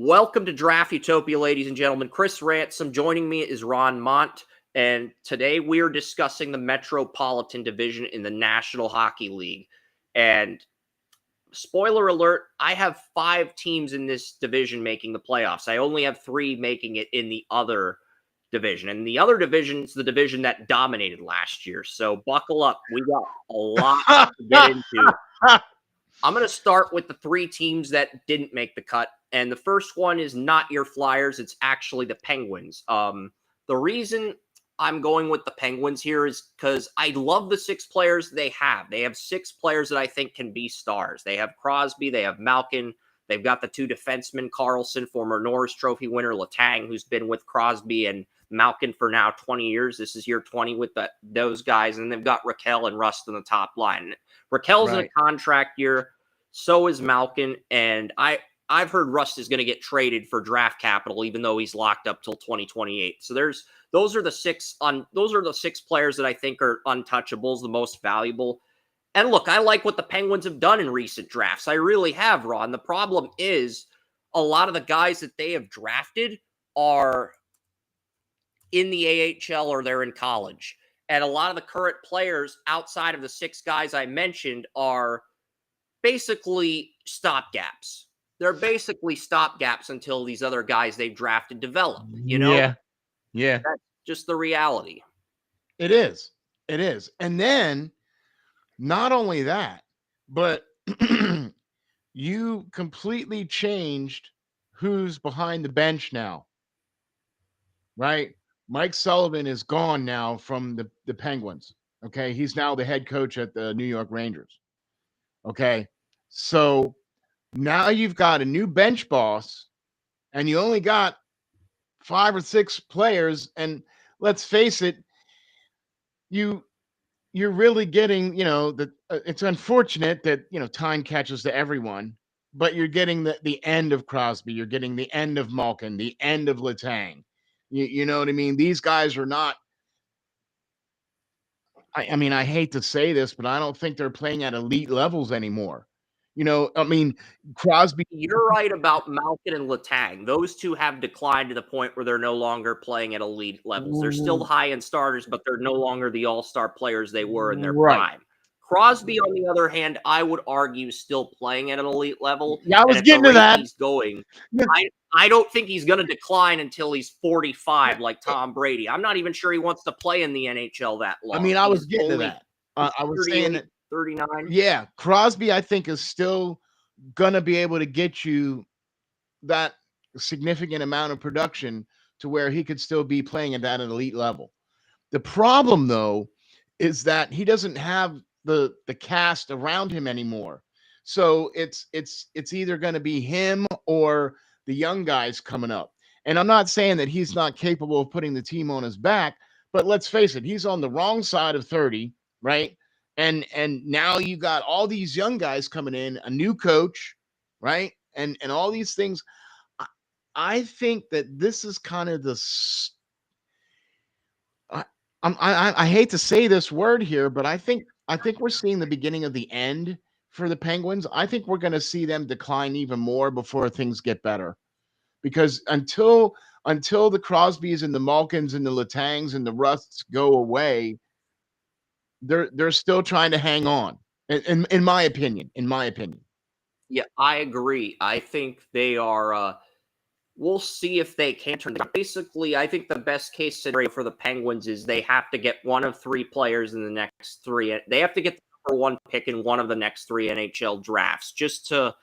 Welcome to Draft Utopia, ladies and gentlemen. Chris Ransom. Joining me is Ron Mont, and today we are discussing the Metropolitan Division in the National Hockey League. And spoiler alert, I have 5 teams in this division making the playoffs. I only have 3 making it in the other division. And the other division is the division that dominated last year. So buckle up. We got a lot to get into. I'm going to start with the 3 teams that didn't make the cut. And the first one is not your Flyers. It's actually the Penguins. The reason I'm going with the Penguins here is because I love the 6 players they have. They have 6 players that I think can be stars. They have Crosby. They have Malkin. They've got the 2 defensemen, Carlson, former Norris Trophy winner, Letang, who's been with Crosby and Malkin for now 20 years. This is year 20 with those guys. And they've got Raquel and Rust on the top line. Raquel's in a contract year. So is Malkin. And I've heard Rust is going to get traded for draft capital, even though he's locked up till 2028. So those are the 6 players that I think are untouchables, the most valuable. And look, I like what the Penguins have done in recent drafts. I really have, Ron. The problem is a lot of the guys that they have drafted are in the AHL or they're in college. And a lot of the current players outside of the 6 guys I mentioned are basically stopgaps. They're basically stopgaps until these other guys they've drafted develop, you know? Yeah. That's just the reality. It is. And then not only that, but you completely changed who's behind the bench now, right? Mike Sullivan is gone now from the Penguins. Okay. He's now the head coach at the New York Rangers. Okay. So now you've got a new bench boss and you only got 5 or 6 players. And let's face it, you're really getting, it's unfortunate that, time catches to everyone, but you're getting the end of Crosby. You're getting the end of Malkin, the end of Letang. You know what I mean? These guys are not, I mean, I hate to say this, but I don't think they're playing at elite levels anymore. Crosby. You're right about Malkin and Letang. Those 2 have declined to the point where they're no longer playing at elite levels. They're still high-end starters, but they're no longer the all-star players they were in their prime. Crosby, on the other hand, I would argue still playing at an elite level. Yeah, I was getting to that. He's going. I don't think he's going to decline until he's 45 like Tom Brady. I'm not even sure he wants to play in the NHL that long. I mean, I was getting to that. I was saying that 39. Yeah, Crosby, I think, is still going to be able to get you that significant amount of production to where he could still be playing at that elite level. The problem, though, is that he doesn't have the cast around him anymore. So it's either going to be him or the young guys coming up. And I'm not saying that he's not capable of putting the team on his back, but let's face it, he's on the wrong side of 30, right? And now you got all these young guys coming in, a new coach, right? And all these things. I think that this is kind of I hate to say this word here, but I think we're seeing the beginning of the end for the Penguins. I think we're going to see them decline even more before things get better, because until the Crosbys and the Malkins and the Letangs and the Rusts go away, they're still trying to hang on. In my opinion. Yeah, I agree. I think they are. We'll see if they can turn. Basically, I think the best case scenario for the Penguins is they have to get one of 3 players in the next 3. They have to get the number 1 pick in one of the next 3 NHL drafts just to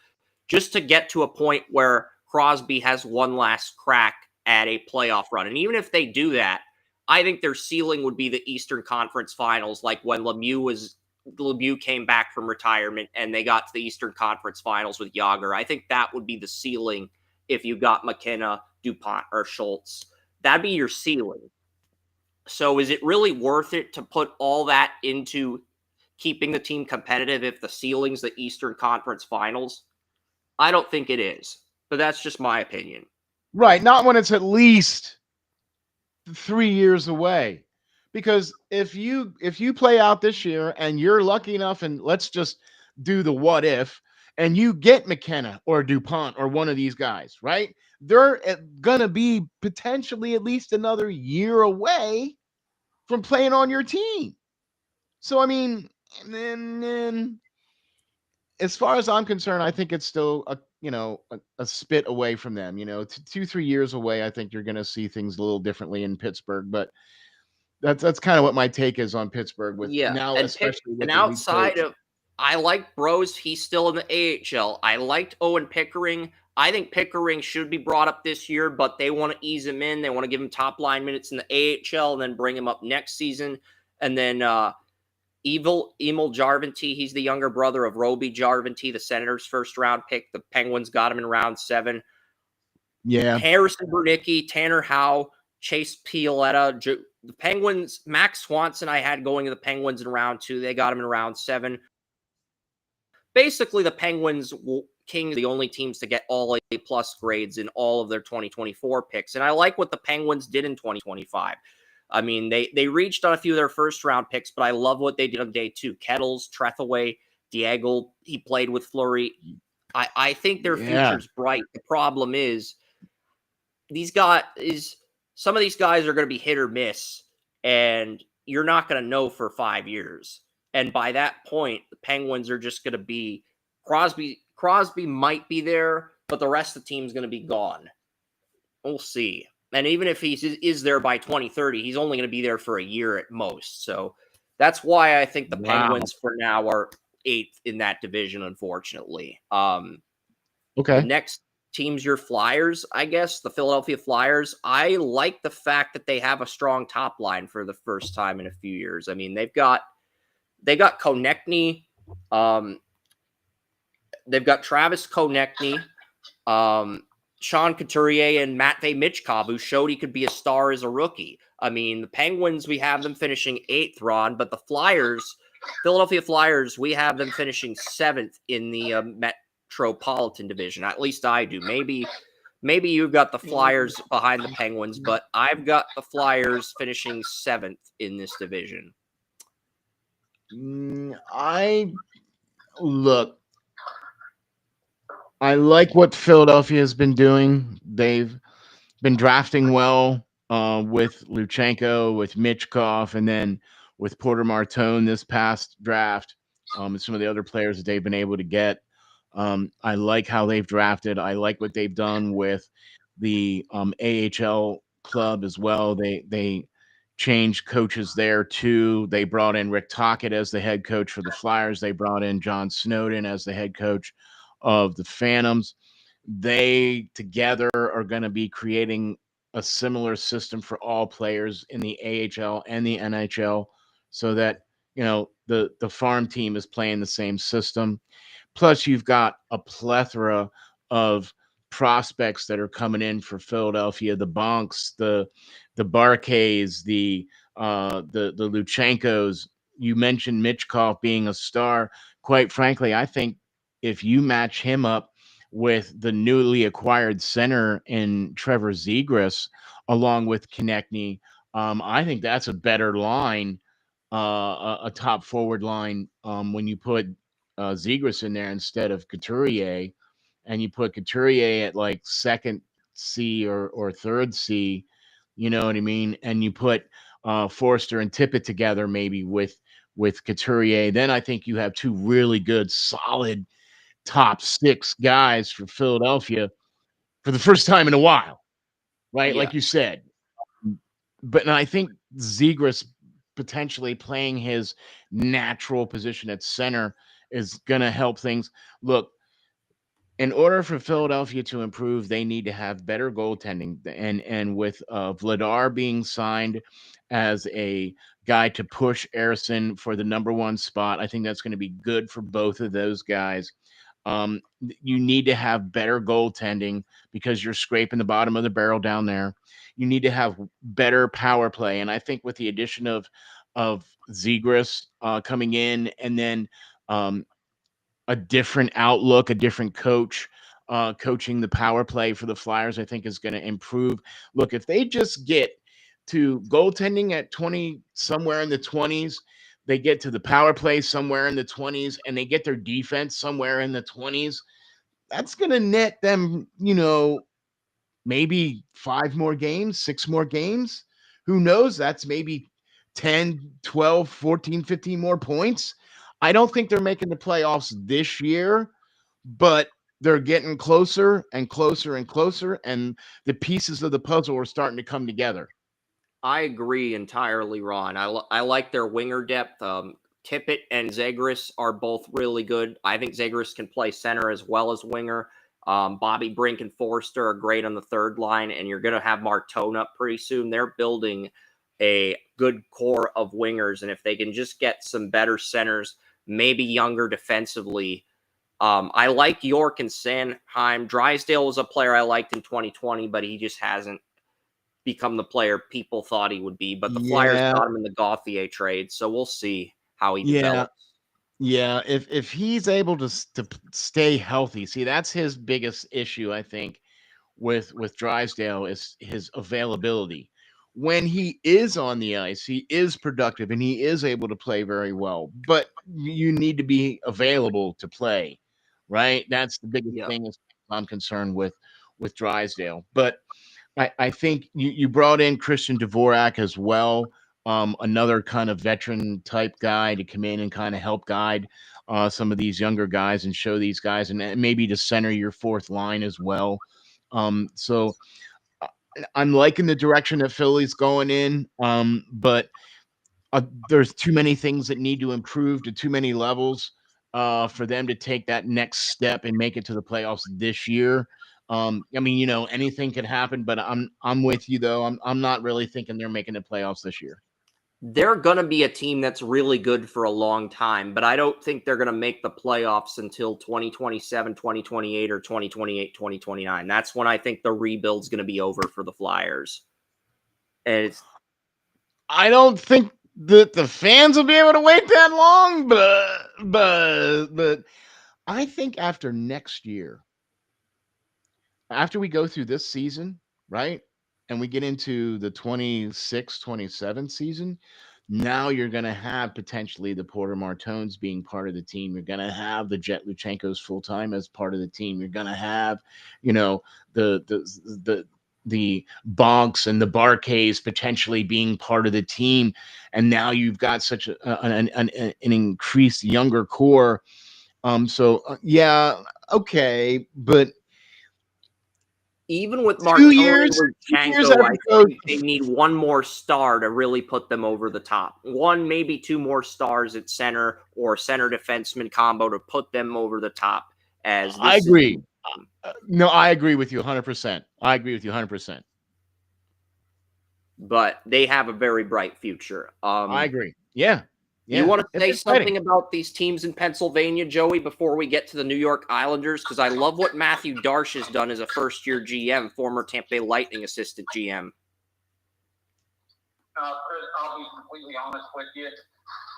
get to a point where Crosby has one last crack at a playoff run. And even if they do that, I think their ceiling would be the Eastern Conference Finals, like when Lemieux came back from retirement and they got to the Eastern Conference Finals with Yager. I think that would be the ceiling if you got McKenna, DuPont, or Schultz. That'd be your ceiling. So is it really worth it to put all that into keeping the team competitive if the ceiling's the Eastern Conference Finals? I don't think it is, but that's just my opinion. Right, not when it's at least 3 years away. Because if you play out this year and you're lucky enough, and let's just do the what if, and you get McKenna or DuPont or one of these guys, right? They're gonna be potentially at least another year away from playing on your team. So I mean, and then as far as I'm concerned, I think it's still a spit away from them. 2-3 years away. I think you're going to see things a little differently in Pittsburgh, but that's kind of what my take is on Pittsburgh with Yeah, now, and especially with the new outside coach. of, I like Bros. He's still in the AHL. I liked Owen Pickering. I think Pickering should be brought up this year, but they want to ease him in. They want to give him top line minutes in the AHL and then bring him up next season. And then Emil Jarventy, he's the younger brother of Roby Jarventy, the Senators' first round pick. The Penguins got him in round 7. Yeah, Harrison Bernicki, Tanner Howe, Chase Pioletta, the Penguins. Max Swanson, I had going to the Penguins in round 2. They got him in round 7. Basically, the Penguins, Kings, the only teams to get all A plus grades in all of their 2024 picks. And I like what the Penguins did in 2025. I mean, they reached on a few of their first round picks, but I love what they did on day 2. Kettles, Trethaway, Diego, he played with Fleury. I think their yeah, future's bright. The problem is some of these guys are going to be hit or miss, and you're not going to know for 5 years. And by that point, the Penguins are just going to be Crosby. Crosby might be there, but the rest of the team's going to be gone. We'll see. And even if he is there by 2030, he's only going to be there for a year at most. So that's why I think the wow, Penguins for now are 8th in that division, unfortunately. The okay, next team's your Flyers, I guess, the Philadelphia Flyers. I like the fact that they have a strong top line for the first time in a few years. I mean, they got Konechny, they've got Travis Konechny, Sean Couturier, and Matvei Michkov, who showed he could be a star as a rookie. I mean, the Penguins, we have them finishing 8th, Ron, but the Flyers, Philadelphia Flyers, we have them finishing 7th in the Metropolitan division. At least I do. Maybe you've got the Flyers behind the Penguins, but I've got the Flyers finishing 7th in this division. I look. I like what Philadelphia has been doing. They've been drafting well with Luchenko, with Michkov, and then with Porter Martone this past draft, and some of the other players that they've been able to get. I like how they've drafted. I like what they've done with the AHL club as well. They changed coaches there too. They brought in Rick Tocchet as the head coach for the Flyers. They brought in John Snowden as the head coach of the Phantoms. They together are going to be creating a similar system for all players in the AHL and the NHL so that the farm team is playing the same system. Plus, you've got a plethora of prospects that are coming in for Philadelphia: the Bonks, the Barkays, the Luchenkos. You mentioned Michkov being a star. Quite frankly, I think if you match him up with the newly acquired center in Trevor Zegras, along with Konechny, I think that's a better line, a top forward line when you put Zegras in there instead of Couturier, and you put Couturier at like second C or third C, you know what I mean? And you put Forster and Tippett together maybe with Couturier, then I think you have two really good, solid top 6 guys for Philadelphia for the first time in a while, right? Like you Yes. said. But and I think Zegras potentially playing his natural position at center is going to help things. Look, in order for Philadelphia to improve, they need to have better goaltending. And with Vladar being signed as a guy to push Erison for the number 1 spot, I think that's going to be good for both of those guys. You need to have better goaltending because you're scraping the bottom of the barrel down there. You need to have better power play, and I think with the addition of Zegras coming in, and then a different outlook, a different coach coaching the power play for the Flyers, I think is going to improve. Look, if they just get to goaltending at 20, somewhere in the 20s, they get to the power play somewhere in the 20s, and they get their defense somewhere in the 20s, that's going to net them, maybe 5 more games, 6 more games. Who knows? That's maybe 10, 12, 14, 15 more points. I don't think they're making the playoffs this year, but they're getting closer and closer and closer, and the pieces of the puzzle are starting to come together. I agree entirely, Ron. I like their winger depth. Tippett and Zagris are both really good. I think Zagris can play center as well as winger. Bobby Brink and Forrester are great on the third line, and you're going to have Martone up pretty soon. They're building a good core of wingers, and if they can just get some better centers, maybe younger defensively. I like York and Sanheim. Drysdale was a player I liked in 2020, but he just hasn't become the player people thought he would be. But the Flyers Yeah, got him in the Gauthier trade, so we'll see how he yeah, develops. yeah. If he's able to stay healthy, see, that's his biggest issue, I think, with Drysdale is his availability. When he is on the ice, he is productive and he is able to play very well. But you need to be available to play, right? That's the biggest Yeah. thing as I'm concerned with Drysdale. But I think you brought in Christian Dvorak as well, another kind of veteran type guy to come in and kind of help guide some of these younger guys and show these guys, and maybe to center your fourth line as well. So I'm liking the direction that Philly's going in, but there's too many things that need to improve to too many levels for them to take that next step and make it to the playoffs this year. I mean, anything could happen, but I'm with you though. I'm not really thinking they're making the playoffs this year. They're going to be a team that's really good for a long time, but I don't think they're going to make the playoffs until 2027, 2028, or 2028, 2029. That's when I think the rebuild's going to be over for the Flyers. And it's I don't think that the fans will be able to wait that long, but I think after next year, after we go through this season, right? And we get into the 26, 27 season, now you're going to have potentially the Porter Martones being part of the team. You're going to have the Jet Luchenkos full time as part of the team. You're going to have, the Bonks and the Barcays potentially being part of the team. And now you've got such an increased younger core. Yeah, okay, but even with 2 Martone years, and 2 years Luchenko, after I coach. think they need one more star to really put them over the top. One, maybe two more stars at center or center defenseman combo to put them over the top. As I this is, agree. No, I agree with you 100%. I agree with you 100%. but they have a very bright future. I agree. Yeah. You Yeah. want to It's say exciting. something about these teams in Pennsylvania, Joey, before we get to the New York Islanders? Because I love what Matthew Darsh has done as a first-year GM, former Tampa Bay Lightning assistant GM. Chris, I'll be completely honest with you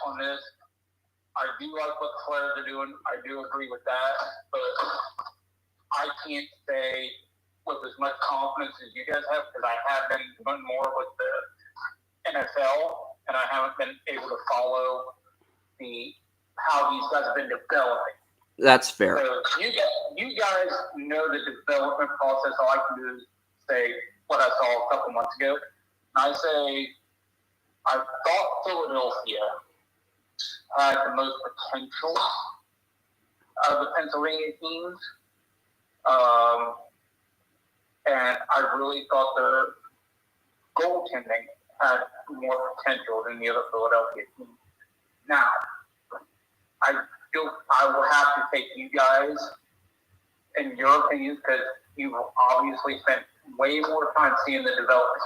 on this. I do like what the Flyers are doing. I do agree with that, but I can't say with as much confidence as you guys have because I have been doing more with the NFL and I haven't been able to follow how these guys have been developing. That's fair. So you guys know the development process. All I can do is say what I saw a couple months ago. And I say I thought Philadelphia had the most potential of the Pennsylvania teams. And I really thought their goaltending had more potential than the other Philadelphia teams. Now, I feel I will have to take you guys in your opinions because you've obviously spent way more time seeing the development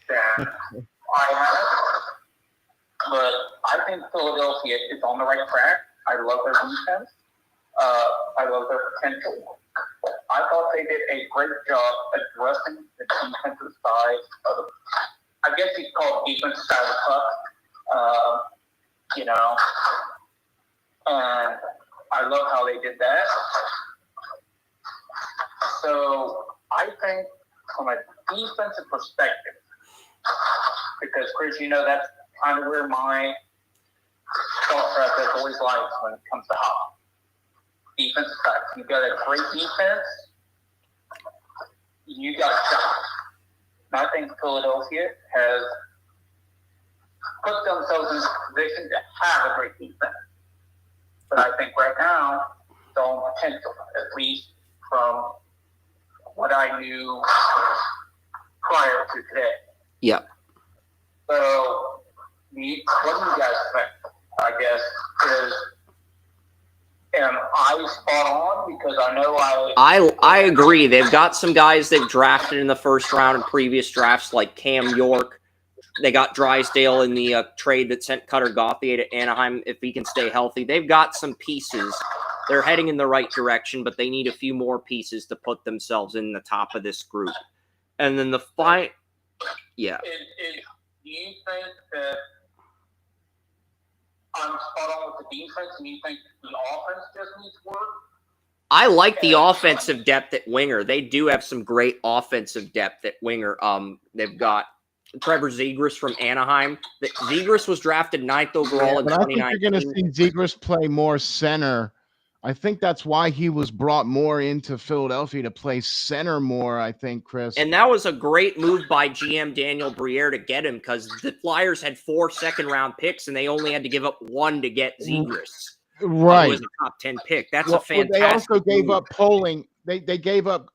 than I have. But I think Philadelphia is on the right track. I love their defense. I love their potential. I thought they did a great job addressing the defensive side of I guess it's called defensive side of the puck. And I love how they did that. So I think from a defensive perspective, because Chris, that's kind of where my thought process always lies when it comes to hockey. Defense effects. You've got a great defense. You got a shot. And I think Philadelphia has put themselves in a position to have a great defense. But I think right now, it's all potential, at least from what I knew prior to today. Yep. So, what do you guys think? I guess is, am I spot on? Because I know I agree. They've got some guys they've drafted in the first round in previous drafts, like Cam York. They got Drysdale in the trade that sent Cutter Gauthier to Anaheim if he can stay healthy. They've got some pieces. They're heading in the right direction, but they need a few more pieces to put themselves in the top of this group. And then the fight, yeah. Do you think that I'm spot on with the defense, and you think the offense just needs work? I like the offensive depth at winger. They do have some great offensive depth at winger. They've got Trevor Zegras from Anaheim. Zegras was drafted 9th overall in 2019. I think you're going to see Zegras play more center. I think that's why he was brought more into Philadelphia to play center more, I think, Chris. And that was a great move by GM Daniel Briere to get him, because the Flyers had 4 second-round picks, and they only had to give up 1 to get Zegras. Right. Who was a top 10 pick. That's a fantastic They also gave move. up Poling. They gave up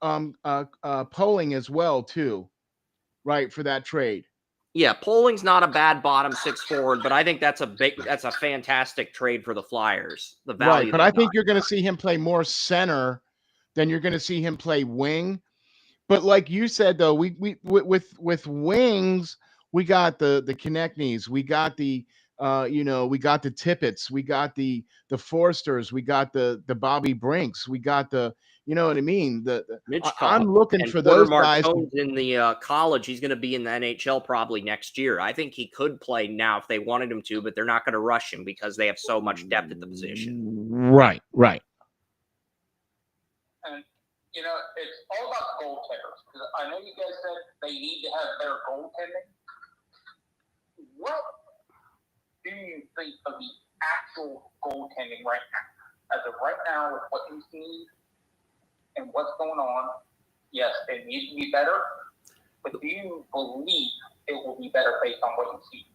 Poling as well, too, right, for that trade. Yeah, Poling's not a bad bottom 6 forward, but I think that's a fantastic trade for the Flyers. The value, right? But I think you're going to see him play more center than you're going to see him play wing. But like you said, though, we with wings, we got the Konechny's, we got the we got the Tippett's, we got the Forsters, we got the Bobby Brinks, we got the, you know what I mean? I'm looking for those guys. In the college, he's going to be in the NHL probably next year. I think he could play now if they wanted him to, but they're not going to rush him because they have so much depth at the position. Right. And, it's all about the goaltenders. Because I know you guys said they need to have better goaltending. What do you think of the actual goaltending right now? As of right now, with what you see and what's going on, yes, it needs to be better, but do you believe it will be better based on what you see?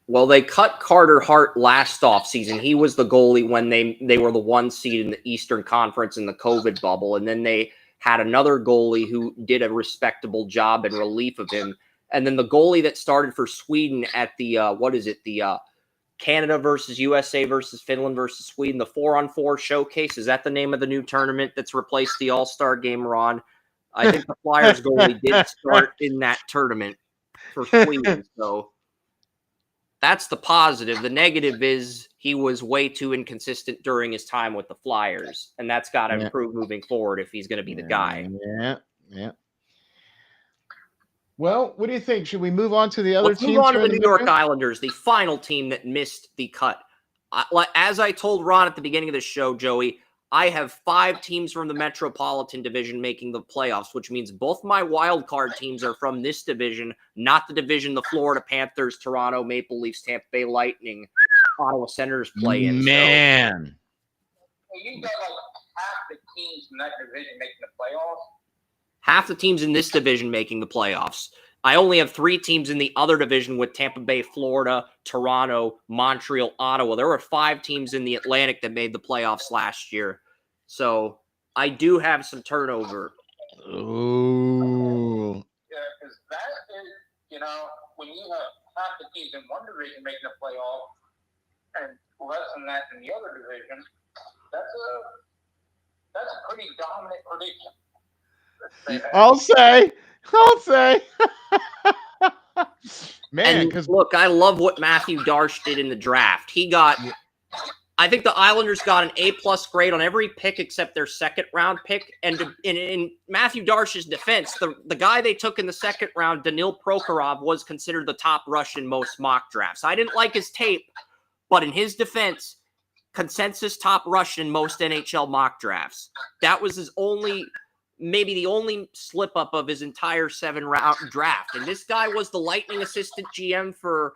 Well, they cut Carter Hart last offseason. He was the goalie when they were the 1 seed in the Eastern Conference in the COVID bubble, and then they had another goalie who did a respectable job in relief of him. And then the goalie that started for Sweden at the, Canada versus USA versus Finland versus Sweden, the 4-on-4 showcase. Is that the name of the new tournament that's replaced the All-Star game, Ron? I think the Flyers goalie did start in that tournament for Sweden. So that's the positive. The negative is he was way too inconsistent during his time with the Flyers, and that's got to improve moving forward if he's going to be the guy. Yeah. Well, what do you think? Should we move on to the other teams? Let's move on to the New York Islanders, the final team that missed the cut. As I told Ron at the beginning of the show, Joey, I have 5 teams from the Metropolitan division making the playoffs, which means both my wild card teams are from this division, not the division the Florida Panthers, Toronto Maple Leafs, Tampa Bay Lightning, Ottawa Senators play in. Man. So you got like half the teams in that division making the playoffs? Half the teams in this division making the playoffs. I only have 3 teams in the other division with Tampa Bay, Florida, Toronto, Montreal, Ottawa. There were 5 teams in the Atlantic that made the playoffs last year. So I do have some turnover. Ooh. Yeah, because that is, when you have half the teams in one division making the playoff and less than that in the other division, that's a pretty dominant prediction. I'll say. Man, because look, I love what Matthew Darche did in the draft. I think the Islanders got an A+ grade on every pick except their second round pick. And in Matthew Darche's defense, the guy they took in the second round, Danil Prokhorov, was considered the top rush in most mock drafts. I didn't like his tape, but in his defense, consensus top rush in most NHL mock drafts. That was maybe the only slip up of his entire 7-round draft. And this guy was the Lightning assistant GM for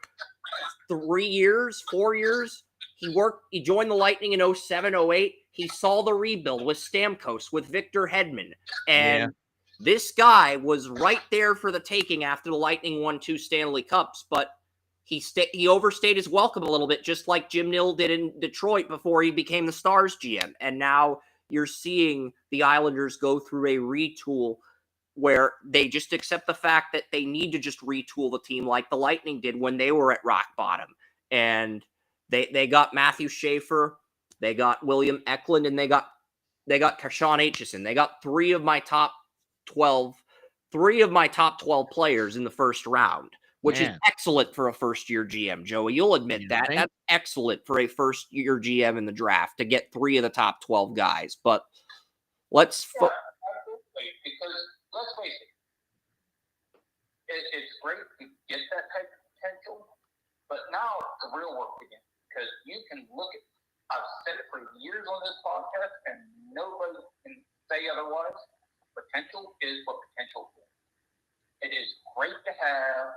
4 years. He joined the Lightning in 07, 08. He saw the rebuild with Stamkos, with Victor Hedman. And this guy was right there for the taking after the Lightning won 2 Stanley Cups, but he overstayed his welcome a little bit, just like Jim Nill did in Detroit before he became the Stars GM. And now you're seeing the Islanders go through a retool where they just accept the fact that they need to just retool the team like the Lightning did when they were at rock bottom. And they got Matthew Schaefer, they got William Eklund, and they got Sean Aitchison. They got three of my top 12 players in the first round, which is excellent for a first-year GM, Joey. You'll admit that. Right? That's excellent for a first-year GM in the draft to get 3 of the top 12 guys. But let's... absolutely, because let's face it, it's great to get that type of potential, but now the real work begins. Because you can look at, I've said it for years on this podcast, and nobody can say otherwise. Potential is what potential is. It is great to have,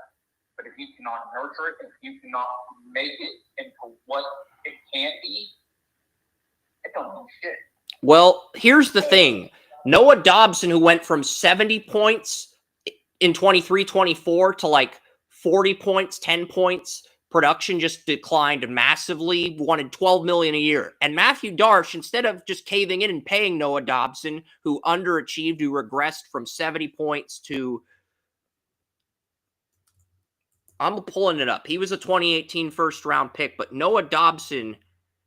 but if you cannot nurture it, if you cannot make it into what it can be, it don't mean shit. Well, here's the thing. Noah Dobson, who went from 70 points in 23-24 to like 40 points, 10 points, production just declined massively, wanted $12 million a year. And Matthew Darche, instead of just caving in and paying Noah Dobson, who underachieved, who regressed from 70 points to... I'm pulling it up. He was a 2018 first-round pick, but Noah Dobson,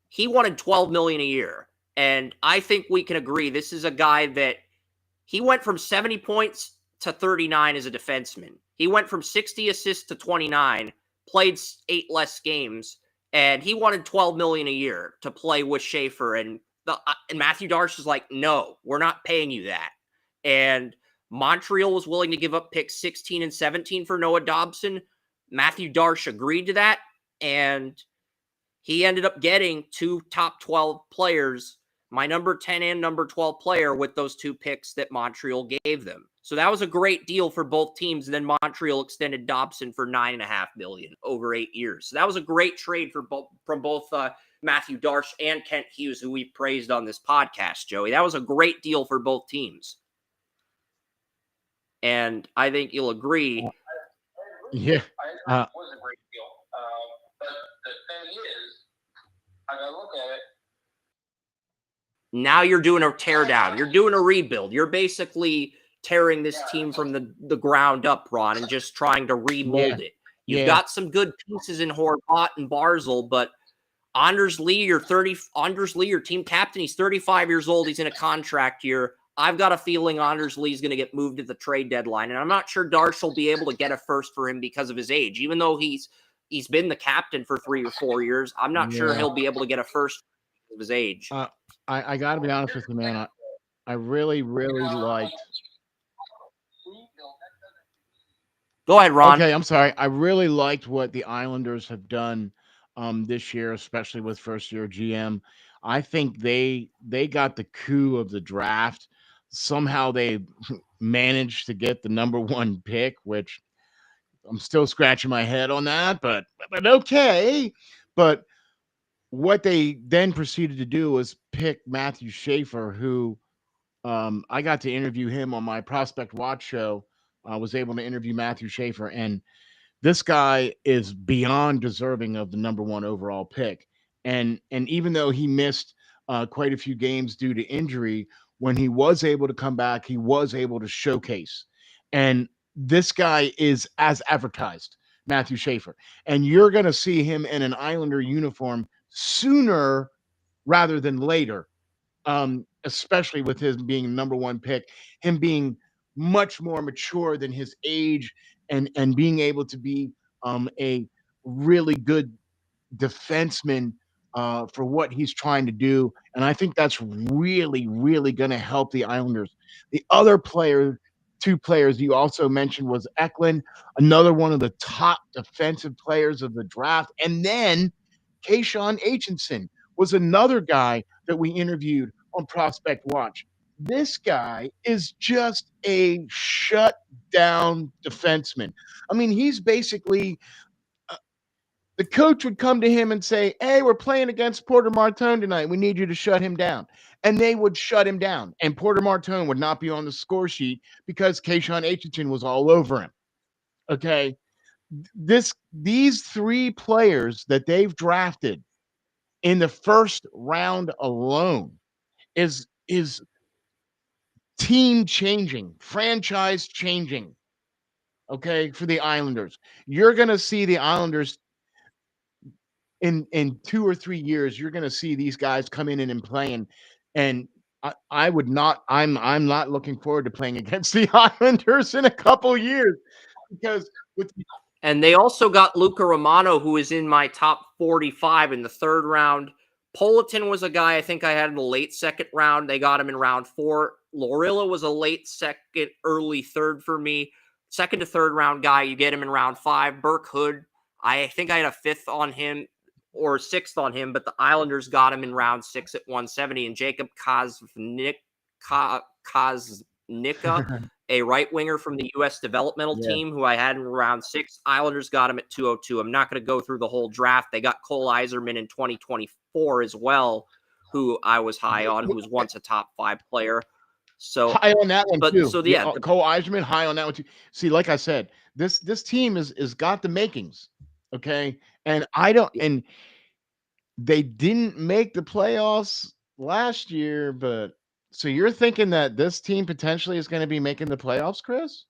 he wanted $12 million a year. And I think we can agree this is a guy that he went from 70 points to 39 as a defenseman. He went from 60 assists to 29, played 8 less games, and he wanted $12 million a year to play with Schaefer. And Matthew Darche is like, no, we're not paying you that. And Montreal was willing to give up picks 16 and 17 for Noah Dobson. Matthew Darche agreed to that, and he ended up getting 2 top 12 players, my number 10 and number 12 player, with those 2 picks that Montreal gave them. So that was a great deal for both teams. And then Montreal extended Dobson for $9.5 million over 8 years. So that was a great trade for from both Matthew Darche and Kent Hughes, who we praised on this podcast, Joey. That was a great deal for both teams. And I think you'll agree. Yeah. It was a great deal. But the thing is, I gotta look at it. Now you're doing a teardown. You're doing a rebuild. You're basically tearing this team from the ground up, Ron, and just trying to remold it. You've got some good pieces in Horvat and Barzal, but Anders Lee, your team captain, he's 35 years old. He's in a contract year. I've got a feeling Anders Lee's going to get moved at the trade deadline, and I'm not sure Darche will be able to get a first for him because of his age. Even though he's been the captain for 3 or 4 years, I'm not sure he'll be able to get a first because of his age. I got to be honest with you, man. I really, really liked. Go ahead, Ron. Okay, I'm sorry. I really liked what the Islanders have done this year, especially with first-year GM. I think they got the coup of the draft. Somehow they managed to get the number 1 pick, which I'm still scratching my head on that, but okay. But what they then proceeded to do was pick Matthew Schaefer, who I got to interview him on my Prospect Watch show. I was able to interview Matthew Schaefer, and this guy is beyond deserving of the number 1 overall pick. And even though he missed quite a few games due to injury, when he was able to come back, he was able to showcase. And this guy is as advertised, Matthew Schaefer. And you're going to see him in an Islander uniform sooner rather than later, especially with his being number 1 pick, him being much more mature than his age, and being able to be a really good defenseman for what he's trying to do. And I think that's really, really going to help the Islanders. The other 2 players you also mentioned was Eklund, another one of the top defensive players of the draft. And then Sean Aitchison was another guy that we interviewed on Prospect Watch. This guy is just a shut down defenseman. I mean, he's basically the coach would come to him and say, "Hey, we're playing against Porter Martone tonight. We need you to shut him down." And they would shut him down. And Porter Martone would not be on the score sheet because Kayshawn Aitchison was all over him. Okay. These three players that they've drafted in the first round alone is team changing, franchise changing. Okay, for the Islanders. You're going to see the Islanders in 2 or 3 years. You're going to see these guys come in and playing, and I would not. I'm not looking forward to playing against the Islanders in a couple years because with And they also got Luca Romano, who is in my top 45 in the third round. Politan was a guy I think I had in the late second round. They got him in round 4. Lorilla was a late second, early third for me. Second to third round guy, you get him in round 5. Burke Hood, I think I had a 5th on him or 6th on him, but the Islanders got him in round 6 at 170. And Jacob Koznica, a right winger from the U.S. developmental team who I had in round 6. Islanders got him at 202. I'm not going to go through the whole draft. They got Cole Iserman in 2024 as well, who I was high on, who was once a top 5 player. So high on that one too. So yeah, Cole Iserman, high on that one too. See, like I said, this team is got the makings. Okay, and and they didn't make the playoffs last year, but so you're thinking that this team potentially is going to be making the playoffs, Chris?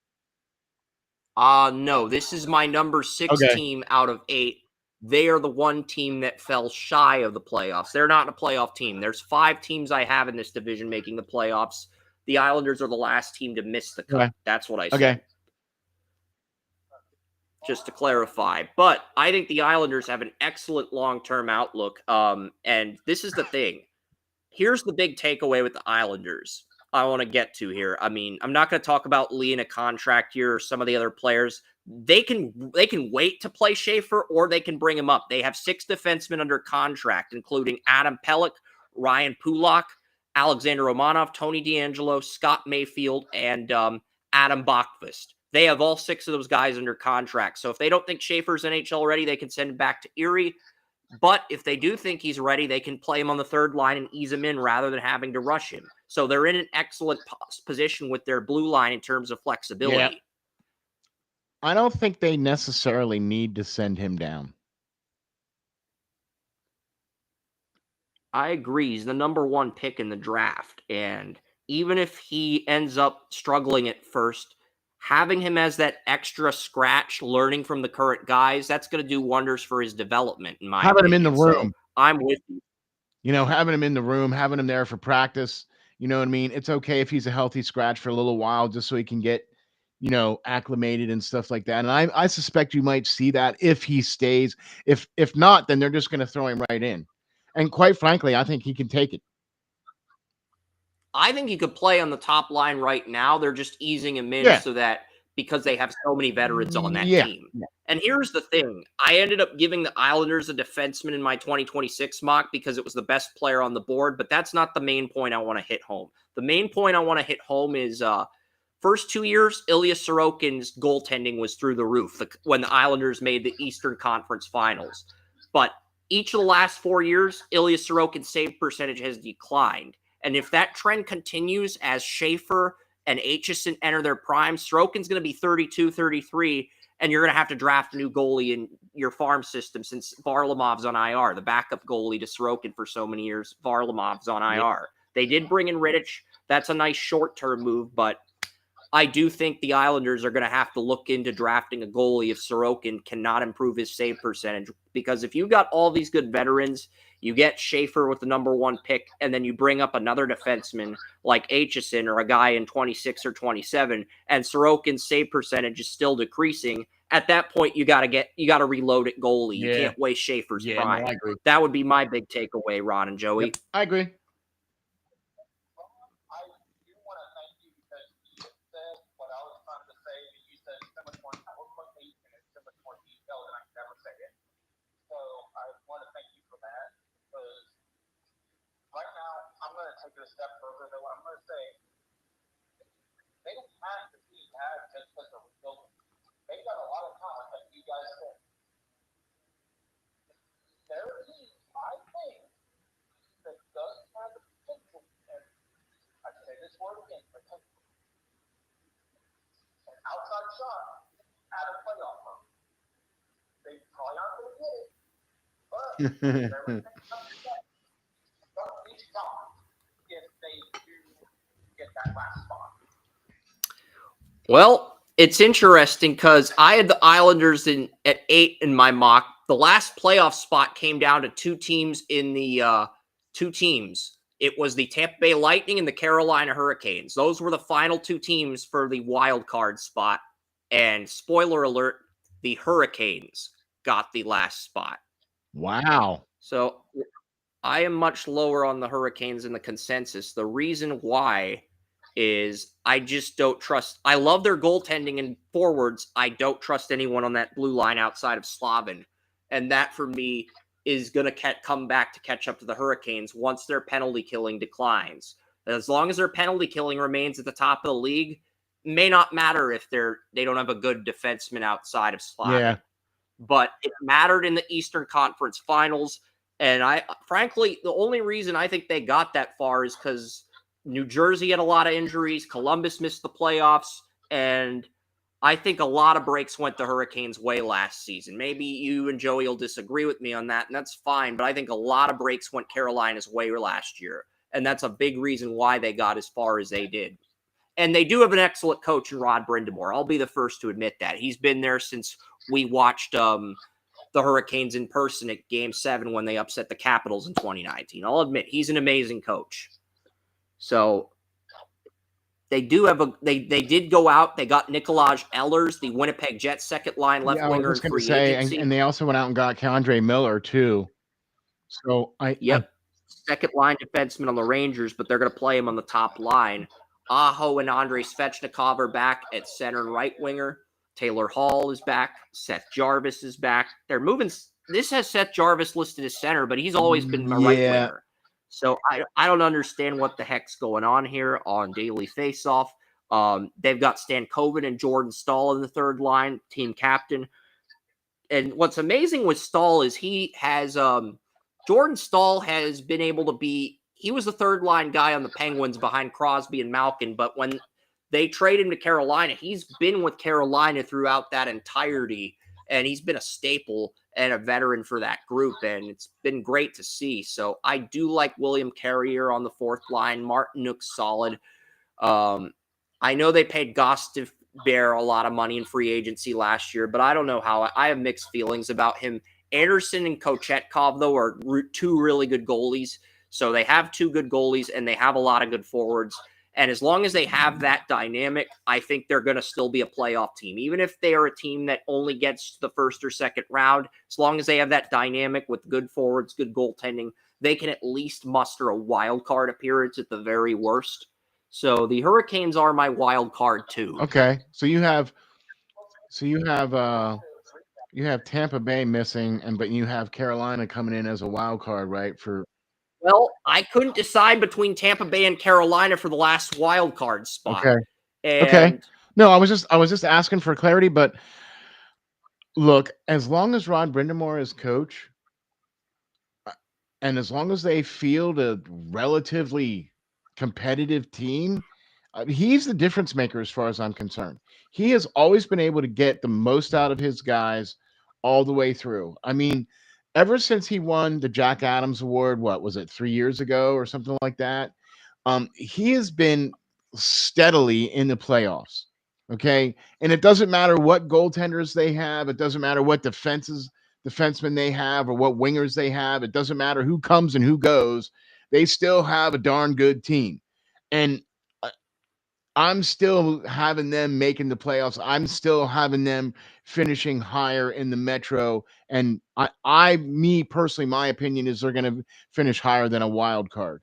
No, this is my number 6 Okay. team out of 8. They are the one team that fell shy of the playoffs. They're not a playoff team. There's 5 teams I have in this division making the playoffs. The Islanders are the last team to miss the cut. Okay. That's what I said. Okay. Just to clarify. But I think the Islanders have an excellent long-term outlook. And this is the thing. Here's the big takeaway with the Islanders I want to get to here. I mean, I'm not going to talk about Lee in a contract year or some of the other players. They can wait to play Schaefer or they can bring him up. They have 6 defensemen under contract, including Adam Pelech, Ryan Pulak, Alexander Romanov, Tony DeAngelo, Scott Mayfield, and Adam Bachquist. They have all 6 of those guys under contract. So if they don't think Schaefer's NHL ready, they can send him back to Erie. But if they do think he's ready, they can play him on the third line and ease him in rather than having to rush him. So they're in an excellent position with their blue line in terms of flexibility. Yeah. I don't think they necessarily need to send him down. I agree. He's the number 1 pick in the draft. And even if he ends up struggling at first, having him as that extra scratch, learning from the current guys, that's going to do wonders for his development, in my Having opinion. him in the room. So I'm with you. You know, having him in the room, having him there for practice, you know what I mean? It's okay if he's a healthy scratch for a little while just so he can get, you know, acclimated and stuff like that. And I suspect you might see that if he stays. If not, then they're just going to throw him right in. And quite frankly, I think he can take it. I think he could play on the top line right now. They're just easing him in so that because they have so many veterans on that team. Yeah. And here's the thing. I ended up giving the Islanders a defenseman in my 2026 mock because it was the best player on the board, but that's not the main point I want to hit home. The main point I want to hit home is first 2 years, Ilya Sorokin's goaltending was through the roof when the Islanders made the Eastern Conference Finals. But each of the last 4 years, Ilya Sorokin's save percentage has declined. And if that trend continues as Schaefer and Aitchison enter their prime, Sorokin's going to be 32, 33, and you're going to have to draft a new goalie in your farm system since Varlamov's on IR, the backup goalie to Sorokin for so many years. Varlamov's on IR. They did bring in Rittich. That's a nice short-term move, but I do think the Islanders are going to have to look into drafting a goalie if Sorokin cannot improve his save percentage. Because if you got all these good veterans, you get Schaefer with the number 1 pick, and then you bring up another defenseman like Aitchison or a guy in 26 or 27, and Sorokin's save percentage is still decreasing. At that point, you got to reload at goalie. You can't waste Schaefer's prime. No, I agree. That would be my big takeaway, Ron and Joey. Yep, I agree. Take it a step further, though. I'm going to say they don't have to be bad just because they're rebuilding. They got a lot of talent, like you guys said. shot at a playoff run. They probably aren't going to get it, but they're don't be shocked if they do get that last spot. Well, it's interesting because I had the Islanders at 8 in my mock. The last playoff spot came down to two teams in the two teams. It was the Tampa Bay Lightning and the Carolina Hurricanes. Those were the final two teams for the wild card spot. And spoiler alert, the Hurricanes got the last spot. Wow. So I am much lower on the Hurricanes in the consensus. The reason why is I just don't trust. I love their goaltending and forwards. I don't trust anyone on that blue line outside of Slavin. And that, for me, is going to come back to catch up to the Hurricanes once their penalty killing declines. As long as their penalty killing remains at the top of the league, it may not matter if they don't have a good defenseman outside of Slavin. Yeah. But it mattered in the Eastern Conference Finals. And frankly, the only reason I think they got that far is because New Jersey had a lot of injuries. Columbus missed the playoffs. And I think a lot of breaks went the Hurricanes' way last season. Maybe you and Joey will disagree with me on that, and that's fine. But I think a lot of breaks went Carolina's way last year. And that's a big reason why they got as far as they did. And they do have an excellent coach in Rod Brindamore. I'll be the first to admit that. He's been there since we watched the Hurricanes in person at Game 7 when they upset the Capitals in 2019. I'll admit, he's an amazing coach. So they do have they did go out. They got Nikolaj Ehlers, the Winnipeg Jets second line left winger. I was going to say, and they also went out and got K'Andre Miller too. So second line defenseman on the Rangers, but they're going to play him on the top line. Aho and Andrei Svechnikov are back at center and right winger. Taylor Hall is back. Seth Jarvis is back. They're moving. This has Seth Jarvis listed as center, but he's always been a right winger. So I don't understand what the heck's going on here on Daily Faceoff. They've got Stan Coven and Jordan Stahl in the third line, team captain. And what's amazing with Stahl is he has Jordan Stahl has been able to be. He was the third line guy on the Penguins behind Crosby and Malkin, but when they trade him to Carolina, he's been with Carolina throughout that entirety, and he's been a staple and a veteran for that group, and it's been great to see. So I do like William Carrier on the fourth line. Martin Nook's solid. I know they paid Bear a lot of money in free agency last year, but I don't know how. I have mixed feelings about him. Anderson and Kochetkov, though, are two really good goalies. So they have two good goalies, and they have a lot of good forwards. And as long as they have that dynamic, I think they're going to still be a playoff team. Even if they are a team that only gets to the first or second round, as long as they have that dynamic with good forwards, good goaltending, they can at least muster a wild card appearance at the very worst. So the Hurricanes are my wild card too. Okay. So you have Tampa Bay missing, but you have Carolina coming in as a wild card, right? Well, I couldn't decide between Tampa Bay and Carolina for the last wild card spot. Okay. No, I was just asking for clarity, but look, as long as Rod Brindamore is coach, and as long as they field a relatively competitive team, he's the difference maker as far as I'm concerned. He has always been able to get the most out of his guys all the way through. I mean, ever since he won the Jack Adams Award, what was it, 3 years ago or something like that? He has been steadily in the playoffs. Okay. And it doesn't matter what goaltenders they have. It doesn't matter what defensemen they have or what wingers they have. It doesn't matter who comes and who goes. They still have a darn good team. And I'm still having them making the playoffs. I'm still having them finishing higher in the Metro. And me personally, my opinion is they're going to finish higher than a wild card.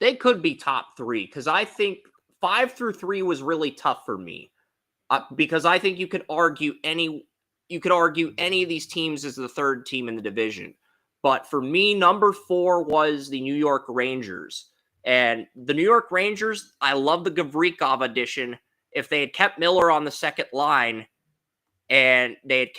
They could be top 3 because I think 5 through 3 was really tough for me because I think you could argue any of these teams as the third team in the division. But for me, number 4 was the New York Rangers. And the New York Rangers, I love the Gavrikov addition. If they had kept Miller on the second line and they had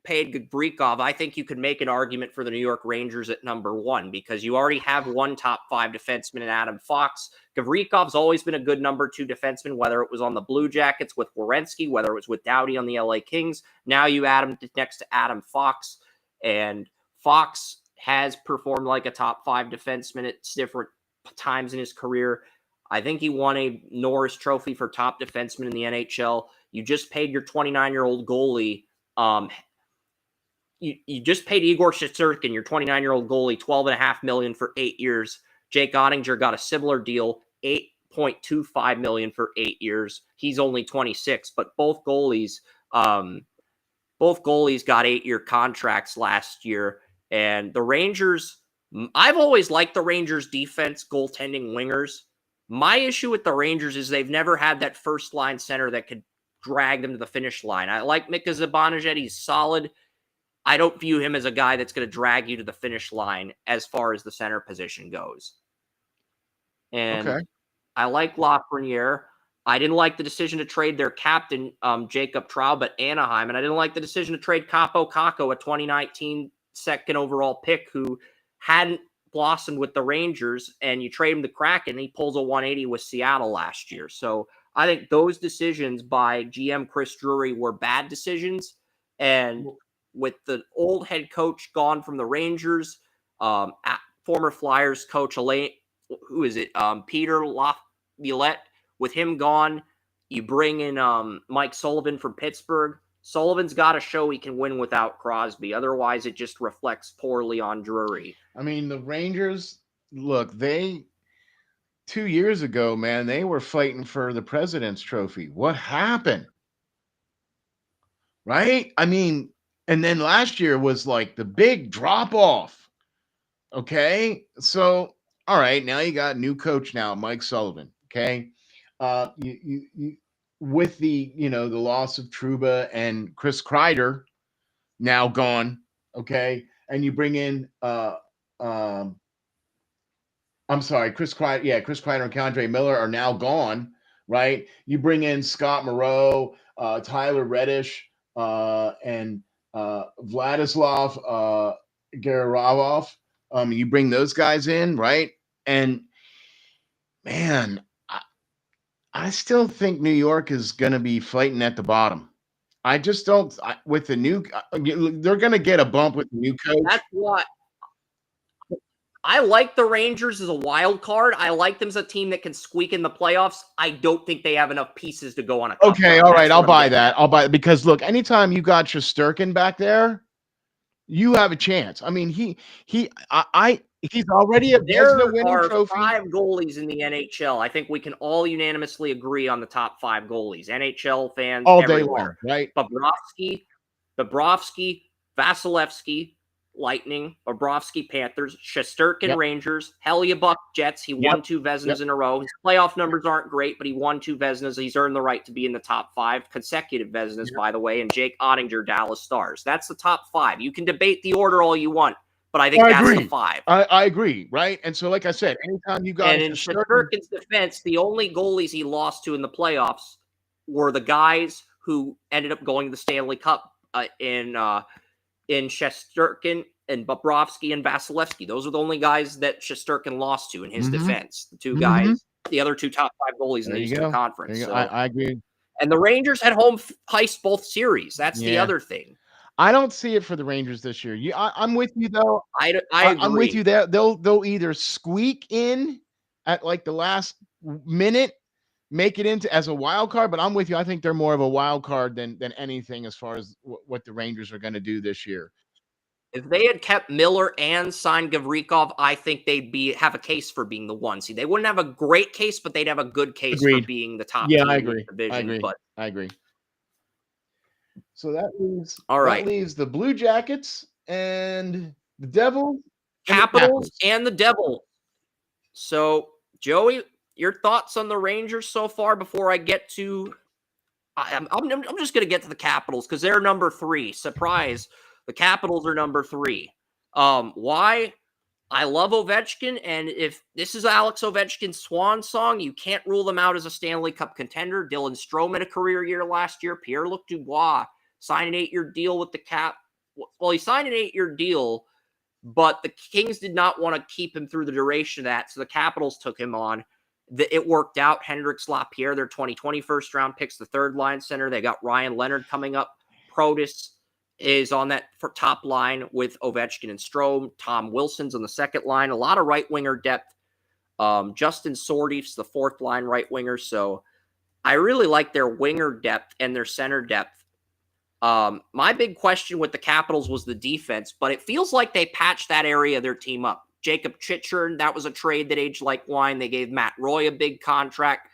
paid Gavrikov, I think you could make an argument for the New York Rangers at number 1 because you already have one top 5 defenseman in Adam Fox. Gavrikov's always been a good number 2 defenseman, whether it was on the Blue Jackets with Werenski, whether it was with Doughty on the LA Kings. Now you add him next to Adam Fox, and Fox has performed like a top 5 defenseman at different times in his career. I think he won a Norris Trophy for top defenseman in the NHL. You just paid your 29-year-old goalie. You just paid Igor Shesterkin, your 29-year-old goalie, $12.5 million for 8 years. Jake Ottinger got a similar deal, $8.25 million for 8 years. He's only 26, but both goalies got 8-year contracts last year. And the Rangers, I've always liked the Rangers' defense, goaltending, wingers. My issue with the Rangers is they've never had that first-line center that could drag them to the finish line. I like Mika Zibanejad. He's solid. I don't view him as a guy that's going to drag you to the finish line as far as the center position goes. And I like Lafreniere. I didn't like the decision to trade their captain, Jacob Traub, at Anaheim. And I didn't like the decision to trade Kaapo Kakko, a 2019 second overall pick who hadn't blossomed with the Rangers. And you trade him to Kraken, and he pulls a 180 with Seattle last year. So I think those decisions by GM Chris Drury were bad decisions. And with the old head coach gone from the Rangers, former Flyers coach Peter Laviolette, with him gone, you bring in Mike Sullivan from Pittsburgh. Sullivan's got to show he can win without Crosby. Otherwise, it just reflects poorly on Drury. I mean, the Rangers, look, 2 years ago, man, they were fighting for the President's Trophy. What happened? Right? I mean, and then last year was like the big drop off. Okay. So, all right. Now you got a new coach now, Mike Sullivan. Okay. You with the loss of Trouba and Chris Kreider now gone. Okay. And you bring in, I'm sorry, Chris Kreider. Yeah. Chris Kreider and K'Andre Miller are now gone. Right. You bring in Scott Moreau, Tyler Reddish, and Vladislav Gerasimov. You bring those guys in, right? And man, I still think New York is going to be fighting at the bottom. I just don't. With the new, they're going to get a bump with the new coach. That's what I like the Rangers as a wild card. I like them as a team that can squeak in the playoffs. I don't think they have enough pieces to go on a cup Okay, run. all right, I'll buy that. I'll buy it because look, anytime you got Shesterkin back there, you have a chance. I mean, he's already a Vezina winning trophy. 5 goalies in the NHL. I think we can all unanimously agree on the top 5 goalies. NHL fans all everywhere. Day long, right? Bobrovsky, Vasilevsky, Lightning, Bobrovsky, Panthers, Shesterkin, Rangers, Hellebuyck, Jets. He won 2 Vezinas in a row. His playoff numbers aren't great, but he won 2 Vezinas. He's earned the right to be in the top 5 consecutive Vezinas, by the way, and Jake Ottinger, Dallas Stars. That's the top 5. You can debate the order all you want, but I think that's the 5. I agree, right? And so, like I said, anytime you got... And in Shesterkin's defense, the only goalies he lost to in the playoffs were the guys who ended up going to the Stanley Cup in Shesterkin and Bobrovsky and Vasilevsky. Those are the only guys that Shesterkin lost to in his defense. The 2 guys, the other 2 top 5 goalies in the Eastern Conference. So, I agree. And the Rangers had home ice both series. That's the other thing. I don't see it for the Rangers this year. I'm with you though. I agree. I'm with you there. They'll either squeak in at like the last minute, make it into as a wild card, but I'm with you. I think they're more of a wild card than anything as far as what the Rangers are going to do this year. If they had kept Miller and signed Gavrikov, I think they'd have a case for being the 1 seed. They wouldn't have a great case, but they'd have a good case for being the top team in the division. I agree. So that leaves that leaves the Blue Jackets and the Devils, Capitals, and the Devils. So, Joey, your thoughts on the Rangers so far before I get to... I'm just going to get to the Capitals because they're number 3. Surprise. The Capitals are number 3. Why? I love Ovechkin, and if this is Alex Ovechkin's swan song, you can't rule them out as a Stanley Cup contender. Dylan Strome had a career year last year. Pierre-Luc Dubois signed an 8-year deal with the Cap well, he signed an 8-year deal, but the Kings did not want to keep him through the duration of that, so the Capitals took him on. It worked out. Hendricks Lapierre, their 2020 first-round picks, the third-line center. They got Ryan Leonard coming up. Protas is on that top line with Ovechkin and Strome. Tom Wilson's on the second line. A lot of right-winger depth. Justin Sordief's the fourth-line right-winger, so I really like their winger depth and their center depth. My big question with the Capitals was the defense, but it feels like they patched that area of their team up. Jacob Chichern, that was a trade that aged like wine. They gave Matt Roy a big contract.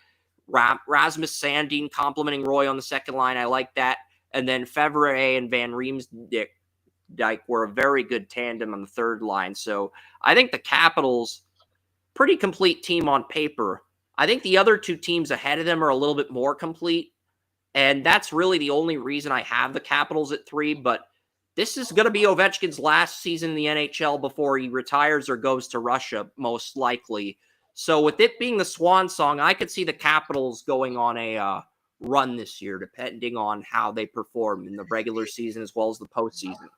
Rasmus Sandin complimenting Roy on the second line. I like that. And then Fevrier and Van Riemsdyk were a very good tandem on the third line. So I think the Capitals, pretty complete team on paper. I think the other two teams ahead of them are a little bit more complete. And that's really the only reason I have the Capitals at 3. But this is going to be Ovechkin's last season in the NHL before he retires or goes to Russia, most likely. So with it being the swan song, I could see the Capitals going on a run this year, depending on how they perform in the regular season as well as the postseason.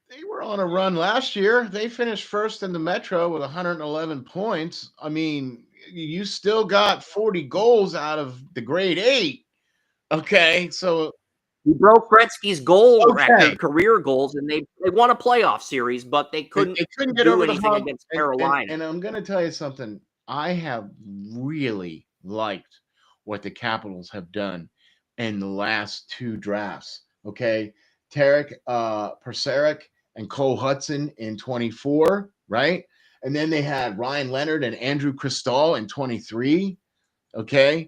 They were on a run last year. They finished first in the Metro with 111 points. I mean, you still got 40 goals out of the grade 8. Okay, so he broke Gretzky's goal record, career goals, and they won a playoff series, but they couldn't get do over anything the hump against Carolina. And I'm going to tell you something. I have really liked what the Capitals have done in the last 2 drafts. Okay, Tarek Perserik and Cole Hudson in 24, right? And then they had Ryan Leonard and Andrew Cristall in 23. Okay.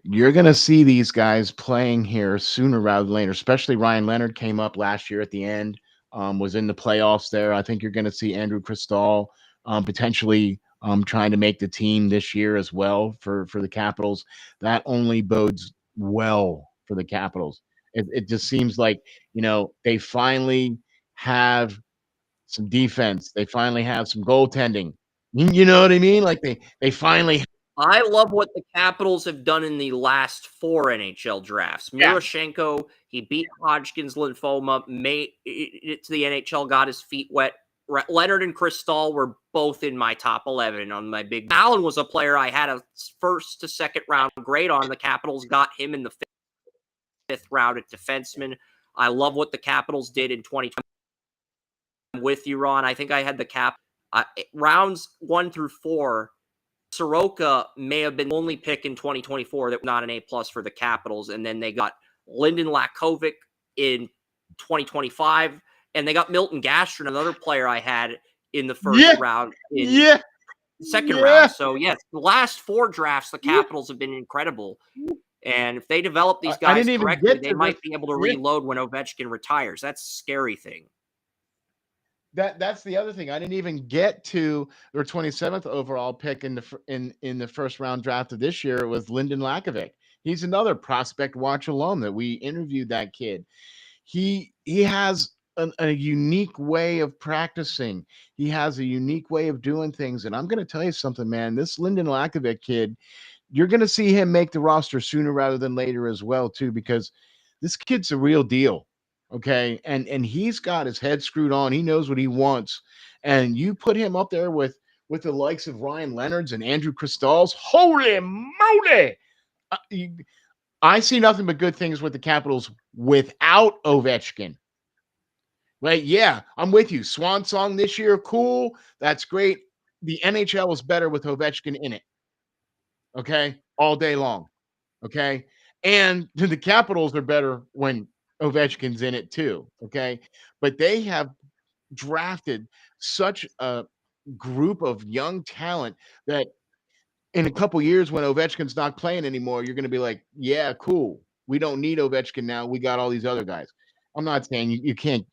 You're going to see these guys playing here sooner rather than later, especially Ryan Leonard came up last year at the end, was in the playoffs there. I think you're going to see Andrew Cristall potentially trying to make the team this year as well for the Capitals. That only bodes well for the Capitals. It just seems like, they finally have some defense. They finally have some goaltending. You know what I mean? Like they finally. I love what the Capitals have done in the last 4 NHL drafts. Miroshchenko, he beat Hodgkin's lymphoma, made it to the NHL, got his feet wet. Leonard and Cristall were both in my top 11 on my big. Allen was a player I had a first to second round grade on. The Capitals got him in the 5th round at defenseman. I love what the Capitals did in 2020. I'm with you, Ron. I think I had the rounds 1 through 4. Soroka may have been the only pick in 2024 that was not an A+ for the Capitals. And then they got Lyndon Lakovic in 2025. And they got Milton Gastrin, another player I had in the first round. Second round. So, yes, the last 4 drafts, the Capitals have been incredible. And if they develop these guys correctly, they might be able to reload when Ovechkin retires. That's a scary thing. That's the other thing. I didn't even get to their 27th overall pick in the first round draft of this year. It was Lyndon Lakovic. He's another prospect watch alum that we interviewed. That kid, he has a unique way of practicing. He has a unique way of doing things. And I'm going to tell you something, man. This Lyndon Lakovic kid, you're going to see him make the roster sooner rather than later as well, too, because this kid's a real deal. Okay. And he's got his head screwed on. He knows what he wants. And you put him up there with the likes of Ryan Leonard's and Andrew Cristall's. Holy moly. I see nothing but good things with the Capitals without Ovechkin. Right? Yeah, I'm with you. Swan song this year. Cool. That's great. The NHL is better with Ovechkin in it. Okay. All day long. Okay. And the Capitals are better when Ovechkin's in it too. Okay. But they have drafted such a group of young talent that in a couple years when Ovechkin's not playing anymore, you're going to be like, yeah, cool. We don't need Ovechkin now. We got all these other guys. I'm not saying you can't,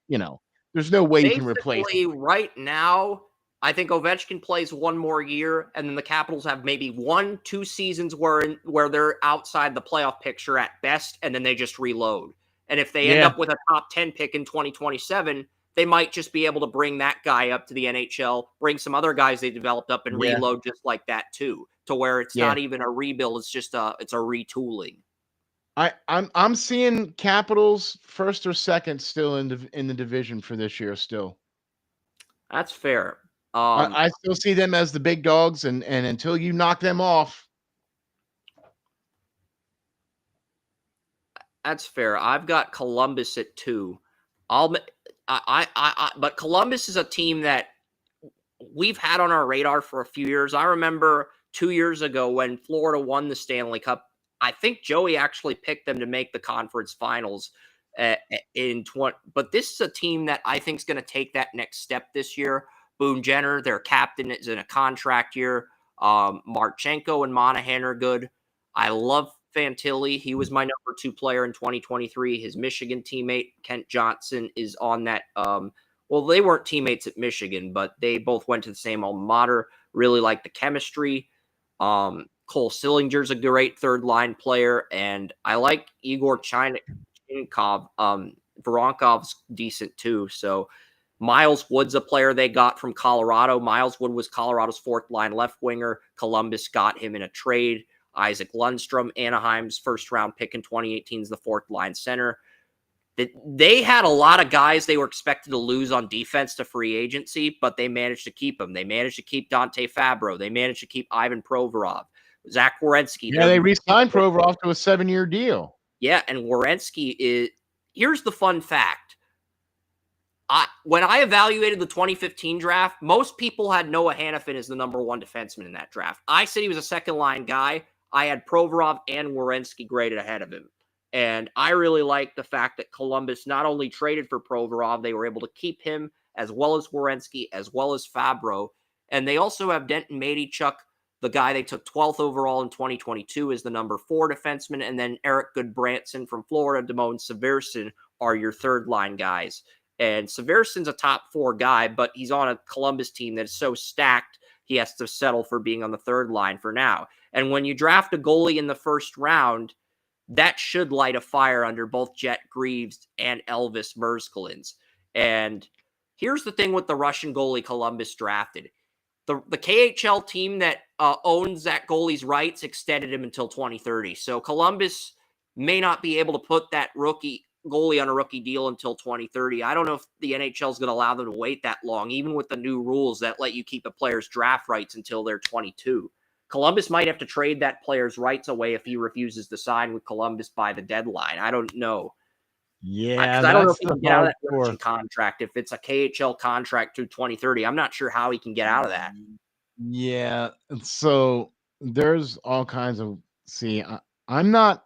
there's no way you can replace him. Right now, I think Ovechkin plays 1 more year, and then the Capitals have maybe 1-2 seasons where they're outside the playoff picture at best, and then they just reload. And if they end up with a top 10 pick in 2027, they might just be able to bring that guy up to the NHL, bring some other guys they developed up, and reload just like that too, to where it's not even a rebuild. It's just it's a retooling. I'm seeing Capitals first or second still in the division for this year still. That's fair. I still see them as the big dogs, and until you knock them off. That's fair. I've got Columbus at 2. But Columbus is a team that we've had on our radar for a few years. I remember 2 years ago when Florida won the Stanley Cup. I think Joey actually picked them to make the conference finals in 20. But this is a team that I think is going to take that next step this year. Boone Jenner, their captain, is in a contract year. Marchenko and Monahan are good. I love Fantilli. He was my number 2 player in 2023. His Michigan teammate, Kent Johnson, is on that. Well, they weren't teammates at Michigan, but they both went to the same alma mater. Really like the chemistry. Cole Sillinger's a great third line player, and I like Igor Chinankov. Voronkov's decent too. So Miles Wood's a player they got from Colorado. Miles Wood was Colorado's 4th line left winger. Columbus got him in a trade. Isaac Lundstrom, Anaheim's first round pick in 2018, is the 4th line center. They had a lot of guys they were expected to lose on defense to free agency, but they managed to keep them. They managed to keep Dante Fabro. They managed to keep Ivan Provorov, Zach Werenski. Yeah, they re-signed Provorov to a 7-year deal. Yeah, and Werenski is. Here's the fun fact. When I evaluated the 2015 draft, most people had Noah Hannafin as the number 1 defenseman in that draft. I said he was a second-line guy. I had Provorov and Werenski graded ahead of him. And I really like the fact that Columbus not only traded for Provorov, they were able to keep him, as well as Werenski, as well as Fabro. And they also have Denton Mateychuk, the guy they took 12th overall in 2022, as the number 4 defenseman. And then Eric Goodbranson from Florida, Damone Severson are your third-line guys. And Severson's a top 4 guy, but he's on a Columbus team that is so stacked, he has to settle for being on the third line for now. And when you draft a goalie in the first round, that should light a fire under both Jet Greaves and Elvis Merzkalins. And here's the thing with the Russian goalie Columbus drafted. The KHL team that owns that goalie's rights extended him until 2030. So Columbus may not be able to put that rookie goalie on a rookie deal until 2030. I don't know if the NHL is going to allow them to wait that long, even with the new rules that let you keep a player's draft rights until they're 22. Columbus might have to trade that player's rights away if he refuses to sign with Columbus by the deadline. I don't know. Yeah, I don't know if he can get out of that Russian contract. If it's a KHL contract through 2030, I'm not sure how he can get out of that. Yeah, so there's all kinds of. See, I'm not.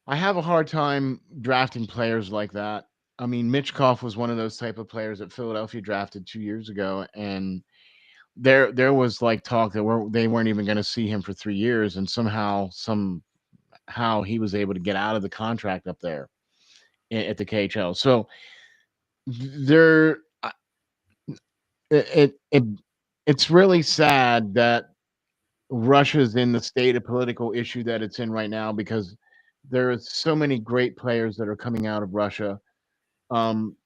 I have a hard time drafting players like that. I mean, Mitchkov was one of those type of players that Philadelphia drafted 2 years ago, and there was like talk that they weren't even going to see him for 3 years, and somehow he was able to get out of the contract up there at the KHL. So there, it's really sad that Russia's in the state of political issue that it's in right now, because there are so many great players that are coming out of Russia.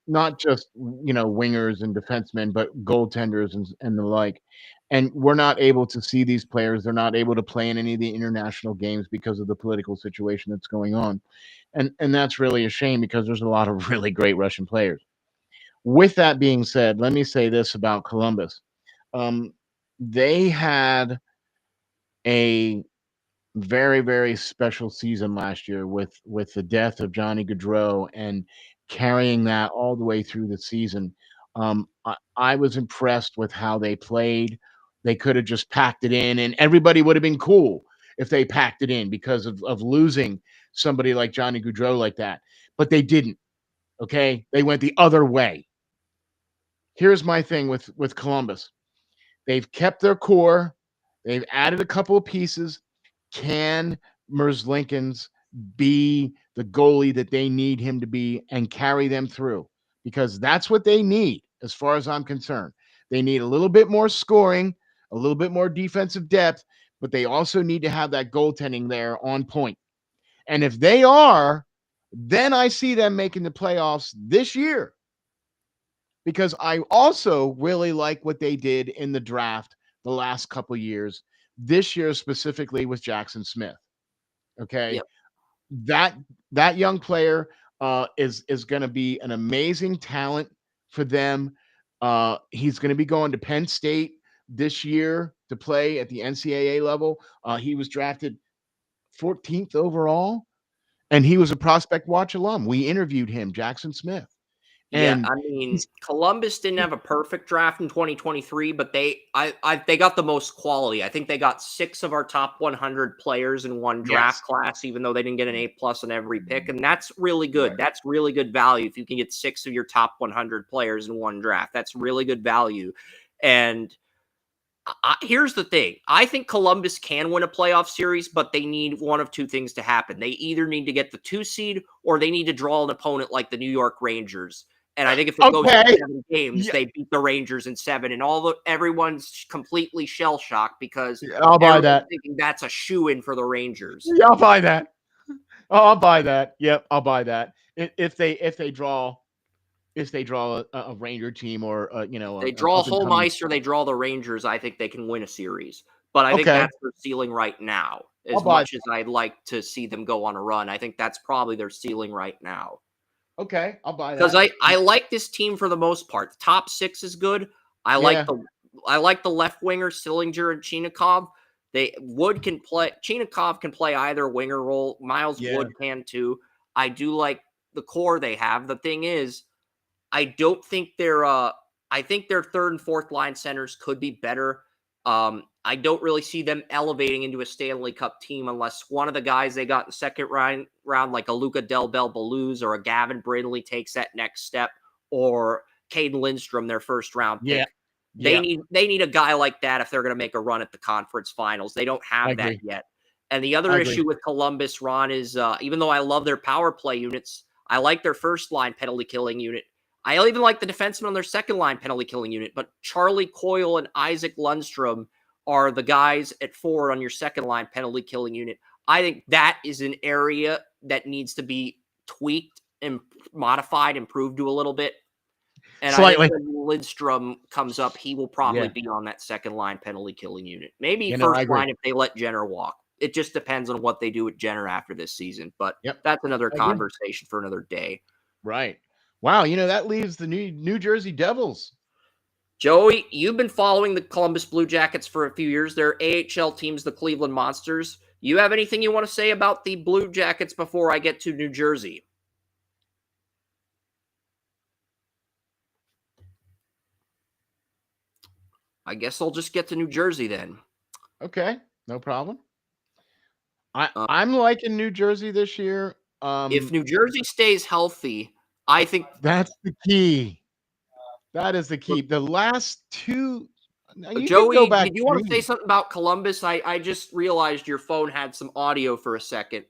Not just wingers and defensemen, but goaltenders and the like. And we're not able to see these players. They're not able to play in any of the international games because of the political situation that's going on. And that's really a shame, because there's a lot of really great Russian players. With that being said, let me say this about Columbus. They had a very, very special season last year with the death of Johnny Gaudreau, and carrying that all the way through the season. I was impressed with how they played. They could have just packed it in, and everybody would have been cool if they packed it in because of losing somebody like Johnny Gaudreau like that. But they didn't. Okay, they went the other way. Here's my thing with Columbus. They've kept their core. They've added a couple of pieces. Can Merzlikins be the goalie that they need him to be and carry them through? Because that's what they need, as far as I'm concerned. They need a little bit more scoring, a little bit more defensive depth, but they also need to have that goaltending there on point. And if they are, then I see them making the playoffs this year. Because I also really like what they did in the draft the last couple years. This year specifically with Jackson Smith. Okay. Yep. that that young player is going to be an amazing talent for them. He's going to be going to Penn State this year to play at the NCAA level. He was drafted 14th overall, and he was a Prospect Watch alum. We interviewed him, Jackson Smith, Yeah, and I mean, he's Columbus didn't have a perfect draft in 2023, but they got the most quality. I think they got 6 of our top 100 players in one yes, draft class, even though they didn't get an A+ on every pick, and that's really good. right. That's really good value if you can get 6 of your top 100 players in one draft. That's really good value. And here's the thing. I think Columbus can win a playoff series, but they need one of two things to happen. They either need to get the 2 seed or they need to draw an opponent like the New York Rangers. And I think if it goes to Okay, 7 games, yeah, they beat the Rangers in 7, and everyone's completely shell shocked because I'll buy everyone's that. thinking that's a shoe-in for the Rangers. Yeah, I'll buy that. Oh, I'll buy that. Yep, I'll buy that. If they draw a Ranger team or They an draw up and home coming. ice or they draw the Rangers, I think they can win a series. But I think Okay, that's their ceiling right now. I'll As buy. much as I'd like to see them go on a run, I think that's probably their ceiling right now. Okay, I'll buy Because that. I like this team for the most part. The top 6 is good. I like Yeah, the I like the left winger Sillinger and Chinikov. Wood can play. Chinikov can play either winger role. Miles yeah, Wood can too. I do like the core they have. The thing is, I don't think I think their third and fourth line centers could be better. I don't really see them elevating into a Stanley Cup team unless one of the guys they got in the second round like a Luca Del Bel Baluz or a Gavin Brindley takes that next step, or Caden Lindstrom, their first round yeah, pick. They yeah. need a guy like that if they're going to make a run at the conference finals. They don't I have that agree. yet. And the I other agree. issue with Columbus, Ron, is even though I love their power play units, I like their first line penalty killing unit. I even like the defenseman on their second line penalty killing unit, but Charlie Coyle and Isaac Lundstrom are the guys at forward on your second line penalty killing unit. I think that is an area that needs to be tweaked and modified, improved to a little bit. And I think Slightly. when Lindstrom comes up, he will probably Yeah. be on that second line penalty killing unit. Maybe I first agree. line if they let Jenner walk. It just depends on what they do with Jenner after this season. But Yep. that's another I agree. conversation for another day. Right. Wow. That leaves the New Jersey Devils. Joey, you've been following the Columbus Blue Jackets for a few years. Their AHL team's the Cleveland Monsters. You have anything you want to say about the Blue Jackets before I get to New Jersey? I guess I'll just get to New Jersey then. Okay. No problem. Uh, I'm liking New Jersey this year. if New Jersey stays healthy, I think That's the key. That is the key. The last two, now you could go Joey, back did you want to say 3. something about Columbus? I just realized your phone had some audio for a second.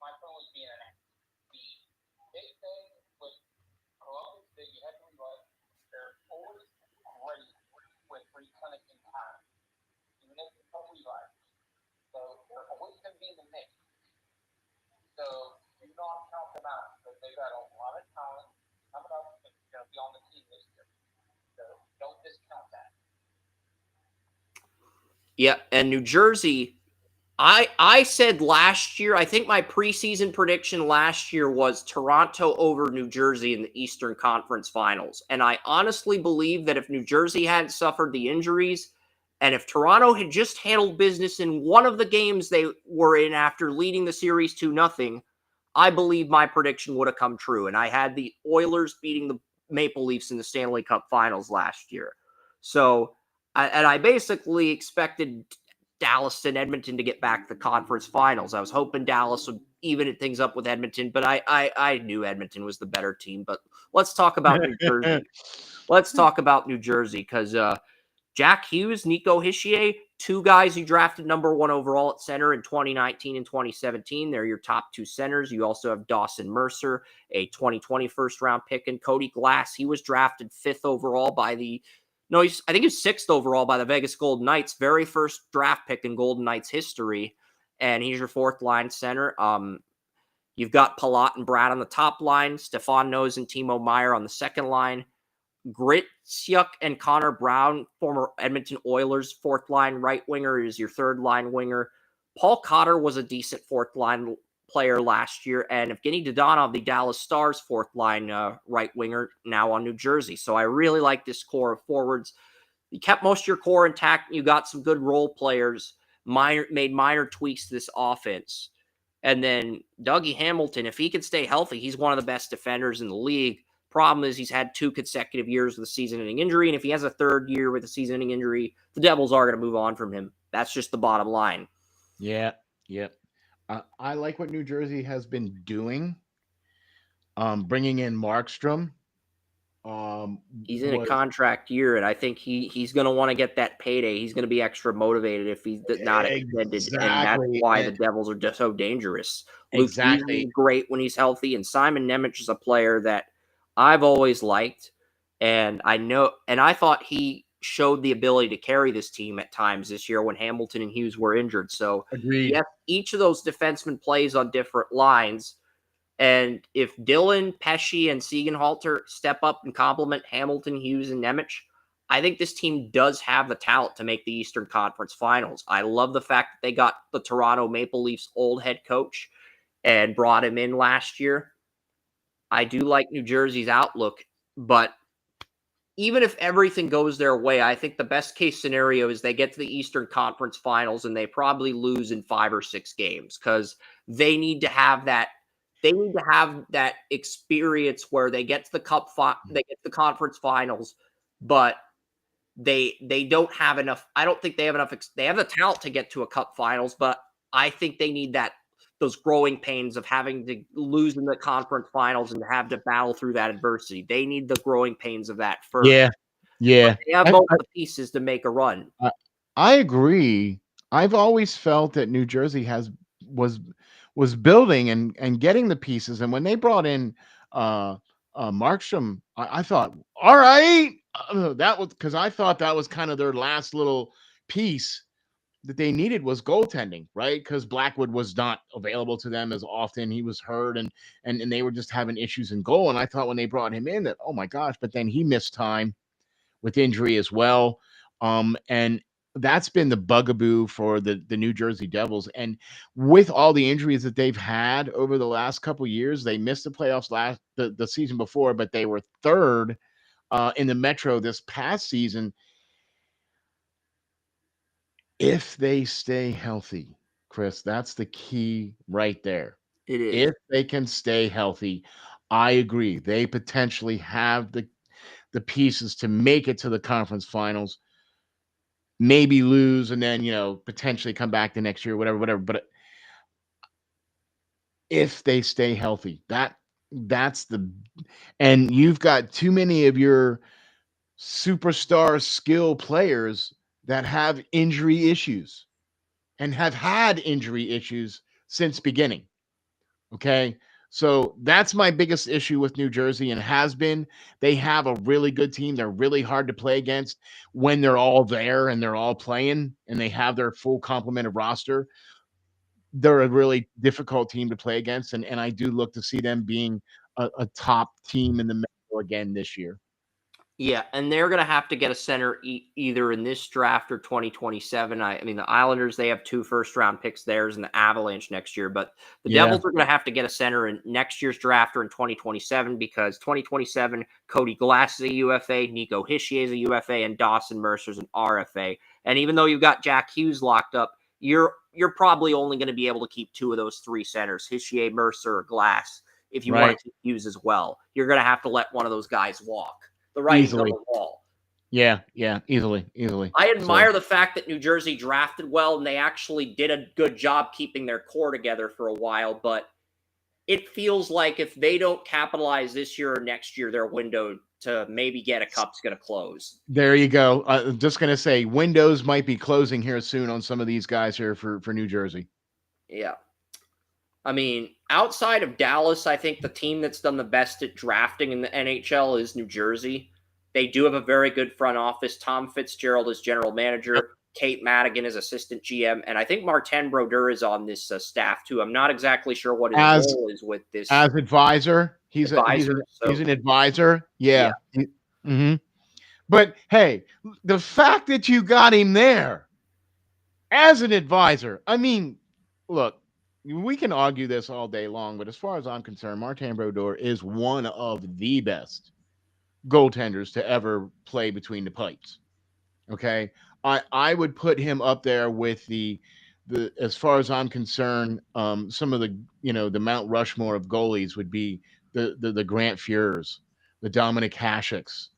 My phone was being an the big thing with Columbus that you have to realize they're always great with replenishing time. Even if you don't realize. So they're always going to be in the mix. So do not count them out because they've got a lot of talent coming up that's going to be on the team this year. So don't discount that. Yeah, and New Jersey, I said last year, I think my preseason prediction last year was Toronto over New Jersey in the Eastern Conference Finals. And I honestly believe that if New Jersey hadn't suffered the injuries and if Toronto had just handled business in one of the games they were in after leading the series 2-0, I believe my prediction would have come true. And I had the Oilers beating the Maple Leafs in the Stanley Cup Finals last year. So, I basically expected Dallas and Edmonton to get back to the conference finals. I was hoping Dallas would even things up with Edmonton, but I knew Edmonton was the better team. But let's talk about New Jersey. Let's talk about New Jersey because Jack Hughes, Nico Hischier, 2 guys you drafted number 1 overall at center in 2019 and 2017. They're your top 2 centers. You also have Dawson Mercer, a 2020 first-round pick, and Cody Glass. He was drafted 5th overall by I think he's 6th overall by the Vegas Golden Knights, very first draft pick in Golden Knights history, and he's your 4th-line center. You've got Palat and Brad on the top line, Stefan Nose and Timo Meyer on the second line. Gritsyuk and Connor Brown, former Edmonton Oilers 4th line right winger, is your 3rd line winger. Paul Cotter was a decent fourth line player last year, and Evgeny Dodonov, the Dallas Stars fourth line right winger, now on New Jersey. So I really like this core of forwards. You kept most of your core intact. You got some good role players, made minor tweaks to this offense. And then Dougie Hamilton, if he can stay healthy, he's one of the best defenders in the league. Problem is he's had 2 consecutive years with a season-ending injury, and if he has a third year with a season-ending injury, the Devils are going to move on from him. That's just the bottom line. Yeah, yep. I like what New Jersey has been doing. Bringing in Markstrom. He's in a contract year, and I think he's going to want to get that payday. He's going to be extra motivated if he's not extended, and that's why the Devils are just so dangerous. Luke Beasley is great when he's healthy, and Simon Nemec is a player that I've always liked, and I thought he showed the ability to carry this team at times this year when Hamilton and Hughes were injured. So yes, each of those defensemen plays on different lines. And if Dillon, Pesce, and Siegenhalter step up and complement Hamilton, Hughes, and Nemec, I think this team does have the talent to make the Eastern Conference Finals. I love the fact that they got the Toronto Maple Leafs old head coach and brought him in last year. I do like New Jersey's outlook, but even if everything goes their way, I think the best case scenario is they get to the Eastern Conference Finals and they probably lose in 5 or 6 games because they need to have that. They need to have that experience where they get to the they get to the conference finals, but they don't have enough. I don't think they have enough. They have the talent to get to a cup finals, but I think they need those growing pains of having to lose in the conference finals and have to battle through that adversity. They need the growing pains of that first. Yeah. But they have both the pieces to make a run. I agree. I've always felt that New Jersey was building and getting the pieces. And when they brought in Markstrom, I thought, all right, that was because I thought that was kind of their last little piece that they needed was goaltending, right? Because Blackwood was not available to them as often. He was hurt and they were just having issues in goal. And I thought when they brought him in that, oh my gosh, but then he missed time with injury as well. And that's been the bugaboo for the New Jersey Devils. And with all the injuries that they've had over the last couple of years, they missed the playoffs the season before, but they were third in the Metro this past season. If they stay healthy, Chris, that's the key right there. It is. If they can stay healthy, I agree. They potentially have the pieces to make it to the conference finals. Maybe lose and then, potentially come back the next year, whatever. But if they stay healthy, and you've got too many of your superstar skill players that have injury issues and have had injury issues since beginning. Okay. So that's my biggest issue with New Jersey and has been. They have a really good team. They're really hard to play against when they're all there and they're all playing and they have their full complement of roster. They're a really difficult team to play against. And I do look to see them being a top team in the Metro again this year. Yeah, and they're going to have to get a center either in this draft or 2027. I mean, the Islanders, they have 2 first-round picks theirs and the Avalanche next year. But the Devils are going to have to get a center in next year's draft or in 2027 because 2027, Cody Glass is a UFA, Nico Hischier is a UFA, and Dawson Mercer's an RFA. And even though you've got Jack Hughes locked up, you're probably only going to be able to keep 2 of those 3 centers, Hischier, Mercer, or Glass, if you want to keep Hughes as well. You're going to have to let one of those guys walk. The writing's on the wall. Yeah, easily. I admire the fact that New Jersey drafted well and they actually did a good job keeping their core together for a while, but it feels like if they don't capitalize this year or next year, their window to maybe get a cup's going to close. There you go. I'm just going to say windows might be closing here soon on some of these guys here for New Jersey. Yeah. I mean, outside of Dallas, I think the team that's done the best at drafting in the NHL is New Jersey. They do have a very good front office. Tom Fitzgerald is general manager. Yep. Kate Madigan is assistant GM. And I think Martin Brodeur is on this staff, too. I'm not exactly sure what his role is with this. As advisor. He's an advisor. Yeah. Mm-hmm. But, hey, the fact that you got him there as an advisor, I mean, look, we can argue this all day long, but as far as I'm concerned, Martin Brodeur is one of the best goaltenders to ever play between the pipes. Okay, I would put him up there with the as far as I'm concerned, some of the the Mount Rushmore of goalies would be the Grant Fuhrs, the Dominic Hasek's,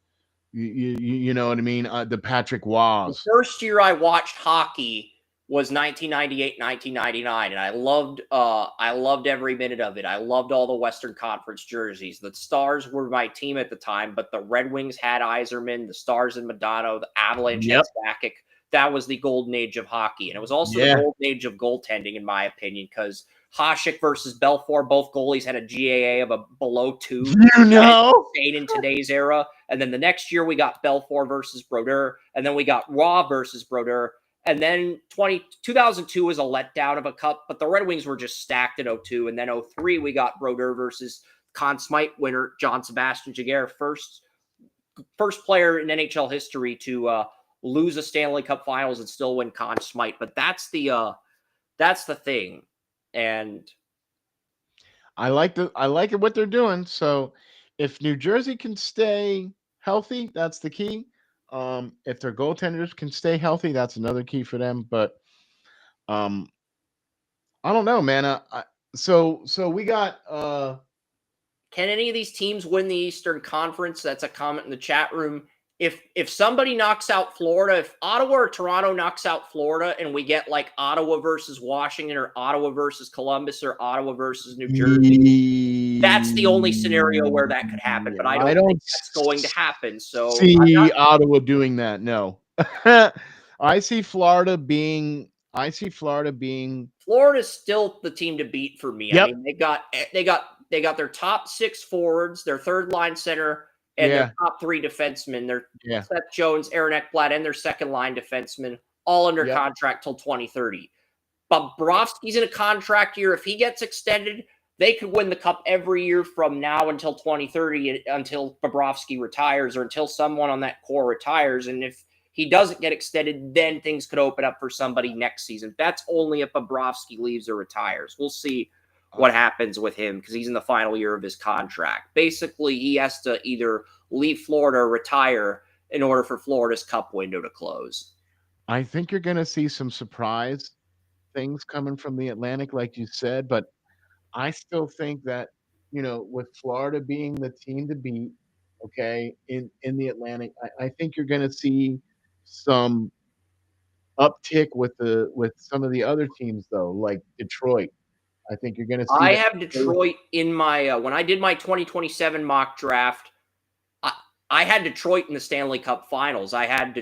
you know what I mean, the Patrick The Waghs. first year I watched hockey was 1998, 1999, and I loved every minute of it. I loved all the Western Conference jerseys. The Stars were my team at the time, but the Red Wings had Yzerman, the Stars and Madonna, the Avalanche had Yep. Sakic. That was the golden age of hockey, and it was also the Yeah. golden age of goaltending, in my opinion, because Hasek versus Belfour, both goalies had a GAA of a below 2. You know, Insane in today's era. And then the next year we got Belfour versus Brodeur, and then we got Raw versus Brodeur. And then 2002 was a letdown of a cup, but the Red Wings were just stacked in 02. And then 03 we got Brodeur versus Conn Smythe winner John Sebastian Giguère, first player in NHL history to lose a Stanley Cup Finals and still win Conn Smythe. But that's the thing. And I like it what they're doing. So if New Jersey can stay healthy, that's the key. If their goaltenders can stay healthy, that's another key for them. But um, I don't know, man. So we got can any of these teams win the Eastern Conference? That's a comment in the chat room. If somebody knocks out Florida, if Ottawa or Toronto knocks out Florida and we get like Ottawa versus Washington or Ottawa versus Columbus or Ottawa versus New Jersey, that's the only scenario where that could happen. But I don't think that's going to happen. So see Ottawa doing that. No. I see Florida being Florida's still the team to beat for me. Yep. I mean, they got their top 6 forwards, their third line center, and their top 3 defensemen. Their Seth Jones, Aaron Ekblad, and their second line defenseman, all under contract till 2030. But Bobrovsky's in a contract year. If he gets extended, they could win the cup every year from now until 2030, until Bobrovsky retires or until someone on that core retires. And if he doesn't get extended, then things could open up for somebody next season. That's only if Bobrovsky leaves or retires. We'll see what happens with him because he's in the final year of his contract. Basically, he has to either leave Florida or retire in order for Florida's cup window to close. I think you're going to see some surprise things coming from the Atlantic, like you said, but I still think that, with Florida being the team to beat, okay, in the Atlantic, I think you're going to see some uptick with some of the other teams, though, like Detroit. I think you're going to see. I have Detroit in my when I did my 2027 mock draft. I had Detroit in the Stanley Cup Finals. I had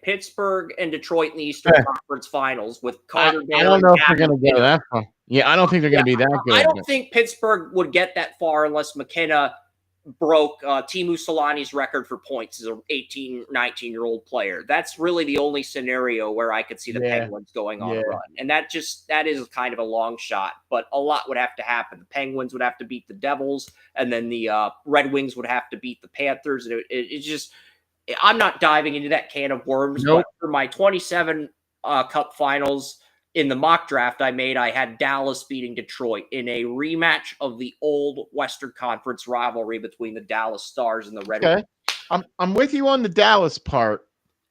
Pittsburgh and Detroit in the Eastern Conference Finals with Carter. I don't know if they're going to go that far. Yeah, I don't think they're going to be that good. I don't think Pittsburgh would get that far unless McKenna broke Teemu Solani's record for points as an 18, 19-year-old player. That's really the only scenario where I could see the Penguins going on a run. And that is kind of a long shot, but a lot would have to happen. The Penguins would have to beat the Devils, and then the Red Wings would have to beat the Panthers. And it's just, I'm not diving into that can of worms, but for my 27 Cup Finals, in the mock draft I made, I had Dallas beating Detroit in a rematch of the old Western Conference rivalry between the Dallas Stars and the Red Wings. I'm with you on the Dallas part.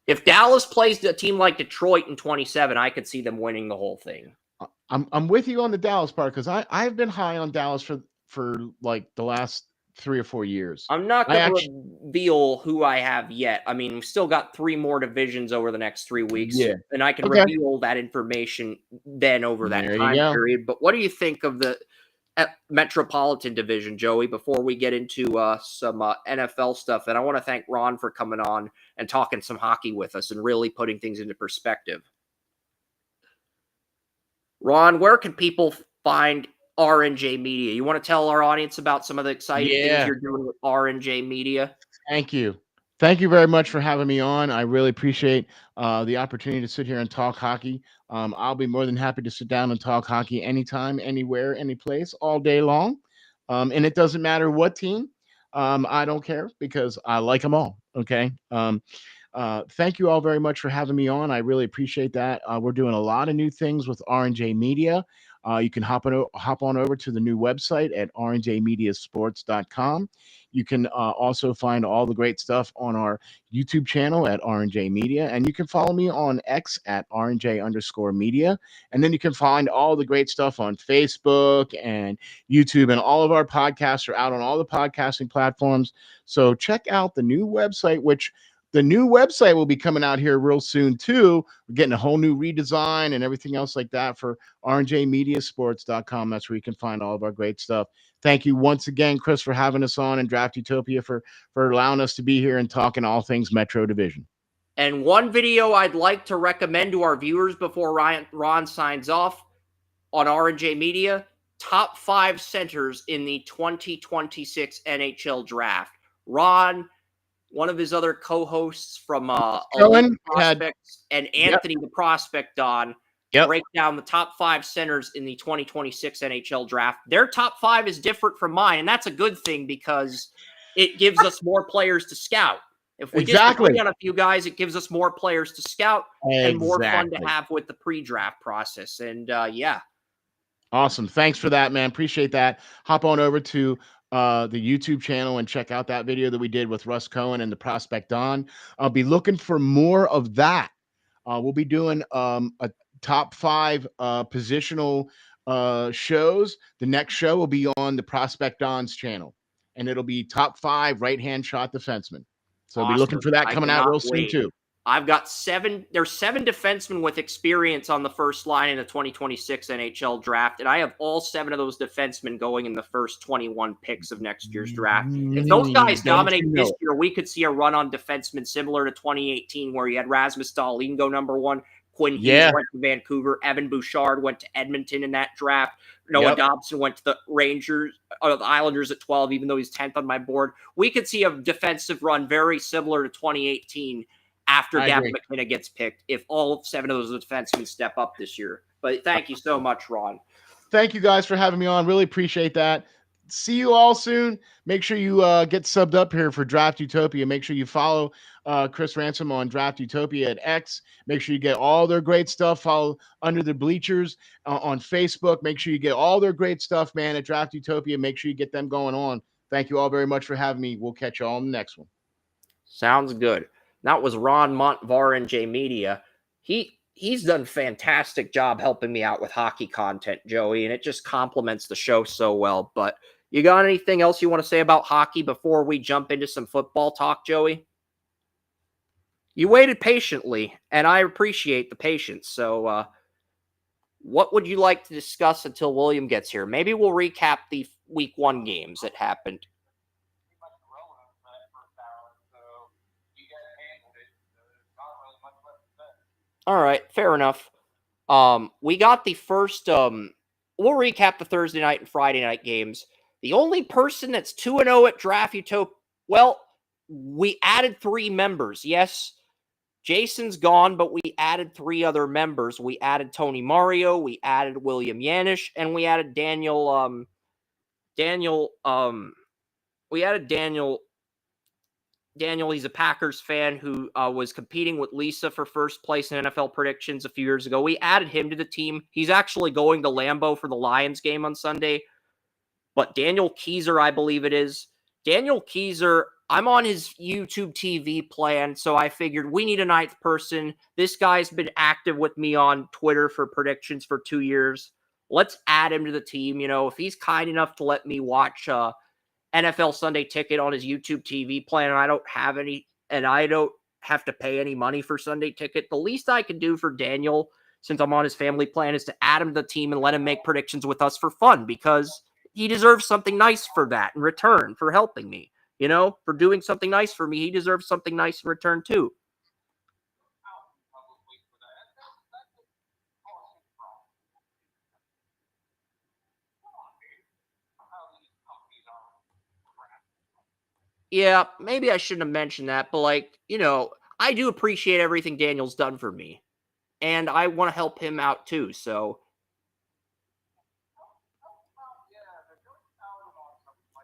If Dallas plays a team like Detroit in 27, I could see them winning the whole thing. I'm with you on the Dallas part because I've been high on Dallas for like the last 3 or 4 years. I'm not going to reveal who I have yet. I mean, we've still got 3 more divisions over the next 3 weeks, and I can reveal that information then over that time period. But what do you think of the Metropolitan division, Joey, before we get into some NFL stuff? And I want to thank Ron for coming on and talking some hockey with us and really putting things into perspective. Ron, where can people find RNJ Media? You want to tell our audience about some of the exciting things you're doing with RNJ Media? Thank you. Thank you very much for having me on. I really appreciate the opportunity to sit here and talk hockey. I'll be more than happy to sit down and talk hockey anytime, anywhere, any place, all day long. And it doesn't matter what team. I don't care because I like them all. Okay. Thank you all very much for having me on. I really appreciate that. We're doing a lot of new things with R&J Media. You can hop on over to the new website at rnjmediasports.com. You can also find all the great stuff on our YouTube channel at R&J Media, and you can follow me on X at RNJ_media. And then you can find all the great stuff on Facebook and YouTube, and all of our podcasts are out on all the podcasting platforms. So check out the new website, which the new website will be coming out here real soon too. We're getting a whole new redesign and everything else like that for rnjmediasports.com. That's where you can find all of our great stuff. Thank you once again, Chris, for having us on, and Draft Utopia for allowing us to be here and talking all things Metro Division. And one video I'd like to recommend to our viewers before Ron signs off on R&J Media: top 5 centers in the 2026 NHL Draft. Ron, one of his other co-hosts from Elite Prospects, and Anthony the Prospect Don break down the top 5 centers in the 2026 NHL Draft. Their top 5 is different from mine, and that's a good thing because it gives us more players to scout. If we disagree on a few guys, it gives us more players to scout and more fun to have with the pre-draft process. And yeah. Awesome. Thanks for that, man. Appreciate that. Hop on over to the YouTube channel and check out that video that we did with Russ Cohen and the Prospect Don. I'll be looking for more of that. We'll be doing a top 5 positional shows. The next show will be on the Prospect Don's channel, and it'll be top 5 right-hand shot defensemen. So I'll be looking for that coming out real soon too. I've got 7 defensemen with experience on the first line in the 2026 NHL Draft, and I have all 7 of those defensemen going in the first 21 picks of next year's draft. If those guys dominate this year, we could see a run on defensemen similar to 2018, where you had Rasmus Dahlin go number 1, Quinn Hughes went to Vancouver, Evan Bouchard went to Edmonton in that draft, Noah Dobson went to the the Islanders at 12, even though he's 10th on my board. We could see a defensive run very similar to 2018 after Gavin McKenna gets picked, if all 7 of those defensemen step up this year. But thank you so much, Ron. Thank you guys for having me on. Really appreciate that. See you all soon. Make sure you get subbed up here for Draft Utopia. Make sure you follow Chris Ransom on Draft Utopia at X. Make sure you get all their great stuff. Follow Under the Bleachers on Facebook. Make sure you get all their great stuff, man, at Draft Utopia. Make sure you get them going on. Thank you all very much for having me. We'll catch you all in the next one. Sounds good. That was Ron Mont of R&J Media. He's done a fantastic job helping me out with hockey content, Joey, and it just complements the show so well. But you got anything else you want to say about hockey before we jump into some football talk, Joey? You waited patiently, and I appreciate the patience. So what would you like to discuss until William gets here? Maybe we'll recap the week 1 games that happened. All right, fair enough. We got the first, we'll recap the Thursday night and Friday night games. The only person that's 2-0 at Draft Utopia, well, we added 3 members. Yes, Jason's gone, but we added 3 other members. We added Tony Mario, we added William Yanish, and we added Daniel, Daniel, he's a Packers fan who was competing with Lisa for first place in NFL predictions a few years ago. We added him to the team. He's actually going to Lambeau for the Lions game on Sunday. But Daniel Keyser, I believe it is. Daniel Keyser, I'm on his YouTube TV plan, so I figured we need a 9th person. This guy's been active with me on Twitter for predictions for 2 years. Let's add him to the team. You know, if he's kind enough to let me watch NFL Sunday Ticket on his YouTube TV plan, and I don't have to pay any money for Sunday Ticket, the least I can do for Daniel, since I'm on his family plan, is to add him to the team and let him make predictions with us for fun, because he deserves something nice for that in return, for helping me. You know, for doing something nice for me, he deserves something nice in return too. Yeah, maybe I shouldn't have mentioned that, but I do appreciate everything Daniel's done for me, and I want to help him out too. So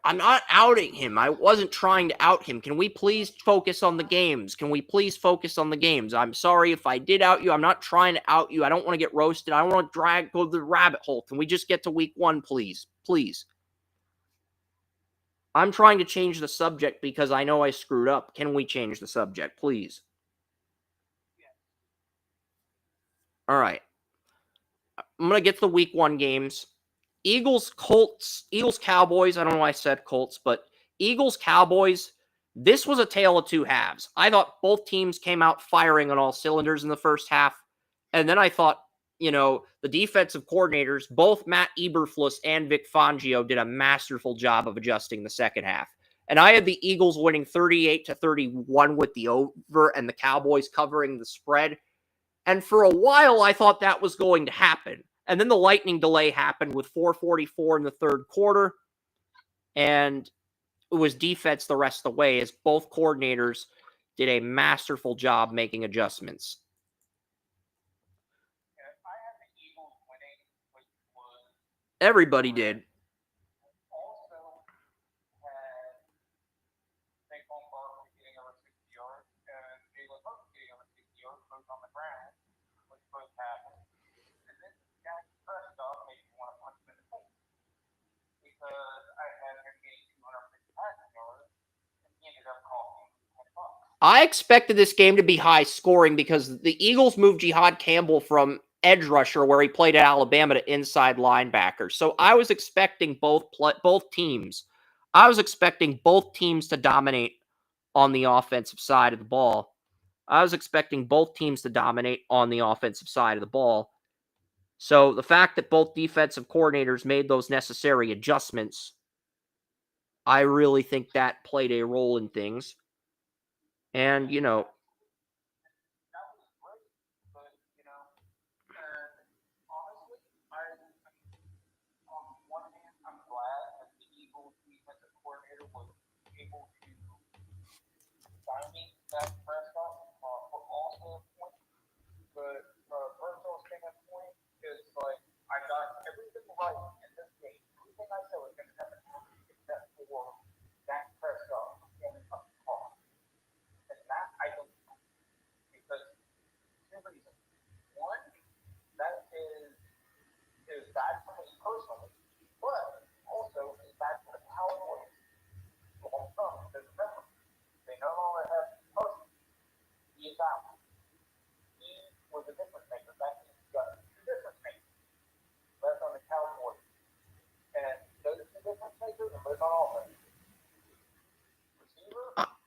I'm not outing him. I wasn't trying to out him. Can we please focus on the games? Can we please focus on the games? I'm sorry if I did out you. I'm not trying to out you. I don't want to get roasted. I don't want to go to the rabbit hole. Can we just get to week 1, please? Please. I'm trying to change the subject because I know I screwed up. Can we change the subject, please? All right. I'm going to get to the week 1 games. Eagles, Cowboys. I don't know why I said Colts, but Eagles, Cowboys. This was a tale of two halves. I thought both teams came out firing on all cylinders in the first half. And then I thought, the defensive coordinators, both Matt Eberflus and Vic Fangio, did a masterful job of adjusting the second half. And I had the Eagles winning 38-31 with the over and the Cowboys covering the spread. And for a while, I thought that was going to happen. And then the lightning delay happened with 4:44 in the third quarter. And it was defense the rest of the way as both coordinators did a masterful job making adjustments. Everybody did. I expected this game to be high scoring because the Eagles moved Jihad Campbell from edge rusher, where he played at Alabama, to inside linebacker. So I was expecting both teams. I was expecting both teams to dominate on the offensive side of the ball. So the fact that both defensive coordinators made those necessary adjustments, I really think that played a role in things. And,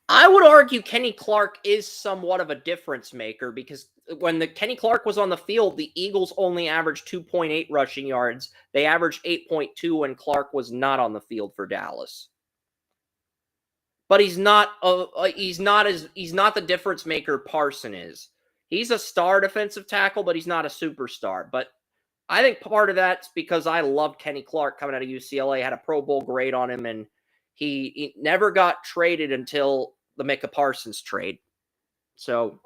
I would argue Kenny Clark is somewhat of a difference maker because when Kenny Clark was on the field, the Eagles only averaged 2.8 rushing yards. They averaged 8.2 when Clark was not on the field for Dallas. But he's not the difference maker Parson is. He's a star defensive tackle, but he's not a superstar. But I think part of that's because I loved Kenny Clark coming out of UCLA, had a Pro Bowl grade on him, and he never got traded until the Micah Parsons trade. So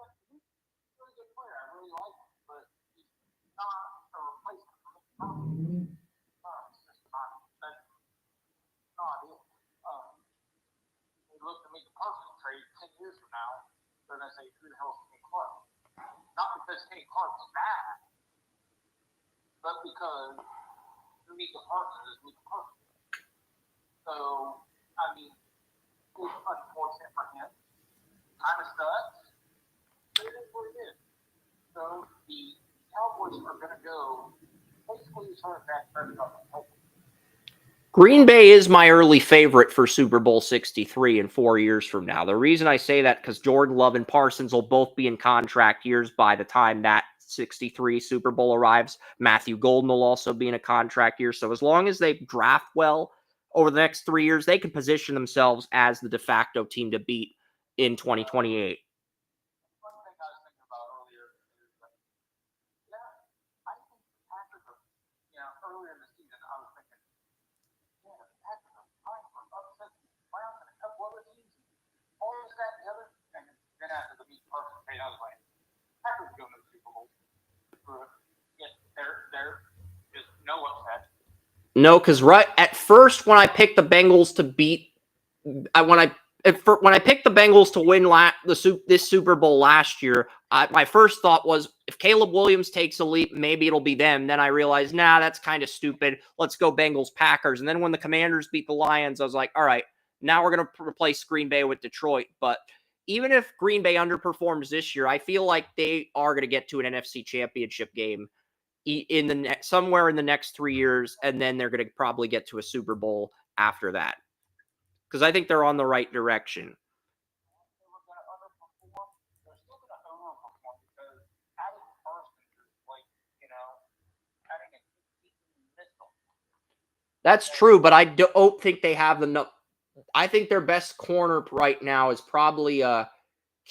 they're going to say, who the hell is Kenny Clark? Not because Kenny Clark's bad, but because Micah Parsons is Micah Parsons. So, I mean, it's unfortunate for him. Kind of sucks, but it is what it is. So, the Cowboys are going to go basically turn back Prescott. Green Bay is my early favorite for Super Bowl 63 in 4 years from now. The reason I say that because Jordan Love and Parsons will both be in contract years by the time that 63 Super Bowl arrives. Matthew Golden will also be in a contract year. So as long as they draft well over the next 3 years, they can position themselves as the de facto team to beat in 2028. There is no upset. No, because right at first when I picked the Bengals to beat, when I picked the Bengals to win this Super Bowl last year, my first thought was if Caleb Williams takes a leap, maybe it'll be them. Then I realized, nah, that's kind of stupid. Let's go Bengals Packers. And then when the Commanders beat the Lions, I was like, all right, now we're going to replace Green Bay with Detroit. But even if Green Bay underperforms this year, I feel like they are going to get to an NFC Championship game in the somewhere in the next 3 years, and then they're going to probably get to a Super Bowl after that. Because I think they're on the right direction. That's true, but I don't think they have the. I think their best corner right now is probably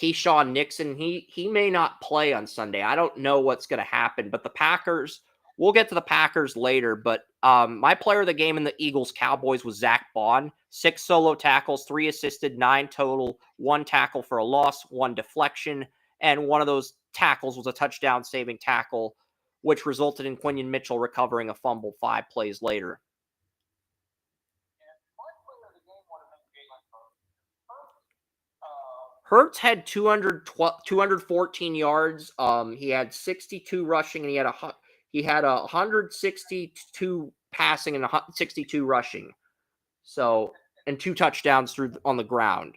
Keyshawn Nixon. He may not play on Sunday. I don't know what's going to happen, but the Packers. We'll get to the Packers later, but my player of the game in the Eagles-Cowboys was Zach Bond. 6 solo tackles, 3 assisted, 9 total, 1 tackle for a loss, 1 deflection, and one of those tackles was a touchdown-saving tackle, which resulted in Quinion Mitchell recovering a fumble 5 plays later. Hurts had 214 yards. He had 62 rushing, and he had 162 passing and 62 rushing. So, and 2 touchdowns on the ground.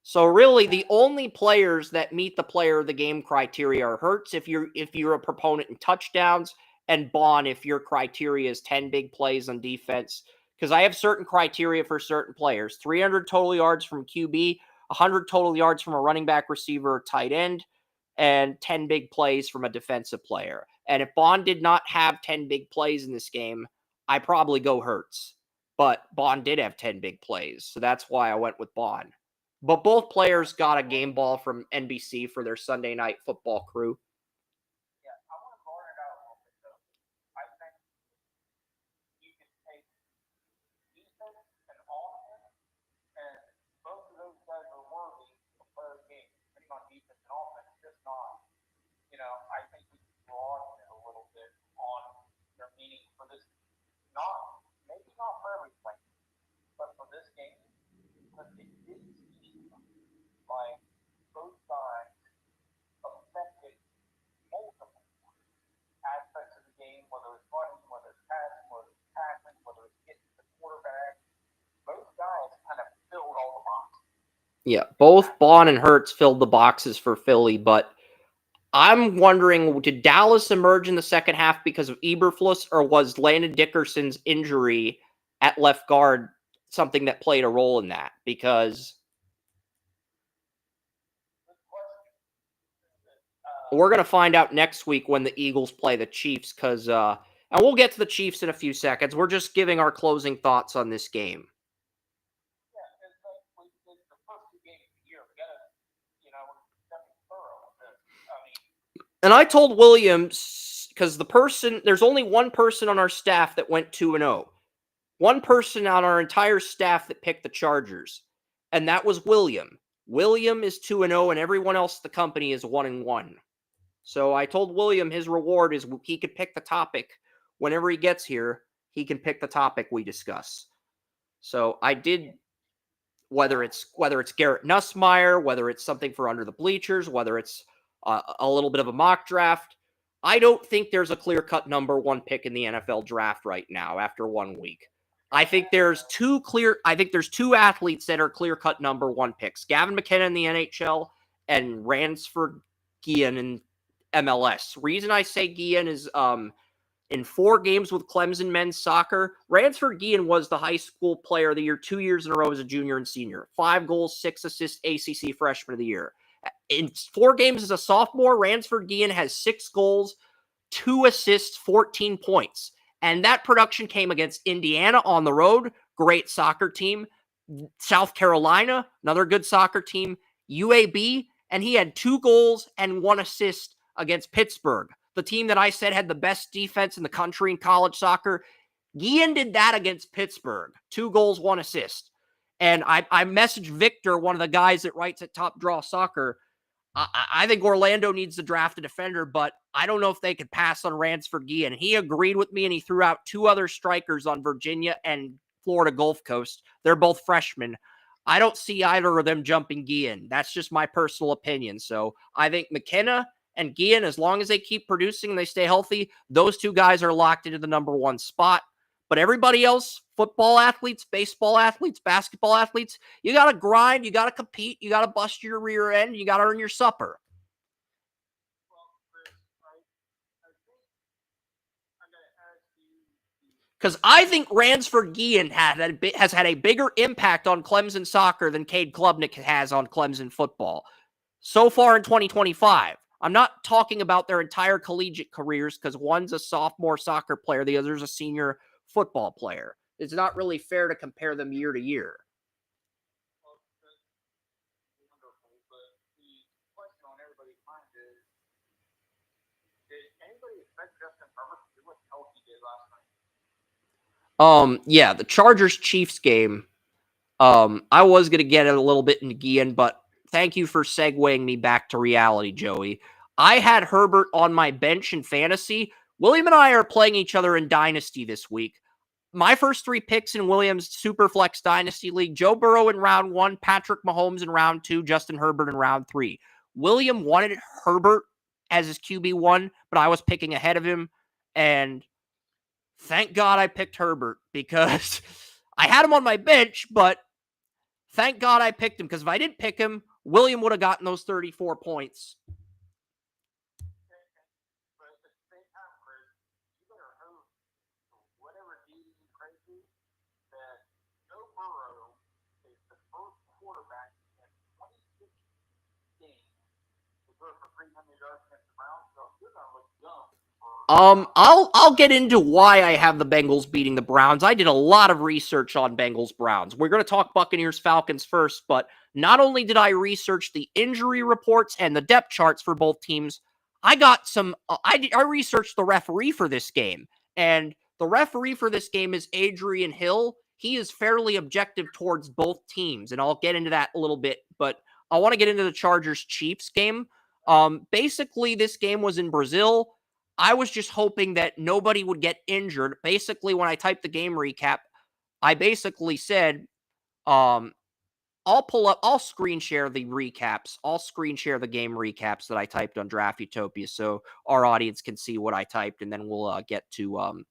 So really, the only players that meet the player of the game criteria are Hurts if you're a proponent in touchdowns, and Bond if your criteria is 10 big plays on defense. Because I have certain criteria for certain players: 300 total yards from QB, 100 total yards from a running back, receiver, or tight end, and 10 big plays from a defensive player. And if Bond did not have 10 big plays in this game, I probably go Hurts. But Bond did have 10 big plays, so that's why I went with Bond. But both players got a game ball from NBC for their Sunday Night Football crew. I think we can broaden it a little bit on their meaning for this. Maybe not for everything, but for this game, because it did seem like both sides affected multiple aspects of the game, whether it's running, whether it's passing, whether it's tackling, whether it's getting to the quarterback. Both guys kind of filled all the boxes. Yeah, both Bond and Hurts filled the boxes for Philly, but I'm wondering, did Dallas emerge in the second half because of Eberflus, or was Landon Dickerson's injury at left guard something that played a role in that? Because we're going to find out next week when the Eagles play the Chiefs, and we'll get to the Chiefs in a few seconds. We're just giving our closing thoughts on this game. And I told Williams, because there's only one person on our staff that went 2-0. One person on our entire staff that picked the Chargers, and that was William. William is 2-0, and everyone else at the company is 1-1. So I told William his reward is he could pick the topic. Whenever he gets here, he can pick the topic we discuss. So I did, whether it's Garrett Nussmeier, whether it's something for Under the Bleachers, whether it's a little bit of a mock draft. I don't think there's a clear-cut number 1 pick in the NFL draft right now after 1 week. I think there's 2 athletes that are clear-cut number 1 picks. Gavin McKenna in the NHL and Ransford Guillen in MLS. Reason I say Guillen is in 4 games with Clemson men's soccer, Ransford Guillen was the high school player of the year 2 years in a row as a junior and senior. 5 goals, 6 assists, ACC freshman of the year. In 4 games as a sophomore, Ransford Guillen has 6 goals, 2 assists, 14 points. And that production came against Indiana on the road, great soccer team. South Carolina, another good soccer team. UAB, and he had 2 goals and 1 assist against Pittsburgh, the team that I said had the best defense in the country in college soccer. Guillen did that against Pittsburgh. 2 goals, 1 assist. And I messaged Victor, one of the guys that writes at Top Draw Soccer. I think Orlando needs to draft a defender, but I don't know if they could pass on Ransford Guillen. He agreed with me, and he threw out 2 other strikers on Virginia and Florida Gulf Coast. They're both freshmen. I don't see either of them jumping Guillen. That's just my personal opinion. So I think McKenna and Guillen, as long as they keep producing and they stay healthy, those 2 guys are locked into the number 1 spot. But everybody else, football athletes, baseball athletes, basketball athletes, you got to grind, you got to compete, you got to bust your rear end, you got to earn your supper. Because I think Ransford Guillen has had a bigger impact on Clemson soccer than Cade Klubnik has on Clemson football so far in 2025. I'm not talking about their entire collegiate careers because one's a sophomore soccer player, the other's a senior football player. It's not really fair to compare them year to year. Yeah, the Chargers-Chiefs game. I was going to get it a little bit into Guillen, but thank you for segueing me back to reality, Joey. I had Herbert on my bench in fantasy. William and I are playing each other in Dynasty this week. My first 3 picks in Williams' Superflex Dynasty League: Joe Burrow in round 1, Patrick Mahomes in round 2, Justin Herbert in round 3. William wanted Herbert as his QB1, but I was picking ahead of him, and thank God I picked Herbert because I had him on my bench, but thank God I picked him, because if I didn't pick him, William would have gotten those 34 points. I'll get into why I have the Bengals beating the Browns. I did a lot of research on Bengals Browns. We're going to talk Buccaneers Falcons first, but not only did I research the injury reports and the depth charts for both teams, I got some. I researched the referee for this game, and the referee for this game is Adrian Hill. He is fairly objective towards both teams, and I'll get into that a little bit. But I want to get into the Chargers-Chiefs game. Basically, this game was in Brazil. I was just hoping that nobody would get injured. Basically, when I typed the game recap, I basically said, I'll screen share the recaps. I'll screen share the game recaps that I typed on Draft Utopia so our audience can see what I typed, and then we'll get to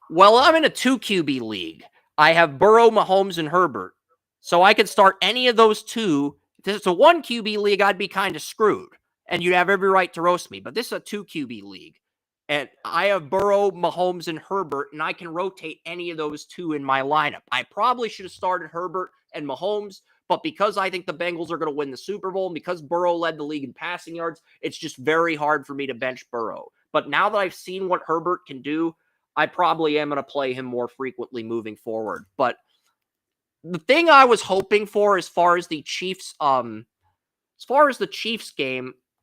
Well, I'm in a 2 QB league. I have Burrow, Mahomes, and Herbert. So I could start any of those 2. If it's a 1 QB league, I'd be kind of screwed. And you'd have every right to roast me. But this is a 2 QB league. And I have Burrow, Mahomes, and Herbert, and I can rotate any of those 2 in my lineup. I probably should have started Herbert and Mahomes, but because I think the Bengals are going to win the Super Bowl, and because Burrow led the league in passing yards, it's just very hard for me to bench Burrow. But now that I've seen what Herbert can do, I probably am going to play him more frequently moving forward. But the thing I was hoping for as far as the Chiefs game,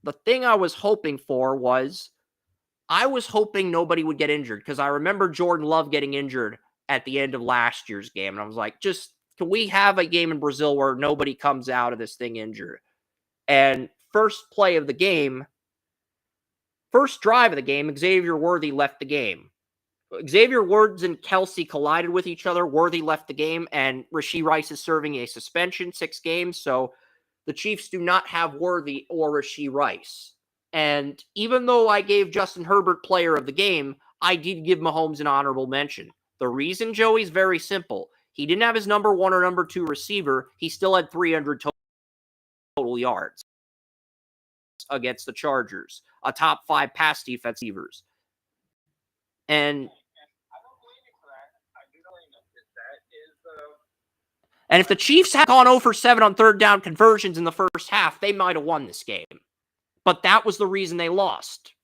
the thing I was hoping for was I was hoping nobody would get injured, because I remember Jordan Love getting injured at the end of last year's game. And I was like, can we have a game in Brazil where nobody comes out of this thing injured? And first drive of the game, Xavier Worthy left the game. Xavier Woods and Kelsey collided with each other. Worthy left the game, and Rashee Rice is serving a suspension, 6 games. So the Chiefs do not have Worthy or Rashee Rice. And even though I gave Justin Herbert player of the game, I did give Mahomes an honorable mention. The reason, Joey, is very simple. He didn't have his number 1 or number 2 receiver. He still had 300 total yards against the Chargers, a top 5 pass defense receivers. And if the Chiefs had gone 0 for 7 on 3rd down conversions in the first half, they might have won this game. But that was the reason they lost.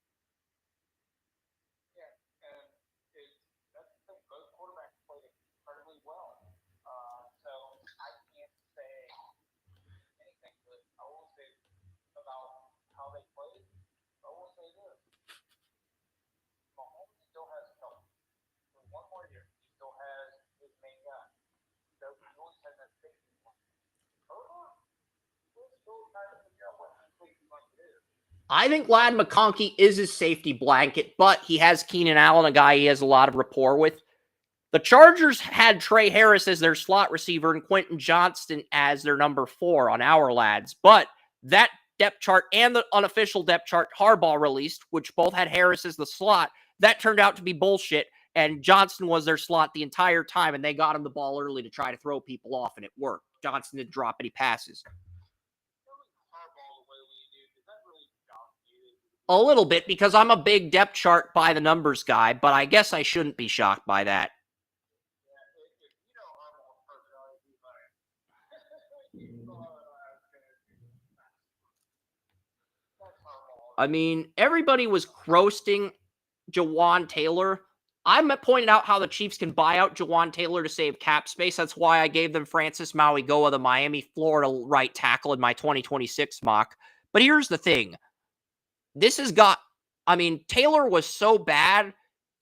I think Lad McConkey is his safety blanket, but he has Keenan Allen, a guy he has a lot of rapport with. The Chargers had Trey Harris as their slot receiver and Quentin Johnston as their number 4 on our lads. But that depth chart and the unofficial depth chart Harbaugh released, which both had Harris as the slot, that turned out to be bullshit. And Johnston was their slot the entire time, and they got him the ball early to try to throw people off, and it worked. Johnston didn't drop any passes. A little bit, because I'm a big depth chart by the numbers guy, but I guess I shouldn't be shocked by that. I mean, everybody was roasting Jawan Taylor. I pointed out how the Chiefs can buy out Jawan Taylor to save cap space. That's why I gave them Francis Mauigoa, the Miami, Florida right tackle, in my 2026 mock. But here's the thing. Taylor was so bad.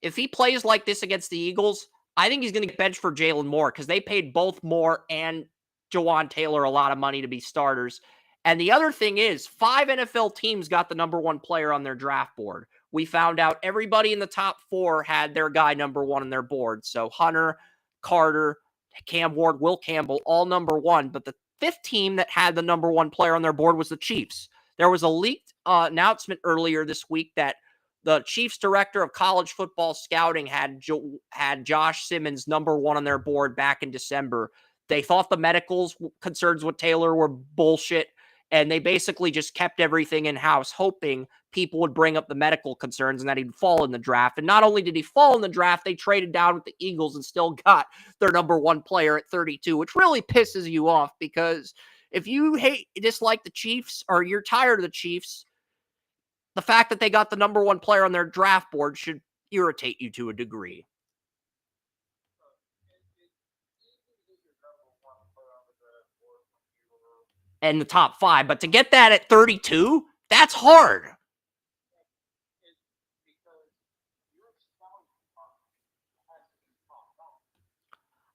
If he plays like this against the Eagles, I think he's going to get benched for Jalen Moore because they paid both Moore and Jawan Taylor a lot of money to be starters. And the other thing is, 5 NFL teams got the number 1 player on their draft board. We found out everybody in the top 4 had their guy number 1 on their board. So Hunter, Carter, Cam Ward, Will Campbell, all number 1. But the 5th team that had the number 1 player on their board was the Chiefs. There was a leaked announcement earlier this week that the Chiefs director of college football scouting had Josh Simmons number 1 on their board back in December. They thought the medicals concerns with Taylor were bullshit, and they basically just kept everything in-house, hoping people would bring up the medical concerns and that he'd fall in the draft. And not only did he fall in the draft, they traded down with the Eagles and still got their number 1 player at 32, which really pisses you off, because if you dislike the Chiefs or you're tired of the Chiefs, the fact that they got the number 1 player on their draft board should irritate you to a degree. And the top 5, but to get that at 32, that's hard.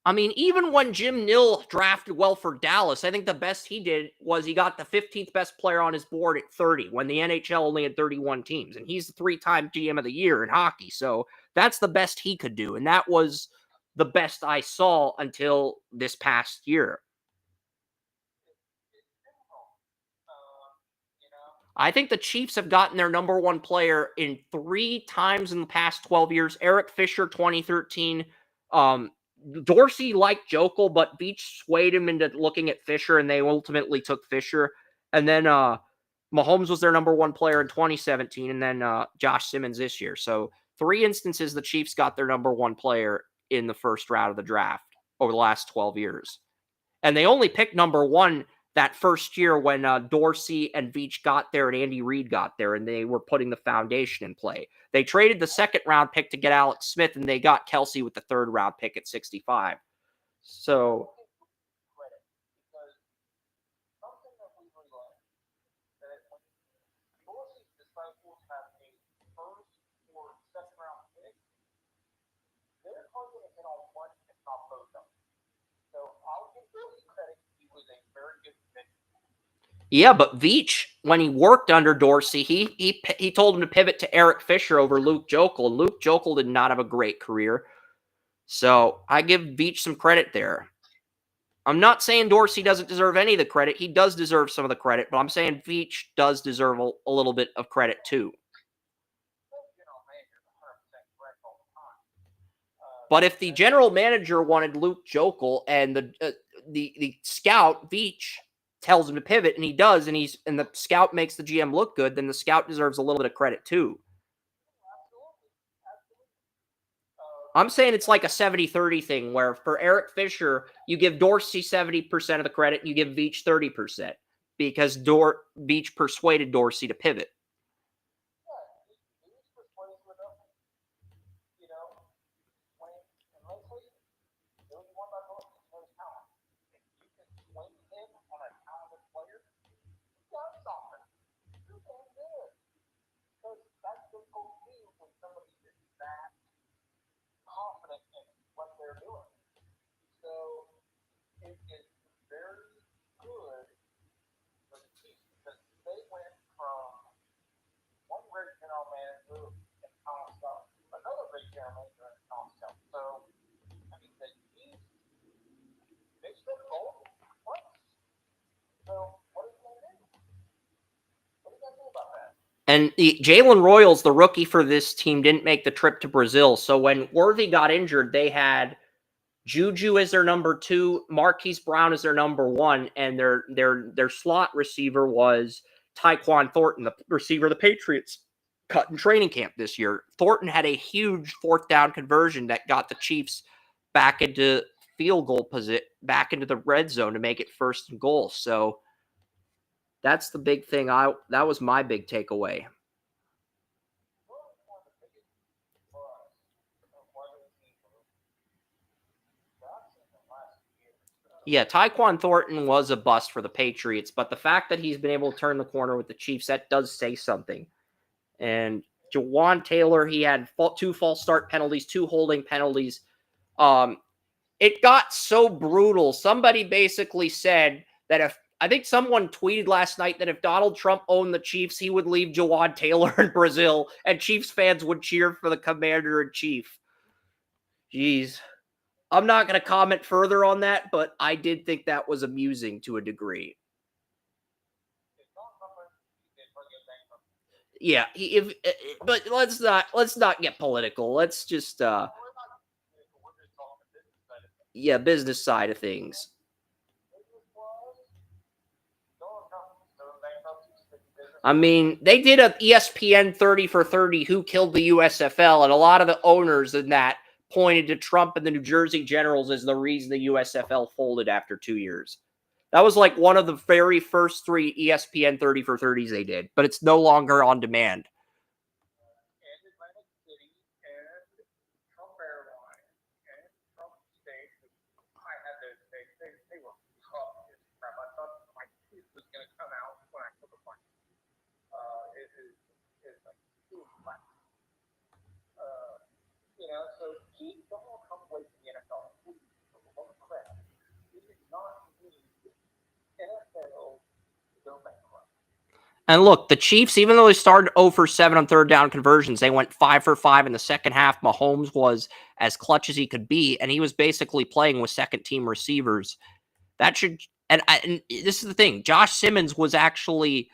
I mean, even when Jim Nill drafted well for Dallas, I think the best he did was he got the 15th best player on his board at 30 when the NHL only had 31 teams. And he's the 3-time GM of the year in hockey. So that's the best he could do. And that was the best I saw until this past year. I think the Chiefs have gotten their number 1 player in 3 times in the past 12 years. Eric Fisher, 2013. Dorsey liked Jokel, but Beach swayed him into looking at Fisher, and they ultimately took Fisher. And then Mahomes was their number 1 player in 2017, and then Josh Simmons this year. So 3 instances the Chiefs got their number 1 player in the first round of the draft over the last 12 years. And they only picked number 1 that first year when Dorsey and Veach got there and Andy Reid got there, and they were putting the foundation in play. They traded the 2nd round pick to get Alex Smith, and they got Kelsey with the 3rd round pick at 65. So yeah, but Veach, when he worked under Dorsey, he told him to pivot to Eric Fisher over Luke Jokel, and Luke Jokel did not have a great career. So I give Veach some credit there. I'm not saying Dorsey doesn't deserve any of the credit. He does deserve some of the credit, but I'm saying Veach does deserve a little bit of credit too. But if the general manager wanted Luke Jokel and the scout Veach tells him to pivot, and he does, and the scout makes the GM look good, then the scout deserves a little bit of credit too. I'm saying it's like a 70-30 thing, where for Eric Fisher, you give Dorsey 70% of the credit, and you give Veach 30%, because Veach persuaded Dorsey to pivot. and concept. Another big general manager in concept. So, I mean, the Chiefs, they still gold once. So, what are you going to do? What are you going to do about that? And Jalen Royals, the rookie for this team, didn't make the trip to Brazil. So when Worthy got injured, they had Juju as their number 2, Marquise Brown as their number 1, and their slot receiver was Tyquan Thornton, the receiver of the Patriots, cut in training camp this year. Thornton had a huge 4th down conversion that got the Chiefs back into field goal position, back into the red zone to make it 1st and goal. So that's the big thing. That was my big takeaway. Yeah, Tyquan Thornton was a bust for the Patriots, but the fact that he's been able to turn the corner with the Chiefs, that does say something. And Jawan Taylor, he had 2 false start penalties, 2 holding penalties. It got so brutal. Somebody basically said that I think someone tweeted last night that if Donald Trump owned the Chiefs, he would leave Jawan Taylor in Brazil, and Chiefs fans would cheer for the commander-in-chief. Jeez. I'm not going to comment further on that, but I did think that was amusing to a degree. Yeah, but let's not get political. Let's just business side of things. I mean, they did a ESPN 30 for 30 who killed the USFL, and a lot of the owners in that pointed to Trump and the New Jersey Generals as the reason the USFL folded after 2 years. That was like one of the very first 3 ESPN 30 for 30s they did, but it's no longer on demand. So keep the whole come away from the NFL. It is not need NFL to go bankrupt. And look, the Chiefs, even though they started 0 for 7 on 3rd down conversions, they went 5 for 5 in the second half. Mahomes was as clutch as he could be, and he was basically playing with second-team receivers. That should, and this is the thing, Josh Simmons was actually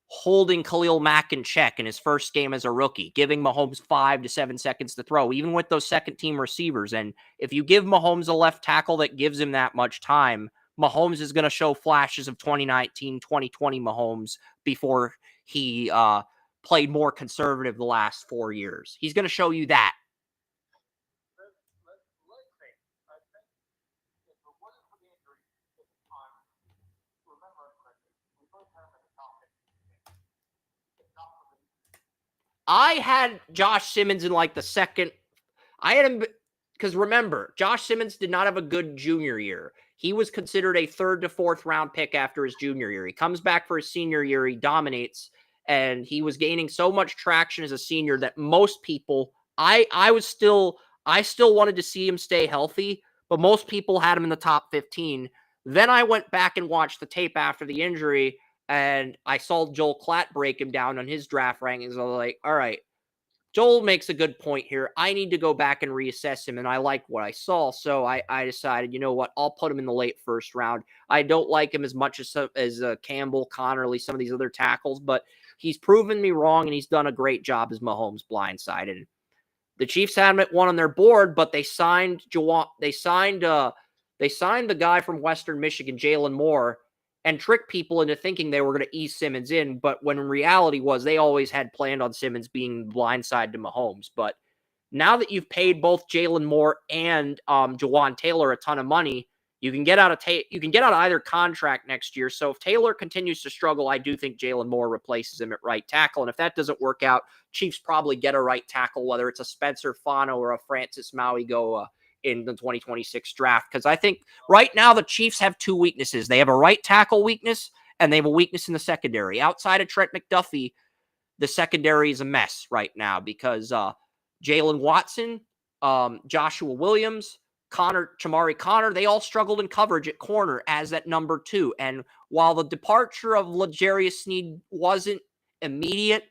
holding Khalil Mack in check in his first game as a rookie, giving Mahomes 5 to 7 seconds to throw, even with those second-team receivers. And if you give Mahomes a left tackle that gives him that much time, Mahomes is going to show flashes of 2019, 2020 Mahomes before he played more conservative the last 4 years. He's going to show you that. I had Josh Simmons in like the second. I had him because remember, Josh Simmons did not have a good junior year. He was considered a 3rd to 4th round pick after his junior year. He comes back for his senior year. He dominates, and he was gaining so much traction as a senior that most people, I still wanted to see him stay healthy, but most people had him in the top 15. Then I went back and watched the tape after the injury, and I saw Joel Klatt break him down on his draft rankings. I was like, all right, Joel makes a good point here. I need to go back and reassess him, and I like what I saw. So I decided, you know what, I'll put him in the late 1st round. I don't like him as much as Campbell, Connerly, some of these other tackles, but he's proven me wrong, and he's done a great job as Mahomes blindsided. The Chiefs had him at 1 on their board, but they signed the guy from Western Michigan, Jalen Moore, and trick people into thinking they were going to ease Simmons in. But when in reality was they always had planned on Simmons being blindside to Mahomes. But now that you've paid both Jalen Moore and Jawan Taylor a ton of money, you can get out of either contract next year. So if Taylor continues to struggle, I do think Jalen Moore replaces him at right tackle. And if that doesn't work out, Chiefs probably get a right tackle, whether it's a Spencer Fano or a Francis Mauigoa in the 2026 draft. Because I think right now the Chiefs have 2 weaknesses. They have a right tackle weakness, and they have a weakness in the secondary. Outside of Trent McDuffie, the secondary is a mess right now because Jalen Watson, Joshua Williams, Chamari Connor, they all struggled in coverage at corner as at number 2. And while the departure of L'Jarius Sneed wasn't immediate,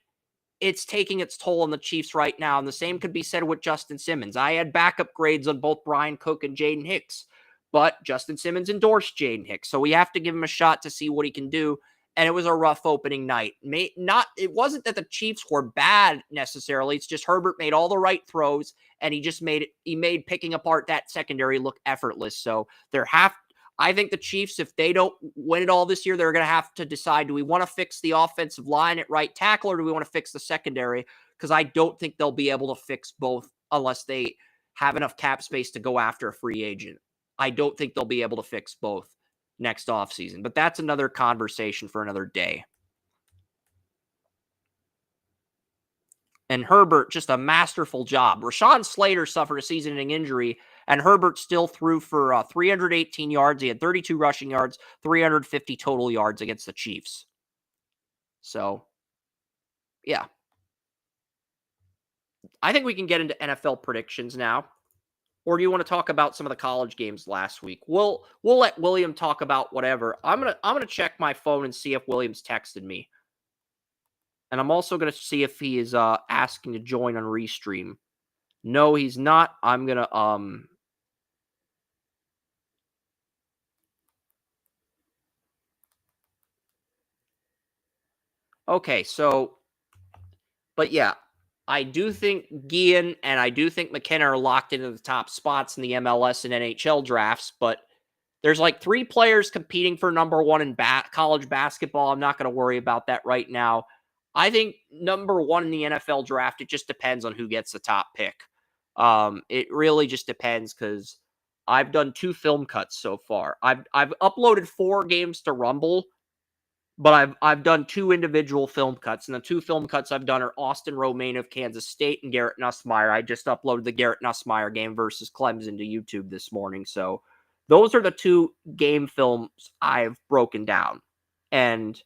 it's taking its toll on the Chiefs right now. And the same could be said with Justin Simmons. I had backup grades on both Brian Cook and Jaden Hicks, but Justin Simmons endorsed Jaden Hicks. So we have to give him a shot to see what he can do. And it was a rough opening night. It wasn't that the Chiefs were bad necessarily. It's just Herbert made all the right throws, and he made picking apart that secondary look effortless. So I think the Chiefs, if they don't win it all this year, they're going to have to decide, do we want to fix the offensive line at right tackle, or do we want to fix the secondary? Because I don't think they'll be able to fix both unless they have enough cap space to go after a free agent. I don't think they'll be able to fix both next offseason. But that's another conversation for another day. And Herbert, just a masterful job. Rashawn Slater suffered a season-ending injury, and Herbert still threw for 318 yards. He had 32 rushing yards, 350 total yards against the Chiefs. So, yeah. I think we can get into NFL predictions now. Or do you want to talk about some of the college games last week? We'll let William talk about whatever. I'm gonna check my phone and see if William's texted me. And I'm also going to see if he is asking to join on Restream. No, he's not. I'm going to Okay, so but yeah, I do think Guillen and I do think McKenna are locked into the top spots in the MLS and NHL drafts, but there's like 3 players competing for number 1 in college basketball. I'm not going to worry about that right now. I think number 1 in the NFL draft, it just depends on who gets the top pick. It really just depends because I've done 2 film cuts so far. I've uploaded 4 games to Rumble, but I've done 2 individual film cuts, and the 2 film cuts I've done are Austin Romaine of Kansas State and Garrett Nussmeier. I just uploaded the Garrett Nussmeier game versus Clemson to YouTube this morning, so those are the 2 game films I've broken down. And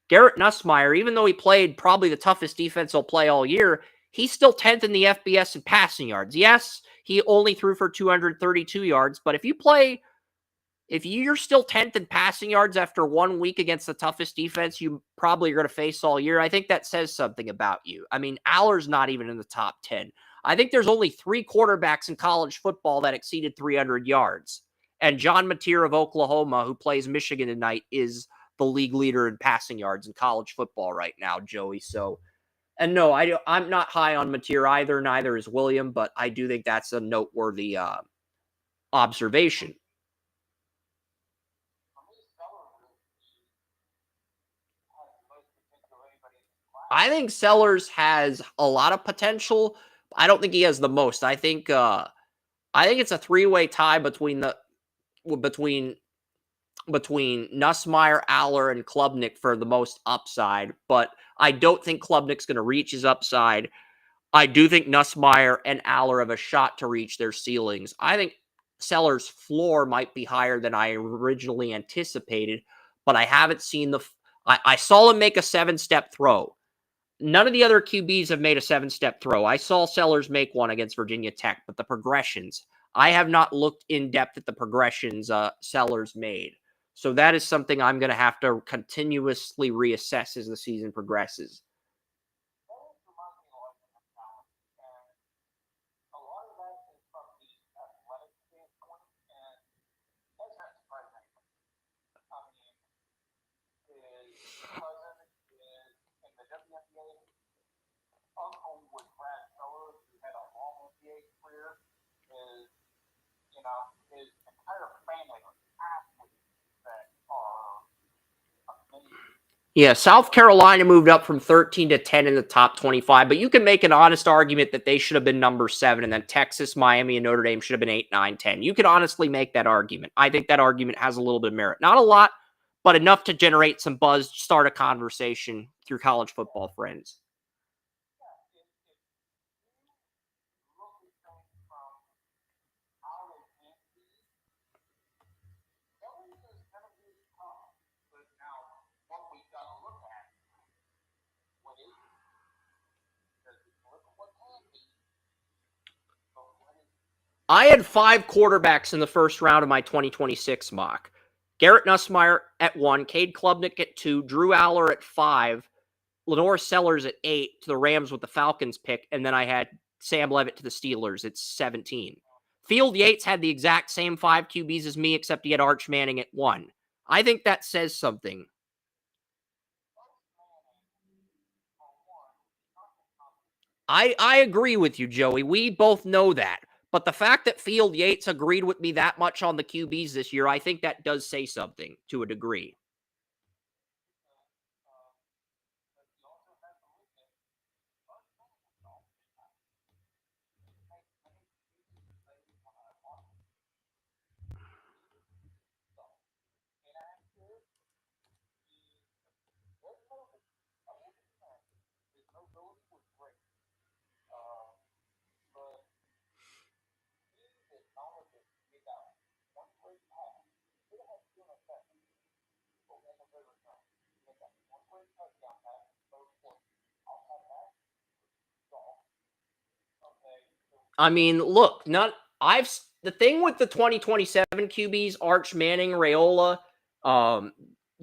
Garrett Nussmeier, even though he played probably the toughest defense he'll play all year, he's still 10th in the FBS in passing yards. Yes, he only threw for 232 yards, but if you're still 10th in passing yards after 1 week against the toughest defense you probably are going to face all year, I think that says something about you. I mean, Aller's not even in the top 10. I think there's only 3 quarterbacks in college football that exceeded 300 yards. And John Mateer of Oklahoma, who plays Michigan tonight, is the league leader in passing yards in college football right now, Joey. So, and no, I'm not high on Mateer either. Neither is William, but I do think that's a noteworthy observation. I think Sellers has a lot of potential. I don't think he has the most. I think it's a 3-way tie between Nussmeier, Aller, and Klubnik for the most upside, but I don't think Klubnik's going to reach his upside. I do think Nussmeier and Aller have a shot to reach their ceilings. I think Sellers' floor might be higher than I originally anticipated, but I haven't seen I saw him make a 7-step throw. None of the other QBs have made a 7-step throw. I saw Sellers make one against Virginia Tech, but the progressions, I have not looked in depth at the progressions Sellers made. So that is something I'm going to have to continuously reassess as the season progresses. His entire family was athletes that are amazing. Yeah, South Carolina moved up from 13 to 10 in the top 25, but you can make an honest argument that they should have been number 7, and then Texas, Miami, and Notre Dame should have been 8, 9, 10. You could honestly make that argument. I think that argument has a little bit of merit. Not a lot, but enough to generate some buzz, start a conversation through college football friends. I had 5 quarterbacks in the first round of my 2026 mock. Garrett Nussmeier at 1, Cade Klubnik at 2, Drew Aller at 5, Lenore Sellers at 8 to the Rams with the Falcons pick, and then I had Sam Levitt to the Steelers at 17. Field Yates had the exact same 5 QBs as me, except he had Arch Manning at 1. I think that says something. I agree with you, Joey. We both know that. But the fact that Field Yates agreed with me that much on the QBs this year, I think that does say something to a degree. I mean, look, the thing with the 2027 QBs, Arch Manning, Raiola,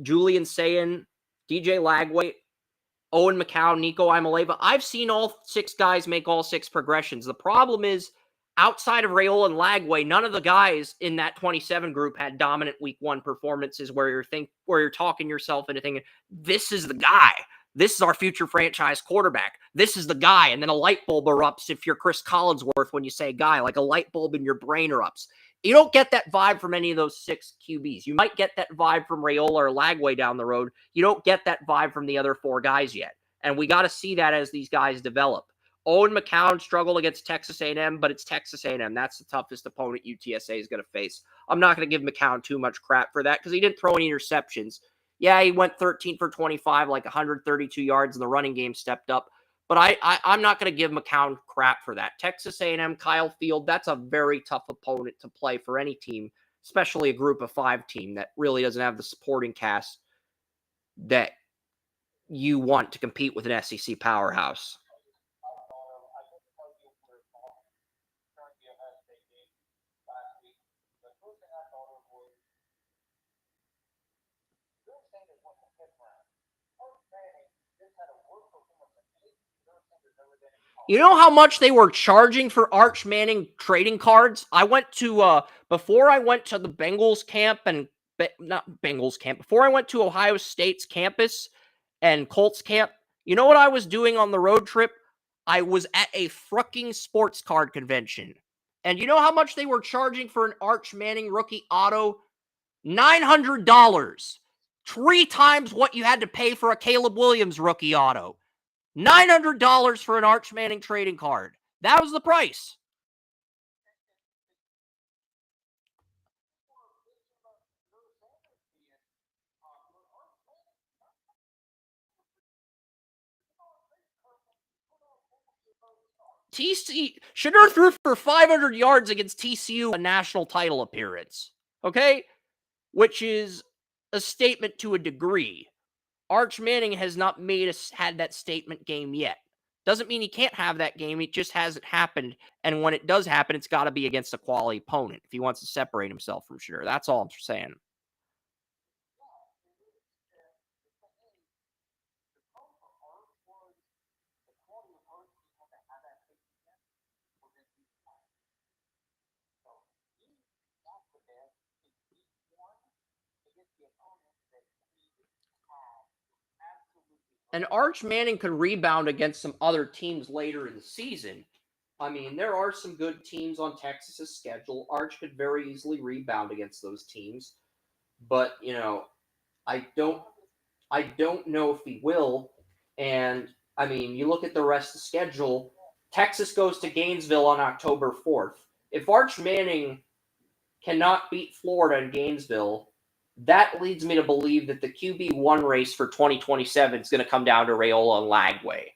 Julian Sayin, DJ Lagway, Owen McCown, Nico Imaleva. I've seen all 6 guys make all 6 progressions. The problem is, outside of Raiola and Lagway, none of the guys in that 27 group had dominant week 1 performances where you're talking yourself into thinking, this is the guy. This is our future franchise quarterback. This is the guy. And then a light bulb erupts if you're Chris Collinsworth when you say guy, like a light bulb in your brain erupts. You don't get that vibe from any of those 6 QBs. You might get that vibe from Raiola or Lagway down the road. You don't get that vibe from the other 4 guys yet. And we got to see that as these guys develop. Owen McCown struggled against Texas A&M, but it's Texas A&M. That's the toughest opponent UTSA is going to face. I'm not going to give McCown too much crap for that because he didn't throw any interceptions. Yeah, he went 13 for 25, like 132 yards, and the running game stepped up. But I'm not going to give McCown crap for that. Texas A&M, Kyle Field, that's a very tough opponent to play for any team, especially a group of 5 team that really doesn't have the supporting cast that you want to compete with an SEC powerhouse. You know how much they were charging for Arch Manning trading cards? I went to, before I went to the Bengals camp and, not Bengals camp, before I went to Ohio State's campus and Colts camp, you know what I was doing on the road trip? I was at a fucking sports card convention. And you know how much they were charging for an Arch Manning rookie auto? $900. 3 times what you had to pay for a Caleb Williams rookie auto. $900 for an Arch Manning trading card. That was the price. Shedeur threw for 500 yards against TCU, a national title appearance. Okay? Which is a statement to a degree. Arch Manning has not had that statement game yet. Doesn't mean he can't have that game. It just hasn't happened. And when it does happen, it's got to be against a quality opponent if he wants to separate himself from Shedeur. That's all I'm saying. And Arch Manning could rebound against some other teams later in the season. I mean, there are some good teams on Texas's schedule. Arch could very easily rebound against those teams. But, you know, I don't know if he will. And, I mean, you look at the rest of the schedule. Texas goes to Gainesville on October 4th. If Arch Manning cannot beat Florida in Gainesville, that leads me to believe that the QB1 race for 2027 is going to come down to Raiola and Lagway.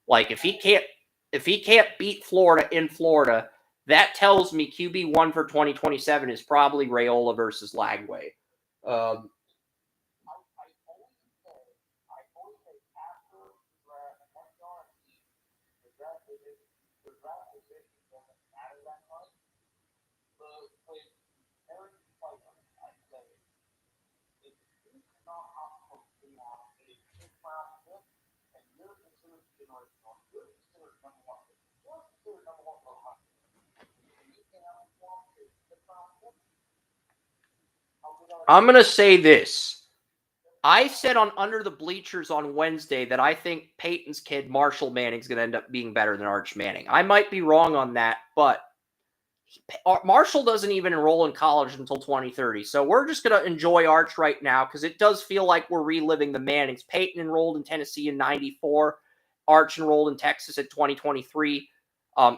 Like, if he can't beat Florida in Florida, that tells me QB1 for 2027 is probably Raiola versus Lagway. I'm going to say this. I said on Under the Bleachers on Wednesday that I think Peyton's kid, Marshall Manning, is going to end up being better than Arch Manning. I might be wrong on that, but Marshall doesn't even enroll in college until 2030. So we're just going to enjoy Arch right now because it does feel like we're reliving the Mannings. Peyton enrolled in Tennessee in 94. Arch enrolled in Texas in 2023.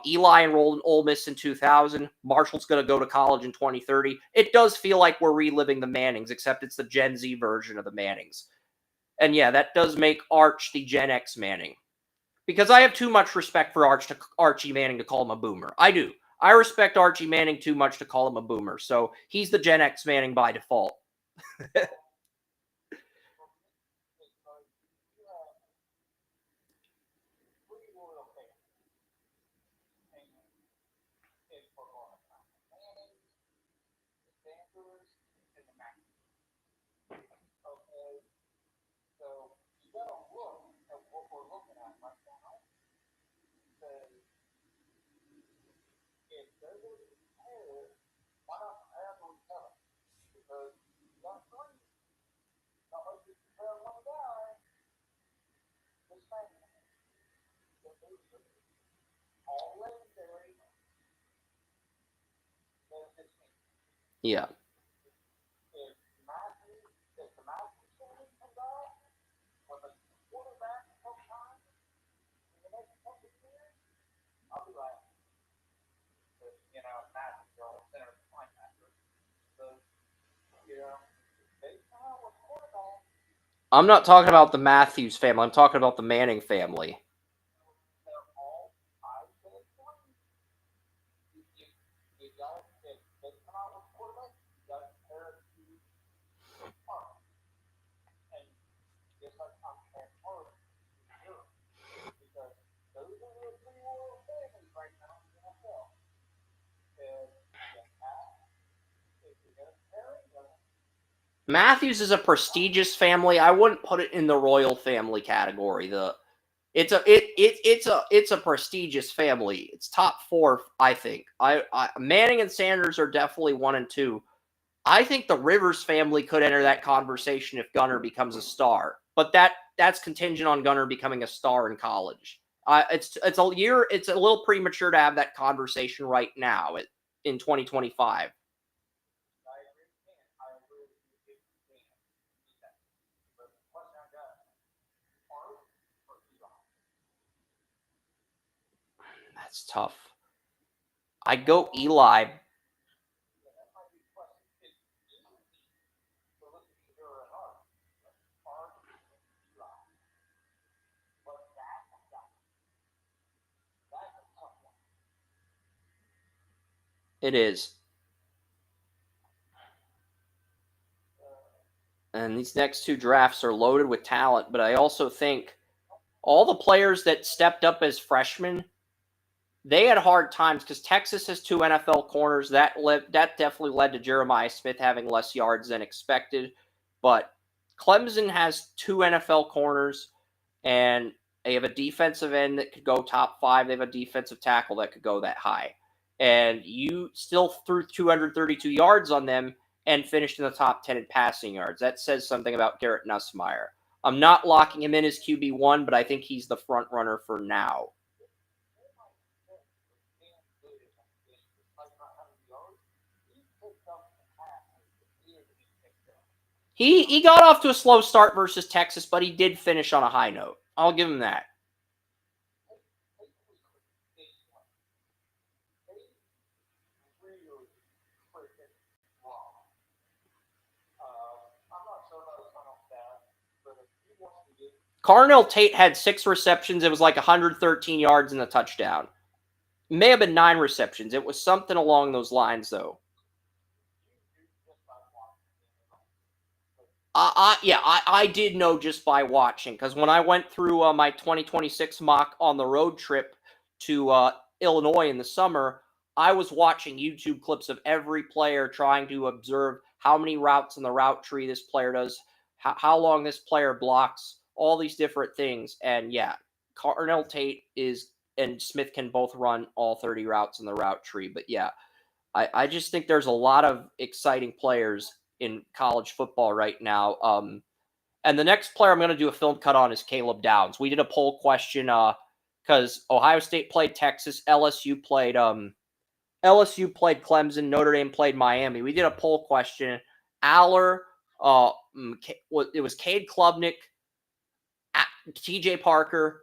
Eli enrolled in Ole Miss in 2000. Marshall's going to go to college in 2030. It does feel like we're reliving the Mannings, except it's the Gen Z version of the Mannings. And yeah, that does make Arch the Gen X Manning. Because I have too much respect for Archie Manning to call him a boomer. I do. I respect Archie Manning too much to call him a boomer. So he's the Gen X Manning by default. Yeah. I'm not talking about the Matthews family. I'm talking about the Manning family. Matthews is a prestigious family. I wouldn't put it in the royal family category. It's a prestigious family. It's top 4, I think. Manning and Sanders are definitely 1 and 2. I think the Rivers family could enter that conversation if Gunnar becomes a star, but that's contingent on Gunnar becoming a star in college. It's a little premature to have that conversation right now in 2025. That's tough. I'd go Eli. It is. And these next 2 drafts are loaded with talent, but I also think all the players that stepped up as freshmen, they had hard times because Texas has 2 NFL corners. That definitely led to Jeremiah Smith having less yards than expected. But Clemson has 2 NFL corners, and they have a defensive end that could go top 5. They have a defensive tackle that could go that high. And you still threw 232 yards on them and finished in the top 10 in passing yards. That says something about Garrett Nussmeier. I'm not locking him in as QB1, but I think he's the front runner for now. He got off to a slow start versus Texas, but he did finish on a high note. I'll give him that. Carnell Tate had 6 receptions. It was like 113 yards and a touchdown. It may have been 9 receptions. It was something along those lines, though. I did know just by watching, because when I went through my 2026 mock on the road trip to Illinois in the summer, I was watching YouTube clips of every player trying to observe how many routes in the route tree this player does, how long this player blocks, all these different things. And yeah, Carnell Tate and Smith can both run all 30 routes in the route tree. But yeah, I just think there's a lot of exciting players in college football right now. And the next player I'm going to do a film cut on is Caleb Downs. We did a poll question because Ohio State played Texas, LSU played Clemson, Notre Dame played Miami. We did a poll question. Aller, it was Cade Klubnik, TJ Parker,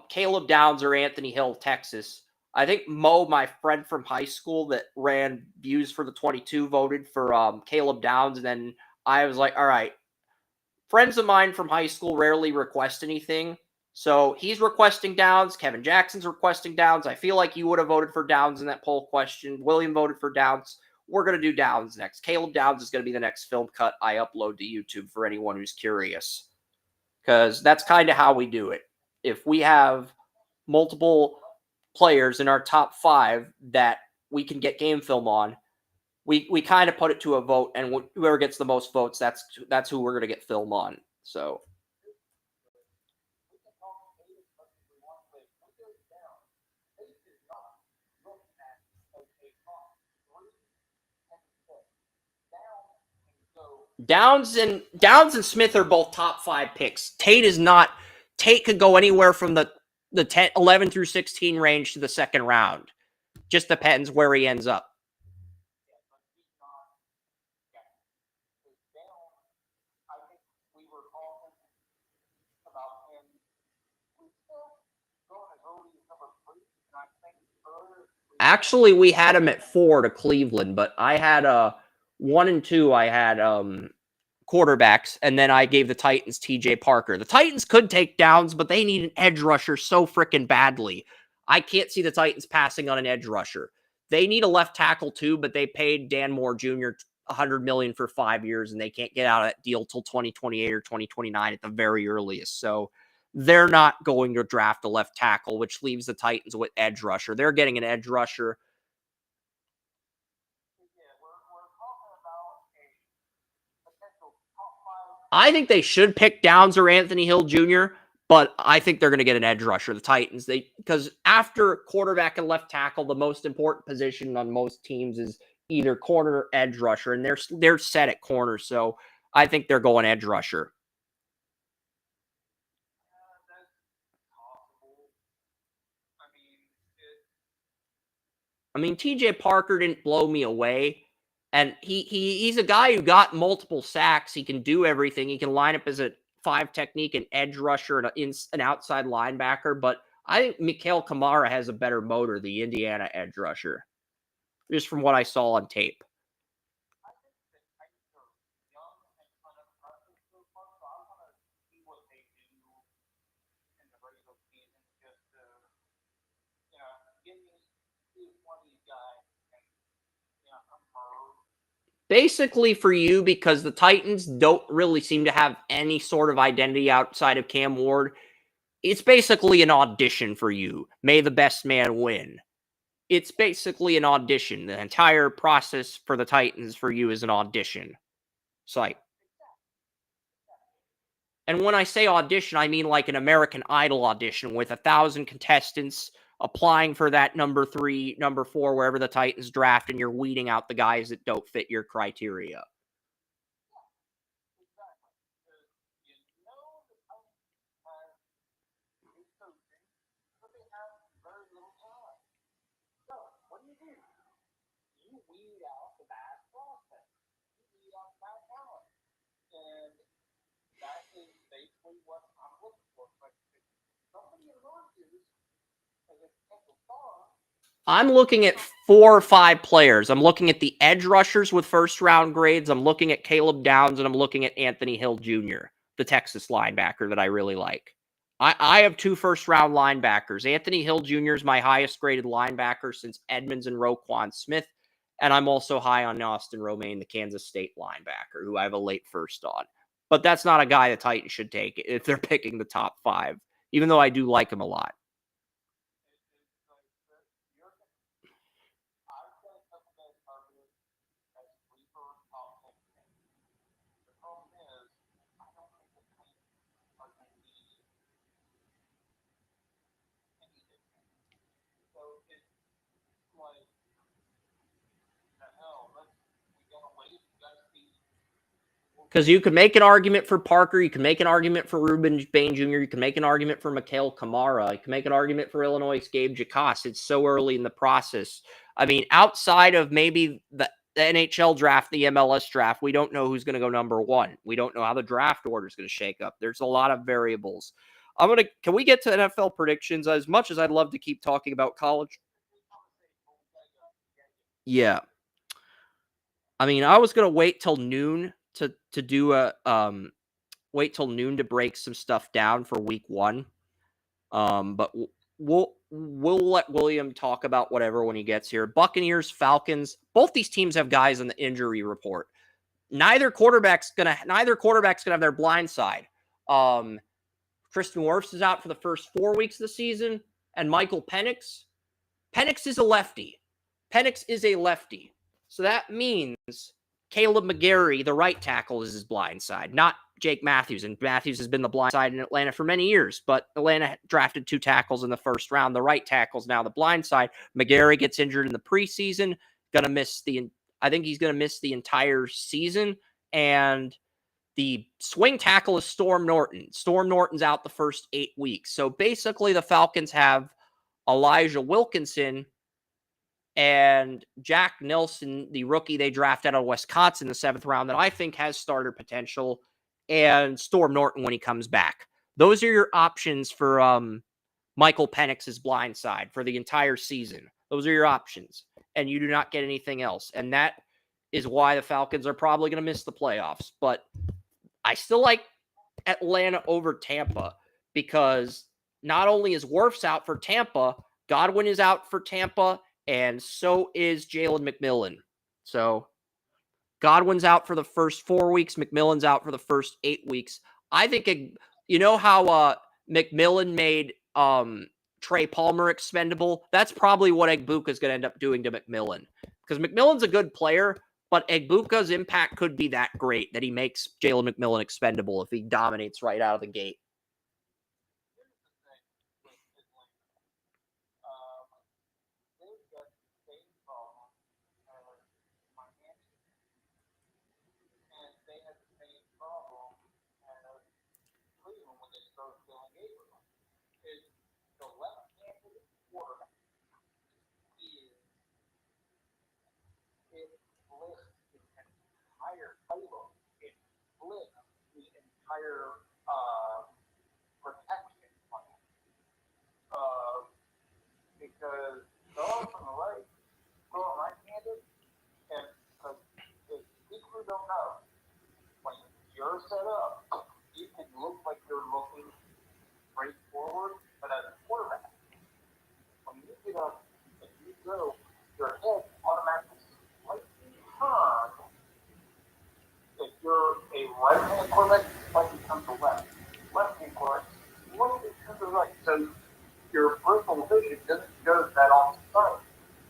Caleb Downs, or Anthony Hill, Texas. I think Mo, my friend from high school that ran views for the 22, voted for Caleb Downs. And then I was like, all right, friends of mine from high school rarely request anything. So he's requesting Downs. Kevin Jackson's requesting Downs. I feel like you would have voted for Downs in that poll question. William voted for Downs. We're going to do Downs next. Caleb Downs is going to be the next film cut I upload to YouTube for anyone who's curious. Because that's kind of how we do it. If we have multiple players in our top 5 that we can get game film on, we kind of put it to a vote, and whoever gets the most votes, that's who we're going to get film on. So Downs and Smith are both top 5 picks. Tate is not. Tate could go anywhere from the 11 through 16 range to the second round. Just depends where he ends up. Actually, we had him at 4 to Cleveland, but I had 1 and 2. I had quarterbacks, and then I gave the Titans TJ Parker. The Titans could take Downs, but they need an edge rusher so freaking badly. I can't see the Titans passing on an edge rusher. They need a left tackle too, but they paid Dan Moore Jr. $100 million for 5 years, and they can't get out of that deal till 2028 or 2029 at the very earliest. So they're not going to draft a left tackle, which leaves the Titans with edge rusher. They're getting an edge rusher. I think they should pick Downs or Anthony Hill Jr., but I think they're going to get an edge rusher, the Titans. Because after quarterback and left tackle, the most important position on most teams is either corner or edge rusher, and they're set at corner. So I think they're going edge rusher. I mean, TJ Parker didn't blow me away. And he's a guy who got multiple sacks. He can do everything. He can line up as a 5 technique, an edge rusher, and an outside linebacker. But I think Mikael Kamara has a better motor, the Indiana edge rusher, just from what I saw on tape. Basically for you, because the Titans don't really seem to have any sort of identity outside of Cam Ward, it's basically an audition for you. May the best man win. It's basically an audition. The entire process for the Titans for you is an audition. It's like, and when I say audition, I mean like an American Idol audition with 1,000 contestants applying for that number 3, number 4, wherever the Titans draft, and you're weeding out the guys that don't fit your criteria. I'm looking at 4 or 5 players. I'm looking at the edge rushers with first-round grades. I'm looking at Caleb Downs, and I'm looking at Anthony Hill Jr., the Texas linebacker that I really like. I have 2 first-round linebackers. Anthony Hill Jr. is my highest-graded linebacker since Edmonds and Roquan Smith, and I'm also high on Austin Romaine, the Kansas State linebacker, who I have a late first on. But that's not a guy the Titans should take if they're picking the top 5, even though I do like him a lot. Because you could make an argument for Parker, you can make an argument for Ruben Bain Jr., you can make an argument for Mikhail Kamara, you can make an argument for Illinois' Gabe Jacas. It's so early in the process. I mean, outside of maybe the NHL draft, the MLS draft, we don't know who's going to go number one. We don't know how the draft order is going to shake up. There's a lot of variables. Can we get to NFL predictions? As much as I'd love to keep talking about college. Yeah. I mean, I was going to wait till noon to do a wait till noon to break some stuff down for week one. But we'll let William talk about whatever when he gets here. Buccaneers, Falcons, both these teams have guys on the injury report. Neither quarterback's gonna have their blind side. Tristan Wirfs is out for the first 4 weeks of the season, and Michael Penix is a lefty. So that means Caleb McGarry, the right tackle, is his blind side, not Jake Matthews. And Matthews has been the blind side in Atlanta for many years, but Atlanta drafted 2 tackles in the first round. The right tackle's now the blind side. McGarry gets injured in the preseason, I think he's going to miss the entire season. And the swing tackle is Storm Norton. Storm Norton's out the first 8 weeks. So basically the Falcons have Elijah Wilkinson and Jack Nelson, the rookie they drafted out of Wisconsin in the 7th round, that I think has starter potential, and Storm Norton when he comes back. Those are your options for Michael Penix's blind side for the entire season. Those are your options, and you do not get anything else. And that is why the Falcons are probably going to miss the playoffs. But I still like Atlanta over Tampa, because not only is Wirfs out for Tampa, Godwin is out for Tampa, and so is Jalen McMillan. So Godwin's out for the first 4 weeks. McMillan's out for the first 8 weeks. I think, you know how McMillan made Trey Palmer expendable? That's probably what Egbuka's going to end up doing to McMillan. Because McMillan's a good player, but Egbuka's impact could be that great that he makes Jalen McMillan expendable if he dominates right out of the gate. Protection plan. Because those on the right, going right-handed, and if people don't know, when you're set up, you can look like you're looking straight forward, but as a quarterback, when you get up and you go, your head automatically slightly turns. If you're a right-hand quarterback, slightly turn to left. Left-hand quarterback, slightly turn to right. So your peripheral vision doesn't go that off the side.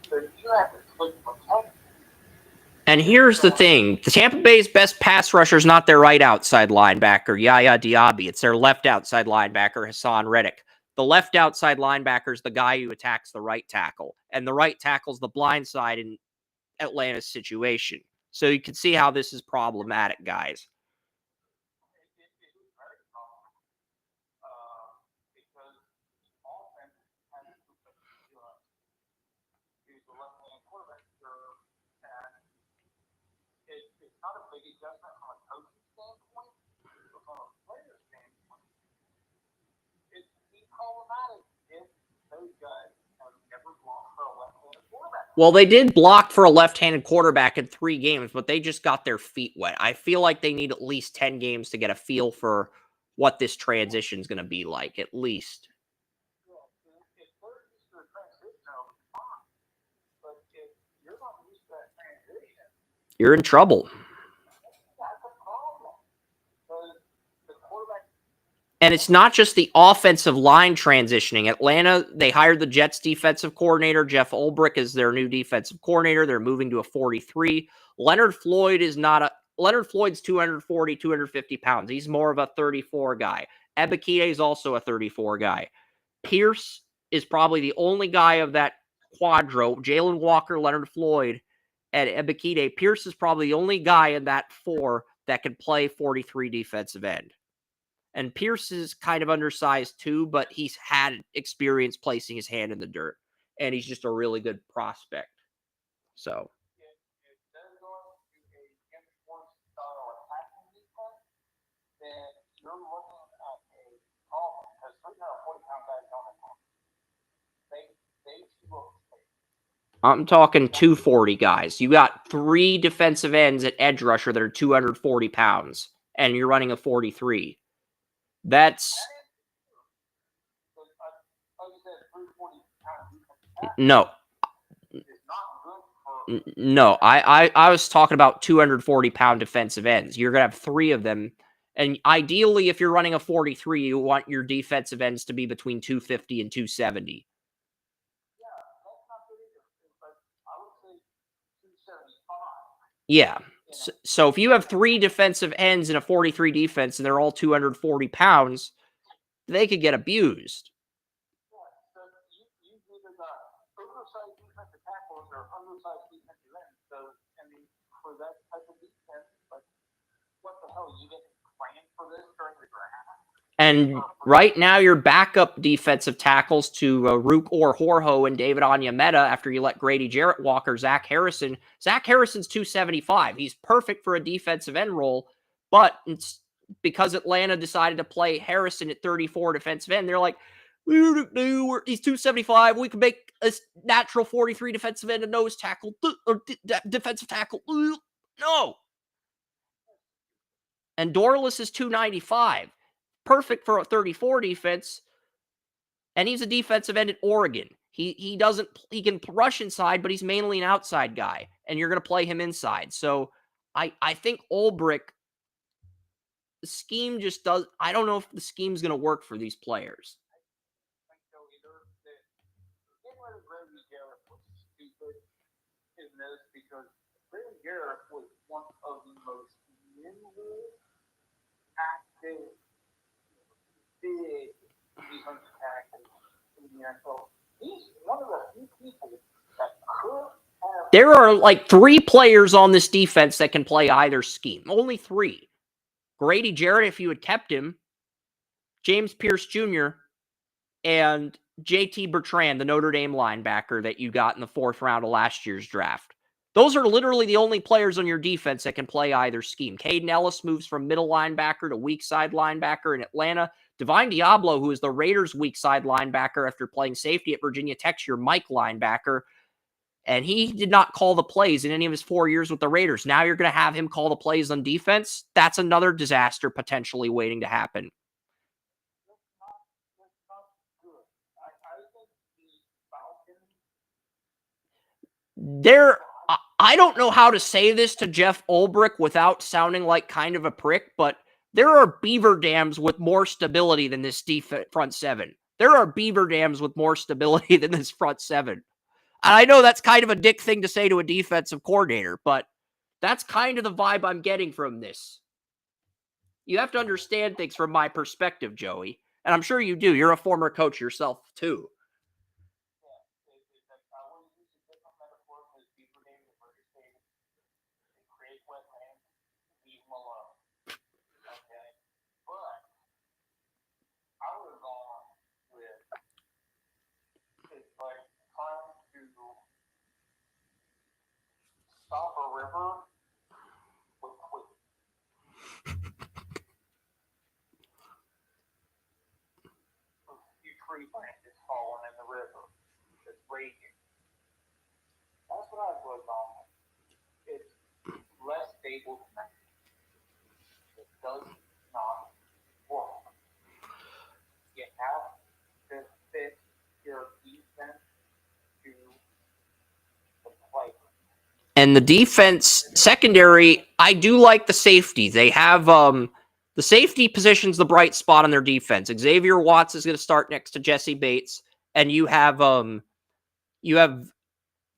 So you have to click protect. And here's the thing. The Tampa Bay's best pass rusher is not their right outside linebacker, Yaya Diaby. It's their left outside linebacker, Hassan Reddick. The left outside linebacker is the guy who attacks the right tackle. And the right tackle's the blind side in Atlanta's situation. So you can see how this is problematic, guys. Not a big adjustment from a coaching standpoint, but from a player standpoint, it's problematic if those guys have never blocked for a left-handed quarterback. Well, they did block for a left-handed quarterback in 3 games, but they just got their feet wet. I feel like they need at least 10 games to get a feel for what this transition is going to be like, at least. Yeah, if they're used to the transition, it'll be fine. But if you're not used to that transition, you're in trouble. And it's not just the offensive line transitioning. Atlanta, they hired the Jets defensive coordinator, Jeff Ulbrich, as their new defensive coordinator. They're moving to a 43. Leonard Floyd's 240, 250 pounds. He's more of a 34 guy. Ebiketie is also a 34 guy. Pierce is probably the only guy of that quadro. Jalen Walker, Leonard Floyd, and Ebiketie. Pierce is probably the only guy in that 4 that can play 43 defensive end. And Pierce is kind of undersized too, but he's had experience placing his hand in the dirt. And he's just a really good prospect. So. You're looking at a problem because 340-pound guys don't have I'm talking 240 guys. You got 3 defensive ends at edge rusher that are 240 pounds, and you're running a 43. That's no. No, I was talking about 240-pound defensive ends. You're going to have 3 of them. And ideally, if you're running a 43, you want your defensive ends to be between 250 and 270. Yeah. So if you have 3 defensive ends in a 43 defense and they're all 240 pounds, they could get abused. For that type of defense, but what the hell, you didn't plan for this during the draft? And right now, your backup defensive tackles to Rook or Horho and David Onyemeta after you let Grady Jarrett walk or Zach Harrison. Zach Harrison's 275. He's perfect for a defensive end role, but it's because Atlanta decided to play Harrison at 34 defensive end, they're like, he's 275. We can make a natural 43 defensive end a nose tackle or defensive tackle. No. And Dorless is 295. Perfect for a 34 defense. And he's a defensive end at Oregon. He can rush inside, but he's mainly an outside guy. And you're going to play him inside. So I think Ulbrich, the scheme just does. I don't know if the scheme's going to work for these players. Because Grady Jarrett was one of the most nimble, active, big defensive tackles in the NFL. He's one of the few people that could have. There are like 3 players on this defense that can play either scheme. Only 3. Grady Jarrett, if you had kept him, James Pierce Jr., and JT Bertrand, the Notre Dame linebacker that you got in the 4th round of last year's draft. Those are literally the only players on your defense that can play either scheme. Caden Ellis moves from middle linebacker to weak side linebacker in Atlanta. Divine Diablo, who is the Raiders' weak side linebacker after playing safety at Virginia Tech, your Mike linebacker. And he did not call the plays in any of his 4 years with the Raiders. Now you're going to have him call the plays on defense. That's another disaster potentially waiting to happen. I don't know how to say this to Jeff Ulbrich without sounding like kind of a prick, but there are beaver dams with more stability than this front 7. There are beaver dams with more stability than this front 7. And I know that's kind of a dick thing to say to a defensive coordinator, but that's kind of the vibe I'm getting from this. You have to understand things from my perspective, Joey. And I'm sure you do. You're a former coach yourself, too. Stop a river with quick. You tree branches falling in the river. It's raging. That's what I was on. It's less stable than that. It does not work. You have to fit your defense to the play. And the defense secondary, I do like the safety. They have the safety position's the bright spot on their defense. Xavier Watts is going to start next to Jesse Bates, and you have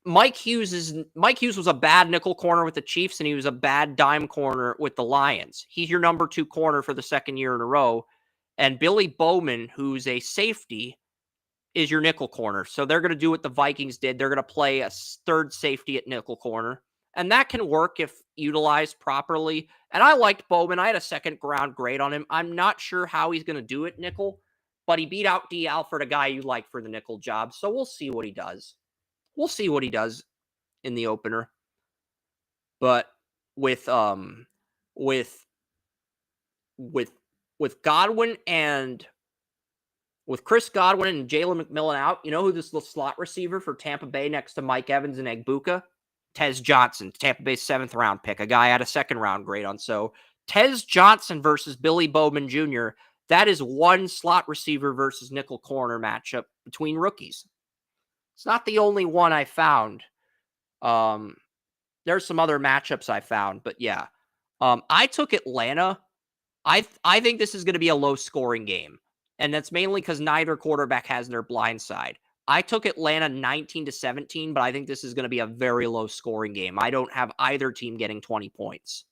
Mike Hughes. Mike Hughes was a bad nickel corner with the Chiefs, and he was a bad dime corner with the Lions. He's your number 2 corner for the 2nd year in a row. And Billy Bowman, who's a safety, is your nickel corner. So they're going to do what the Vikings did. They're going to play a 3rd safety at nickel corner. And that can work if utilized properly. And I liked Bowman. I had a second round grade on him. I'm not sure how he's going to do it, nickel, but he beat out D. Alford, a guy you like for the nickel job. So we'll see what he does. We'll see what he does in the opener. But with Godwin and with Chris Godwin and Jalen McMillan out, you know who this little slot receiver for Tampa Bay next to Mike Evans and Egbuka? Tez Johnson, Tampa Bay's 7th round pick, a guy I had a 2nd round grade on. So Tez Johnson versus Billy Bowman Jr., that is one slot receiver versus nickel corner matchup between rookies. It's not the only one I found. There's some other matchups I found, but yeah. I took Atlanta. I think this is going to be a low-scoring game, and that's mainly because neither quarterback has their blind side. I took Atlanta 19-17, but I think this is going to be a very low-scoring game. I don't have either team getting 20 points.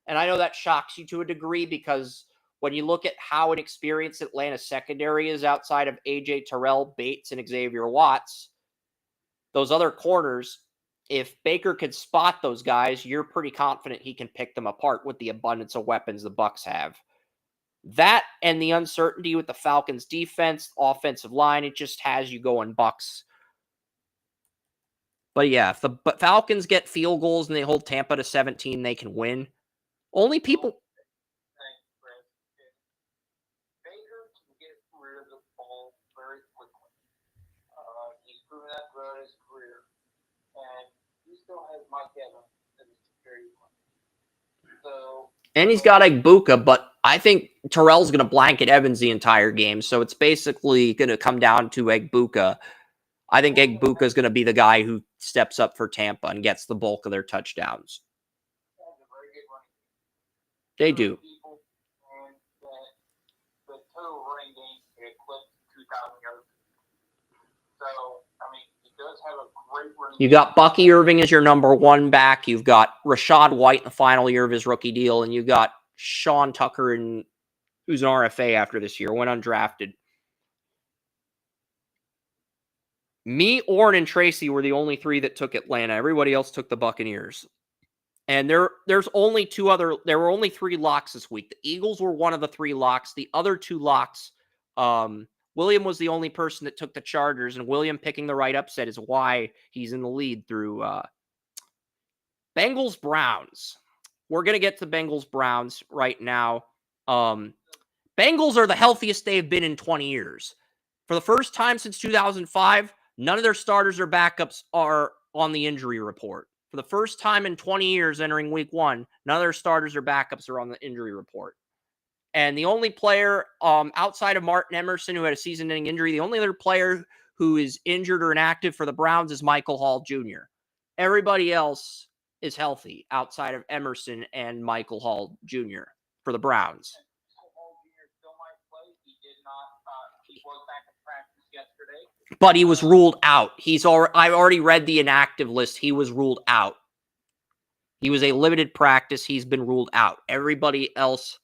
And I know that shocks you to a degree because when you look at how inexperienced Atlanta's secondary is outside of A.J. Terrell, Bates, and Xavier Watts, those other corners, if Baker could spot those guys, you're pretty confident he can pick them apart with the abundance of weapons the Bucs have. That and the uncertainty with the Falcons' defense, offensive line, it just has you going Bucs. But yeah, if the Falcons get field goals and they hold Tampa to 17, they can win. Only people... Baker can get rid of the ball very quickly. He's proven that throughout his career. And he still has Mike Evans as a security blanket. So, and he's got Egbuka, but I think Terrell's going to blanket Evans the entire game. So it's basically going to come down to Egbuka. I think Egbuka is going to be the guy who steps up for Tampa and gets the bulk of their touchdowns. They do. And the total running game eclipsed 2,000 yards. So, I mean, he does have a great running You got Bucky Irving as your number 1 back. You've got Rashad White in the final year of his rookie deal. And you got Sean Tucker, who's an RFA after this year, went undrafted. Me, Orrin, and Tracy were the only 3 that took Atlanta. Everybody else took the Buccaneers. And there were only 3 locks this week. The Eagles were one of the 3 locks. The other 2 locks, William was the only person that took the Chargers, and William picking the right upset is why he's in the lead through Bengals-Browns. We're going to get to Bengals-Browns right now. Bengals are the healthiest they've been in 20 years. For the first time since 2005, none of their starters or backups are on the injury report. For the first time in 20 years entering week 1, none of their starters or backups are on the injury report. And the only player outside of Martin Emerson who had a season-ending injury, the only other player who is injured or inactive for the Browns is Michael Hall Jr. Everybody else is healthy outside of Emerson and Michael Hall Jr. for the Browns. But he was ruled out. I've already read the inactive list. He was ruled out. He was a limited practice. He's been ruled out. Everybody else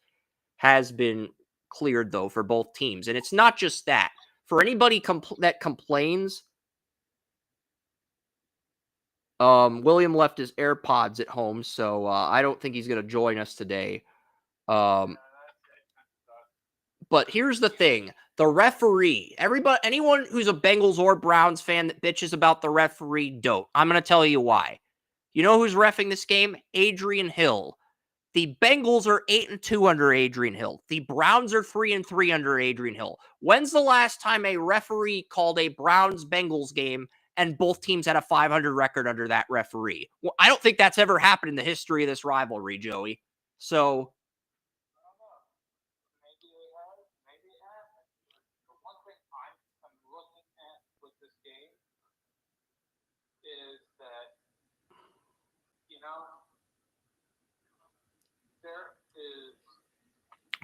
has been cleared, though, for both teams. And it's not just that. For anybody that complains, William left his AirPods at home, so I don't think he's going to join us today. But here's the thing. The referee, anyone who's a Bengals or Browns fan that bitches about the referee, don't. I'm going to tell you why. You know who's reffing this game? Adrian Hill. The Bengals are 8-2 under Adrian Hill. The Browns are 3-3 under Adrian Hill. When's the last time a referee called a Browns-Bengals game and both teams had a 500 record under that referee? Well, I don't think that's ever happened in the history of this rivalry, Joey. So...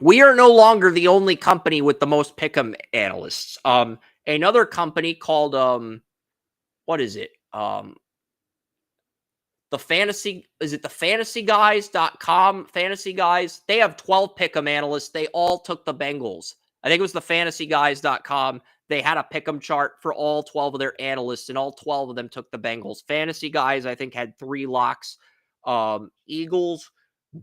We are no longer the only company with the most pick'em analysts. Another company called what is it? The fantasyguys.com, Fantasy Guys. They have 12 pick'em analysts. They all took the Bengals. I think it was the fantasyguys.com. they had a pick'em chart for all 12 of their analysts, and all 12 of them took the Bengals. Fantasy guys, I think, had 3 locks. Eagles,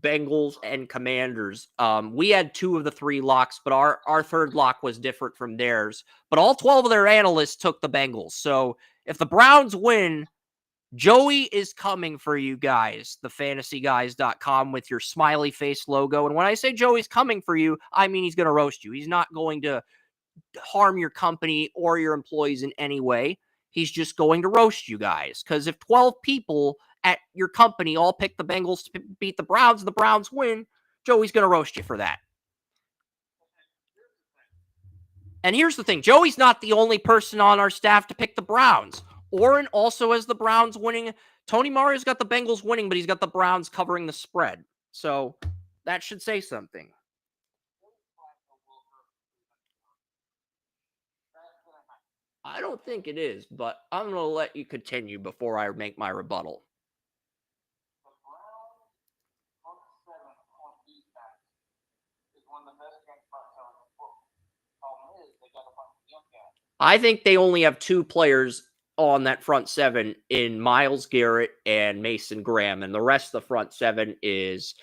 Bengals, and Commanders. We had 2 of the 3 locks, but our third lock was different from theirs. But all 12 of their analysts took the Bengals. So if the Browns win, Joey is coming for you guys, thefantasyguys.com, with your smiley face logo. And when I say Joey's coming for you, I mean he's going to roast you. He's not going to harm your company or your employees in any way. He's just going to roast you guys. Because if 12 people at your company all pick the Bengals to beat the Browns win, Joey's going to roast you for that. And here's the thing. Joey's not the only person on our staff to pick the Browns. Oren also has the Browns winning. Tony Mario's got the Bengals winning, but he's got the Browns covering the spread. So that should say something. I don't think it is, but I'm going to let you continue before I make my rebuttal. I think they only have 2 players on that front 7 in Myles Garrett and Mason Graham, and the rest of the front 7 is,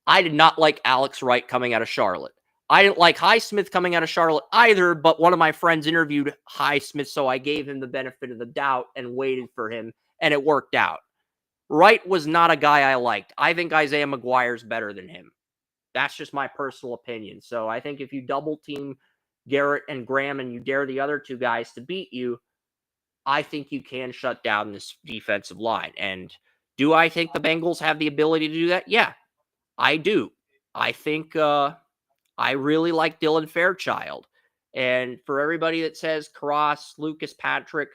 I did not like Alex Wright coming out of Charlotte. I didn't like Highsmith coming out of Charlotte either, but one of my friends interviewed Highsmith, so I gave him the benefit of the doubt and waited for him, and it worked out. Wright was not a guy I liked. I think Isaiah McGuire's better than him. That's just my personal opinion. So I think if you double team Garrett and Graham and you dare the other 2 guys to beat you, I think you can shut down this defensive line. And do I think the Bengals have the ability to do that? Yeah, I do. I think I really like Dylan Fairchild. And for everybody that says Cross, Lucas Patrick,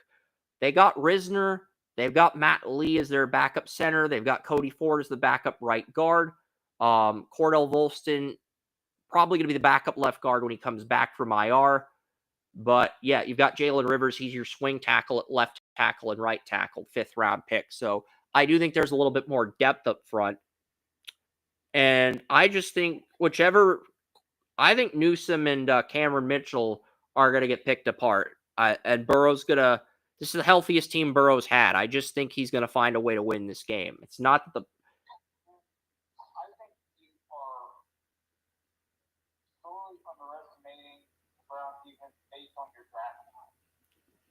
they got Risner. They've got Matt Lee as their backup center. They've got Cody Ford as the backup right guard. Cordell Volston, probably going to be the backup left guard when he comes back from IR. But yeah, you've got Jalen Rivers. He's your swing tackle at left tackle and right tackle, 5th round pick. So I do think there's a little bit more depth up front. And I just think I think Newsome and Cameron Mitchell are going to get picked apart. And Burrow's going to, this is the healthiest team Burrow's had. I just think he's going to find a way to win this game. It's not that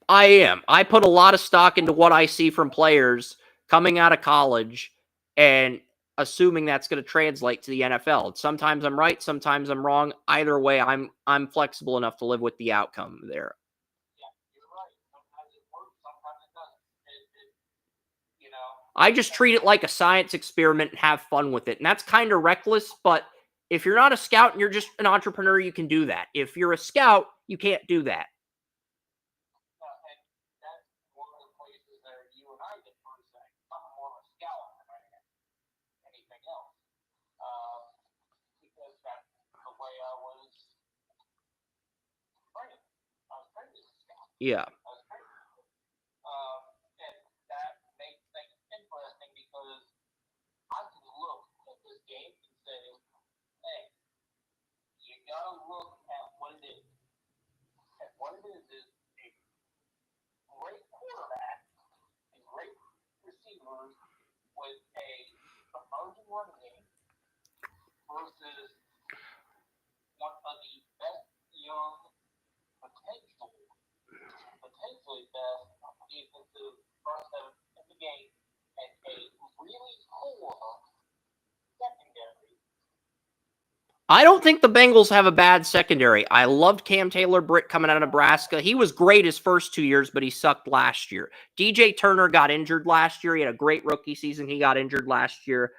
I am. I put a lot of stock into what I see from players coming out of college and assuming that's going to translate to the NFL. Sometimes I'm right, sometimes I'm wrong. Either way, I'm flexible enough to live with the outcome there. I just treat it like a science experiment and have fun with it. And that's kind of reckless, but if you're not a scout and you're just an entrepreneur, you can do that. If you're a scout, you can't do that. Yeah. And that makes things interesting because I can look at this game and say, hey, you gotta look at what it is. And what it is a great quarterback and great receivers with a emerging running game versus one of the best young potentially best defensive front 7 in the game and a really poor secondary. I don't think the Bengals have a bad secondary. I loved Cam Taylor-Britt coming out of Nebraska. He was great his first 2 years, but he sucked last year. DJ Turner got injured last year. He had a great rookie season. He got injured last year.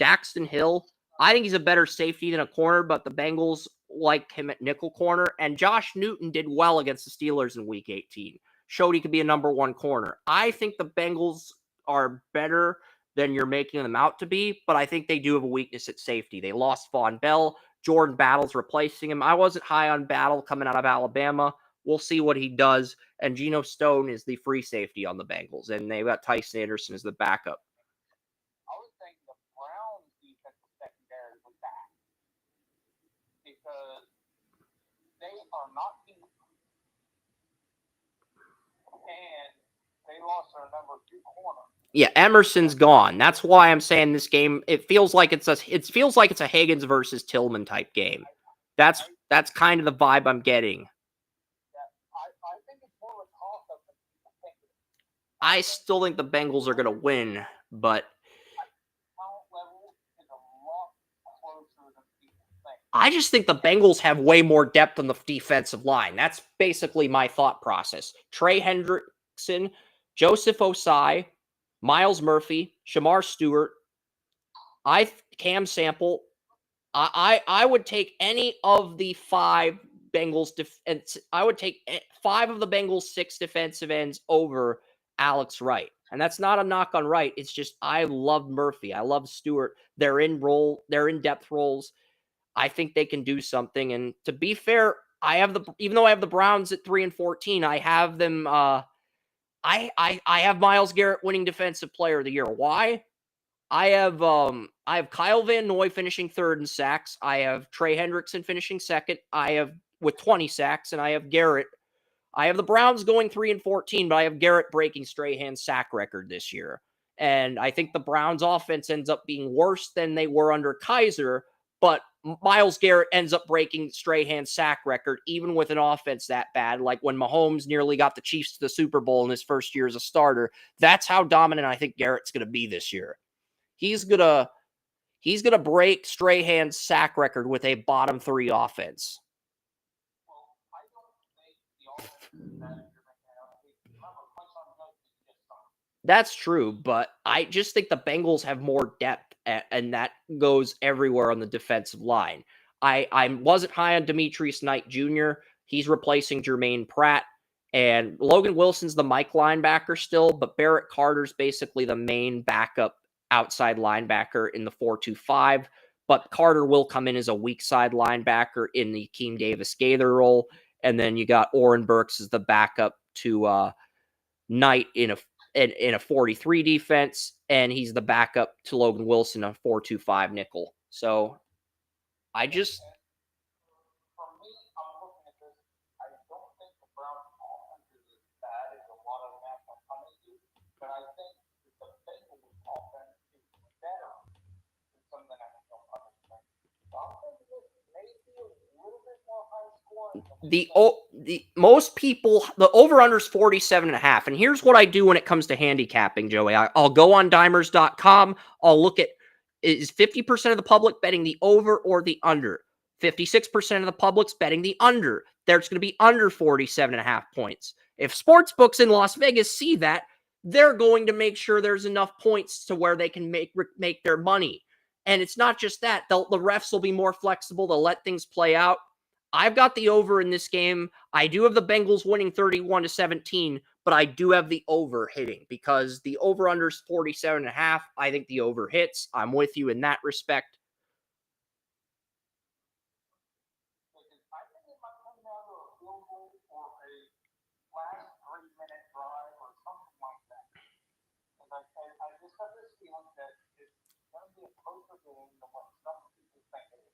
Daxton Hill, I think he's a better safety than a corner, but the Bengals like him at nickel corner. And Josh Newton did well against the Steelers in Week 18. Showed he could be a number 1 corner. I think the Bengals are better than you're making them out to be, but I think they do have a weakness at safety. They lost Von Bell. Jordan Battle's replacing him. I wasn't high on Battle coming out of Alabama. We'll see what he does. And Geno Stone is the free safety on the Bengals, and they've got Tyson Anderson as the backup. I was thinking the Browns defensive secondary was back because they are not deep. And they lost their number 2 corner. Yeah, Emerson's gone. That's why I'm saying this game. It feels like it's a Higgins versus Tillman type game. That's kind of the vibe I'm getting. I think it's more of a toss-up than people think. I still think the Bengals are going to win, but Talent level is a lot closer than people think. I just think the Bengals have way more depth on the defensive line. That's basically my thought process. Trey Hendrickson, Joseph Osai, Miles Murphy, Shamar Stewart, Cam Sample. I would take any of the 5 Bengals I would take 5 of the Bengals 6 defensive ends over Alex Wright. And that's not a knock on Wright. It's just I love Murphy. I love Stewart. They're in depth roles. I think they can do something. And to be fair, even though I have the Browns at 3-14, I have them I have Myles Garrett winning defensive player of the year. Why? I have Kyle Van Noy finishing 3rd in sacks. I have Trey Hendrickson finishing 2nd. I have with 20 sacks, and I have Garrett. I have the Browns going 3-14, but I have Garrett breaking Strahan's sack record this year. And I think the Browns offense ends up being worse than they were under Kaiser, but Myles Garrett ends up breaking Strahan's sack record, even with an offense that bad, like when Mahomes nearly got the Chiefs to the Super Bowl in his first year as a starter. That's how dominant I think Garrett's going to be this year. He's gonna break Strahan's sack record with a bottom 3 offense. Well, I don't think the offense is that That's true, but I just think the Bengals have more depth, and that goes everywhere on the defensive line. I wasn't high on Demetrius Knight Jr. He's replacing Jermaine Pratt, and Logan Wilson's the Mike linebacker still, but Barrett Carter's basically the main backup outside linebacker in the 4-2-5, but Carter will come in as a weak side linebacker in the Keem Davis-Gaither role, and then you got Oren Burks as the backup to Knight in a 43 defense, and he's the backup to Logan Wilson, a 4-2-5 nickel. So I just... For me, I'm looking at this. I don't think the Browns offense is as bad as a lot of national pundits do, but I think the Bengals offense is better than some of the national pundits think. The offense may be a little bit more high scoring. Most people, the over-under is 47.5. And here's what I do when it comes to handicapping, Joey. I'll go on dimers.com. I'll look at, is 50% of the public betting the over or the under? 56% of the public's betting the under. There's going to be under 47.5 points. If sportsbooks in Las Vegas see that, they're going to make sure there's enough points to where they can make their money. And it's not just that. The refs will be more flexible. They'll let things play out. I've got the over in this game. I do have the Bengals winning 31-17, but I do have the over hitting because the over-under is 47.5. I think the over hits. I'm with you in that respect. I think it might come down to a field goal or a last 3-minute drive or something like that. And I just have this feeling that it's going to be a closer game than what some people think it is.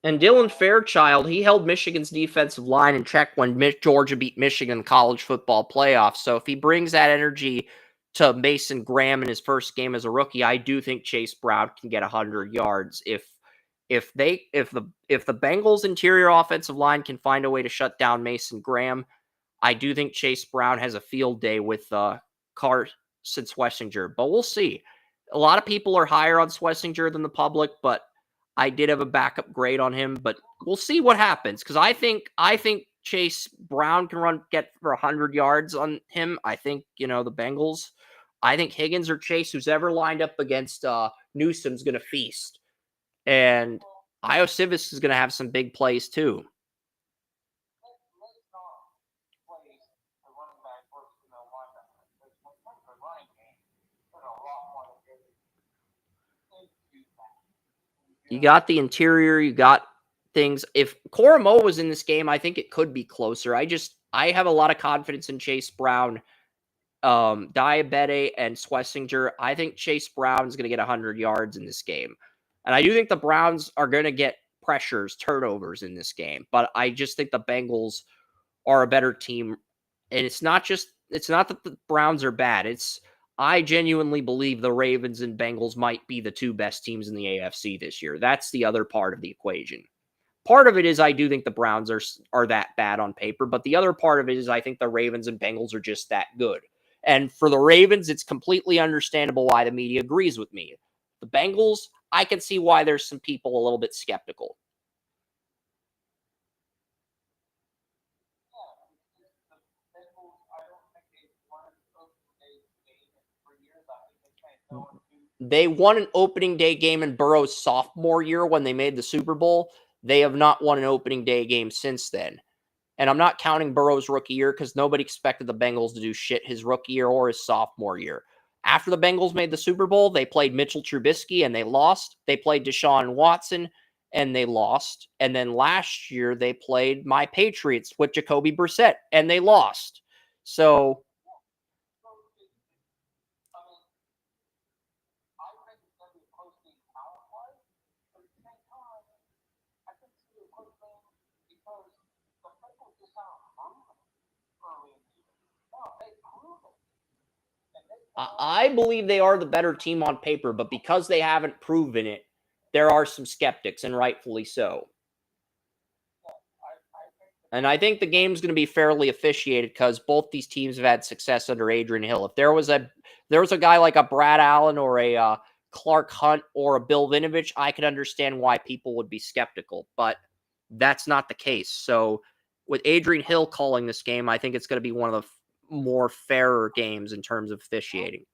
And Dylan Fairchild, he held Michigan's defensive line in check when Georgia beat Michigan in college football playoffs. So if he brings that energy to Mason Graham in his first game as a rookie, I do think Chase Brown can get 100 yards. If the Bengals interior offensive line can find a way to shut down Mason Graham, I do think Chase Brown has a field day with Carson Schlesinger. But we'll see. A lot of people are higher on Schlesinger than the public, but I did have a backup grade on him, but we'll see what happens because I think Chase Brown can get for 100 yards on him. I think the Bengals. I think Higgins or Chase, who's ever lined up against Newsom's going to feast, and Io Civis is going to have some big plays too. You got the interior, you got things. If Coramo was in this game, I think it could be closer. I have a lot of confidence in Chase Brown, Diabete, and Schlesinger. I think Chase Brown is going to get 100 yards in this game. And I do think the Browns are going to get pressures, turnovers in this game. But I just think the Bengals are a better team And it's not that the Browns are bad. I genuinely believe the Ravens and Bengals might be the two best teams in the AFC this year. That's the other part of the equation. Part of it is I do think the Browns are that bad on paper, but the other part of it is I think the Ravens and Bengals are just that good. And for the Ravens, it's completely understandable why the media agrees with me. The Bengals, I can see why there's some people a little bit skeptical. They won an opening day game in Burrow's sophomore year when they made the Super Bowl. They have not won an opening day game since then. And I'm not counting Burrow's rookie year because nobody expected the Bengals to do shit his rookie year or his sophomore year. After the Bengals made the Super Bowl, they played Mitchell Trubisky and they lost. They played Deshaun Watson and they lost. And then last year they played my Patriots with Jacoby Brissett and they lost. So I believe they are the better team on paper, but because they haven't proven it, there are some skeptics, and rightfully so. And I think the game's going to be fairly officiated because both these teams have had success under Adrian Hill. If there was a guy like a Brad Allen or a Clark Hunt or a Bill Vinovich, I could understand why people would be skeptical, but that's not the case. So with Adrian Hill calling this game, I think it's going to be one of the more fairer games in terms of officiating.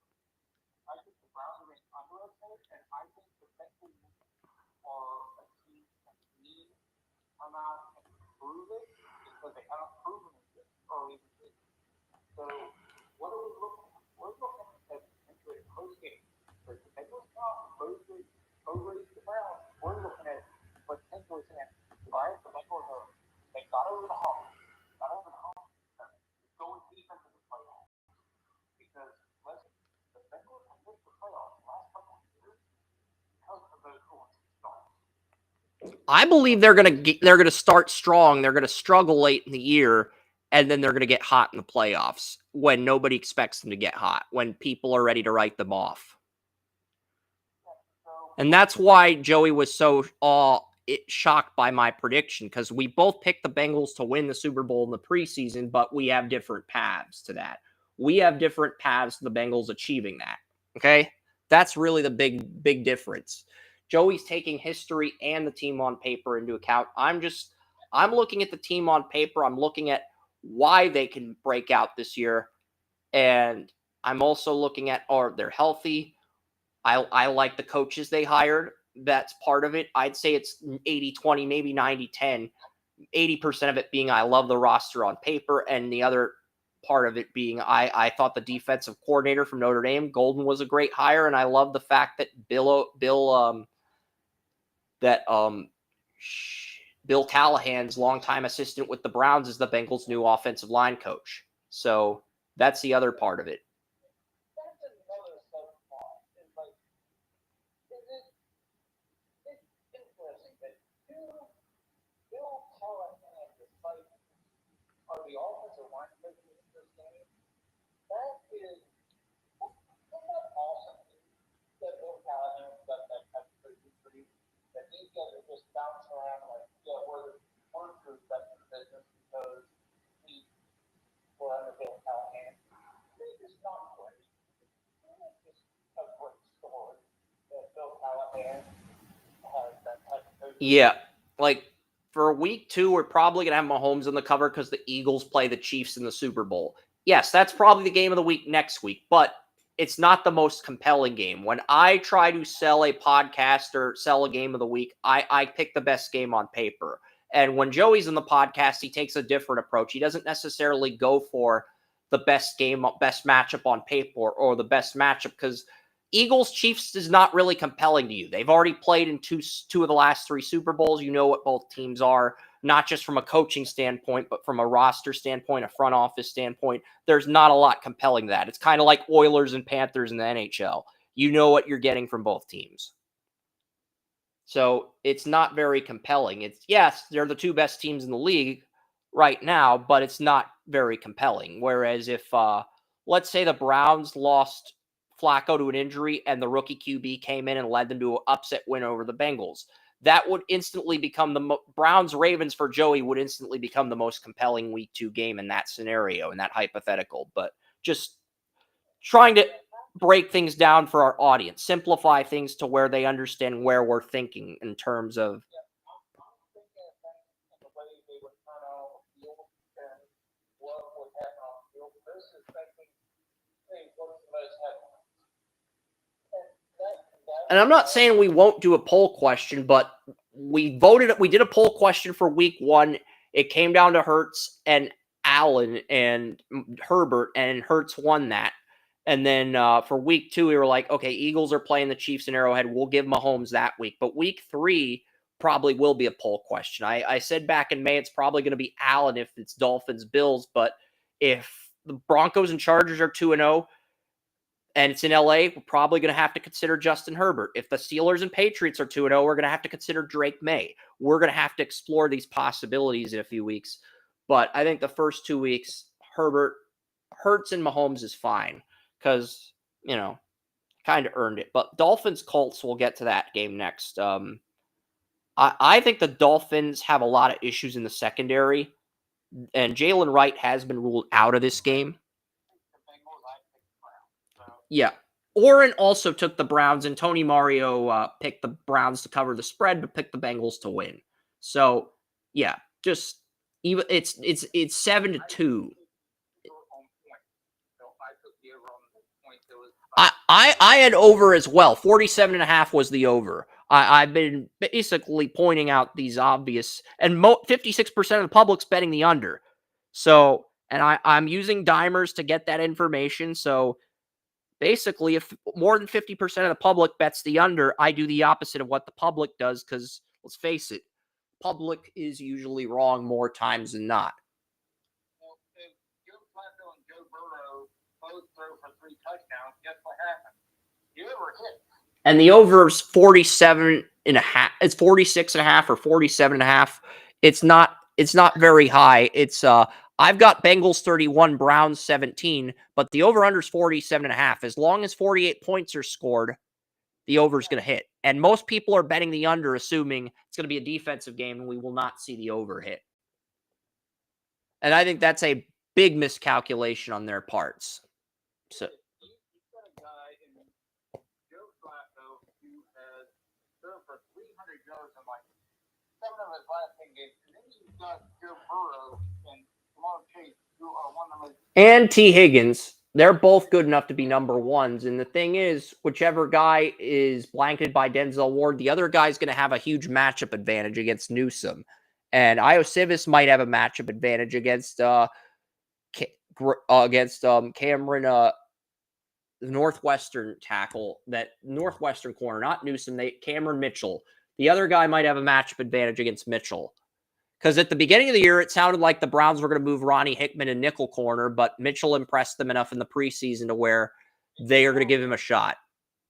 I believe they're gonna start strong. They're gonna struggle late in the year, and then they're gonna get hot in the playoffs when nobody expects them to get hot, when people are ready to write them off. And that's why Joey was so shocked by my prediction, because we both picked the Bengals to win the Super Bowl in the preseason, but we have different paths to that. We have different paths to the Bengals achieving that. Okay? That's really the big difference. Joey's taking history and the team on paper into account. I'm looking at the team on paper. I'm looking at why they can break out this year. And I'm also looking at, they're healthy. I like the coaches they hired. That's part of it. I'd say it's 80-20, maybe 90-10. 80% of it being I love the roster on paper, and the other part of it being I thought the defensive coordinator from Notre Dame, Golden, was a great hire, and I love the fact that Bill Callahan's longtime assistant with the Browns is the Bengals' new offensive line coach. So that's the other part of it. Yeah, like for week 2, we're probably going to have Mahomes on the cover because the Eagles play the Chiefs in the Super Bowl. Yes, that's probably the game of the week next week, but it's not the most compelling game. When I try to sell a podcast or sell a game of the week, I pick the best game on paper. And when Joey's in the podcast, he takes a different approach. He doesn't necessarily go for the best game, best matchup on paper or the best matchup, because Eagles Chiefs is not really compelling to you. They've already played in two of the last 3 Super Bowls. You know what both teams are, not just from a coaching standpoint, but from a roster standpoint, a front office standpoint. There's not a lot compelling to that. It's kind of like Oilers and Panthers in the NHL. You know what you're getting from both teams. So it's not very compelling. Yes, they're the 2 best teams in the league right now, but it's not very compelling. Whereas if, let's say the Browns lost Flacco to an injury and the rookie QB came in and led them to an upset win over the Bengals, that would instantly become the Browns-Ravens for Joey would instantly become the most compelling Week 2 game in that scenario, in that hypothetical. But just trying to break things down for our audience, simplify things to where they understand where we're thinking in terms of. And I'm not saying we won't do a poll question, but we did a poll question for Week 1. It came down to Hurts and Allen and Herbert, and Hurts won that. And then for Week 2, we were like, okay, Eagles are playing the Chiefs in Arrowhead. We'll give Mahomes that week. But Week 3 probably will be a poll question. I said back in May it's probably going to be Allen if it's Dolphins-Bills. But if the Broncos and Chargers are 2-0, and it's in LA, we're probably going to have to consider Justin Herbert. If the Steelers and Patriots are 2-0, we're going to have to consider Drake May. We're going to have to explore these possibilities in a few weeks. But I think the first 2 weeks, Hurts and Mahomes is fine because, kind of earned it. But Dolphins-Colts, we'll get to that game next. I think the Dolphins have a lot of issues in the secondary, and Jalen Wright has been ruled out of this game. Yeah. Oren also took the Browns, and Tony Mario picked the Browns to cover the spread, but picked the Bengals to win. So, yeah, just even it's 7-2. I had over as well. 47.5 was the over. I've been basically pointing out these obvious, and 56% of the public's betting the under. So, and I'm using dimers to get that information. So, basically, if more than 50% of the public bets the under, I do the opposite of what the public does because, let's face it, public is usually wrong more times than not. Well, if Joe Flacco and Joe Burrow both throw for 3 touchdowns, guess what happens? The over hits. And the over is 47.5. It's 46.5 or 47.5. It's not very high. It's I've got Bengals 31, Browns 17, but the over-under is 47.5. As long as 48 points are scored, the over is going to hit. And most people are betting the under, assuming it's going to be a defensive game and we will not see the over hit. And I think that's a big miscalculation on their parts. So. You've got a guy in Joe Flacco who has thrown for 300 yards in like 7 of his last 10 games. And then you've got Joe Burrow and Chase, who are one of the most. And T. Higgins. They're both good enough to be number ones. And the thing is, whichever guy is blanketed by Denzel Ward, the other guy's going to have a huge matchup advantage against Newsom. And Io Civis might have a matchup advantage against Cameron, the Northwestern tackle, that Northwestern corner, not Newsom, Cameron Mitchell. The other guy might have a matchup advantage against Mitchell. Because at the beginning of the year, it sounded like the Browns were going to move Ronnie Hickman in nickel corner, but Mitchell impressed them enough in the preseason to where they are going to give him a shot.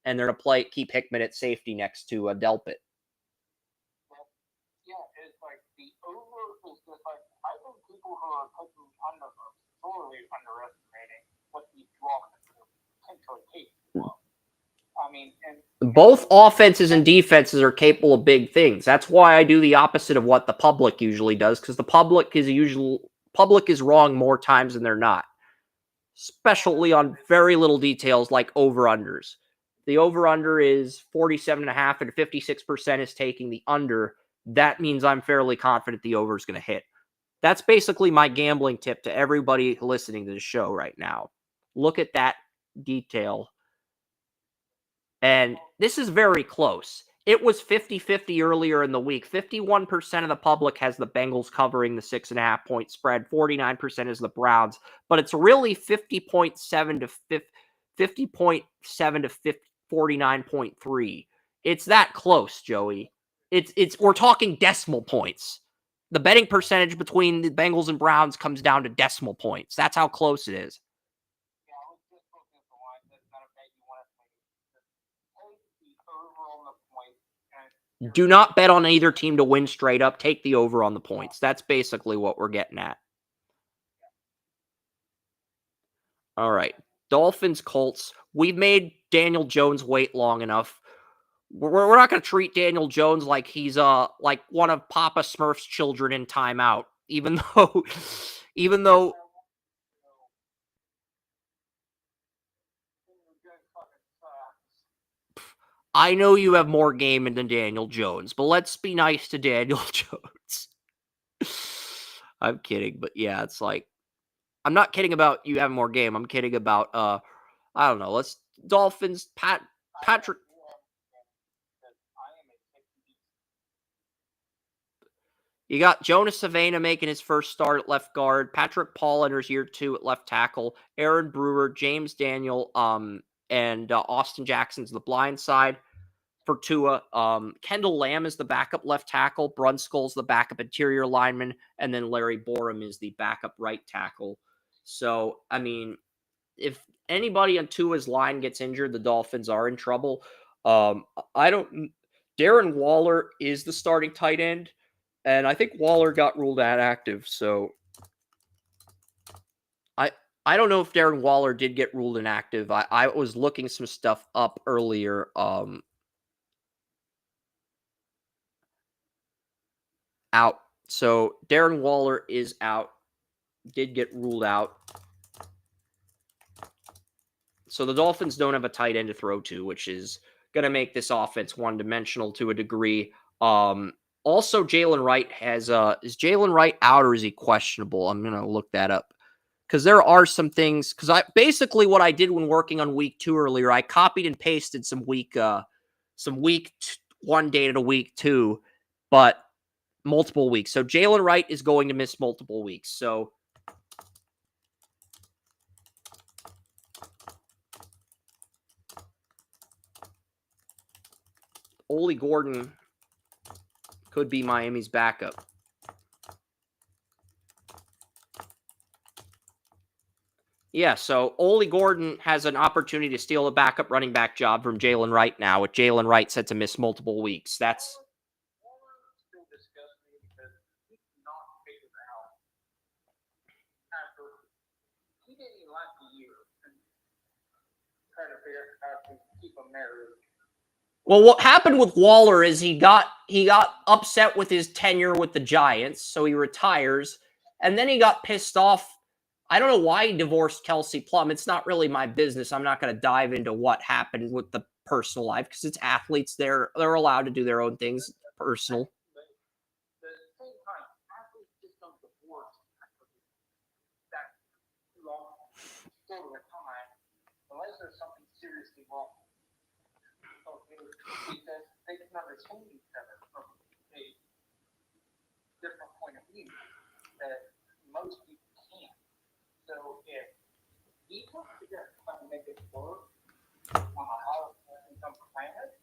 And they're going to keep Hickman at safety next to Delpit. Yeah, it's like the over is just like, I think people who are taking under are sorely underestimating what the draw potentially takes. I mean, and both offenses and defenses are capable of big things. That's why I do the opposite of what the public usually does, because the public is wrong more times than they're not, especially on very little details like over-unders. The over-under is 47.5 and 56% is taking the under. That means I'm fairly confident the over is going to hit. That's basically my gambling tip to everybody listening to the show right now. Look at that detail. And this is very close. It was 50-50 earlier in the week. 51% of the public has the Bengals covering the 6.5-point spread. 49% is the Browns. But it's really 50.7 to 49.3. It's that close, Joey. We're talking decimal points. The betting percentage between the Bengals and Browns comes down to decimal points. That's how close it is. Do not bet on either team to win straight up. Take the over on the points. That's basically what we're getting at. All right. Dolphins, Colts. We've made Daniel Jones wait long enough. We're not going to treat Daniel Jones like he's like one of Papa Smurf's children in timeout, even though I know you have more game than Daniel Jones, but let's be nice to Daniel Jones. I'm kidding, but yeah, it's like I'm not kidding about you having more game. I'm kidding about I don't know. Let's Dolphins, Patrick. You got Jonas Savannah making his first start at left guard. Patrick Paul enters year 2 at left tackle. Aaron Brewer, James Daniel, and Austin Jackson's the blind side for Tua. Kendall Lamb is the backup left tackle. Brunskill's the backup interior lineman, and then Larry Borum is the backup right tackle. So, I mean, if anybody on Tua's line gets injured, the Dolphins are in trouble. I don't. Darren Waller is the starting tight end. And I think Waller got ruled inactive, so I don't know if Darren Waller did get ruled inactive. I was looking some stuff up earlier. Out. So Darren Waller is out. Did get ruled out. So the Dolphins don't have a tight end to throw to, which is going to make this offense one-dimensional to a degree. Also, Jalen Wright has is Jalen Wright out or is he questionable? I'm gonna look that up because there are some things. Because I basically what I did when working on week 2 earlier, I copied and pasted some week 1 data to week 2, but multiple weeks. So Jalen Wright is going to miss multiple weeks. So Ole Gordon could be Miami's backup. Yeah, so Ole Gordon has an opportunity to steal a backup running back job from Jalen Wright now, with Jalen Wright set to miss multiple weeks. That's Still disgusts me because he's not figured out after he didn't even last a year and trying to figure out how to keep him there. well, what happened with Waller is he got upset with his tenure with the Giants, so he retires, and then he got pissed off. I don't know why he divorced Kelsey Plum. It's not really my business. I'm not going to dive into what happened with the personal life because it's athletes. They're allowed to do their own things personal. But at the same time, athletes just don't divorce that long sort of a time unless there's something seriously wrong. Because they can understand each other from a different point of view that most people can't. So if he can figure out how to make it work on a higher income planet,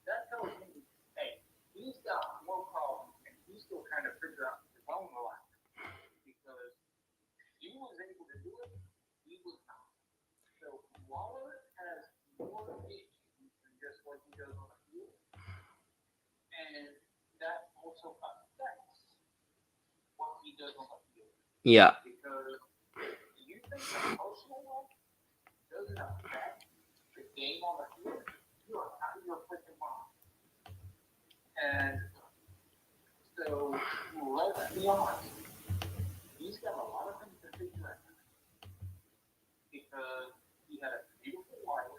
that tells me, hey, he's got more problems and he's still trying to figure out his own life. Because he was able to do it, he was not. So Waller has more issues than just what he does on the field. And that also affects what he does on the field. Yeah. Because you think the emotional life doesn't affect the game on the field, you are out of your freaking mind. And so let's be honest, he's got a lot of things to figure out. Because he had a beautiful wife,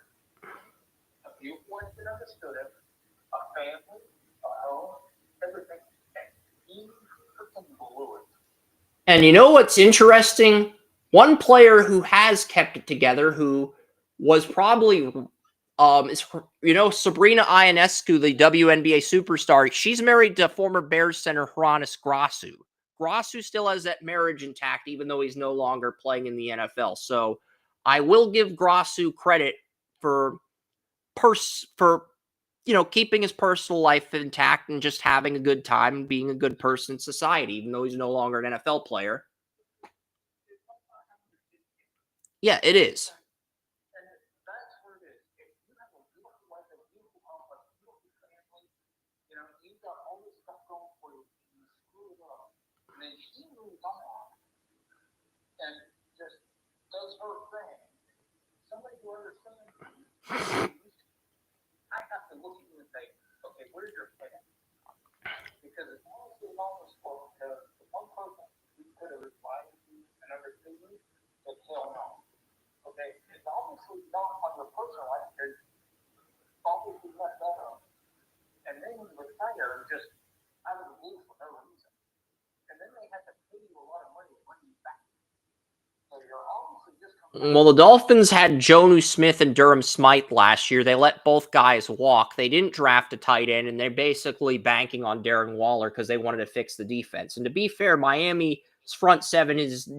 a beautiful wife that understood him, a family, a home, everything. And he freaking blew it. And you know what's interesting? One player who has kept it together, who was probably, is Sabrina Ionescu, the WNBA superstar. She's married to former Bears center Hronis Grasu. Grasu still has that marriage intact, even though he's no longer playing in the NFL. So I will give Grasu credit for keeping his personal life intact and just having a good time and being a good person in society, even though he's no longer an NFL player. Yeah, it is. And that's where it is. If you have a beautiful wife, a beautiful home, a beautiful family, you've got all this stuff going for you, and you screw it up. And then she moves on and just does her thing say, okay, where's your plan? Because it's honestly almost because the one person who could have replied to and understood you said, hell no. Okay, it's obviously not on your personal life because obviously messed that up. And then you retire just out of the blue for no reason. And then they have to pay you a lot of money to bring you back. So you're obviously just coming back. Well, the Dolphins had Jonnu Smith and Durham Smythe last year. They let both guys walk. They didn't draft a tight end, and they're basically banking on Darren Waller because they wanted to fix the defense. And to be fair, Miami's front seven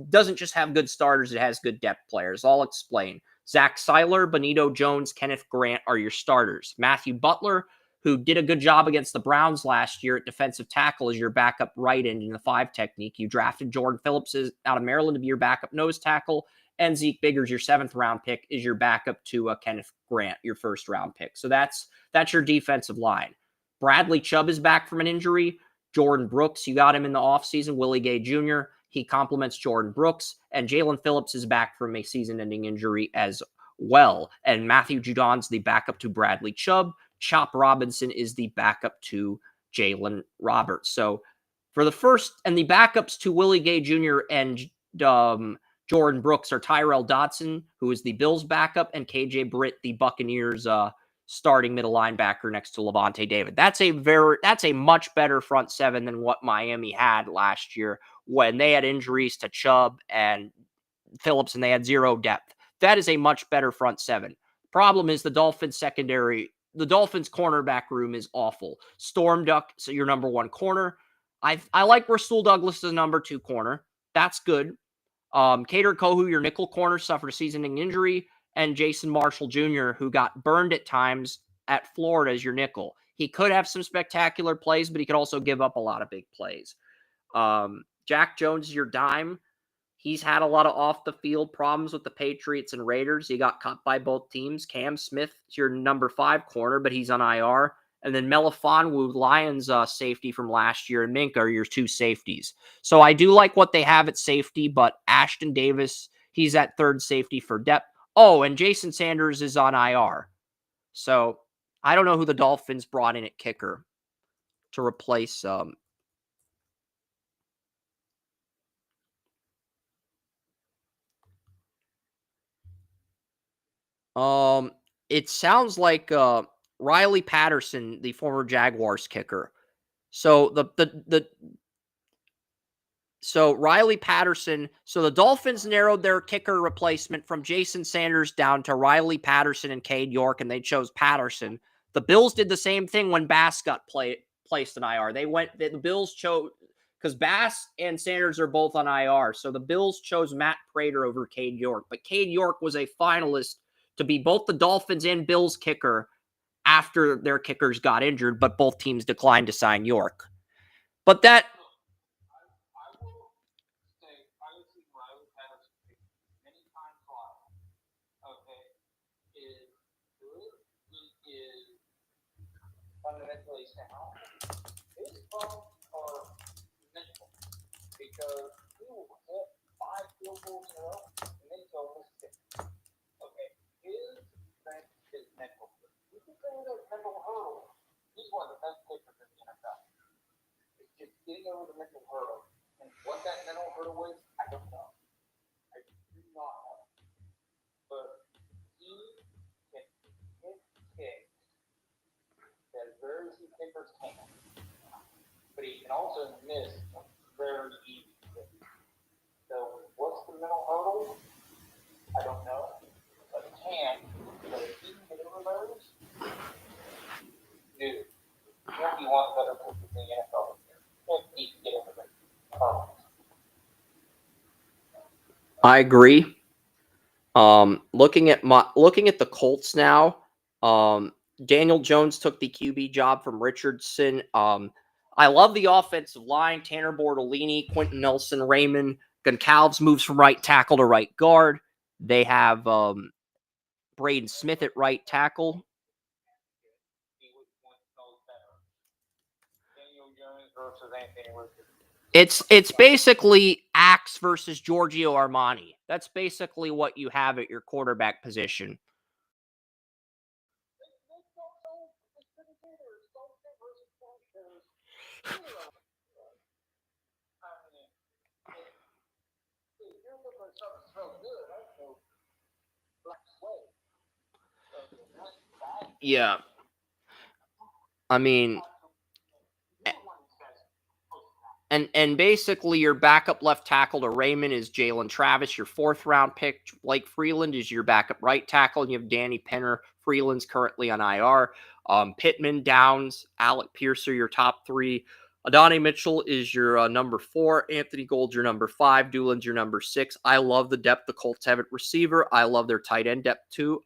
doesn't just have good starters, it has good depth players. I'll explain. Zach Seiler, Benito Jones, Kenneth Grant are your starters. Matthew Butler, who did a good job against the Browns last year at defensive tackle, is your backup right end in the 5 technique. You drafted Jordan Phillips out of Maryland to be your backup nose tackle, and Zeke Biggers, your 7th round pick, is your backup to Kenneth Grant, your 1st round pick. So that's your defensive line. Bradley Chubb is back from an injury. Jordan Brooks, you got him in the offseason. Willie Gay Jr., he complements Jordan Brooks. And Jalen Phillips is back from a season-ending injury as well. And Matthew Judon's the backup to Bradley Chubb. Chop Robinson is the backup to Jalen Roberts. So for the first, and the backups to Willie Gay Jr. and Jordan Brooks are Tyrell Dodson, who is the Bills backup, and KJ Britt, the Buccaneers starting middle linebacker next to Levante David. That's a much better front seven than what Miami had last year when they had injuries to Chubb and Phillips and they had zero depth. That is a much better front seven. Problem is the Dolphins cornerback room is awful. Storm Duck, so your number 1 corner. I like Rasul Douglas as number 2 corner. That's good. Kader Kohu, your nickel corner, suffered a season-ending injury, and Jason Marshall Jr., who got burned at times at Florida as your nickel. He could have some spectacular plays, but he could also give up a lot of big plays. Jack Jones is your dime. He's had a lot of off-the-field problems with the Patriots and Raiders. He got cut by both teams. Cam Smith is your number 5 corner, but he's on IR. And then Melifonwu, Lions safety from last year, and Minka are your 2 safeties. So I do like what they have at safety, but Ashton Davis, he's at 3rd safety for depth. Oh, and Jason Sanders is on IR. So I don't know who the Dolphins brought in at kicker to replace it sounds like Riley Patterson, the former Jaguars kicker. So so Riley Patterson, so the Dolphins narrowed their kicker replacement from Jason Sanders down to Riley Patterson and Cade York, and they chose Patterson. The Bills did the same thing when Bass got placed in IR. The Bills chose, because Bass and Sanders are both on IR, so the Bills chose Matt Prater over Cade York. But Cade York was a finalist to be both the Dolphins and Bills kicker after their kickers got injured, but both teams declined to sign York. But that... fundamentally sound. His problems are mental because he will hit 5 field goals in a row and then go with 6. Okay, his strength is mental. You can say there's mental hurdle. He's one of the best kickers in the NFL. It's just getting over the mental hurdle. And what that mental hurdle is, I don't know. I do not know. But he can hit kicks that very few kickers can. But he can also miss very easy kicks. So what's the mental hurdle? I don't know. But he can. But if he can get over those, dude, won't be one better kickers in the NFL this year. If he can get over those hurdles. I agree. Looking at the Colts now, Daniel Jones took the QB job from Richardson. I love the offensive line. Tanner Bortolini, Quentin Nelson, Raymond Goncalves moves from right tackle to right guard. They have Braden Smith at right tackle. It's basically Axe versus Giorgio Armani. That's basically what you have at your quarterback position. Yeah. I mean, and basically your backup left tackle to Raymond is Jalen Travis. Your 4th-round pick, Blake Freeland, is your backup right tackle, and you have Danny Penner. Freeland's currently on IR. Pittman, Downs, Alec Pierce are your top 3. Adonai Mitchell is your number 4. Anthony Gold's your number 5. Doolin's your number 6. I love the depth the Colts have at receiver. I love their tight end depth too.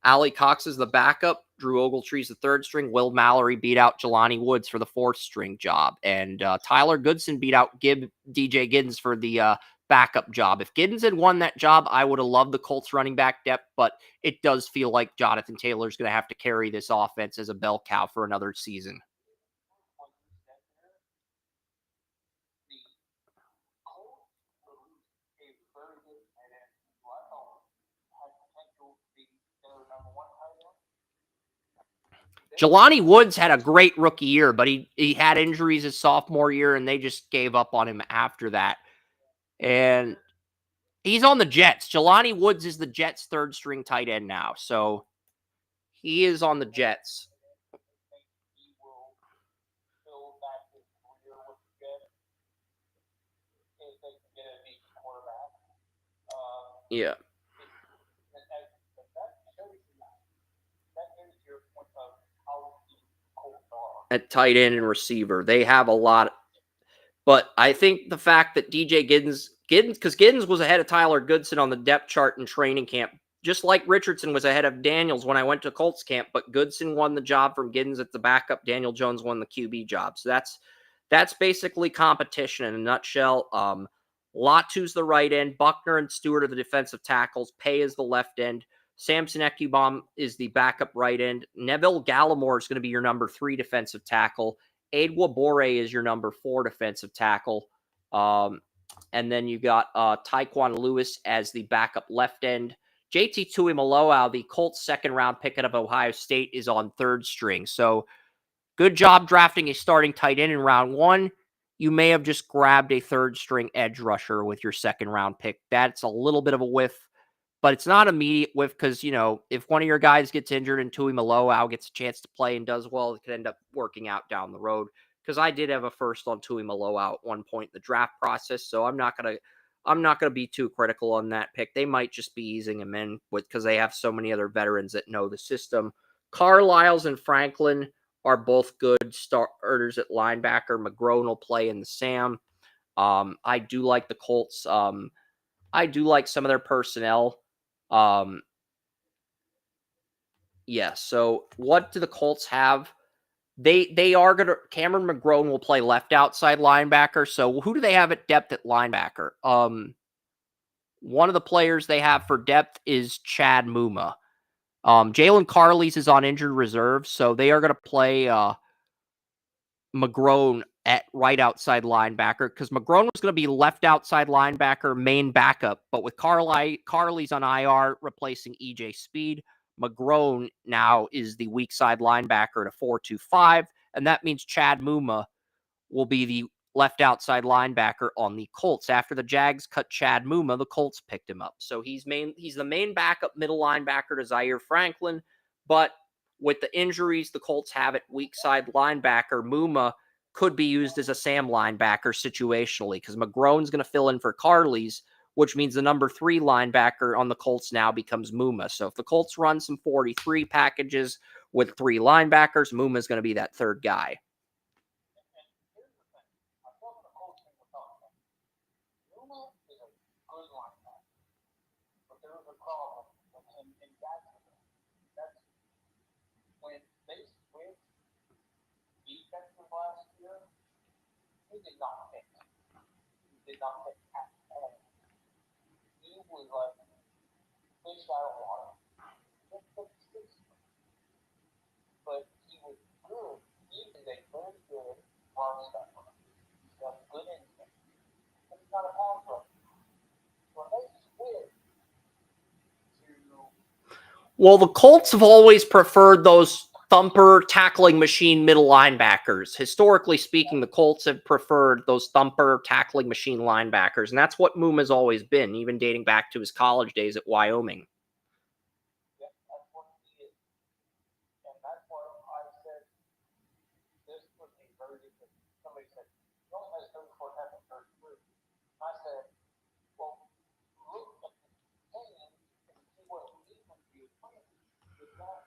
Ali Cox is the backup. Drew Ogletree's the 3rd string. Will Mallory beat out Jelani Woods for the 4th string job. And Tyler Goodson beat out DJ Giddens for the backup job. If Giddens had won that job, I would have loved the Colts running back depth, but it does feel like Jonathan Taylor's going to have to carry this offense as a bell cow for another season. Jelani Woods had a great rookie year, but he had injuries his sophomore year, and they just gave up on him after that. And he's on the Jets. Jelani Woods is the Jets' 3rd string tight end now, so he is on the Jets. Yeah. At tight end and receiver, they have a lot. But I think the fact that DJ Giddens, because Giddens was ahead of Tyler Goodson on the depth chart in training camp, just like Richardson was ahead of Daniels when I went to Colts camp, but Goodson won the job from Giddens at the backup. Daniel Jones won the QB job. So that's basically competition in a nutshell. Latu's the right end. Buckner and Stewart are the defensive tackles. Pay is the left end. Samson Ekubom is the backup right end. Neville Gallimore is going to be your number 3 defensive tackle. Adwa Bore is your number 4 defensive tackle. And then you got Tyquan Lewis as the backup left end. JT Tuimoloau, the Colts 2nd-round pick out of Ohio State, is on 3rd string. So good job drafting a starting tight end in round 1. You may have just grabbed a 3rd-string edge rusher with your 2nd-round pick. That's a little bit of a whiff, but it's not immediate whiff because, if one of your guys gets injured and Tuimoloau gets a chance to play and does well, it could end up working out down the road. Because I did have a first on Tuimoloau at one point in the draft process, so I'm not gonna be too critical on that pick. They might just be easing him in because they have so many other veterans that know the system. Carlisle's and Franklin are both good starters at linebacker. McGrone will play in the Sam. I do like the Colts. I do like some of their personnel. Yeah, so what do the Colts have? They are going to... Cameron McGrone will play left outside linebacker. So who do they have at depth at linebacker? One of the players they have for depth is Chad Muma. Jalen Carles is on injured reserve, so they are going to play McGrone at right outside linebacker because McGrone was going to be left outside linebacker, main backup, but with Carles on IR replacing EJ Speed, McGrone now is the weak side linebacker at a 4-2-5, and that means Chad Muma will be the left outside linebacker on the Colts. After the Jags cut Chad Muma, the Colts picked him up. So he's the main backup middle linebacker to Zaire Franklin, but with the injuries the Colts have at weak side linebacker, Muma could be used as a Sam linebacker situationally because McGrone's going to fill in for Carles, which means the number 3 linebacker on the Colts now becomes Muma. So if the Colts run some 43 packages with 3 linebackers, Muma's going to be that 3rd guy. He did not hit. He did not hit at all. He was like fish out of water. But he was good. He is a very good run stopper. He's got good instinct. But he's not a pass rusher. So they switch to... Well, the Colts have always preferred those thumper tackling machine middle linebackers. Historically speaking, the Colts have preferred those thumper tackling machine linebackers, and that's what Muma's always been, even dating back to his college days at Wyoming. Yeah, that's what he is. And that's why I said this would be very different. Somebody said, he only has 34 tackles, 33. I said, well, look at the team and see what defense he is playing. Does that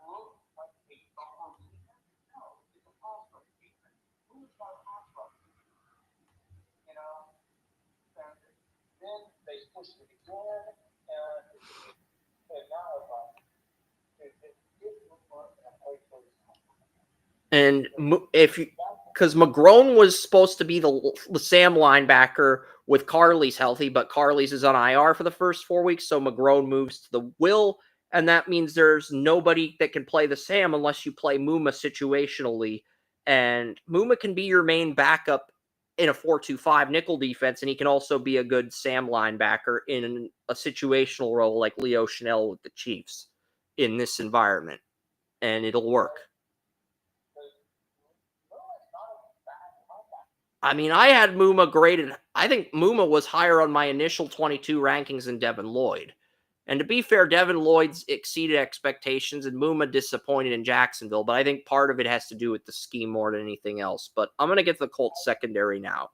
look like a thumper defense? No, it's a pass rush defense. Who's got a pass rush? You know? And then they switched it again, and now it's like, it look like a play for the And if you, because McGrone was supposed to be the Sam linebacker with Carley's healthy, but Carley's is on IR for the first 4 weeks, so McGrone moves to the Will, and that means there's nobody that can play the Sam unless you play Muma situationally, and Muma can be your main backup in a 4-2-5 nickel defense, and he can also be a good Sam linebacker in a situational role like Leo Chanel with the Chiefs in this environment, and it'll work. I mean, I had Muma graded. I think Muma was higher on my initial 22 rankings than Devin Lloyd. And to be fair, Devin Lloyd's exceeded expectations and Muma disappointed in Jacksonville. But I think part of it has to do with the scheme more than anything else. But I'm going to get to the Colts secondary now.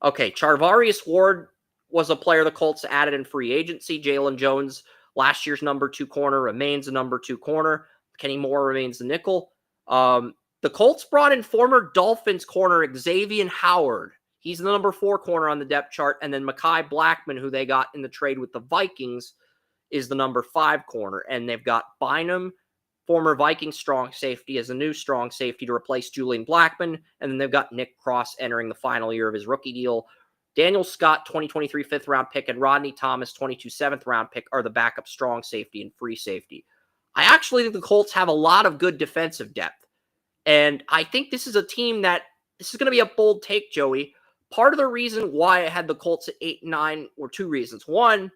Okay, Charvarius Ward was a player the Colts added in free agency. Jalen Jones, last year's number 2 corner, remains the number 2 corner. Kenny Moore remains the nickel. The Colts brought in former Dolphins corner Xavier Howard. He's the number 4 corner on the depth chart. And then Mekhi Blackman, who they got in the trade with the Vikings, is the number 5 corner. And they've got Bynum, former Viking strong safety, as a new strong safety to replace Julian Blackman. And then they've got Nick Cross entering the final year of his rookie deal. Daniel Scott, 2023 5th-round pick, and Rodney Thomas, 22 7th-round pick, are the backup strong safety and free safety. I actually think the Colts have a lot of good defensive depth. And I think this is a team that, this is going to be a bold take, Joey. Part of the reason why I had the Colts at 8-9 were 2 reasons. One,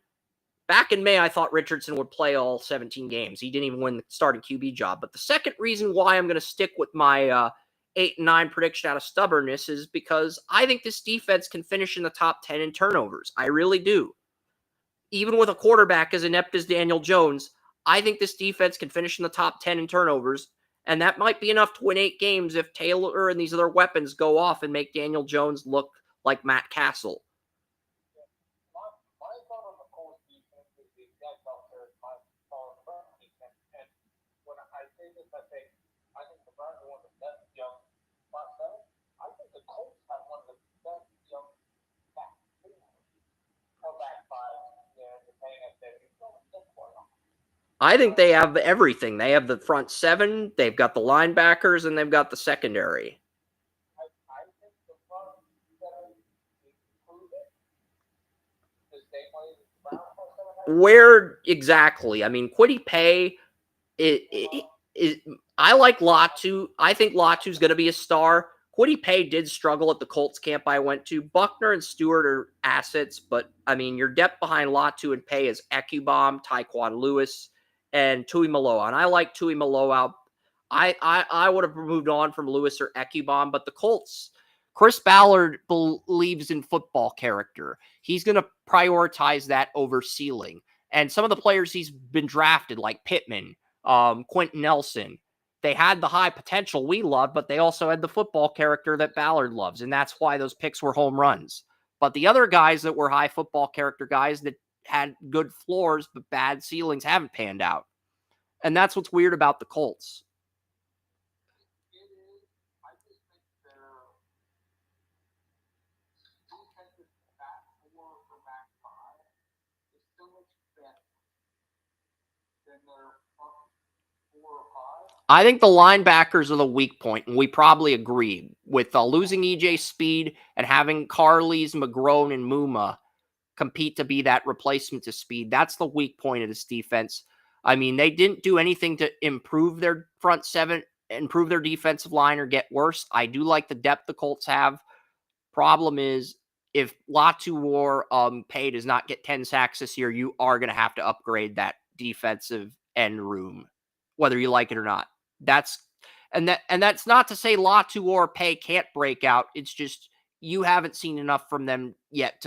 back in May, I thought Richardson would play all 17 games. He didn't even win the starting QB job. But the second reason why I'm going to stick with my 8-9 prediction out of stubbornness is because I think this defense can finish in the top 10 in turnovers. I really do. Even with a quarterback as inept as Daniel Jones, I think this defense can finish in the top 10 in turnovers. And that might be enough to win 8 games if Taylor and these other weapons go off and make Daniel Jones look like Matt Castle. My thought on the Colts defense is the exact opposite of my thought on the defense. And when I say this, I think the Browns are one of the best young front seven. I think the Colts have one of the best young back five, depending on their I think they have everything. They have the front 7, they've got the linebackers, and they've got the secondary. I think the front 7 improve it the same way as the Browns front 7 has. Where exactly? I mean, Kwity Paye, I like Latu. I think Latu's going to be a star. Kwity Paye did struggle at the Colts camp I went to. Buckner and Stewart are assets, but, I mean, your depth behind Latu and Paye is Ekubom, Tyquan Lewis, and Tui Maloa. And I like Tui Maloa. I would have moved on from Lewis or Ekubom, but the Colts, Chris Ballard believes in football character. He's going to prioritize that over ceiling. And some of the players he's been drafted, like Pittman, Quentin Nelson, they had the high potential we love, but they also had the football character that Ballard loves. And that's why those picks were home runs. But the other guys that were high football character guys that had good floors but bad ceilings haven't panned out. And that's what's weird about the Colts. It is. I just think their defensive back 4 for back 5 is so much better than their front 4 or 5. I think the linebackers are the weak point, and we probably agree with losing EJ Speed and having Carley's, McGrone, and Muma compete to be that replacement to Speed. That's the weak point of this defense. I mean, they didn't do anything to improve their front 7, improve their defensive line, or get worse. I do like the depth the Colts have. Problem is, if Latu or Paye does not get 10 sacks this year, you are going to have to upgrade that defensive end room. whether you like it or not. That's not to say Latu or Pei can't break out. It's just you haven't seen enough from them yet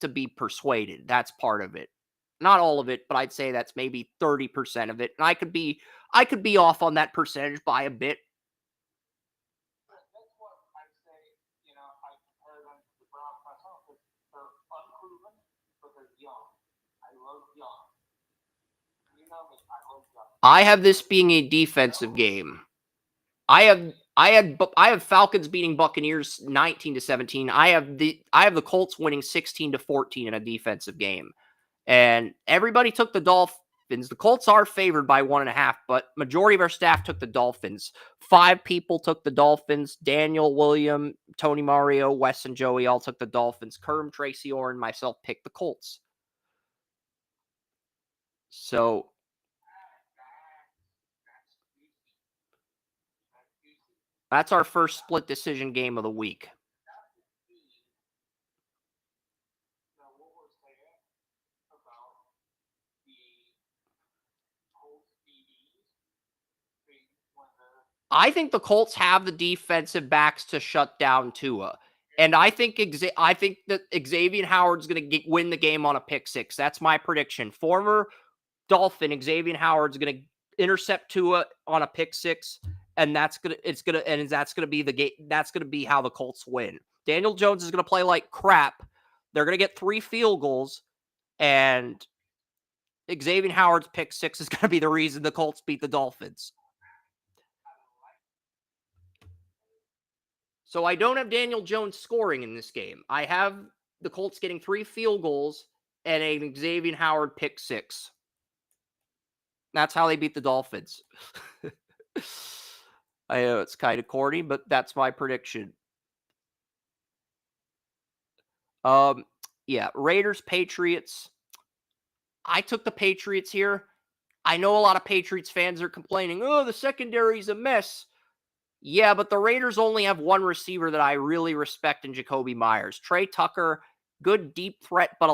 to be persuaded. That's part of it. Not all of it, but I'd say that's maybe 30% of it. And I could be off on that percentage by a bit. That's what I say. I compare them to the Browns myself. They're unproven, but they're young. I love young. You know me. I love young. I have this being a defensive game. I have Falcons beating Buccaneers 19-17. I have the Colts winning 16-14 in a defensive game. And everybody took the Dolphins. The Colts are favored by 1.5, but majority of our staff took the Dolphins. 5 people took the Dolphins. Daniel, William, Tony Mario, Wes, and Joey all took the Dolphins. Kerm, Tracy, Orr, and myself picked the Colts. So that's our first split decision game of the week. I think the Colts have the defensive backs to shut down Tua. And I think that Xavier Howard's going to win the game on a pick six. That's my prediction. Former Dolphin Xavier Howard's going to intercept Tua on a pick six, and that's going to be the game. That's going to be how the Colts win. Daniel Jones is going to play like crap. They're going to get 3 field goals, and Xavier Howard's pick six is going to be the reason the Colts beat the Dolphins. So I don't have Daniel Jones scoring in this game. I have the Colts getting 3 field goals and a Xavier Howard pick six. That's how they beat the Dolphins. I know it's kind of corny, but that's my prediction. Yeah, Raiders, Patriots. I took the Patriots here. I know a lot of Patriots fans are complaining, oh, the secondary's a mess. Yeah, but the Raiders only have one receiver that I really respect in Jacoby Myers. Trey Tucker, good deep threat, but a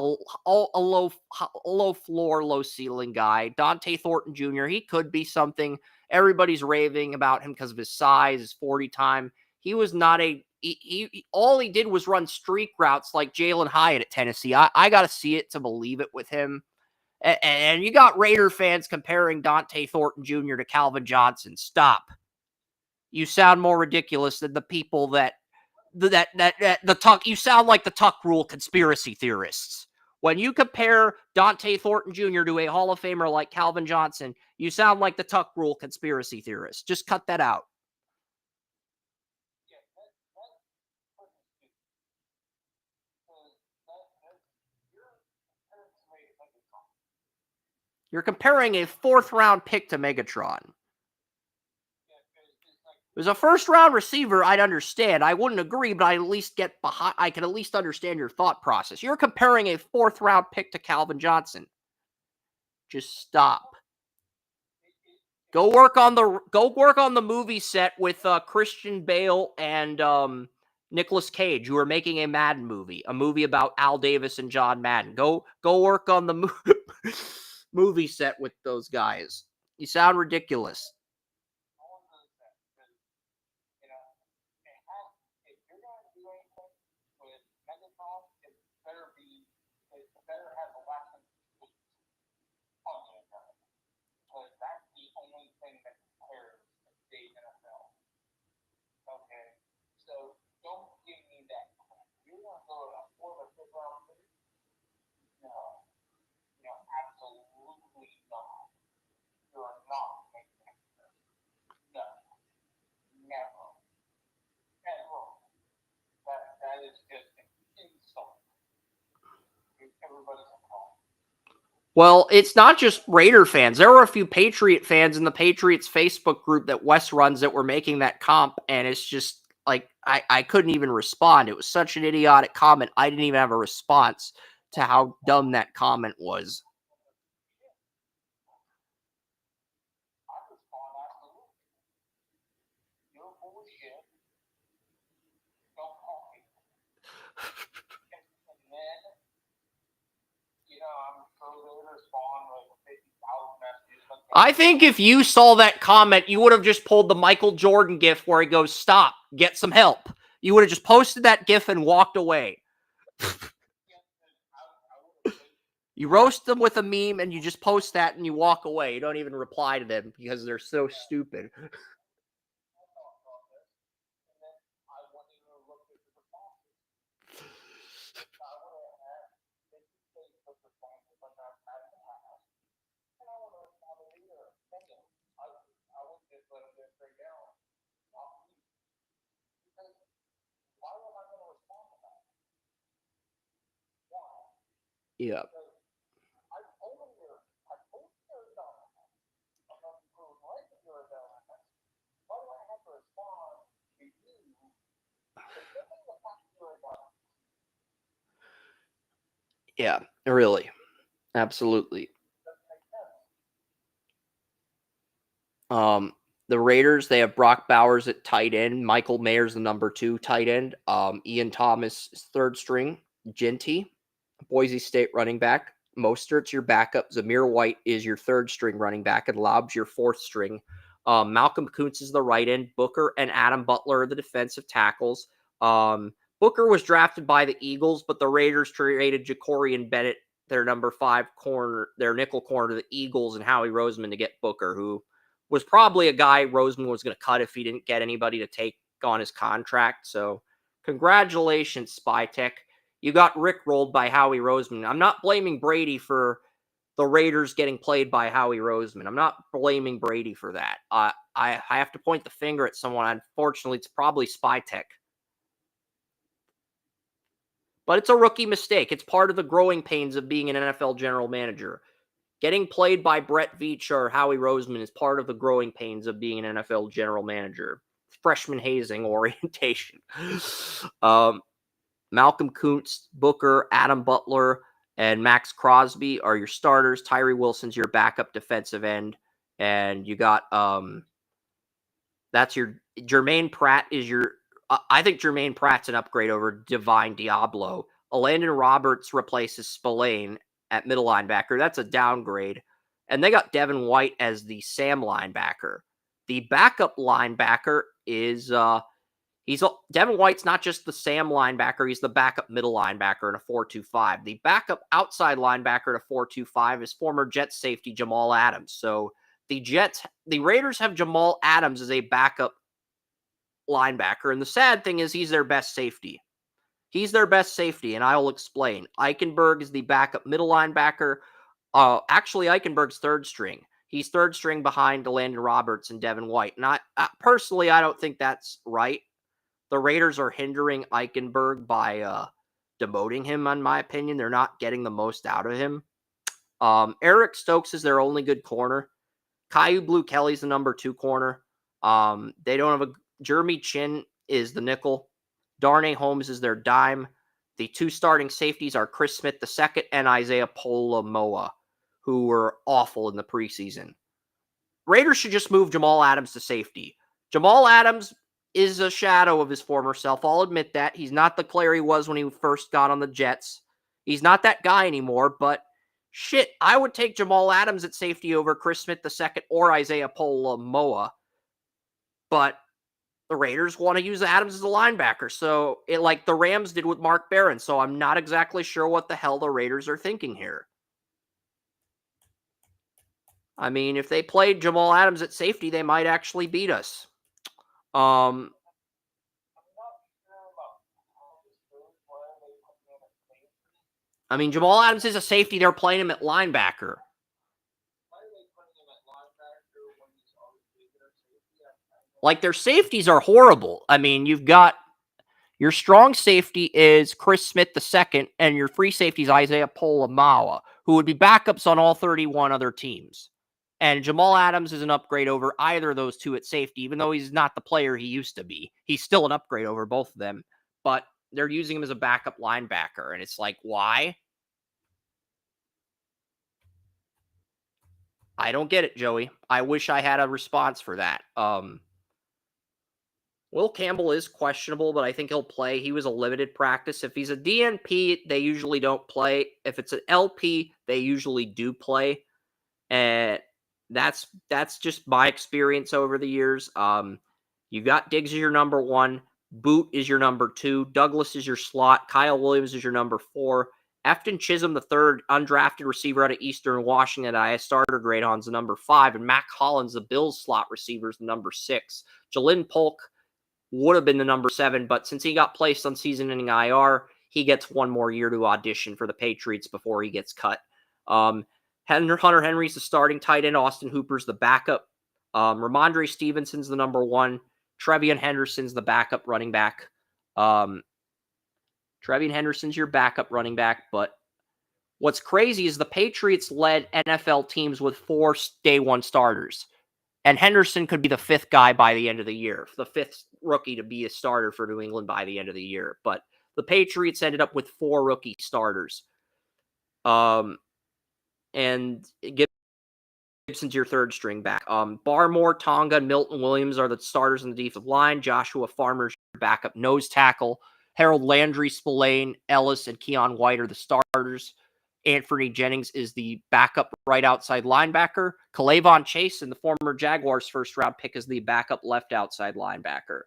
low floor, low ceiling guy. Dante Thornton Jr., he could be something. Everybody's raving about him because of his size, his 40 time. He was not all he did was run streak routes like Jalen Hyatt at Tennessee. I got to see it to believe it with him. And you got Raider fans comparing Dante Thornton Jr. to Calvin Johnson. Stop. You sound more ridiculous than the people that the Tuck. You sound like the Tuck Rule conspiracy theorists. When you compare Dante Thornton Jr. to a Hall of Famer like Calvin Johnson, you sound like the Tuck Rule conspiracy theorists. Just cut that out. You're comparing a 4th-round pick to Megatron. If it was a 1st-round receiver, I'd understand. I wouldn't agree, but I can at least understand your thought process. You're comparing a 4th-round pick to Calvin Johnson. Just stop. Go work on the movie set with Christian Bale and Nicolas Cage, who are making a Madden movie, a movie about Al Davis and John Madden. Go work on the movie set with those guys. You sound ridiculous. Well, it's not just Raider fans. There were a few Patriot fans in the Patriots Facebook group that Wes runs that were making that comp, and it's just like I couldn't even respond. It was such an idiotic comment. I didn't even have a response to how dumb that comment was. I think if you saw that comment, you would have just pulled the Michael Jordan gif where he goes, "Stop, get some help." You would have just posted that gif and walked away. You roast them with a meme and you just post that and you walk away. You don't even reply to them because they're so stupid. Yeah. Yeah, really. Absolutely. The Raiders, they have Brock Bowers at tight end. Michael Mayer's the number 2 tight end. Ian Thomas is third string. Genty, Boise State running back. Mostert's your backup. Zamir White is your third string running back, and Laub's your fourth string. Malcolm Kuntz is the right end. Booker and Adam Butler are the defensive tackles. Booker was drafted by the Eagles, but the Raiders traded Ja'Cory Bennett, their number 5 corner, their nickel corner, to the Eagles, and Howie Roseman to get Booker, who was probably a guy Roseman was going to cut if he didn't get anybody to take on his contract. So congratulations, Spytech. You got rickrolled by Howie Roseman. I'm not blaming Brady for the Raiders getting played by Howie Roseman. I'm not blaming Brady for that. I have to point the finger at someone. Unfortunately, it's probably Spytech. But it's a rookie mistake. It's part of the growing pains of being an NFL general manager. Getting played by Brett Veach or Howie Roseman is part of the growing pains of being an NFL general manager. Freshman hazing orientation. Malcolm Kuntz, Booker, Adam Butler, and Max Crosby are your starters. Tyree Wilson's your backup defensive end. And you got, that's your, Jermaine Pratt is your, I think Jermaine Pratt's an upgrade over Divine Diablo. Landon Roberts replaces Spillane at middle linebacker. That's a downgrade. And they got Devin White as the Sam linebacker. The backup linebacker is Devin White's not just the Sam linebacker, he's the backup middle linebacker in a 4-2-5. The backup outside linebacker in a 4-2-5 is former Jets safety Jamal Adams. So the Raiders have Jamal Adams as a backup linebacker, and the sad thing is he's their best safety. He's their best safety, and I will explain. Eichenberg is the backup middle linebacker. Actually, Eichenberg's third string. He's third string behind Landon Roberts and Devin White. And personally, I don't think that's right. The Raiders are hindering Eichenberg by demoting him, in my opinion. They're not getting the most out of him. Eric Stokes is their only good corner. Caillou Blue Kelly's the number 2 corner. They don't have Jeremy Chin is the nickel. Darnay Holmes is their dime. The 2 starting safeties are Chris Smith II and Isaiah Polomoa, who were awful in the preseason. Raiders should just move Jamal Adams to safety. Jamal Adams is a shadow of his former self. I'll admit that. He's not the player he was when he first got on the Jets. He's not that guy anymore, but shit, I would take Jamal Adams at safety over Chris Smith II or Isaiah Polomoa. But the Raiders want to use Adams as a linebacker, so like the Rams did with Mark Barron. So I'm not exactly sure what the hell the Raiders are thinking here. I mean, if they played Jamal Adams at safety, they might actually beat us. I mean, Jamal Adams is a safety. They're playing him at linebacker. Like, their safeties are horrible. I mean, you've got your strong safety is Chris Smith II, and your free safety is Isaiah Polomoa, who would be backups on all 31 other teams. And Jamal Adams is an upgrade over either of those 2 at safety, even though he's not the player he used to be. He's still an upgrade over both of them, but they're using him as a backup linebacker, and it's like, why? I don't get it, Joey. I wish I had a response for that. Will Campbell is questionable, but I think he'll play. He was a limited practice. If he's a DNP, they usually don't play. If it's an LP, they usually do play. And That's just my experience over the years. You got Diggs as your number 1, Boot is your number 2, Douglas is your slot, Kyle Williams is your number 4, Efton Chisholm the third, undrafted receiver out of Eastern Washington that I had starter grade on, is the number 5, and Mac Hollins, the Bills slot receiver, is the number 6. Jalen Polk would have been the number 7, but since he got placed on season-ending IR, he gets one more year to audition for the Patriots before he gets cut. Hunter Henry's the starting tight end. Austin Hooper's the backup. Ramondre Stevenson's the number 1. Trevion Henderson's the backup running back. Trevion Henderson's your backup running back, but what's crazy is the Patriots led NFL teams with 4 day 1 starters. And Henderson could be the 5th guy by the end of the year, the 5th rookie to be a starter for New England by the end of the year. But the Patriots ended up with 4 rookie starters. And Gibson's your 3rd string back. Barmore, Tonga, and Milton Williams are the starters on the defensive line. Joshua Farmer's your backup nose tackle. Harold Landry, Spillane, Ellis, and Keon White are the starters. Anthony Jennings is the backup right outside linebacker. Kalavon Chase, and the former Jaguars first-round pick, is the backup left outside linebacker.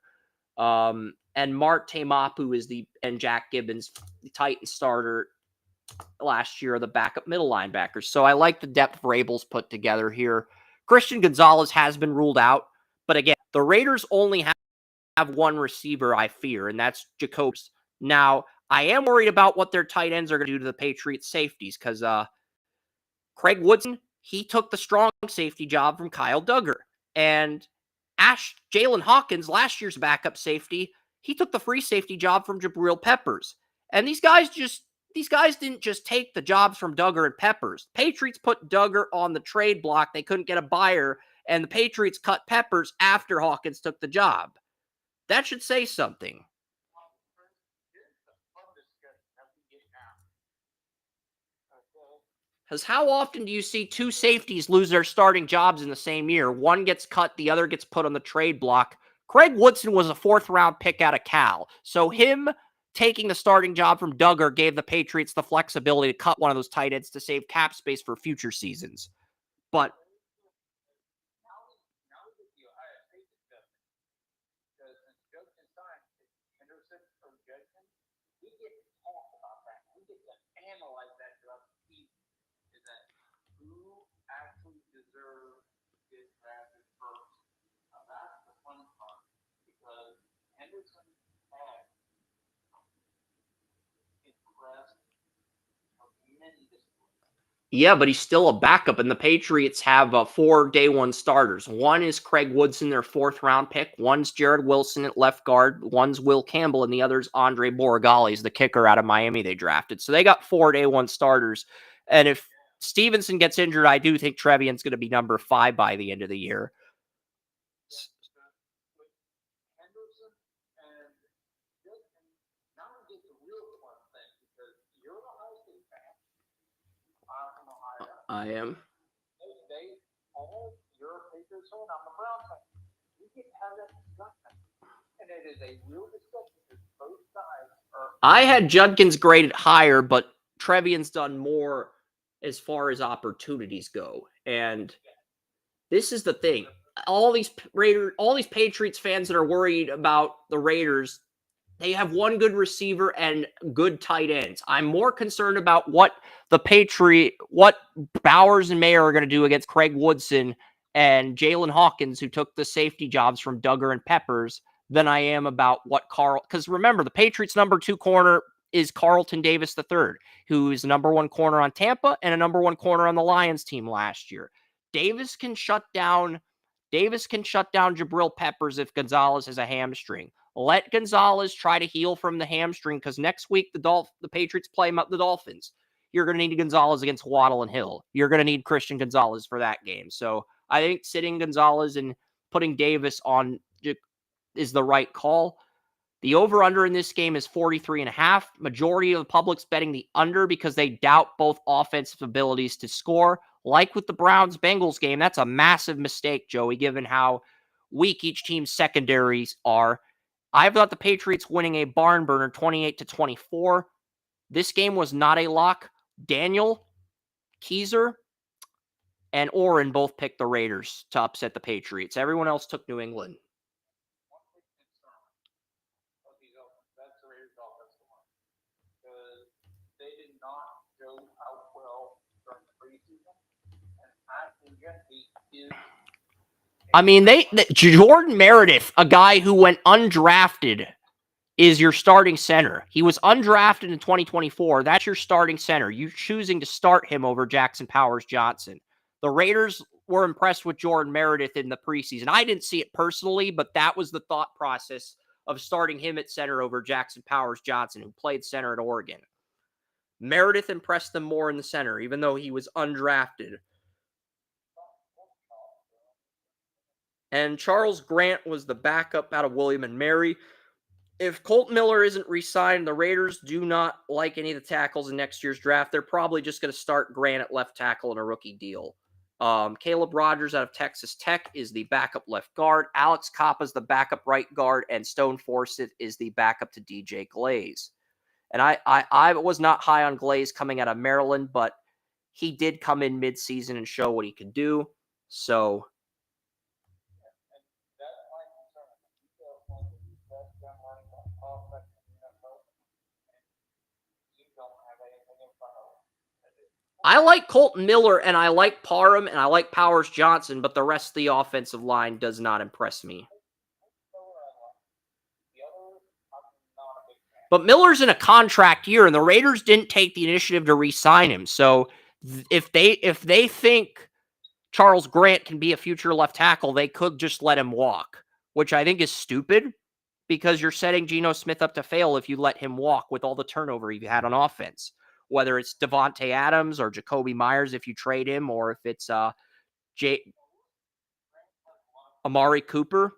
And Mart Tamapu and Jack Gibbons, the Titan starter last year, are the backup middle linebackers. So I like the depth Vrabel's put together here. Christian Gonzalez has been ruled out, but again, the Raiders only have one receiver, I fear, and that's Jacobs. Now, I am worried about what their tight ends are going to do to the Patriots safeties, because Craig Woodson, he took the strong safety job from Kyle Duggar. And Jalen Hawkins, last year's backup safety, he took the free safety job from Jabril Peppers. And these guys didn't just take the jobs from Duggar and Peppers. Patriots put Duggar on the trade block. They couldn't get a buyer, and the Patriots cut Peppers after Hawkins took the job. That should say something. Because how often do you see 2 safeties lose their starting jobs in the same year? One gets cut, the other gets put on the trade block. Craig Woodson was a 4th-round pick out of Cal. So him taking the starting job from Duggar gave the Patriots the flexibility to cut one of those tight ends to save cap space for future seasons. But yeah, but he's still a backup, and the Patriots have 4 day 1 starters. One is Craig Woodson, their 4th-round pick. One's Jared Wilson at left guard. One's Will Campbell, and the other's Andre Borregales, the kicker out of Miami they drafted. So they got 4 day 1 starters. And if Stevenson gets injured, I do think Trevion's going to be number 5 by the end of the year. I am. I had Judkins graded higher, but Trevion's done more as far as opportunities go. And this is the thing. All these Patriots fans that are worried about the Raiders, they have one good receiver and good tight ends. I'm more concerned about what Bowers and Mayer are going to do against Craig Woodson and Jalen Hawkins, who took the safety jobs from Duggar and Peppers, than I am about what because remember, the Patriots' number 2 corner is Carlton Davis III, who is the number 1 corner on Tampa and a number 1 corner on the Lions team last year. Davis can shut down Jabril Peppers if Gonzalez has a hamstring. Let Gonzalez try to heal from the hamstring, because next week the Patriots play the Dolphins. You're going to need Gonzalez against Waddle and Hill. You're going to need Christian Gonzalez for that game. So I think sitting Gonzalez and putting Davis on is the right call. The over-under in this game is 43.5. Majority of the public's betting the under because they doubt both offensive abilities to score. Like with the Browns-Bengals game, that's a massive mistake, Joey, given how weak each team's secondaries are. I thought the Patriots winning a barn burner 28-24. This game was not a lock. Daniel Keyser, and Orrin both picked the Raiders to upset the Patriots. Everyone else took New England. That's the Raiders' offensive line. Because they did not go out well during the preseason. And Ashton Jeffy is... I mean, Jordan Meredith, a guy who went undrafted, is your starting center. He was undrafted in 2024. That's your starting center. You're choosing to start him over Jackson Powers Johnson. The Raiders were impressed with Jordan Meredith in the preseason. I didn't see it personally, but that was the thought process of starting him at center over Jackson Powers Johnson, who played center at Oregon. Meredith impressed them more in the center, even though he was undrafted. And Charles Grant was the backup out of William and Mary. If Colt Miller isn't re-signed, the Raiders do not like any of the tackles in next year's draft. They're probably just going to start Grant at left tackle in a rookie deal. Caleb Rogers out of Texas Tech is the backup left guard. Alex Coppa is the backup right guard, and Stone Forsett is the backup to DJ Glaze. And I was not high on Glaze coming out of Maryland, but he did come in midseason and show what he could do. So... I like Colton Miller, and I like Parham, and I like Powers Johnson, but the rest of the offensive line does not impress me. But Miller's in a contract year, and the Raiders didn't take the initiative to re-sign him. So if they think Charles Grant can be a future left tackle, they could just let him walk, which I think is stupid because you're setting Geno Smith up to fail if you let him walk with all the turnover he had on offense. Whether it's Devontae Adams or Jacoby Myers if you trade him, or if it's Amari Cooper.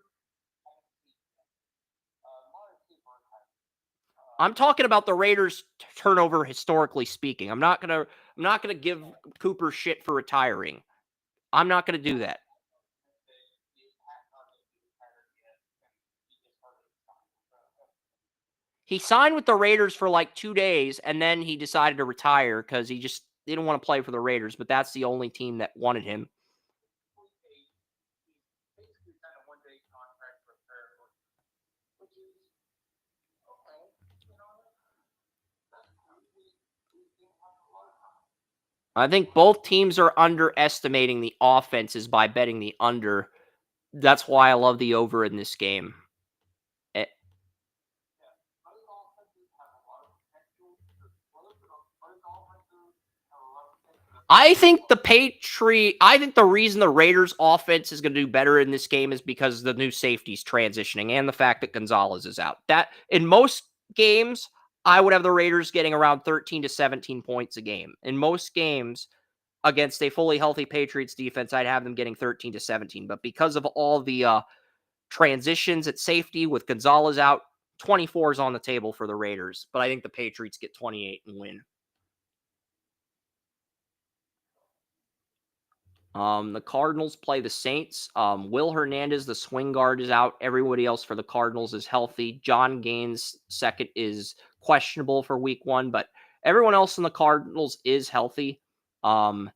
I'm talking about the Raiders' turnover historically speaking. I'm not gonna give Cooper shit for retiring. I'm not gonna do that. He signed with the Raiders for like 2 days, and then he decided to retire because he just didn't want to play for the Raiders, but that's the only team that wanted him. I think both teams are underestimating the offenses by betting the under. That's why I love the over in this game. I think the reason the Raiders offense is going to do better in this game is because the new safety's transitioning and the fact that Gonzalez is out. That in most games, I would have the Raiders getting around 13 to 17 points a game. In most games against a fully healthy Patriots defense, I'd have them getting 13 to 17. But because of all the transitions at safety with Gonzalez out, 24 is on the table for the Raiders. But I think the Patriots get 28 and win. The Cardinals play the Saints. Will Hernandez, the swing guard, is out. Everybody else for the Cardinals is healthy. John Gaines, second, is questionable for week 1, but everyone else in the Cardinals is healthy. I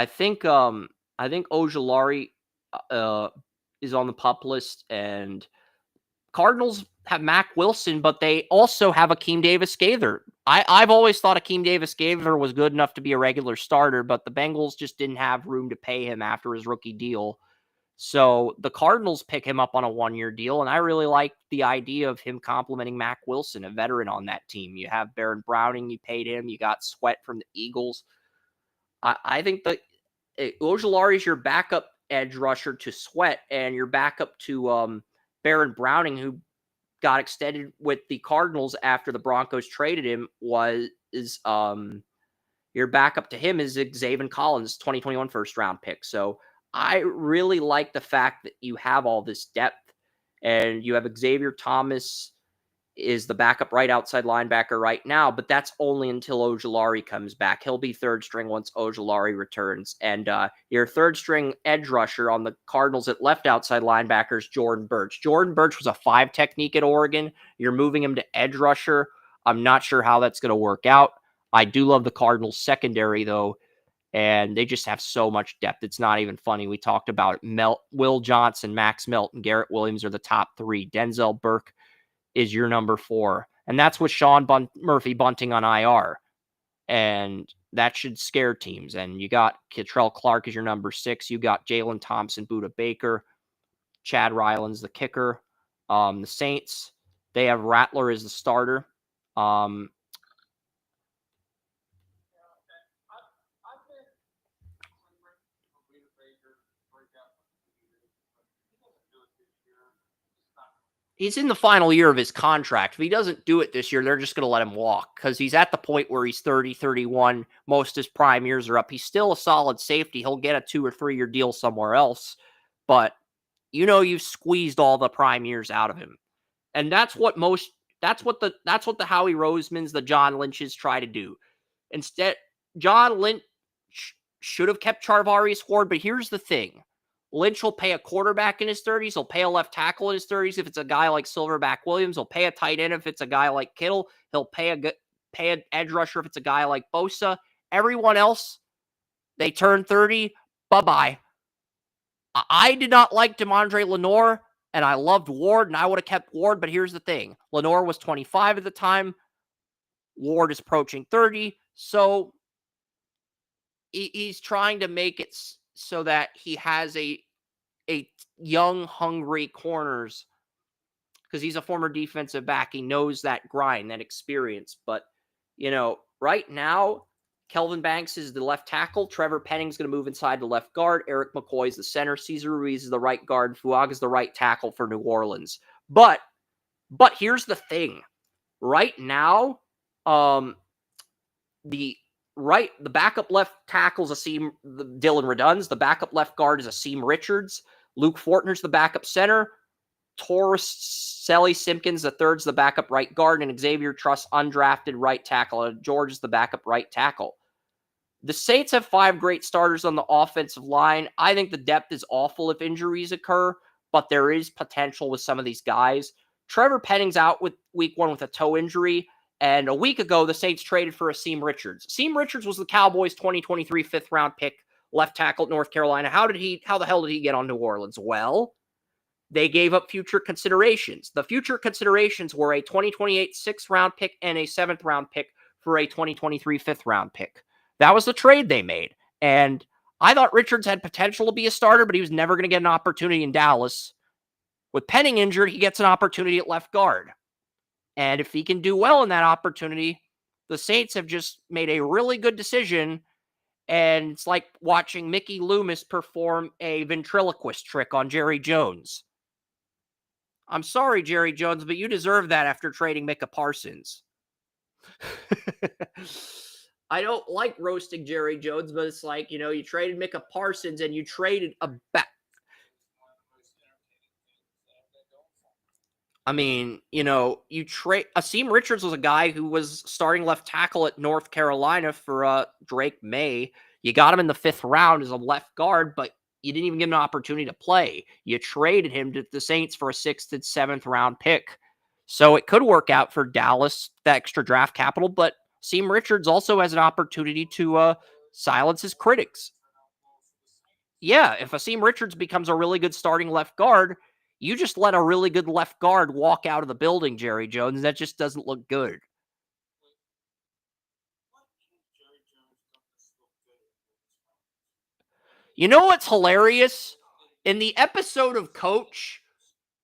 think Ojulari is on the PUP list, and Cardinals have Mac Wilson, but they also have Akeem Davis-Gaither. I've always thought Akeem Davis-Gaither was good enough to be a regular starter, but the Bengals just didn't have room to pay him after his rookie deal. So the Cardinals pick him up on a 1-year deal, and I really like the idea of him complimenting Mac Wilson, a veteran on that team. You have Baron Browning, you paid him. You got Sweat from the Eagles. I think that Ojulari is your backup edge rusher to Sweat, and your backup to Baron Browning, who got extended with the Cardinals after the Broncos traded him, your backup to him is Xavier Collins, 2021 first-round pick. So I really like the fact that you have all this depth, and you have Xavier Thomas is the backup right outside linebacker right now, but that's only until Ojulari comes back. He'll be third string once Ojulari returns. And your third string edge rusher on the Cardinals at left outside linebacker is Jordan Birch. Jordan Birch was a 5 technique at Oregon. You're moving him to edge rusher. I'm not sure how that's going to work out. I do love the Cardinals secondary, though. And they just have so much depth. It's not even funny. We talked about it. Will Johnson, Max Melton, Garrett Williams are the top 3. Denzel Burke is your number 4. And that's with Sean Murphy Bunting on IR. And that should scare teams. And you got Ketrell Clark as your number 6. You got Jalen Thompson, Buda Baker, Chad Ryland's the kicker. The Saints, they have Rattler as the starter. He's in the final year of his contract. If he doesn't do it this year, they're just going to let him walk because he's at the point where he's 30, 31. Most of his prime years are up. He's still a solid safety. He'll get a 2 or 3 year deal somewhere else. But, you've squeezed all the prime years out of him. And that's what the Howie Rosemans, the John Lynches try to do. Instead, John Lynch should have kept Charvarius Ward, but here's the thing. Lynch will pay a quarterback in his 30s. He'll pay a left tackle in his 30s if it's a guy like Silverback Williams. He'll pay a tight end if it's a guy like Kittle. He'll pay an edge rusher if it's a guy like Bosa. Everyone else, they turn 30. Bye-bye. I did not like DeMondre Lenore, and I loved Ward, and I would have kept Ward, but here's the thing. Lenore was 25 at the time. Ward is approaching 30, so he's trying to make it so that he has a young, hungry corners because he's a former defensive back. He knows that grind, that experience. But, right now, Kelvin Banks is the left tackle. Trevor Penning's going to move inside the left guard. Eric McCoy is the center. Cesar Ruiz is the right guard. Fuaga is the right tackle for New Orleans. But here's the thing. Right now, the backup left tackle is Dylan Redun's. The backup left guard is Asim Richards. Luke Fortner's the backup center. Taurus Selly Simpkins, the third's the backup right guard, and Xavier Truss, undrafted right tackle. And George is the backup right tackle. The Saints have 5 great starters on the offensive line. I think the depth is awful if injuries occur, but there is potential with some of these guys. Trevor Penning's out with week 1 with a toe injury. And a week ago, the Saints traded for Asim Richards. Asim Richards was the Cowboys' 2023 5th-round pick, left tackle at North Carolina. How the hell did he get on New Orleans? Well, they gave up future considerations. The future considerations were a 2028 6th-round pick and a 7th-round pick for a 2023 5th-round pick. That was the trade they made. And I thought Richards had potential to be a starter, but he was never going to get an opportunity in Dallas. With Penning injured, he gets an opportunity at left guard. And if he can do well in that opportunity, the Saints have just made a really good decision. And it's like watching Mickey Loomis perform a ventriloquist trick on Jerry Jones. I'm sorry, Jerry Jones, but you deserve that after trading Micah Parsons. I don't like roasting Jerry Jones, but it's like, you traded Micah Parsons and you traded a back. I mean, you trade Asim Richards was a guy who was starting left tackle at North Carolina for Drake May. You got him in the 5th round as a left guard, but you didn't even give him an opportunity to play. You traded him to the Saints for a 6th and 7th round pick. So it could work out for Dallas, the extra draft capital, but Asim Richards also has an opportunity to silence his critics. Yeah, if Asim Richards becomes a really good starting left guard, you just let a really good left guard walk out of the building, Jerry Jones. That just doesn't look good. You know what's hilarious? In the episode of Coach,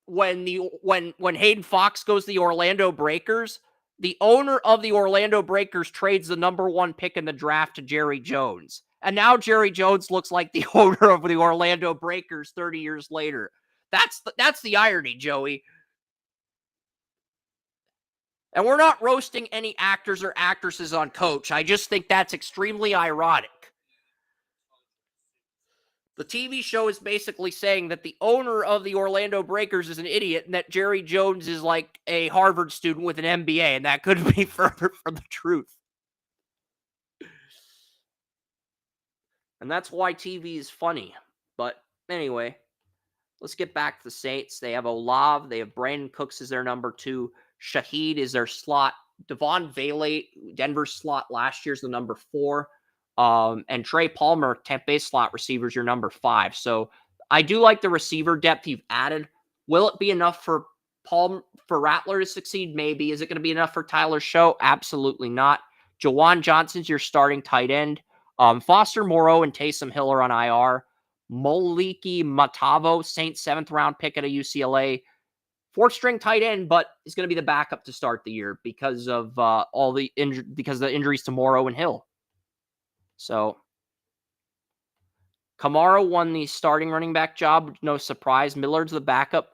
when Hayden Fox goes to the Orlando Breakers, the owner of the Orlando Breakers trades the number 1 pick in the draft to Jerry Jones. And now Jerry Jones looks like the owner of the Orlando Breakers 30 years later. That's the irony, Joey. And we're not roasting any actors or actresses on Coach. I just think that's extremely ironic. The TV show is basically saying that the owner of the Orlando Breakers is an idiot and that Jerry Jones is like a Harvard student with an MBA, and that couldn't be further from the truth. And that's why TV is funny. But anyway, let's get back to the Saints. They have Olave. They have Brandon Cooks as their number 2. Shaheed is their slot. Devon Vele, Denver's slot last year, is the number 4. And Trey Palmer, 10th base slot receiver, is your number 5. So I do like the receiver depth you've added. Will it be enough for Rattler to succeed? Maybe. Is it going to be enough for Tyler Show? Absolutely not. Jawan Johnson's your starting tight end. Foster Moreau and Taysom Hill are on IR. Moliki Matavo, Saints 7th round pick at a UCLA. 4th string tight end, but is going to be the backup to start the year because of the injuries to Morrow and Hill. So Kamara won the starting running back job. No surprise. Millard's the backup.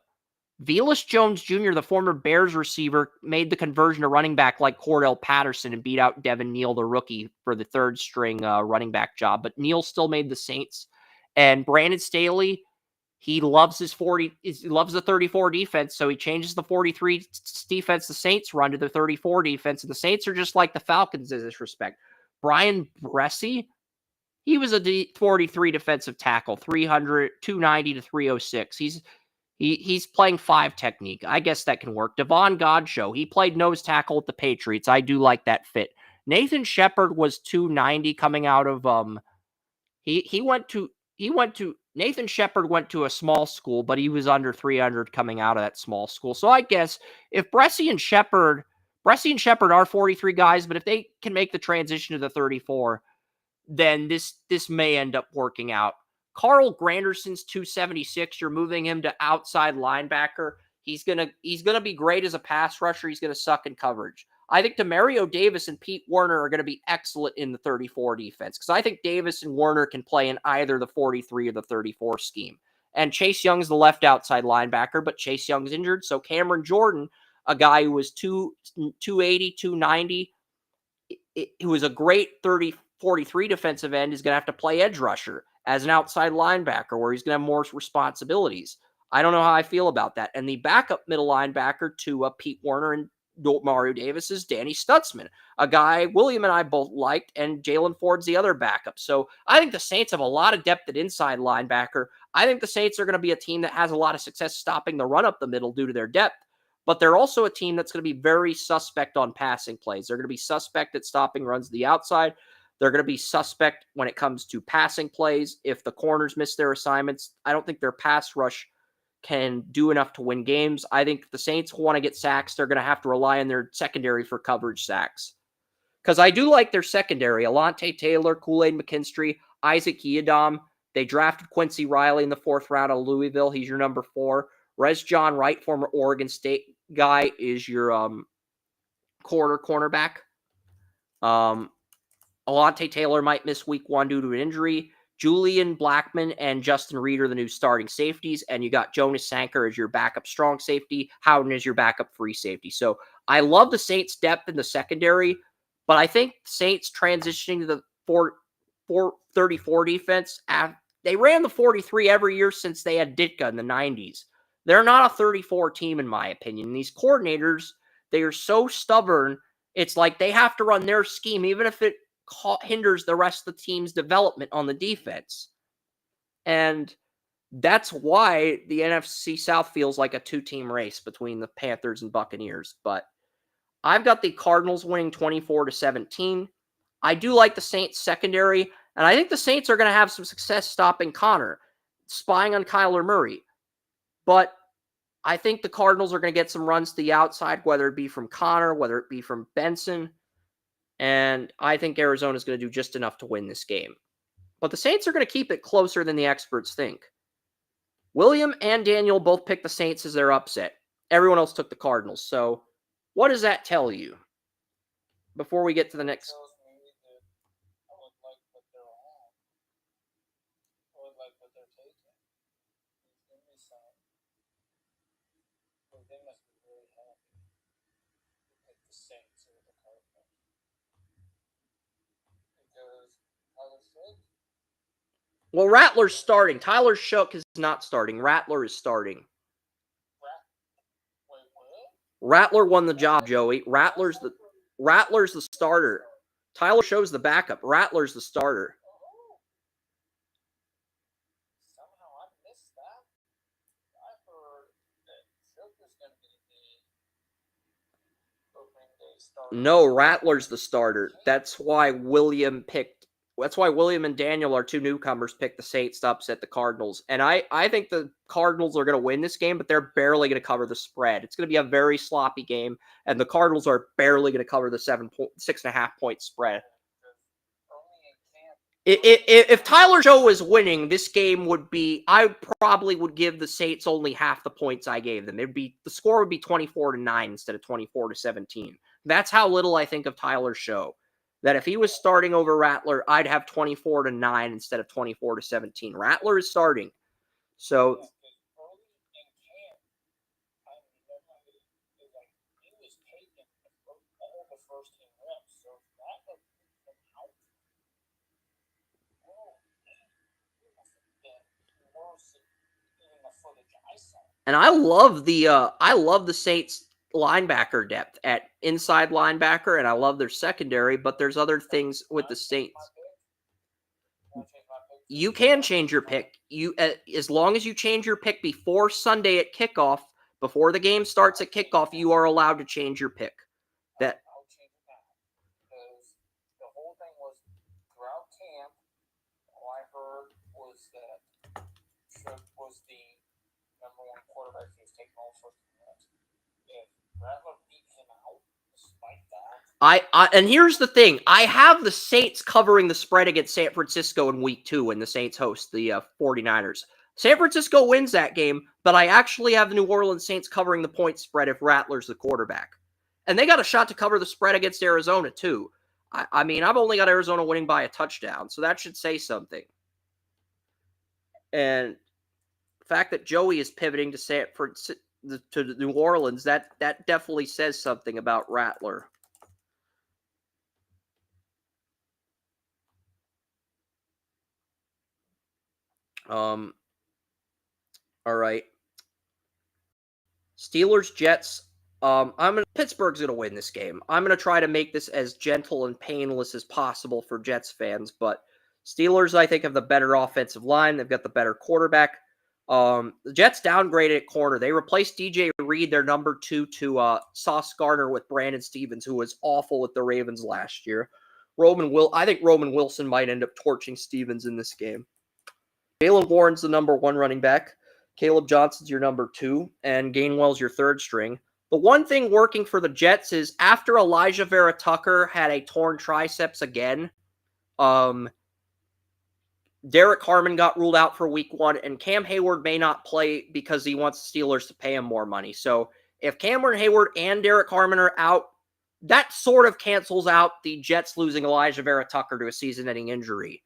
Velus Jones Jr., the former Bears receiver, made the conversion to running back like Cordell Patterson and beat out Devin Neal, the rookie, for the 3rd string running back job. But Neal still made the Saints. And Brandon Staley, he loves the 34 defense, so he changes the 43 defense the Saints run to the 34 defense, and the Saints are just like the Falcons in this respect. Brian Bressie, he was a 43 defensive tackle, 290 to 306. He's playing 5 technique. I guess that can work. Devon Godchaux, he played nose tackle with the Patriots. I do like that fit. Nathan Shepard was 290 coming out of Nathan Shepard went to a small school, but he was under 300 coming out of that small school. So I guess if Bressie and Shepard are 43 guys, but if they can make the transition to the 34, then this may end up working out. Carl Granderson's 276. You're moving him to outside linebacker. He's gonna be great as a pass rusher. He's gonna suck in coverage. I think Demario Davis and Pete Werner are going to be excellent in the 34 defense because I think Davis and Werner can play in either the 43 or the 34 scheme. And Chase Young's the left outside linebacker, but Chase Young's injured. So Cameron Jordan, a guy who was 280, 290, who was a great 43 defensive end, is going to have to play edge rusher as an outside linebacker where he's going to have more responsibilities. I don't know how I feel about that. And the backup middle linebacker to Pete Werner and Mario Davis is Danny Stutzman, a guy William and I both liked, and Jalen Ford's the other backup. So I think the Saints have a lot of depth at inside linebacker. I think the Saints are going to be a team that has a lot of success stopping the run up the middle due to their depth, but they're also a team that's going to be very suspect on passing plays. They're going to be suspect at stopping runs to the outside. They're going to be suspect when it comes to passing plays. If the corners miss their assignments, I don't think their pass rush can do enough to win games. I think if the Saints want to get sacks, they're going to have to rely on their secondary for coverage sacks. Because I do like their secondary. Alante Taylor, Kool-Aid McKinstry, Isaac Yiadom. They drafted Quincy Riley in the 4th round of Louisville. He's your number 4. Rez John Wright, former Oregon State guy, is your cornerback. Alante Taylor might miss week 1 due to an injury. Julian Blackman and Justin Reed are the new starting safeties, and you got Jonas Sanker as your backup strong safety. Howden is your backup free safety. So I love the Saints' depth in the secondary, but I think Saints transitioning to the 34 defense, they ran the 43 every year since they had Ditka in the 90s. They're not a 34 team, in my opinion. These coordinators, they are so stubborn, it's like they have to run their scheme, even if it hinders the rest of the team's development on the defense. And that's why the NFC South feels like a 2-team race between the Panthers and Buccaneers. But I've got the Cardinals winning 24-17. I do like the Saints secondary, and I think the Saints are going to have some success stopping Connor, spying on Kyler Murray. But I think the Cardinals are going to get some runs to the outside, whether it be from Connor, whether it be from Benson. And I think Arizona's going to do just enough to win this game. But the Saints are going to keep it closer than the experts think. William and Daniel both picked the Saints as their upset. Everyone else took the Cardinals. So what does that tell you? Before we get to the next... Well, Rattler's starting. Tyler Shook is not starting. Rattler is starting. Rattler won the job, Joey. Rattler's the starter. Tyler Sho's the backup. Rattler's the starter. Somehow I missed that. I heard that Shook was going to be the opening day starter. No, Rattler's the starter. That's why William picked That's why William and Daniel, our two newcomers, picked the Saints to upset the Cardinals. And I think the Cardinals are going to win this game, but they're barely going to cover the spread. It's going to be a very sloppy game, and the Cardinals are barely going to cover the 6.5 point spread. If Tyler Joe was winning, this game would be, I probably would give the Saints only half the points I gave them. The score would be 24-9 instead of 24-17. That's how little I think of Tyler's show. That if he was starting over Rattler, I'd have 24-9 instead of 24-17. Rattler is starting. So and I love the Saints linebacker depth at inside linebacker, and I love their secondary, but there's other things with the Saints. You can change your pick. As long as you change your pick before Sunday at kickoff, before the game starts at kickoff, you are allowed to change your pick. That I'll change it now because the whole thing was throughout camp. All I heard was that Tripp was the number one quarterback. He was taking all sorts of reps. If Rattler beat him out, despite that, and here's the thing. I have the Saints covering the spread against San Francisco in week 2 when the Saints host the 49ers. San Francisco wins that game, but I actually have the New Orleans Saints covering the point spread if Rattler's the quarterback. And they got a shot to cover the spread against Arizona, too. I mean, I've only got Arizona winning by a touchdown, so that should say something. And the fact that Joey is pivoting to New Orleans, that definitely says something about Rattler. All right. Steelers, Jets. Pittsburgh's gonna win this game. I'm gonna try to make this as gentle and painless as possible for Jets fans, but Steelers, I think, have the better offensive line. They've got the better quarterback. The Jets downgraded at corner. They replaced DJ Reed, their number 2, to Sauce Gardner with Brandon Stevens, who was awful with the Ravens last year. I think Roman Wilson might end up torching Stevens in this game. Jaylen Warren's the number 1 running back. Caleb Johnson's your number 2, and Gainwell's your 3rd string. The one thing working for the Jets is after Elijah Vera Tucker had a torn triceps again, Derek Harmon got ruled out for week 1, and Cam Hayward may not play because he wants the Steelers to pay him more money. So if Cameron Hayward and Derek Harmon are out, that sort of cancels out the Jets losing Elijah Vera Tucker to a season-ending injury.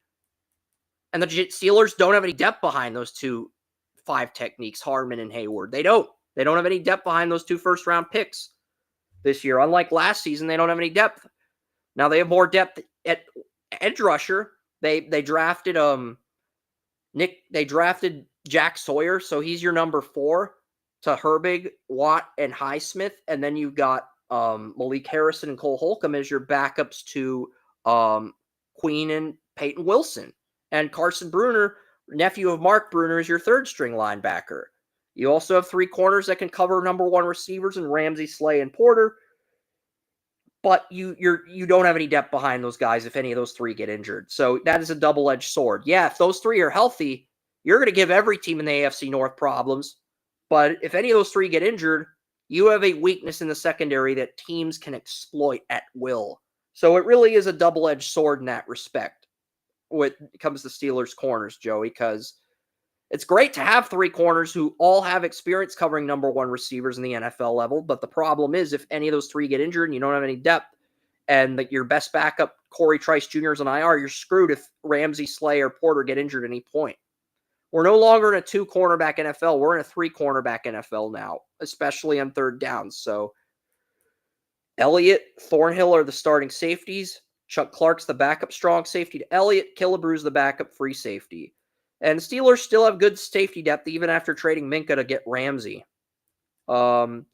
And the Steelers don't have any depth behind those 2 5 techniques, Harmon and Hayward. They don't have any depth behind those 2 first-round picks this year. Unlike last season, they don't have any depth. Now they have more depth at edge rusher. They drafted Jack Sawyer, so he's your number 4 to Herbig, Watt, and Highsmith, and then you've got Malik Harrison and Cole Holcomb as your backups to Queen and Peyton Wilson, and Carson Bruner, nephew of Mark Bruner, is your 3rd string linebacker. You also have 3 corners that can cover number 1 receivers in Ramsey, Slay, and Porter. But you don't have any depth behind those guys if any of those 3 get injured. So that is a double-edged sword. Yeah, if those 3 are healthy, you're going to give every team in the AFC North problems. But if any of those 3 get injured, you have a weakness in the secondary that teams can exploit at will. So it really is a double-edged sword in that respect when it comes to Steelers corners, Joey, because it's great to have 3 corners who all have experience covering number 1 receivers in the NFL level, but the problem is if any of those 3 get injured and you don't have any depth, and your best backup, Corey Trice Jr. is on IR, you're screwed if Ramsey, Slay, or Porter get injured at any point. We're no longer in a 2-cornerback NFL. We're in a 3-cornerback NFL now, especially on 3rd downs. So Elliott, Thornhill are the starting safeties. Chuck Clark's the backup strong safety to Elliott. Killebrew's the backup free safety. And the Steelers still have good safety depth even after trading Minka to get Ramsey. The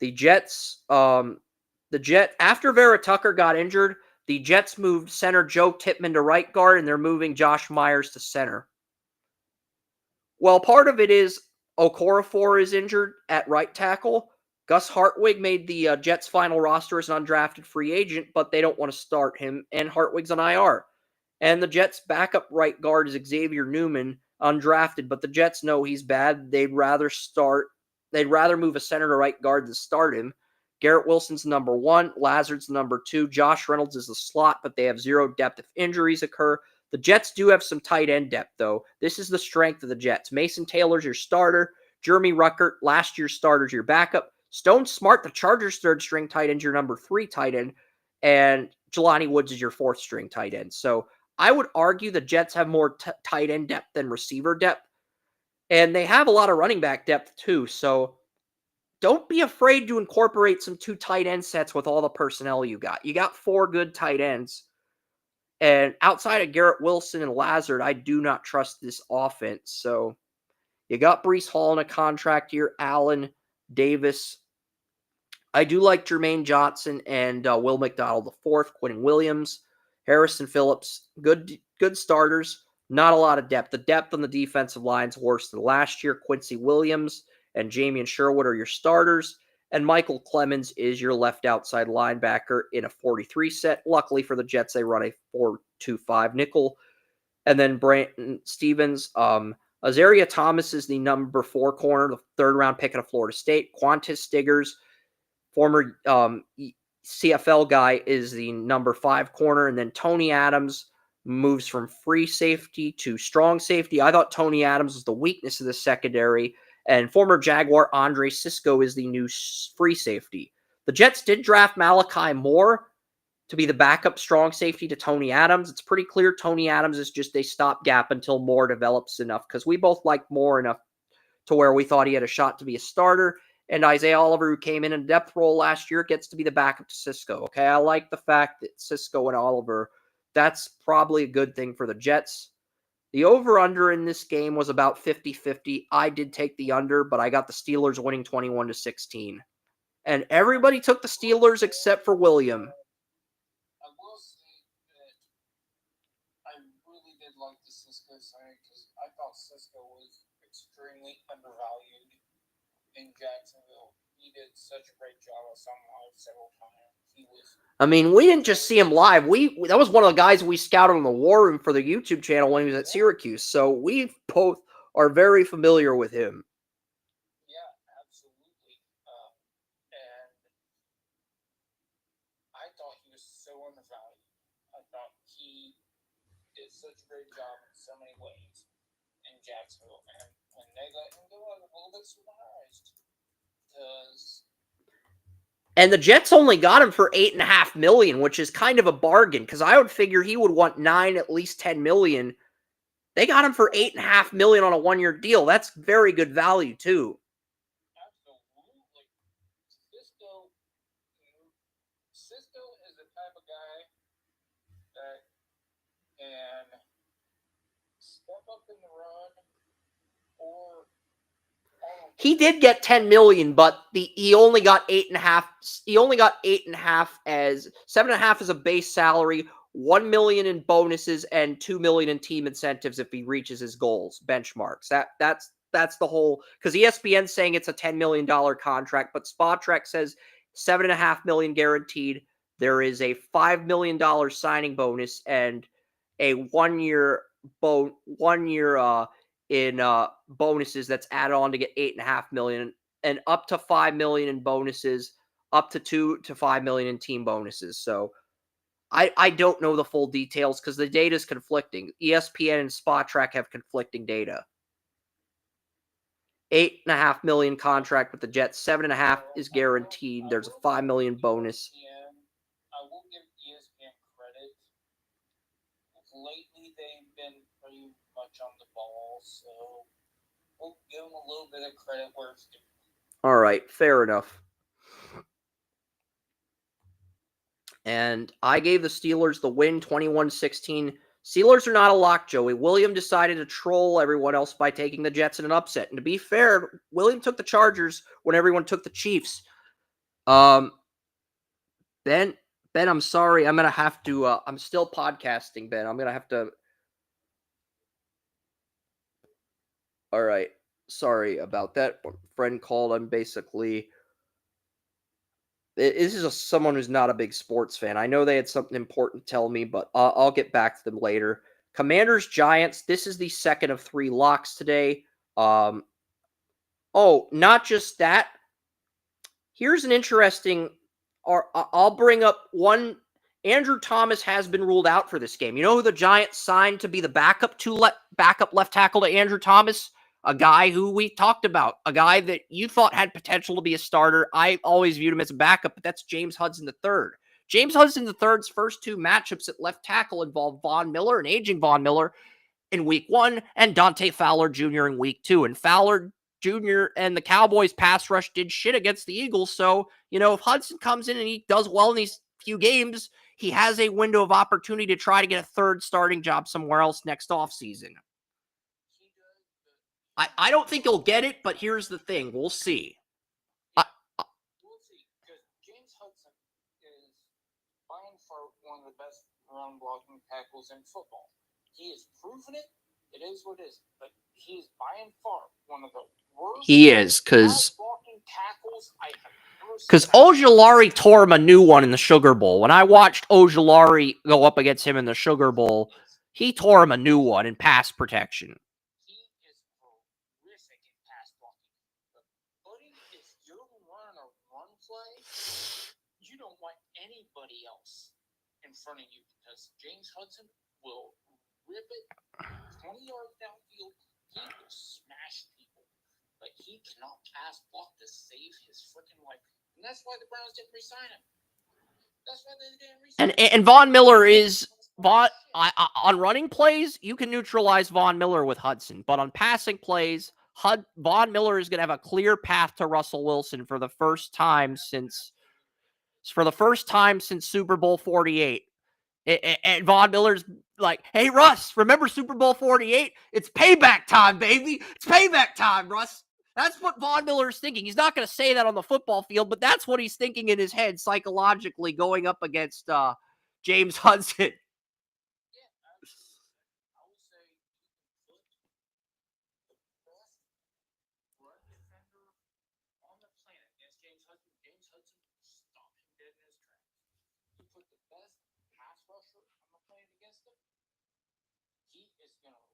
Jets, after Vera Tucker got injured, the Jets moved center Joe Tippmann to right guard, and they're moving Josh Myers to center. Well, part of it is Okorafor is injured at right tackle. Gus Hartwig made the Jets' final roster as an undrafted free agent, but they don't want to start him, and Hartwig's on IR. And the Jets' backup right guard is Xavier Newman, undrafted, but the Jets know he's bad. They'd rather move a center to right guard than start him. Garrett Wilson's number 1, Lazard's number 2, Josh Reynolds is the slot, but they have zero depth if injuries occur. The Jets do have some tight end depth, though. This is the strength of the Jets. Mason Taylor's your starter. Jeremy Ruckert, last year's starter's your backup. Stone Smart, the Chargers' third-string tight end, your number 3 tight end. And Jelani Woods is your 4th-string tight end. So I would argue the Jets have more tight end depth than receiver depth. And they have a lot of running back depth, too. So don't be afraid to incorporate some 2 tight end sets with all the personnel you got. You got 4 good tight ends. And outside of Garrett Wilson and Lazard, I do not trust this offense. So you got Breece Hall in a contract year, Allen, Davis. I do like Jermaine Johnson and Will McDonald IV, Quentin Williams, Harrison Phillips. Good starters. Not a lot of depth. The depth on the defensive line is worse than last year. Quincy Williams and Jamian Sherwood are your starters. And Michael Clemens is your left outside linebacker in a 43 set. Luckily for the Jets, they run a 4-2-5 nickel. And then Brandon Stevens. Azaria Thomas is the number 4 corner, the 3rd-round pick out of Florida State. Qantas Stiggers, former CFL guy, is the number 5 corner. And then Tony Adams moves from free safety to strong safety. I thought Tony Adams was the weakness of the secondary. And former Jaguar Andre Sisco is the new free safety. The Jets did draft Malachi Moore to be the backup strong safety to Tony Adams. It's pretty clear Tony Adams is just a stopgap until Moore develops enough, because we both liked Moore enough to where we thought he had a shot to be a starter. And Isaiah Oliver, who came in a depth role last year, gets to be the backup to Sisco. Okay, I like the fact that Sisco and Oliver, that's probably a good thing for the Jets. The over-under in this game was about 50-50. I did take the under, but I got the Steelers winning 21-16. And everybody took the Steelers except for William. I will say that I really did like the Cisco signing, because I thought Cisco was extremely undervalued in Jacksonville. He did such a great job. I saw him live several times. We didn't just see him live. That was one of the guys we scouted on the War Room for the YouTube channel when he was at Syracuse. So we both are very familiar with him. Yeah, absolutely. And I thought he was so undervalued. I thought he did such a great job in so many ways in Jacksonville. And when they let him go, I was a little bit surprised, because And the Jets only got him for $8.5 million, which is kind of a bargain, because I would figure he would want $9, at least $10 million. They got him for $8.5 million on a 1-year deal. That's very good value too. Absolutely. Cisco is the type of guy that can step up in the run, or he did get $10 million, but he only got 8.5. He only got 8.5 as 7.5 as a base salary, $1 million in bonuses, and $2 million in team incentives if he reaches his goals benchmarks. That's the whole, because ESPN's saying it's a $10 million contract, but Spotrac says $7.5 million guaranteed. There is a $5 million signing bonus and a 1 year in bonuses that's added on to get $8.5 million, and up to $5 million in bonuses, up to $2 to $5 million in team bonuses. So I don't know the full details because the data is conflicting. ESPN and Spotrac have conflicting data. $8.5 million contract with the Jets, 7.5 is guaranteed. There's a $5 million bonus. I will give ESPN credit. Lately, they've been pretty much on the ball, so we'll give them a little bit of credit where it's due. All right, fair enough. And I gave the Steelers the win, 21-16. Steelers are not a lock, Joey. William decided to troll everyone else by taking the Jets in an upset. And to be fair, William took the Chargers when everyone took the Chiefs. Ben, I'm sorry. I'm going to have to, I'm still podcasting, Ben. I'm going to have to. All right. Sorry about that. Friend called. I'm basically This is someone who's not a big sports fan. I know they had something important to tell me, but I'll get back to them later. Commanders, Giants. This is the second of 3 locks today. Not just that. Here's an interesting. I'll bring up one. Andrew Thomas has been ruled out for this game. You know who the Giants signed to be the backup left tackle to Andrew Thomas? A guy who we talked about, a guy that you thought had potential to be a starter. I always viewed him as a backup, but that's James Hudson III. James Hudson III's first 2 matchups at left tackle involved Von Miller, an aging Von Miller, in week 1, and Dante Fowler Jr. in week 2. And Fowler Jr. and the Cowboys pass rush did shit against the Eagles. So, if Hudson comes in and he does well in these few games, he has a window of opportunity to try to get a third starting job somewhere else next offseason. I don't think he'll get it, but here's the thing. We'll see. We'll see, because James Hudson is by far one of the best run blocking tackles in football. He has proven it. It is what it is. But he is by far one of the worst. He is, because tackles I have ever seen. Because Ojulari tore him a new one in the Sugar Bowl. When I watched Ojulari go up against him in the Sugar Bowl, he tore him a new one in pass protection. He is horrific in pass blocking. But buddy, if you're running a run play, you don't want anybody else in front of you, because James Hudson will rip it 20 yards downfield. He will smash people. But he cannot pass block to save his freaking life. And that's why the Browns didn't re-sign him. That's why they didn't re-sign him. And Von Miller is... on running plays, you can neutralize Von Miller with Hudson. But on passing plays, Von Miller is going to have a clear path to Russell Wilson for the first time since Super Bowl 48. And Von Miller's like, hey, Russ, remember Super Bowl 48? It's payback time, baby. It's payback time, Russ. That's what Von Miller is thinking. He's not going to say that on the football field, but that's what he's thinking in his head psychologically going up against James Hudson. I would say the best run defender on the planet against James Hudson. James Hudson stopped him dead in his tracks. You put the best pass rusher on the planet against him, he is going to...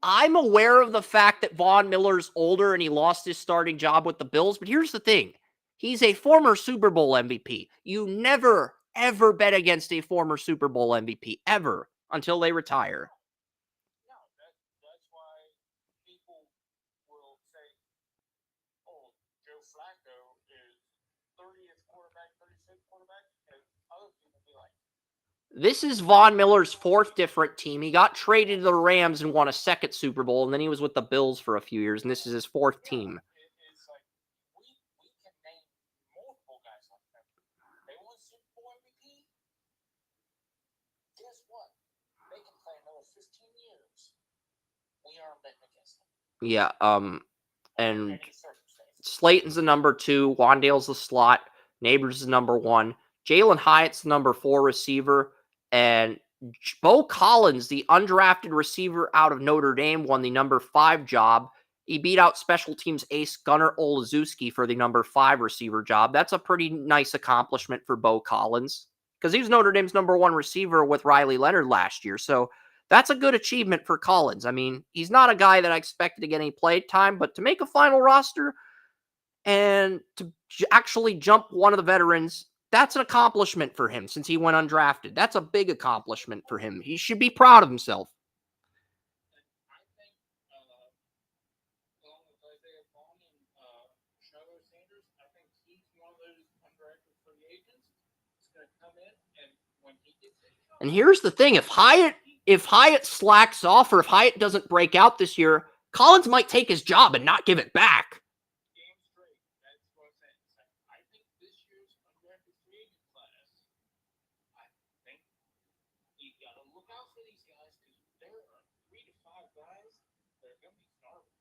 I'm aware of the fact that Von Miller's older and he lost his starting job with the Bills, but here's the thing. He's a former Super Bowl MVP. You never, ever bet against a former Super Bowl MVP, ever, until they retire. No, that's why people will say, oh, Joe Flacco is 30th quarterback, 36th quarterback, and other people be like, this is Von Miller's 4th different team. He got traded to the Rams and won a 2nd Super Bowl, and then he was with the Bills for a few years, and this is his 4th team. It's like, we can name multiple guys like that. They won Super Bowl MVP. Guess what? They can play another 15 years. We aren't betting against them. Yeah, and Any circumstance. Slayton's the number 2, Wandale's the slot, Neighbors is number 1, Jalen Hyatt's the number 4 receiver, and Bo Collins, the undrafted receiver out of Notre Dame, won the number 5 job. He beat out special teams ace Gunnar Olszewski for the number 5 receiver job. That's a pretty nice accomplishment for Bo Collins, because he was Notre Dame's number 1 receiver with Riley Leonard last year. So that's a good achievement for Collins. I mean, he's not a guy that I expected to get any play time, but to make a final roster and to actually jump one of the veterans, that's an accomplishment for him since he went undrafted. That's a big accomplishment for him. He should be proud of himself. I think, along with Isaiah Vaughn and Shuttle Sanders, I think he's one of those undrafted free agents that's going to come in, and when he gets it, And here's the thing. If Hyatt slacks off, or if Hyatt doesn't break out this year, Collins might take his job and not give it back. game straight. That's what I'm saying. I think this year's undrafted free agent class, I think you got to look out for these guys, because there are 3 to 5 guys that are going to be starving.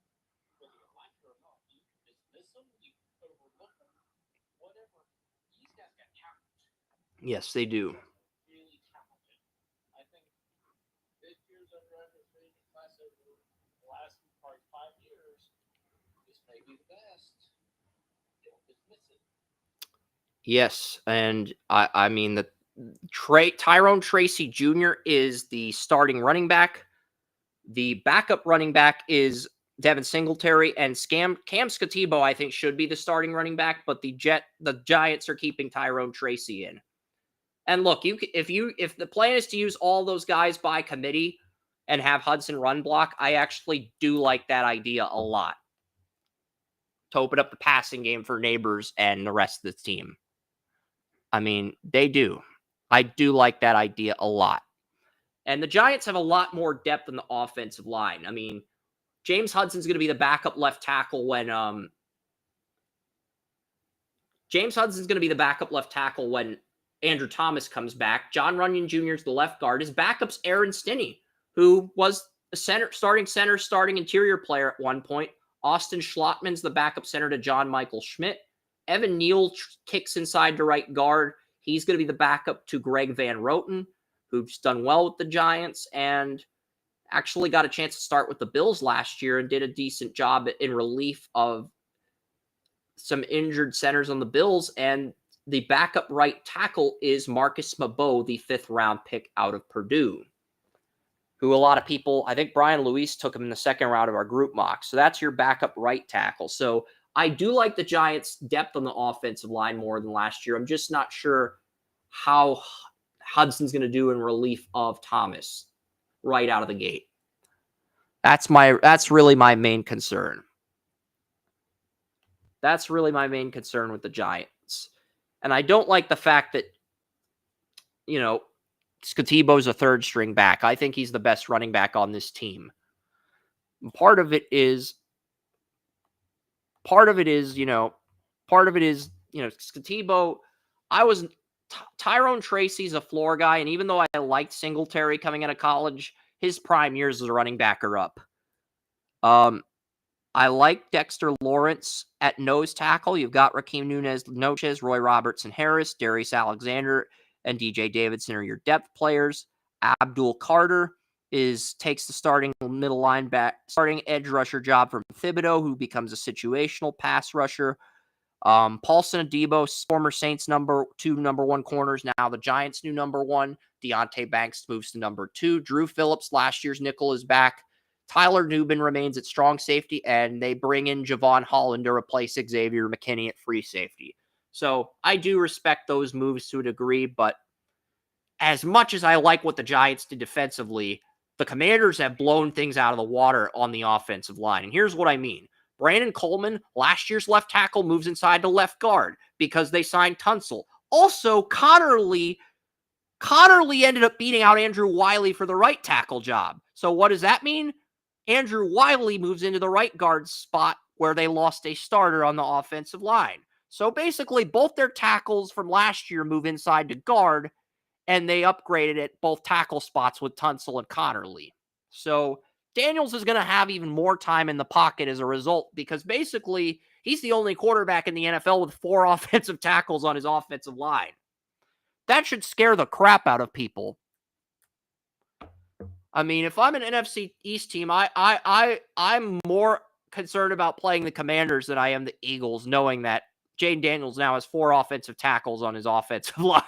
Whether you like it or not, you can dismiss them, you can overlook them, whatever. These guys got talent. Yes, they do. Really talented. I think this year's undrafted free agent class over the last probably 5 years, this may be the best. Don't dismiss it. Yes, and I mean the Tyrone Tracy Jr. is the starting running back. The backup running back is Devin Singletary, and Cam Scatebo, I think, should be the starting running back, but the Giants are keeping Tyrone Tracy in. And look, if the plan is to use all those guys by committee and have Hudson run block, I actually do like that idea a lot, to open up the passing game for Neighbors and the rest of the team. I mean, they do. I do like that idea a lot. And the Giants have a lot more depth in the offensive line. I mean, James Hudson's going to be the backup left tackle when Andrew Thomas comes back. John Runyon Jr. is the left guard. His backup's Aaron Stinney, who was a starting interior player at one point. Austin Schlottman's the backup center to John Michael Schmidt. Evan Neal kicks inside to right guard. He's going to be the backup to Greg Van Roten, who's done well with the Giants and actually got a chance to start with the Bills last year and did a decent job in relief of some injured centers on the Bills. And the backup right tackle is Marcus Mabeau, the 5th-round pick out of Purdue, who a lot of people, I think Brian Luis took him in the 2nd round of our group mock. So that's your backup right tackle. So I do like the Giants' depth on the offensive line more than last year. I'm just not sure how Hudson's going to do in relief of Thomas right out of the gate. That's really my main concern. That's really my main concern with the Giants. And I don't like the fact that, Scatebo's a 3rd string back. I think he's the best running back on this team. Part of it is, Scatebo, Tyrone Tracy's a floor guy, and even though I liked Singletary coming out of college, his prime years as a running back are up. I like Dexter Lawrence at nose tackle. You've got Raheem Nunez, Roy Robertson Harris, Darius Alexander, and DJ Davidson are your depth players. Abdul Carter takes the starting edge rusher job from Thibodeau, who becomes a situational pass rusher. Paulson Adebo, former Saints number 1 corners, now the Giants' new number 1. Deonte Banks moves to number 2. Drew Phillips, last year's nickel, is back. Tyler Nubin remains at strong safety, and they bring in Javon Holland to replace Xavier McKinney at free safety. So I do respect those moves to a degree, but as much as I like what the Giants did defensively, the Commanders have blown things out of the water on the offensive line. And here's what I mean. Brandon Coleman, last year's left tackle, moves inside to left guard because they signed Tunsil. Also, Connerly ended up beating out Andrew Wiley for the right tackle job. So what does that mean? Andrew Wiley moves into the right guard spot where they lost a starter on the offensive line. So basically, both their tackles from last year move inside to guard, and they upgraded at both tackle spots with Tunsil and Connerly. So Daniels is going to have even more time in the pocket as a result, because basically he's the only quarterback in the NFL with 4 offensive tackles on his offensive line. That should scare the crap out of people. I mean, if I'm an NFC East team, I'm more concerned about playing the Commanders than I am the Eagles, knowing that Jaden Daniels now has 4 offensive tackles on his offensive line.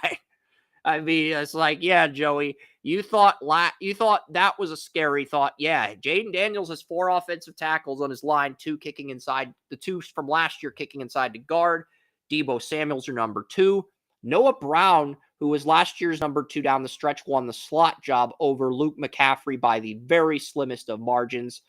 I mean, it's like, yeah, Joey, you thought that was a scary thought. Yeah, Jaden Daniels has 4 offensive tackles on his line, 2 kicking inside, the 2 from last year kicking inside to guard. Deebo Samuel's your number 2. Noah Brown, who was last year's number 2 down the stretch, won the slot job over Luke McCaffrey by the very slimmest of margins.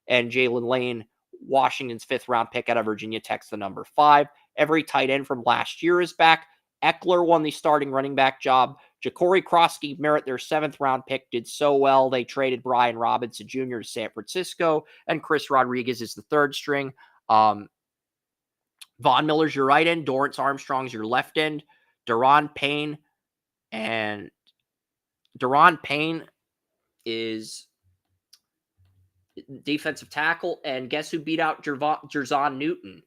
And Jalen Lane, Washington's 5th-round pick out of Virginia Tech's the number 5. Every tight end from last year is back. Eckler won the starting running back job. Ja'Cory Krosky Merritt, their 7th-round pick, did so well. They traded Brian Robinson Jr. to San Francisco, and Chris Rodriguez is the 3rd string. Von Miller's your right end. Dorrance Armstrong's your left end. Daron Payne is defensive tackle. And guess who beat out Jerzon Newton?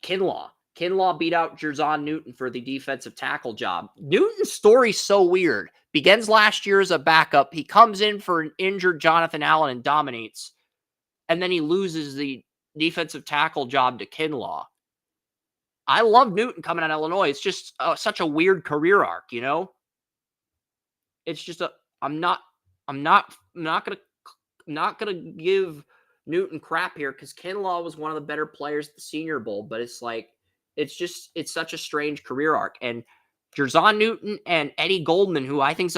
Kinlaw. Kinlaw beat out Jerzon Newton for the defensive tackle job. Newton's story's so weird. Begins last year as a backup. He comes in for an injured Jonathan Allen and dominates. And then he loses the defensive tackle job to Kinlaw. I love Newton coming out of Illinois. It's just such a weird career arc, you know? It's just I'm not gonna give Newton crap here because Kinlaw was one of the better players at the Senior Bowl, but it's like it's such a strange career arc. And Jerzon Newton and Eddie Goldman, who I think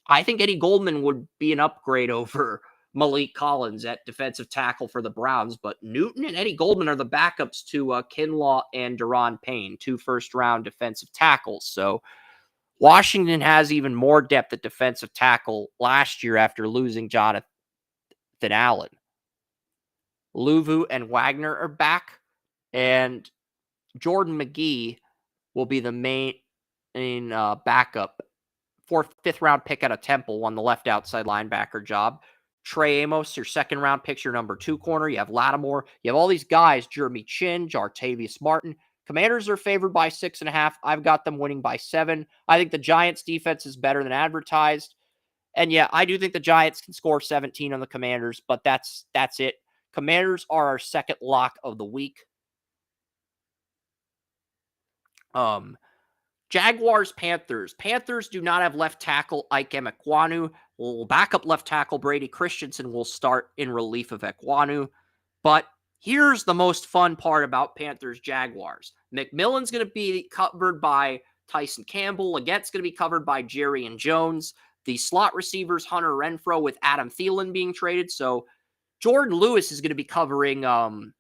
Eddie Goldman would be an upgrade over Malik Collins at defensive tackle for the Browns, but Newton and Eddie Goldman are the backups to Kinlaw and Daron Payne, 2 first-round defensive tackles. So Washington has even more depth at defensive tackle last year after losing Jonathan Allen. Luvu and Wagner are back, and Jordan McGee will be the main backup. 5th-round pick out of Temple, won the left outside linebacker job. Trey Amos, your 2nd-round pick, your number 2 corner. You have Lattimore. You have all these guys, Jeremy Chin, Jartavius Martin. Commanders are favored by 6.5. I've got them winning by 7. I think the Giants' defense is better than advertised. And yeah, I do think the Giants can score 17 on the Commanders, but that's it. Commanders are our second lock of the week. Jaguars, Panthers. Panthers do not have left tackle Ike Emekwanu. Backup left tackle Brady Christensen will start in relief of Ekwonu. But here's the most fun part about Panthers Jaguars. McMillan's going to be covered by Tyson Campbell. Leggett's going to be covered by Jerry and Jones. The slot receivers, Hunter Renfrow with Adam Thielen being traded. So Jordan Lewis is going to be covering Adam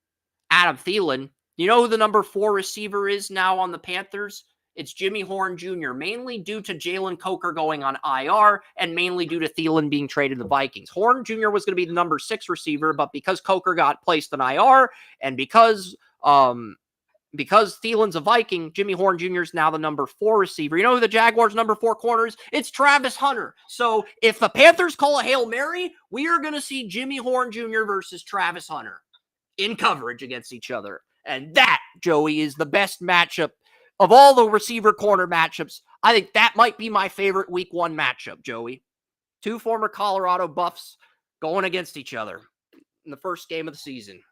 Thielen. You know who the number 4 receiver is now on the Panthers? It's Jimmy Horn Jr., mainly due to Jalen Coker going on IR and mainly due to Thielen being traded to the Vikings. Horn Jr. was going to be the number 6 receiver, but because Coker got placed on IR and because Thielen's a Viking, Jimmy Horn Jr. is now the number 4 receiver. You know who the Jaguars' number 4 corner is? It's Travis Hunter. So if the Panthers call a Hail Mary, we are going to see Jimmy Horn Jr. versus Travis Hunter in coverage against each other. And that, Joey, is the best matchup of all the receiver-corner matchups. I think that might be my favorite Week 1 matchup, Joey. 2 former Colorado Buffs going against each other in the first game of the season.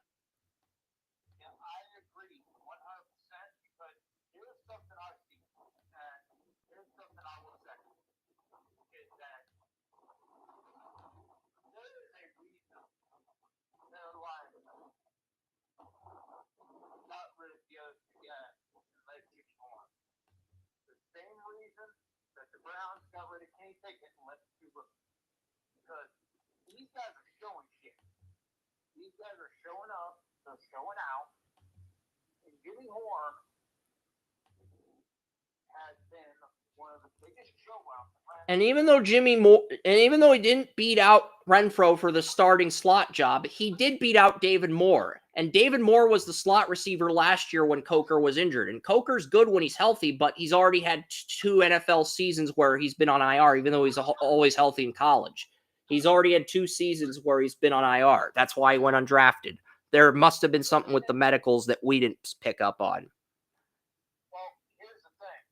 Yeah, I agree 100%, but here's something I see, and here's something I will say, is that there is a reason they're like, not rid of the other guy and let Jimmy Horn. The same reason that the Browns got rid of Kenny Pickett and let the 2 rookies. Because these guys are showing shit. These guys are showing up, they're showing out, and Jimmy Horn has been one of the biggest showouts. And even though he didn't beat out Renfrow for the starting slot job, he did beat out David Moore. And David Moore was the slot receiver last year when Coker was injured. And Coker's good when he's healthy, but he's already had 2 NFL seasons where he's been on IR, even though he's always healthy in college. He's already had 2 seasons where he's been on IR. That's why he went undrafted. There must have been something with the medicals that we didn't pick up on. Well, here's the thing.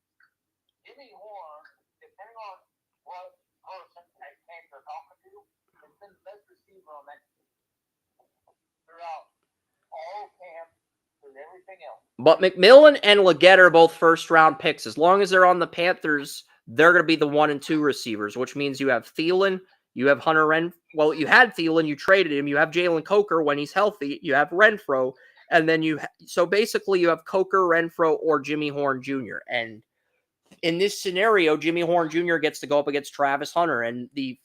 Jimmy Horn, depending on what person at camp they're talking to, has been the best receiver on that team throughout all camp and everything else. But McMillan and Leggett are both first-round picks. As long as they're on the Panthers, they're going to be the 1 and 2 receivers, which means you have Thielen, you have Hunter Well, you had Thielen, you traded him. You have Jalen Coker when he's healthy. You have Renfrow, and then so basically you have Coker, Renfrow, or Jimmy Horn Jr. And in this scenario, Jimmy Horn Jr. gets to go up against Travis Hunter, and the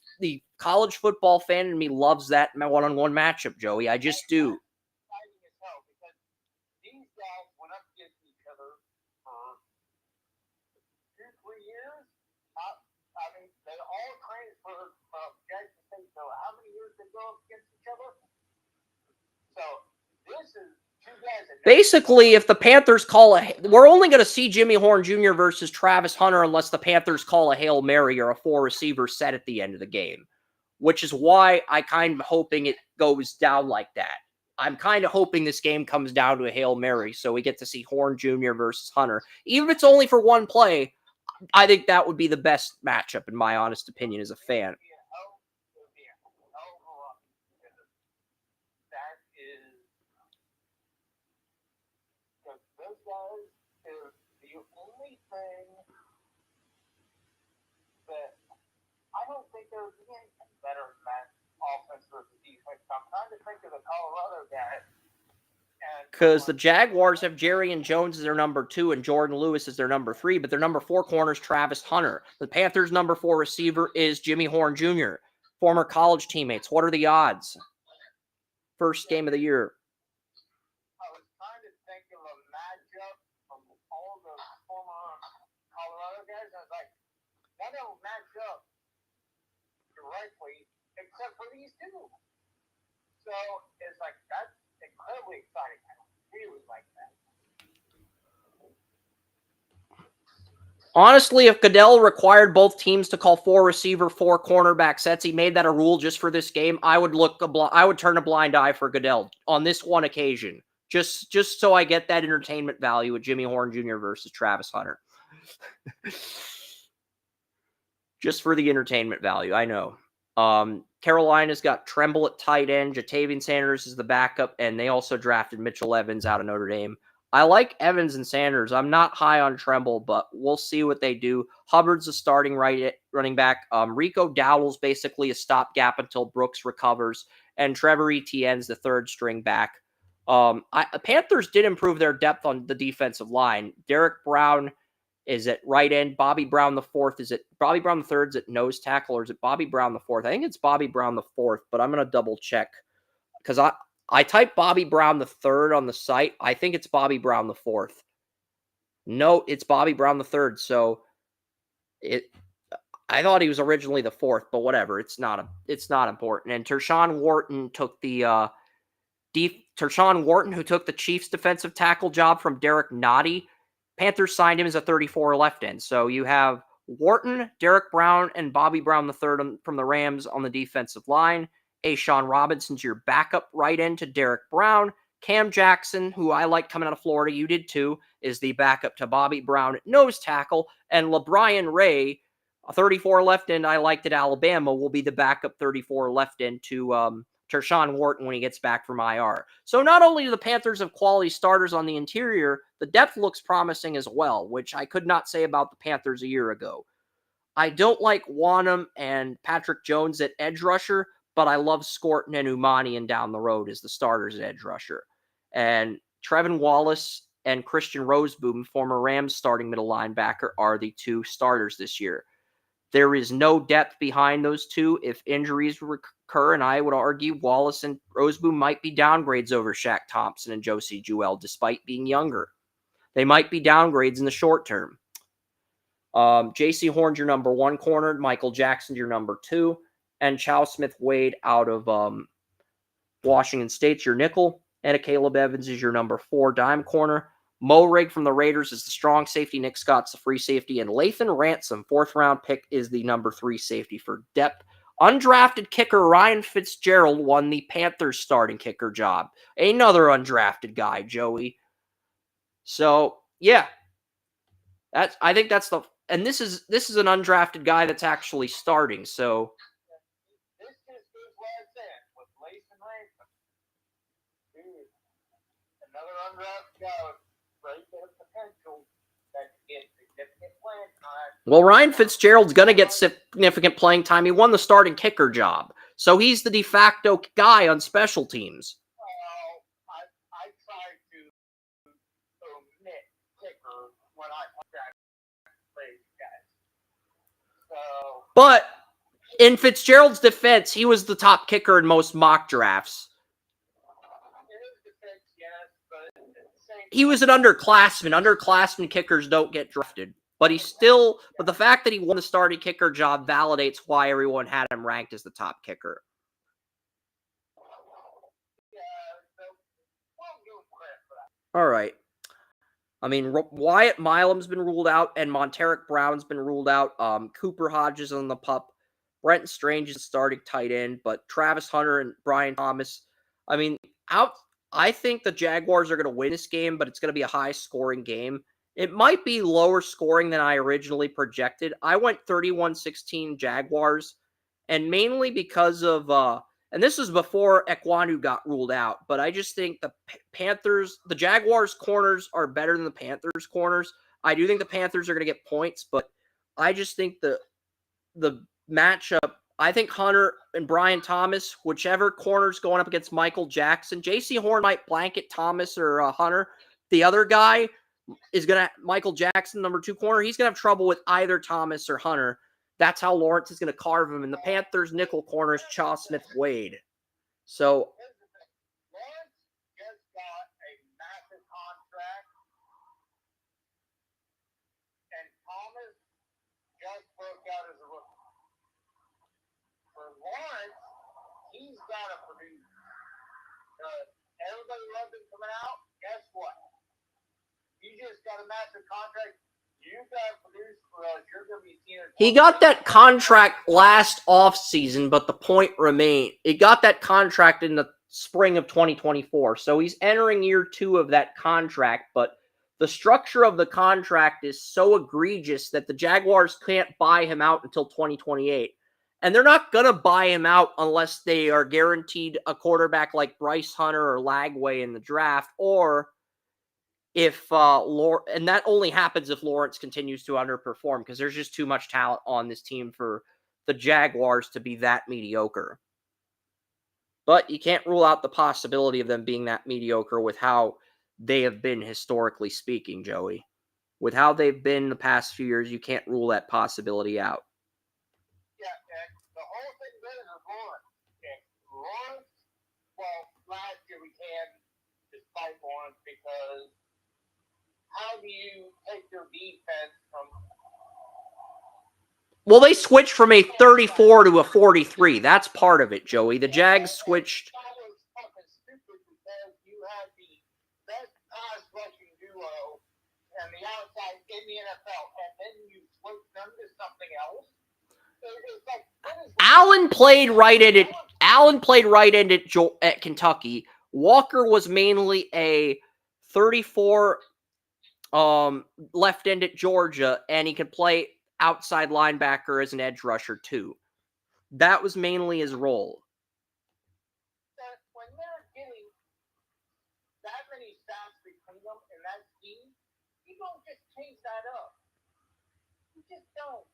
college football fan in me loves that one-on-one matchup, Joey. I just do. Exciting as hell because these guys went up against each other for 2-3 years. I mean, they all transferred from Jackson State. So how many years they go up against each other? So this is 2 guys that Basically, if the Panthers we're only going to see Jimmy Horn Jr. versus Travis Hunter unless the Panthers call a Hail Mary or a 4-receiver set at the end of the game, which is why I kind of hoping it goes down like that. I'm kind of hoping this game comes down to a Hail Mary, so we get to see Horn Jr. versus Hunter. Even if it's only for 1 play, I think that would be the best matchup, in my honest opinion, as a fan. that is because those guys, thing that I don't think there would be anything better than that offense versus defense. I'm trying to think of the Colorado guy. Because the Jaguars have Jerry and Jones as their number 2 and Jordan Lewis as their number 3, but their number 4 corner is Travis Hunter. The Panthers' number 4 receiver is Jimmy Horn Jr., former college teammates. What are the odds? First game of the year. I was trying to think of a matchup from all the former Colorado guys. I was like, none of them match up directly except for these two. So it's like, that's incredibly exciting. I really like that. Honestly, if Goodell required both teams to call 4 receiver, 4 cornerback sets, he made that a rule just for this game, I would turn a blind eye for Goodell on this one occasion. Just so I get that entertainment value with Jimmy Horn Jr. versus Travis Hunter. Just for the entertainment value, I know. Carolina's got Tremble at tight end. Jatavian Sanders is the backup, and they also drafted Mitchell Evans out of Notre Dame. I like Evans and Sanders. I'm not high on Tremble, but we'll see what they do. Hubbard's a starting running back. Rico Dowdle's basically a stopgap until Brooks recovers, and Trevor Etienne's the third string back. Panthers did improve their depth on the defensive line. Derek Brown is at right end. Bobby Brown the fourth is at Bobby Brown the third's at nose tackle, or is it Bobby Brown the fourth? I think it's Bobby Brown the fourth, but I'm gonna double check because I typed Bobby Brown the third on the site. I think it's Bobby Brown the fourth. No, it's Bobby Brown the third. So I thought he was originally the fourth, but whatever. It's not important. And Tershawn Wharton took the Tershawn Wharton, who took the Chiefs defensive tackle job from Derek Nottie. Panthers signed him as a 34 left end. So you have Wharton, Derek Brown, and Bobby Brown the third from the Rams on the defensive line. Ashawn Robinson's your backup right end to Derek Brown. Cam Jackson, who I like coming out of Florida, you did too, is the backup to Bobby Brown at nose tackle. And LeBrian Ray, a 34 left end I liked at Alabama, will be the backup 34 left end to Tershawn Wharton when he gets back from IR. So not only do the Panthers have quality starters on the interior, the depth looks promising as well, which I could not say about the Panthers a year ago. I don't like Wanham and Patrick Jones at edge rusher, but I love Scorton and Umani down the road as the starters at edge rusher. And Trevin Wallace and Christian Roseboom, former Rams starting middle linebacker, are the 2 starters this year. There is no depth behind those 2 if injuries recur, and I would argue Wallace and Roseboom might be downgrades over Shaq Thompson and Josie Jewell, despite being younger. They might be downgrades in the short term. J.C. Horn's your number 1 corner, Michael Jackson's your number 2, and Chow Smith-Wade out of Washington State's your nickel, and Caleb Evans is your number 4 dime corner. Mo Rig from the Raiders is the strong safety. Nick Scott's the free safety. And Lathan Ransom, 4th round pick, is the number 3 safety for depth. Undrafted kicker Ryan Fitzgerald won the Panthers starting kicker job. Another undrafted guy, Joey. So, yeah. I think that's the... And this is an undrafted guy that's actually starting, so... This just goes where it's at with Lathan Ransom. Dude, another undrafted guy with great potential that gets significant playing time. Well, Ryan Fitzgerald's going to get significant playing time. He won the starting kicker job. So he's the de facto guy on special teams. Well, I try to omit kicker when I play guys. So, But in Fitzgerald's defense, he was the top kicker in most mock drafts. in his defense, yes, but at the same He was an underclassman. Underclassmen kickers don't get drafted. But the fact that he won the starting kicker job validates why everyone had him ranked as the top kicker. so we'll give him credit for that. All right. I mean, Wyatt Milam's been ruled out, and Monteric Brown's been ruled out. Cooper Hodges on the pup. Brenton Strange is starting tight end, but Travis Hunter and Brian Thomas. I mean, I think the Jaguars are going to win this game, but it's going to be a high-scoring game. It might be lower scoring than I originally projected. I went 31-16 Jaguars, and mainly because of and this was before Ekwonu got ruled out, but I just think the Jaguars corners are better than the Panthers corners. I do think the Panthers are going to get points, but I just think the matchup, I think Hunter and Brian Thomas, whichever corner's going up against Michael Jackson, J.C. Horn might blanket Thomas or Hunter. The other guy is going to, Michael Jackson, number 2 corner, he's going to have trouble with either Thomas or Hunter. That's how Lawrence is going to carve him. And the Panthers' nickel corner is Chaw Smith-Wade. So Lawrence just got a massive contract, and Thomas just broke out as a rookie. For Lawrence, he's got to produce. Everybody loves him coming out. Guess what? You just got a massive contract. You got to produce, or else you're going to be seen as. he got that contract last offseason, but the point remained. He got that contract in the spring of 2024. So he's entering year 2 of that contract, but the structure of the contract is so egregious that the Jaguars can't buy him out until 2028. And they're not going to buy him out unless they are guaranteed a quarterback like Bryce Hunter or Lagway in the draft, or if and that only happens if Lawrence continues to underperform, because there's just too much talent on this team for the Jaguars to be that mediocre. But you can't rule out the possibility of them being that mediocre with how they have been historically speaking, Joey. With how they've been the past few years, you can't rule that possibility out. Yeah, and the whole thing is Lawrence. And Lawrence, well, last year we can despite Lawrence because how do you take your defense from? Well, they switched from a 34 to a 43. That's part of it, Joey. The Jags switched. That was fucking stupid because you had the best pass rushing duo and the outside in the NFL, and then you switch them to something else. It's like, Allen played right end at at Kentucky. Walker was mainly a 34 left end at Georgia, and he could play outside linebacker as an edge rusher too. That was mainly his role. When they're getting that many stats between them in that scheme, you don't just change that up. You just don't.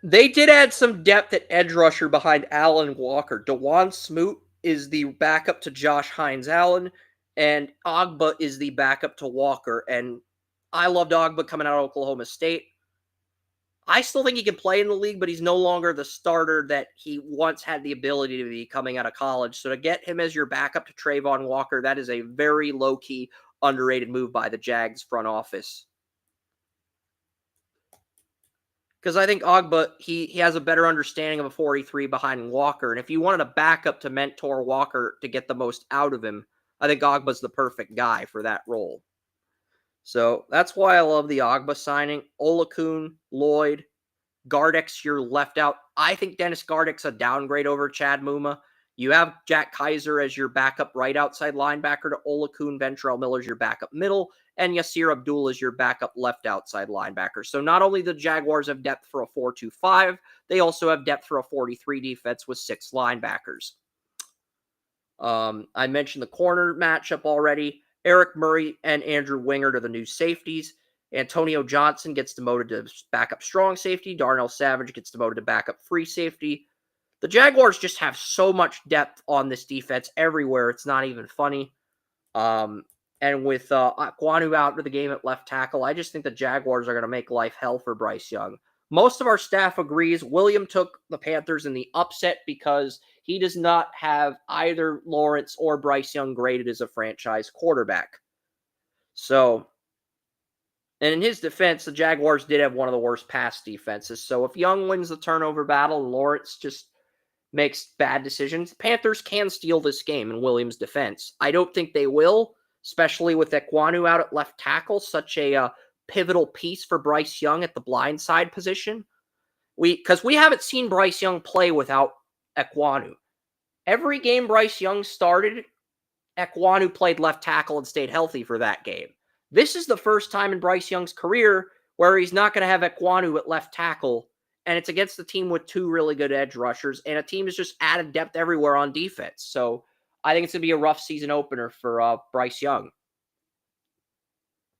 They did add some depth at edge rusher behind Allen Walker. DeJuan Smoot is the backup to Josh Hines-Allen, and Ogba is the backup to Walker. And I loved Ogba coming out of Oklahoma State. I still think he can play in the league, but he's no longer the starter that he once had the ability to be coming out of college. So to get him as your backup to Trayvon Walker, that is a very low-key, underrated move by the Jags front office. Because I think Ogba, he has a better understanding of a 43 behind Walker. And if you wanted a backup to mentor Walker to get the most out of him, I think Ogba's the perfect guy for that role. So that's why I love the Ogba signing. Olakun, Lloyd, Gardeck's your left out. I think Dennis Gardeck's a downgrade over Chad Muma. You have Jack Kaiser as your backup right outside linebacker to Olakun. Ventrell Miller's your backup middle. And Yasir Abdul is your backup left outside linebacker. So not only the Jaguars have depth for a 4-2-5, they also have depth for a 43 defense with 6 linebackers. I mentioned the corner matchup already. Eric Murray and Andrew Wingard are the new safeties. Antonio Johnson gets demoted to backup strong safety. Darnell Savage gets demoted to backup free safety. The Jaguars just have so much depth on this defense everywhere. It's not even funny. And with Aquanu out of the game at left tackle, I just think the Jaguars are going to make life hell for Bryce Young. Most of our staff agrees. William took the Panthers in the upset because he does not have either Lawrence or Bryce Young graded as a franchise quarterback. So, and in his defense, the Jaguars did have one of the worst pass defenses. So if Young wins the turnover battle and Lawrence just makes bad decisions, Panthers can steal this game in Williams' defense. I don't think they will, especially with Aquanu out at left tackle, such a pivotal piece for Bryce Young at the blind side position. Because we haven't seen Bryce Young play without Aquanu. Every game Bryce Young started, Aquanu played left tackle and stayed healthy for that game. This is the first time in Bryce Young's career where he's not going to have Aquanu at left tackle, and it's against the team with 2 really good edge rushers, and a team has just added depth everywhere on defense. So I think it's going to be a rough season opener for Bryce Young.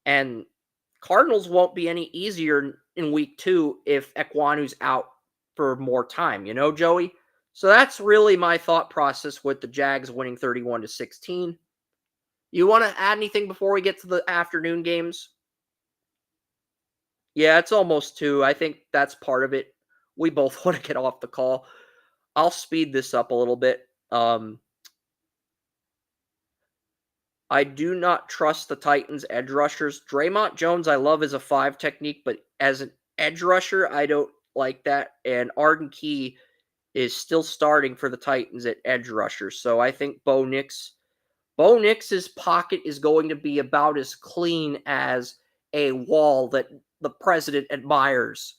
And Cardinals won't be any easier in week 2 if Ekwonu's out for more time, Joey? So that's really my thought process with the Jags winning 31-16. You want to add anything before we get to the afternoon games? Yeah, it's almost 2. I think that's part of it. We both want to get off the call. I'll speed this up a little bit. I do not trust the Titans edge rushers. Draymond Jones, I love as a 5 technique, but as an edge rusher, I don't like that. And Arden Key is still starting for the Titans at edge rusher. So I think Bo Nix's pocket is going to be about as clean as a wall that the president admires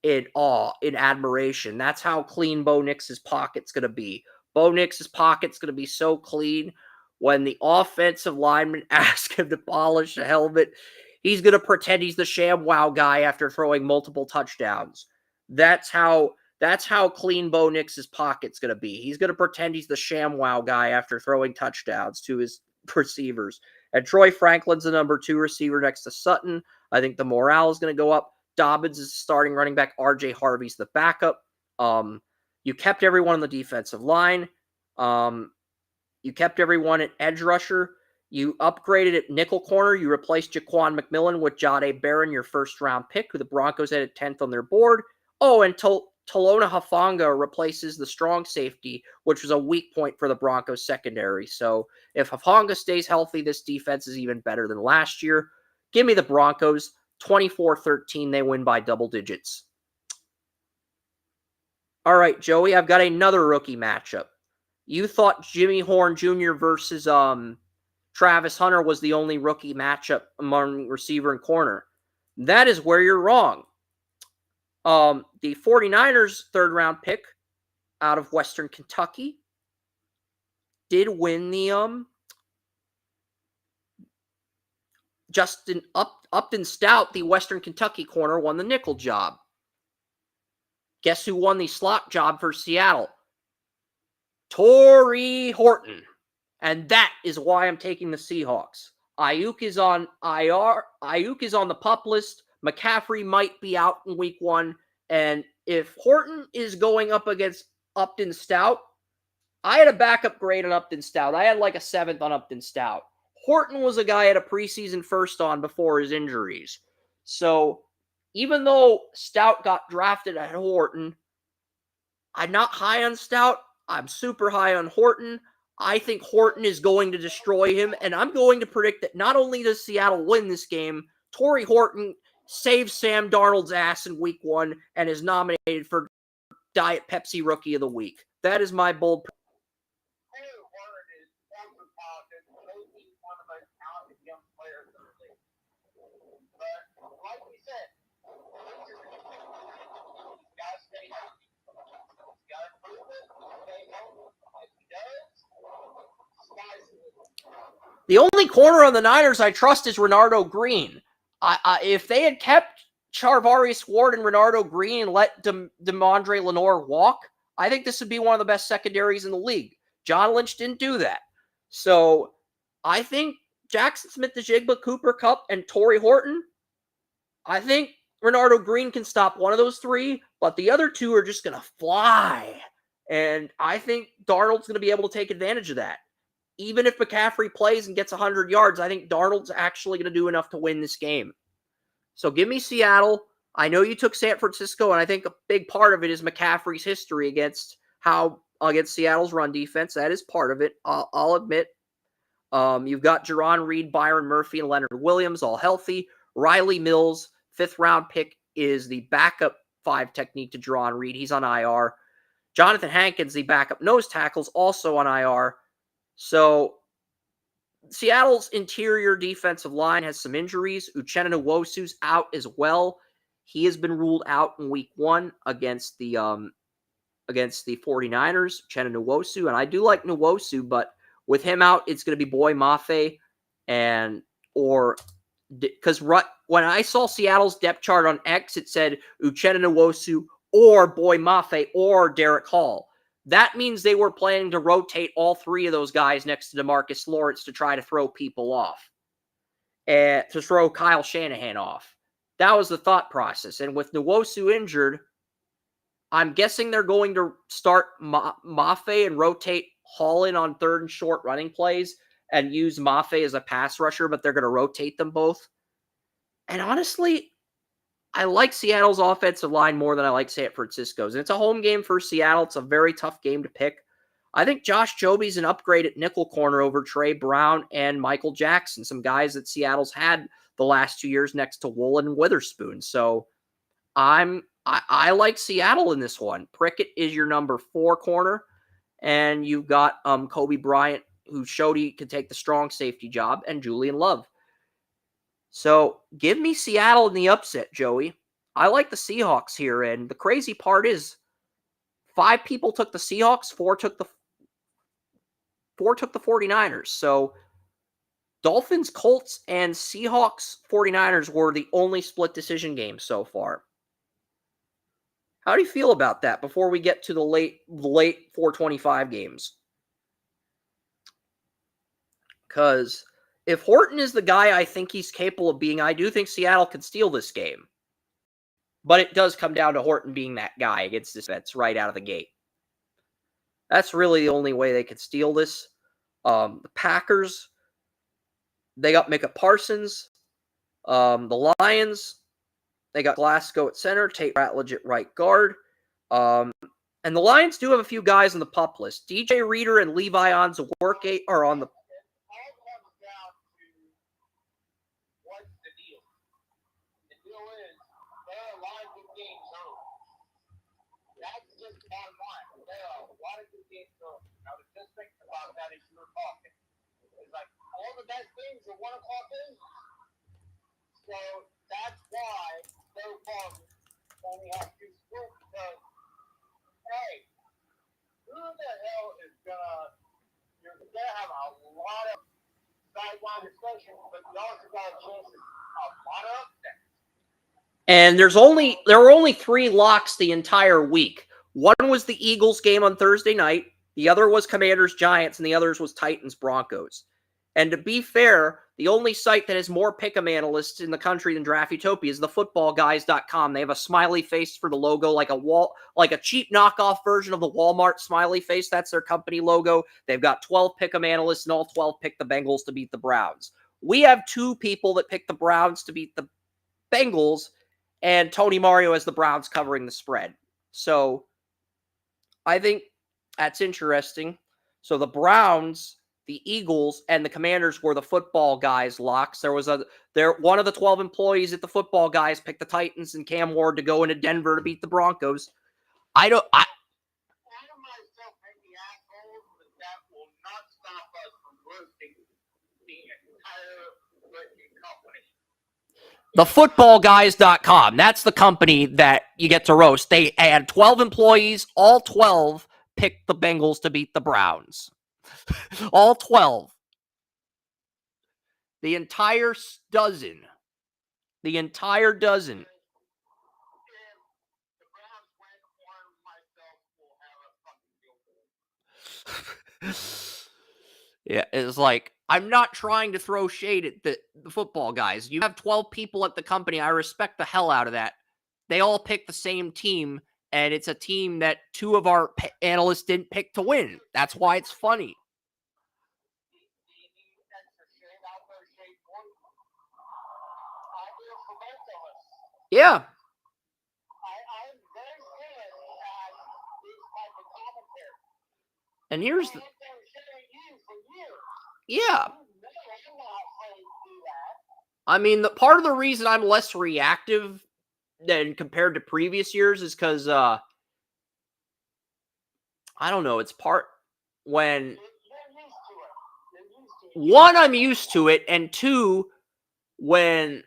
in awe, in admiration. That's how clean Bo Nix's pocket's going to be. Bo Nix's pocket's going to be so clean when the offensive lineman asks him to polish a helmet, he's going to pretend he's the ShamWow guy after throwing multiple touchdowns. That's how clean Bo Nix's pocket's going to be. He's going to pretend he's the ShamWow guy after throwing touchdowns to his receivers. And Troy Franklin's the number 2 receiver next to Sutton. I think the morale is going to go up. Dobbins is starting running back. R.J. Harvey's the backup. You kept everyone on the defensive line. You kept everyone at edge rusher. You upgraded at nickel corner. You replaced Jaquan McMillan with Jahdae Barron, your first-round pick, who the Broncos had at 10th on their board. Oh, and Talona Hufanga replaces the strong safety, which was a weak point for the Broncos secondary. So if Hufanga stays healthy, this defense is even better than last year. Give me the Broncos. 24-13, they win by double digits. All right, Joey, I've got another rookie matchup. You thought Jimmy Horn Jr. versus Travis Hunter was the only rookie matchup among receiver and corner. That is where you're wrong. The 49ers third-round pick out of Western Kentucky did win the Justin Upton Stout, the Western Kentucky corner, won the nickel job. Guess who won the slot job for Seattle? Torrey Horton. And that is why I'm taking the Seahawks. Ayuk is on IR. Ayuk is on the PUP list. McCaffrey might be out in week 1. And if Horton is going up against Upton Stout, I had a backup grade on Upton Stout. I had like a 7th on Upton Stout. Horton was a guy I had a preseason first on before his injuries. So even though Stout got drafted at Horton, I'm not high on Stout. I'm super high on Horton. I think Horton is going to destroy him, and I'm going to predict that not only does Seattle win this game, Torrey Horton saves Sam Darnold's ass in week 1 and is nominated for Diet Pepsi Rookie of the Week. That is my bold prediction. The only corner on the Niners I trust is Renardo Green. If they had kept Charvarius Ward and Renardo Green and let DeMondre Lenore walk, I think this would be one of the best secondaries in the league. John Lynch didn't do that. So I think Jackson Smith-Njigba, Cooper Kupp, and Torrey Horton, I think Renardo Green can stop one of those 3, but the other 2 are just going to fly. And I think Darnold's going to be able to take advantage of that. Even if McCaffrey plays and gets 100 yards, I think Darnold's actually going to do enough to win this game. So give me Seattle. I know you took San Francisco, and I think a big part of it is McCaffrey's history against Seattle's run defense. That is part of it, I'll admit. You've got Jerron Reed, Byron Murphy, and Leonard Williams all healthy. Riley Mills, 5th-round pick, is the backup 5 technique to Jerron Reed. He's on IR. Jonathan Hankins, the backup nose tackle, is also on IR. So Seattle's interior defensive line has some injuries. Uchenna Nwosu's out as well. He has been ruled out in week 1 against the 49ers, Uchenna Nwosu. And I do like Nwosu, but with him out, it's going to be Boy Mafe because when I saw Seattle's depth chart on X, it said Uchenna Nwosu or Boy Mafe or Derek Hall. That means they were planning to rotate all 3 of those guys next to DeMarcus Lawrence to try to throw people off. to throw Kyle Shanahan off. That was the thought process. And with Nwosu injured, I'm guessing they're going to start Mafe and rotate Hall in on third and short running plays and use Mafe as a pass rusher, but they're going to rotate them both. And honestly, I like Seattle's offensive line more than I like San Francisco's. And it's a home game for Seattle. It's a very tough game to pick. I think Josh Joby's an upgrade at nickel corner over Trey Brown and Michael Jackson, some guys that Seattle's had the last 2 years next to Woolen and Witherspoon. So I like Seattle in this one. Prickett is your number 4 corner, and you've got Kobe Bryant, who showed he could take the strong safety job, and Julian Love. So give me Seattle in the upset, Joey. I like the Seahawks here, and the crazy part is 5 people took the Seahawks, 4 took the 49ers. So Dolphins, Colts, and Seahawks 49ers were the only split decision games so far. How do you feel about that before we get to the late 425 games? Because if Horton is the guy I think he's capable of being, I do think Seattle can steal this game. But it does come down to Horton being that guy against this defense right out of the gate. That's really the only way they could steal this. The Packers, they got Micah Parsons. The Lions, they got Glasgow at center, Tate Ratledge at right guard. And the Lions do have a few guys on the PUP list. DJ Reader and Levi Onwuzurike are on the... I was just thinking about that as you were talking. It's like all the best things are 1 o'clock in. So that's why so far we only have 2 schools because, hey, who the hell is you're gonna have a lot of sideline discussion, but you also got a chance at a lot of upsets. And there were only 3 locks the entire week. One was the Eagles game on Thursday night. The other was Commanders-Giants, and the others was Titans-Broncos. And to be fair, the only site that has more pick'em analysts in the country than Draft Utopia is thefootballguys.com. They have a smiley face for the logo, like a cheap knockoff version of the Walmart smiley face. That's their company logo. They've got 12 pick'em analysts, and all 12 pick the Bengals to beat the Browns. We have 2 people that pick the Browns to beat the Bengals, and Tony Mario as the Browns covering the spread. So I think that's interesting. So the Browns, the Eagles, and the Commanders were the football guys' locks. One of the 12 employees at the football guys picked the Titans and Cam Ward to go into Denver to beat the Broncos. I myself may be assholes, but that will not stop us from roasting the entire roasting company. Thefootballguys.com. That's the company that you get to roast. They had 12 employees. All 12 picked the Bengals to beat the Browns. All 12. The entire dozen. The entire dozen. Yeah, it's like, I'm not trying to throw shade at the football guys. You have 12 people at the company. I respect the hell out of that. They all pick the same team, and it's a team that 2 of our analysts didn't pick to win. That's why it's funny. Yeah. And here's the... Yeah. I mean, the part of the reason I'm less reactive than compared to previous years is because, I don't know, it's part when... 1, I'm used to it, and 2, when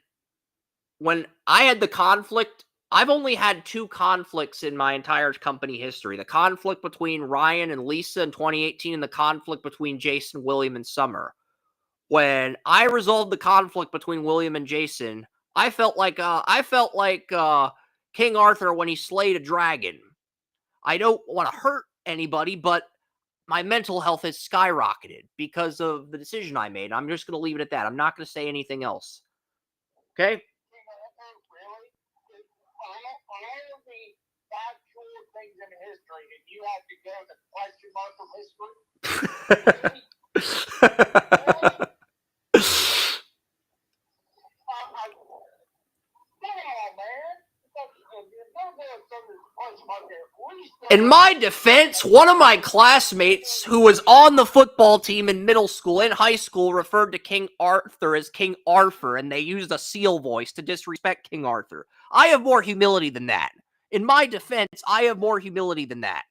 I had the conflict, I've only had 2 conflicts in my entire company history. The conflict between Ryan and Lisa in 2018 and the conflict between Jason, William, and Summer. When I resolved the conflict between William and Jason, I felt like King Arthur when he slayed a dragon. I don't want to hurt anybody, but my mental health has skyrocketed because of the decision I made. I'm just going to leave it at that. I'm not going to say anything else. Okay? Really? All of the factual things in history, and you have to go to question mark from history? Really? Come on, man. In my defense, one of my classmates who was on the football team in middle school and high school referred to King Arthur as King Arthur, and they used a seal voice to disrespect King Arthur. I have more humility than that. In my defense, I have more humility than that.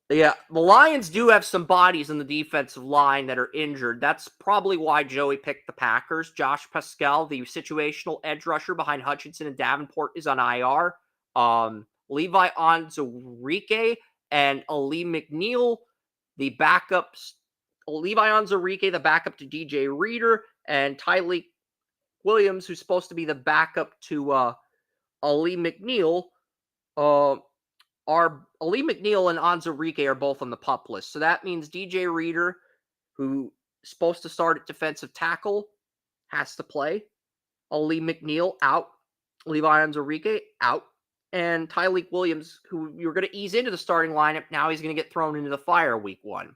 Yeah, the Lions do have some bodies in the defensive line that are injured. That's probably why Joey picked the Packers. Josh Pascal, the situational edge rusher behind Hutchinson and Davenport, is on IR. Levi Onwuzurike and Ali McNeil, the backups. Levi Onwuzurike, the backup to DJ Reader, and Tyleik Williams, who's supposed to be the backup to Ali McNeil, are Ali McNeil and Onwuzurike are both on the PUP list. So that means DJ Reader, who is supposed to start at defensive tackle, has to play. Ali McNeil out. Levi Onwuzurike out. And Tyleik Williams, who you're going to ease into the starting lineup, now he's going to get thrown into the fire week 1.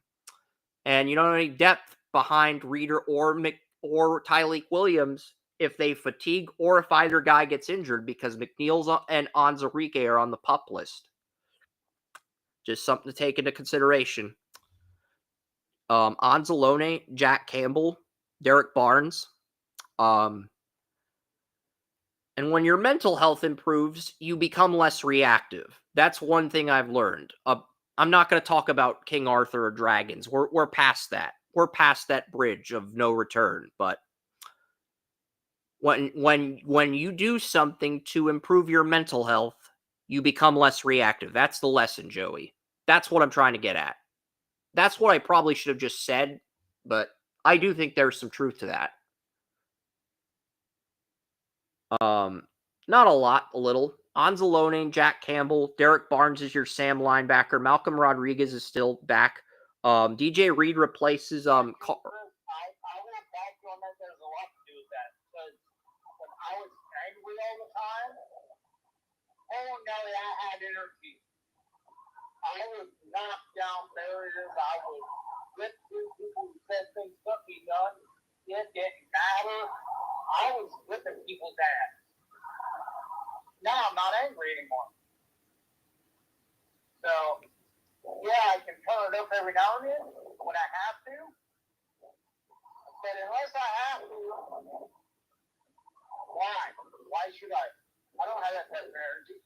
And you don't have any depth behind Reader or Tyleik Williams if they fatigue or if either guy gets injured, because McNeil and Onwuzurike are on the PUP list. Just something to take into consideration. Anzalone, Jack Campbell, Derek Barnes. And when your mental health improves, you become less reactive. That's one thing I've learned. I'm not going to talk about King Arthur or dragons. We're past that. We're past that bridge of no return. But when you do something to improve your mental health, you become less reactive. That's the lesson, Joey. That's what I'm trying to get at. That's what I probably should have just said, but I do think there's some truth to that. Not a lot, a little. Anzalone, Jack Campbell, Derek Barnes is your Sam linebacker. Malcolm Rodriguez is still back. DJ Reed replaces I went back on that. There's a lot to do with that. Because when I was angry all the time, oh no, I had energy. I would knock down barriers. I would rip through people who said things couldn't be done. It didn't matter. I was whipping people's ass. Now I'm not angry anymore. So, yeah, I can turn it up every now and then when I have to. But unless I have to, why? Why should I? I don't have that type of energy.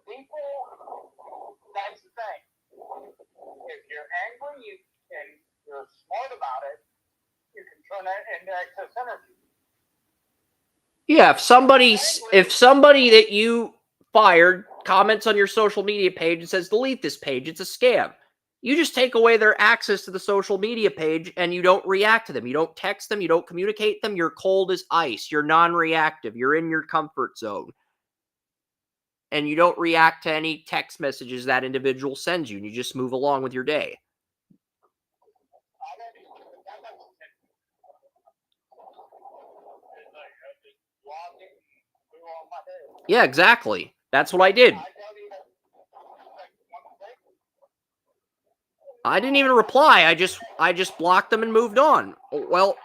People, that's the thing. If you're angry and you're smart about it, you can turn that into excess energy. Yeah, if somebody that you fired comments on your social media page and says, delete this page, it's a scam. You just take away their access to the social media page and you don't react to them. You don't text them. You don't communicate them. You're cold as ice. You're non-reactive. You're in your comfort zone. And you don't react to any text messages that individual sends you. And you just move along with your day. Yeah, exactly. That's what I did. I didn't even reply. I just blocked them and moved on. Well,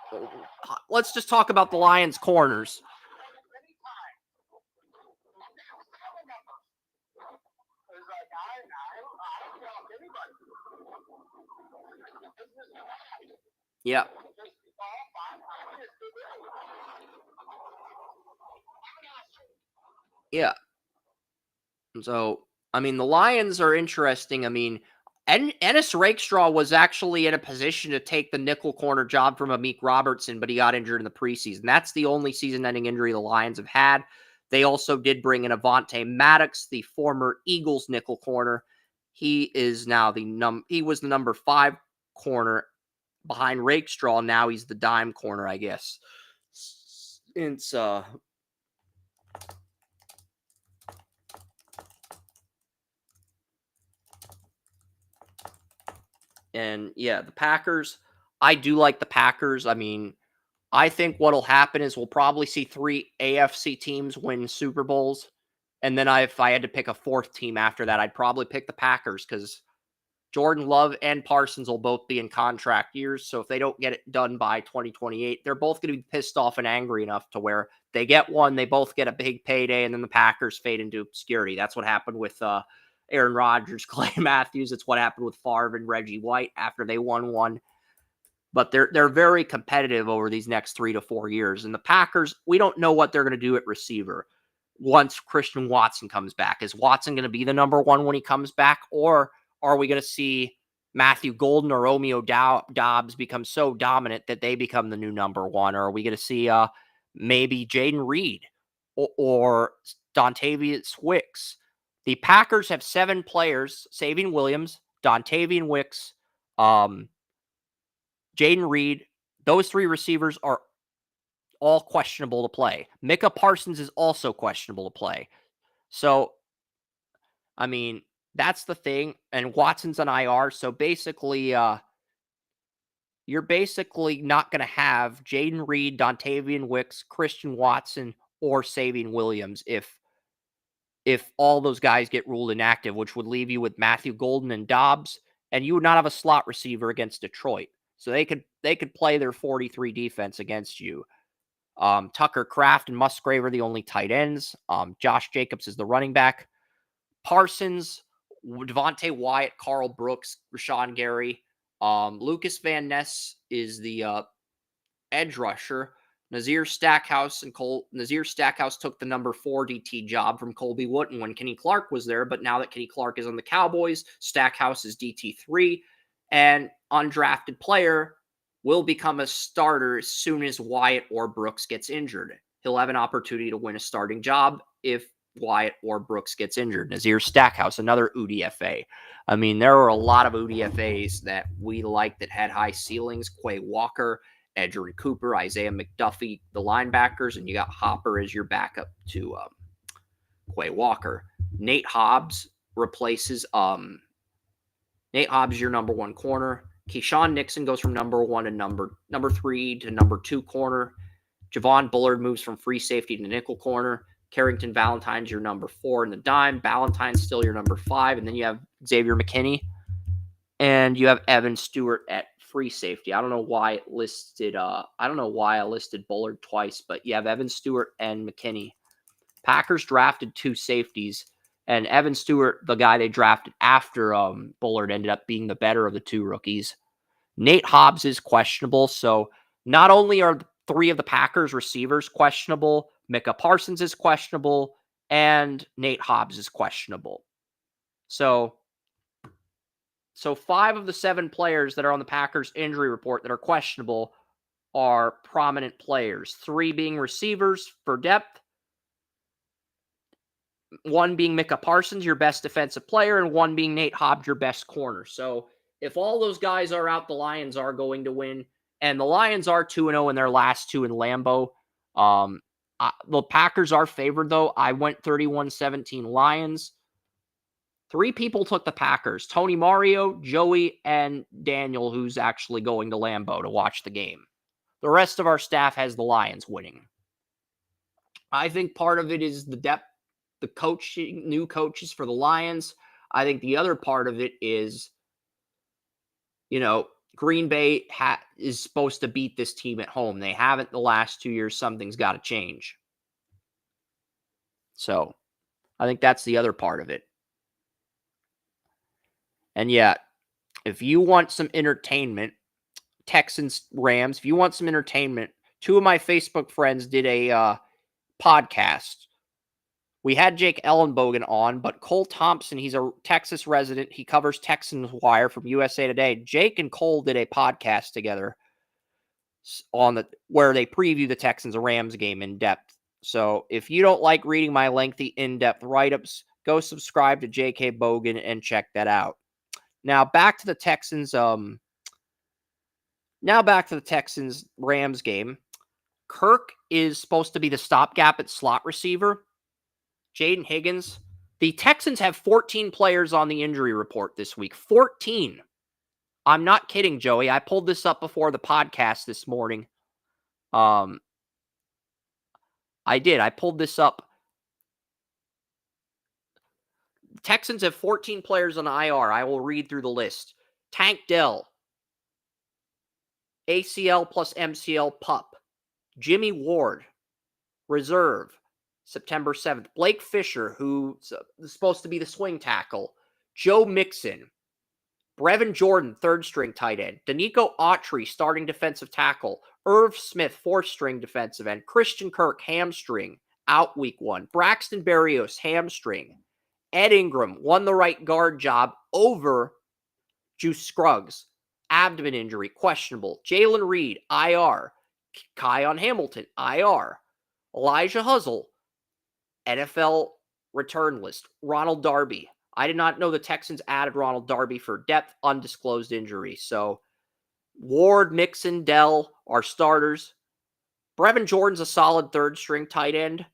let's just talk about the Lions' corners. Yeah. Yeah. So, I mean, the Lions are interesting. I mean, And Ennis Rakestraw was actually in a position to take the nickel corner job from Amik Robertson, but he got injured in the preseason. That's the only season-ending injury the Lions have had. They also did bring in Avonte Maddox, the former Eagles nickel corner. He is now he was the number 5 corner behind Rakestraw. Now he's the dime corner, I guess. It's And yeah, the Packers, I do like the Packers. I mean, I think what'll happen is we'll probably see 3 AFC teams win Super Bowls. And then if I had to pick a 4th team after that, I'd probably pick the Packers because Jordan Love and Parsons will both be in contract years. So if they don't get it done by 2028, they're both going to be pissed off and angry enough to where they get one, they both get a big payday, and then the Packers fade into obscurity. That's what happened with Aaron Rodgers, Clay Matthews. It's what happened with Favre and Reggie White after they won one. But they're very competitive over these next 3 to 4 years. And the Packers, we don't know what they're going to do at receiver once Christian Watson comes back. Is Watson going to be the number 1 when he comes back? Or are we going to see Matthew Golden or Romeo Dobbs become so dominant that they become the new number 1? Or are we going to see maybe Jaden Reed or Dontavius Wicks? The Packers have 7 players, Savion Williams, Dontavian Wicks, Jaden Reed. Those 3 receivers are all questionable to play. Micah Parsons is also questionable to play. So, I mean, that's the thing. And Watson's on IR. So basically, you're basically not going to have Jaden Reed, Dontavian Wicks, Christian Watson, or Savion Williams if all those guys get ruled inactive, which would leave you with Matthew Golden and Dobbs, and you would not have a slot receiver against Detroit. So they could play their 43 defense against you. Tucker Kraft and Musgrave are the only tight ends. Josh Jacobs is the running back. Parsons, Devontae Wyatt, Carl Brooks, Rashawn Gary. Lucas Van Ness is the edge rusher. Nazir Stackhouse took the number 4 DT job from Colby Wooten when Kenny Clark was there, but now that Kenny Clark is on the Cowboys, Stackhouse is DT3, and undrafted player will become a starter as soon as Wyatt or Brooks gets injured. He'll have an opportunity to win a starting job if Wyatt or Brooks gets injured. Nazir Stackhouse, another UDFA. I mean, there are a lot of UDFAs that we like that had high ceilings. Quay Walker, Edgerrin Cooper, Isaiah McDuffie, the linebackers, and you got Hopper as your backup to Quay Walker. Nate Hobbs replaces Nate Hobbs, your number 1 corner. Keyshawn Nixon goes from number 1 to number 3 to number 2 corner. Javon Bullard moves from free safety to nickel corner. Carrington Valentine's your number 4 in the dime. Ballantyne's still your number 5. And then you have Xavier McKinney. And you have Evan Stewart at free safety. I don't know why I listed Bullard twice, but you have Evan Stewart and McKinney. Packers drafted 2 safeties, and Evan Stewart, the guy they drafted after Bullard, ended up being the better of the 2 rookies. Nate Hobbs is questionable, so not only are 3 of the Packers receivers questionable, Micah Parsons is questionable, and Nate Hobbs is questionable. So 5 of the 7 players that are on the Packers injury report that are questionable are prominent players. 3 being receivers for depth. 1 being Micah Parsons, your best defensive player, and 1 being Nate Hobbs, your best corner. So if all those guys are out, the Lions are going to win. And the Lions are 2-0 in their last 2 in Lambeau. The Packers are favored, though. I went 31-17 Lions. 3 people took the Packers. Tony Mario, Joey, and Daniel, who's actually going to Lambeau to watch the game. The rest of our staff has the Lions winning. I think part of it is the depth, the coaching, new coaches for the Lions. I think the other part of it is, Green Bay is supposed to beat this team at home. They haven't the last 2 years. Something's got to change. So I think that's the other part of it. And yeah, if you want some entertainment, Texans, Rams, if you want some entertainment, 2 of my Facebook friends did a podcast We had Jake Ellenbogen on, but Cole Thompson, he's a Texas resident. He covers Texans Wire from USA Today. Jake and Cole did a podcast together where they preview the Texans-Rams game in depth. So if you don't like reading my lengthy, in-depth write-ups, go subscribe to J.K. Bogan and check that out. Now back to the Texans-Rams game. Kirk is supposed to be the stopgap at slot receiver. Jaden Higgins. The Texans have 14 players on the injury report this week. 14. I'm not kidding, Joey. I pulled this up before the podcast this morning. I did. I pulled this up. Texans have 14 players on IR. I will read through the list. Tank Dell. ACL plus MCL pup. Jimmy Ward. Reserve. September 7th. Blake Fisher, who's supposed to be the swing tackle. Joe Mixon. Brevin Jordan, third-string tight end. Danico Autry, starting defensive tackle. Irv Smith, fourth-string defensive end. Christian Kirk, hamstring, out week 1. Braxton Berrios, hamstring. Ed Ingram won the right guard job over Juice Scruggs. Abdomen injury, questionable. Jalen Reed, IR. Kion Hamilton, IR. Elijah Huzzle, NFL return list. Ronald Darby. I did not know the Texans added Ronald Darby for depth, undisclosed injury. So Ward, Mixon, Dell are starters. Brevin Jordan's a solid third-string tight end.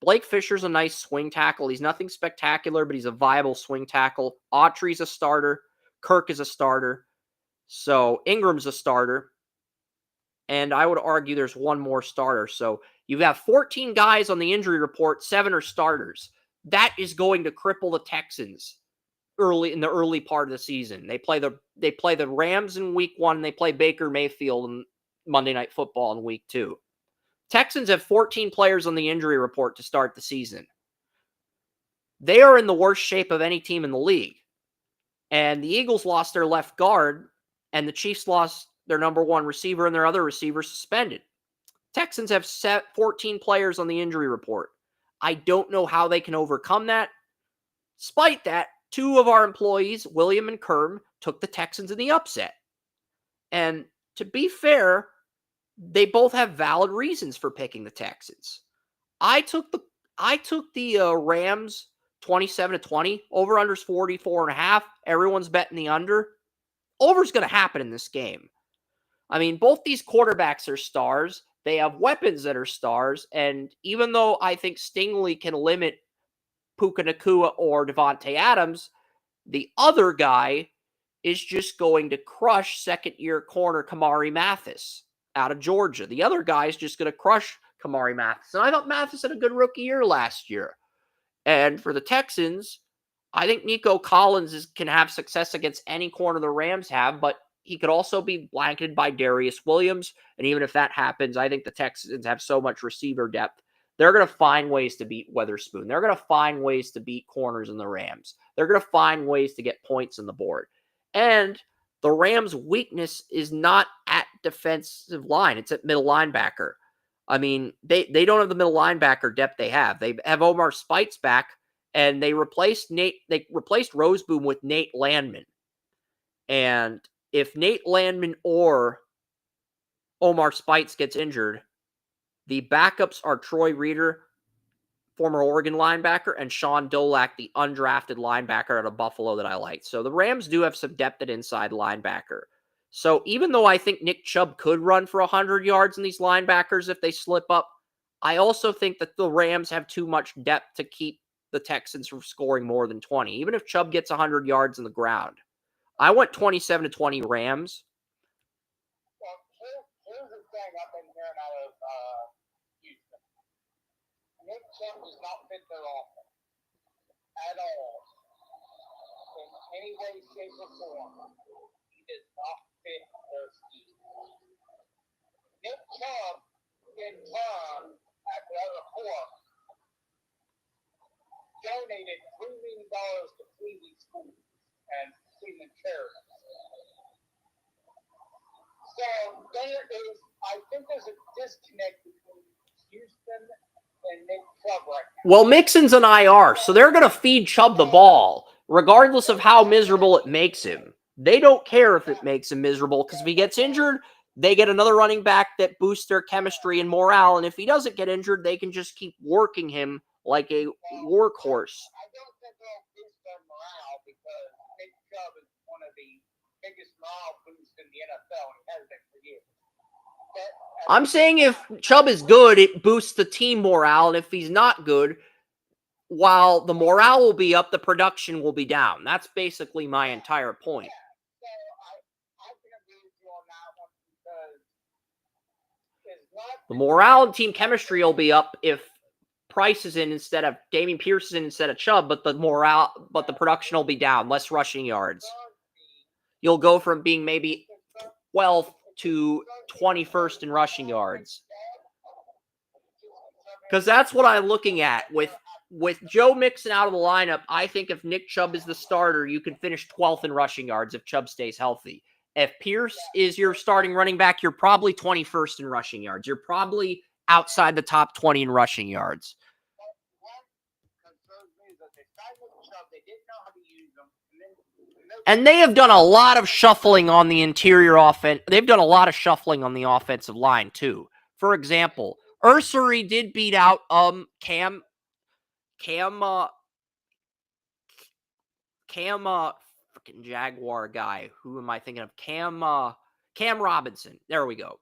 Blake Fisher's a nice swing tackle. He's nothing spectacular, but he's a viable swing tackle. Autry's a starter. Kirk is a starter. So Ingram's a starter. And I would argue there's one more starter. So you have 14 guys on the injury report, 7 are starters. That is going to cripple the Texans in the early part of the season. They play the Rams in week 1, and they play Baker Mayfield in Monday Night Football in week 2. Texans have 14 players on the injury report to start the season. They are in the worst shape of any team in the league. And the Eagles lost their left guard, and the Chiefs lost their number 1 receiver and their other receiver suspended. Texans have 14 players on the injury report. I don't know how they can overcome that. Despite that, 2 of our employees, William and Kerm, took the Texans in the upset. And to be fair, they both have valid reasons for picking the Texans. I took the Rams 27-20. Over-under's 44.5. Everyone's betting the under. Over's going to happen in this game. I mean, both these quarterbacks are stars. They have weapons that are stars. And even though I think Stingley can limit Puka Nacua or Devontae Adams, the other guy is just going to crush second-year corner Kamari Mathis out of Georgia. The other guy is just going to crush Kamari Mathis. And I thought Mathis had a good rookie year last year. And for the Texans, I think Nico Collins can have success against any corner the Rams have, but he could also be blanketed by Darius Williams. And even if that happens, I think the Texans have so much receiver depth. They're going to find ways to beat Witherspoon. They're going to find ways to beat corners in the Rams. They're going to find ways to get points on the board. And the Rams' weakness is not at defensive line. It's at middle linebacker. I mean, they don't have the middle linebacker depth they have. They have Omar Speights back, and they replaced Roseboom with Nate Landman. And if Nate Landman or Omar Speights gets injured, the backups are Troy Reeder, former Oregon linebacker, and Sean Dolak, the undrafted linebacker out of Buffalo that I like. So the Rams do have some depth at inside linebacker. So even though I think Nick Chubb could run for 100 yards in these linebackers if they slip up, I also think that the Rams have too much depth to keep the Texans from scoring more than 20, even if Chubb gets 100 yards on the ground. I went 27-20 Rams. Well, here's the thing I've been hearing out of Houston. Nick Chubb does not fit their offense at all. In any way, shape, or form. He does not fit their scheme. Nick Chubb, in turn, at the other court, donated $3 million to Cleveland schools and Cleveland charities. So I think there's a disconnect between Houston and Nick Chubb right now. Well, Mixon's an IR, so they're going to feed Chubb the ball, regardless of how miserable it makes him. They don't care if it makes him miserable, because if he gets injured, they get another running back that boosts their chemistry and morale, and if he doesn't get injured, they can just keep working him like a workhorse. I don't think they'll boost their morale because Nick Chubb is one of the biggest morale boosts in the NFL and has been for years. I'm saying if Chubb is good, it boosts the team morale, and if he's not good, while the morale will be up, the production will be down. That's basically my entire point. So I can agree with you on that one because it's not The morale and team chemistry will be up if Price is in instead of Dameon Pierce is in instead of Chubb, but the production will be down, less rushing yards. You'll go from being maybe 12th to 21st in rushing yards. Because that's what I'm looking at. With Joe Mixon out of the lineup, I think if Nick Chubb is the starter, you can finish 12th in rushing yards if Chubb stays healthy. If Pierce is your starting running back, you're probably 21st in rushing yards. You're probably outside the top 20 in rushing yards. And they have done a lot of shuffling on the interior offense. They've done a lot of shuffling on the offensive line, too. For example, Ursery did beat out Cam freaking Jaguar guy. Who am I thinking of? Cam Robinson. There we go.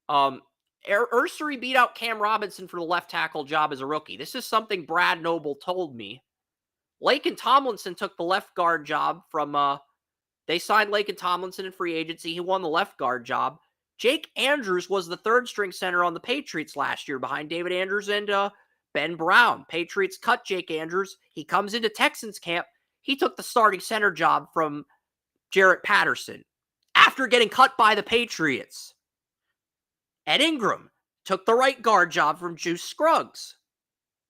Ursery beat out Cam Robinson for the left tackle job as a rookie. This is something Brad Noble told me. Laken Tomlinson took the left guard job from they signed Laken Tomlinson in free agency. He won the left guard job. Jake Andrews was the third string center on the Patriots last year behind David Andrews and Ben Brown. Patriots cut Jake Andrews. He comes into Texans camp. He took the starting center job from Jarrett Patterson after getting cut by the Patriots. Ed Ingram took the right guard job from Juice Scruggs.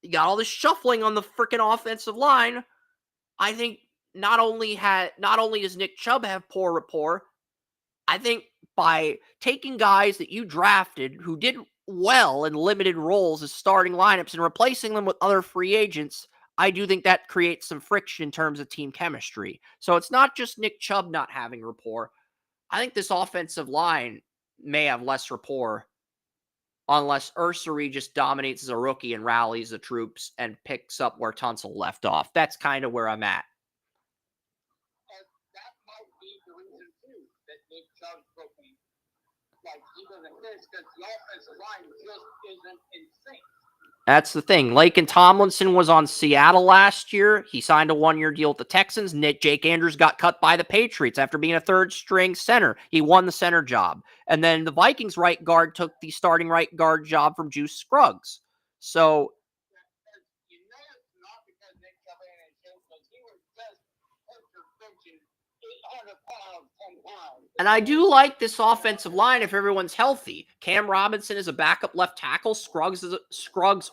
You got all this shuffling on the freaking offensive line. I think not only does Nick Chubb have poor rapport, I think by taking guys that you drafted who did well in limited roles as starting lineups and replacing them with other free agents, I do think that creates some friction in terms of team chemistry. So it's not just Nick Chubb not having rapport. I think this offensive line may have less rapport unless Ursery just dominates as a rookie and rallies the troops and picks up where Tunsil left off. That's kind of where I'm at. And that might be the reason, too, that Nick Chubb's looking like he doesn't finish because the offensive line just isn't in sync. That's the thing. Laken Tomlinson was on Seattle last year. He signed a one-year deal with the Texans. Jake Andrews got cut by the Patriots after being a third-string center. He won the center job. And then the Vikings right guard took the starting right guard job from Juice Scruggs. So You know it's not because Nick Chubb ain't in shape, because he was just benching 800 pounds, 10 pounds. And I do like this offensive line if everyone's healthy. Cam Robinson is a backup left tackle. Scruggs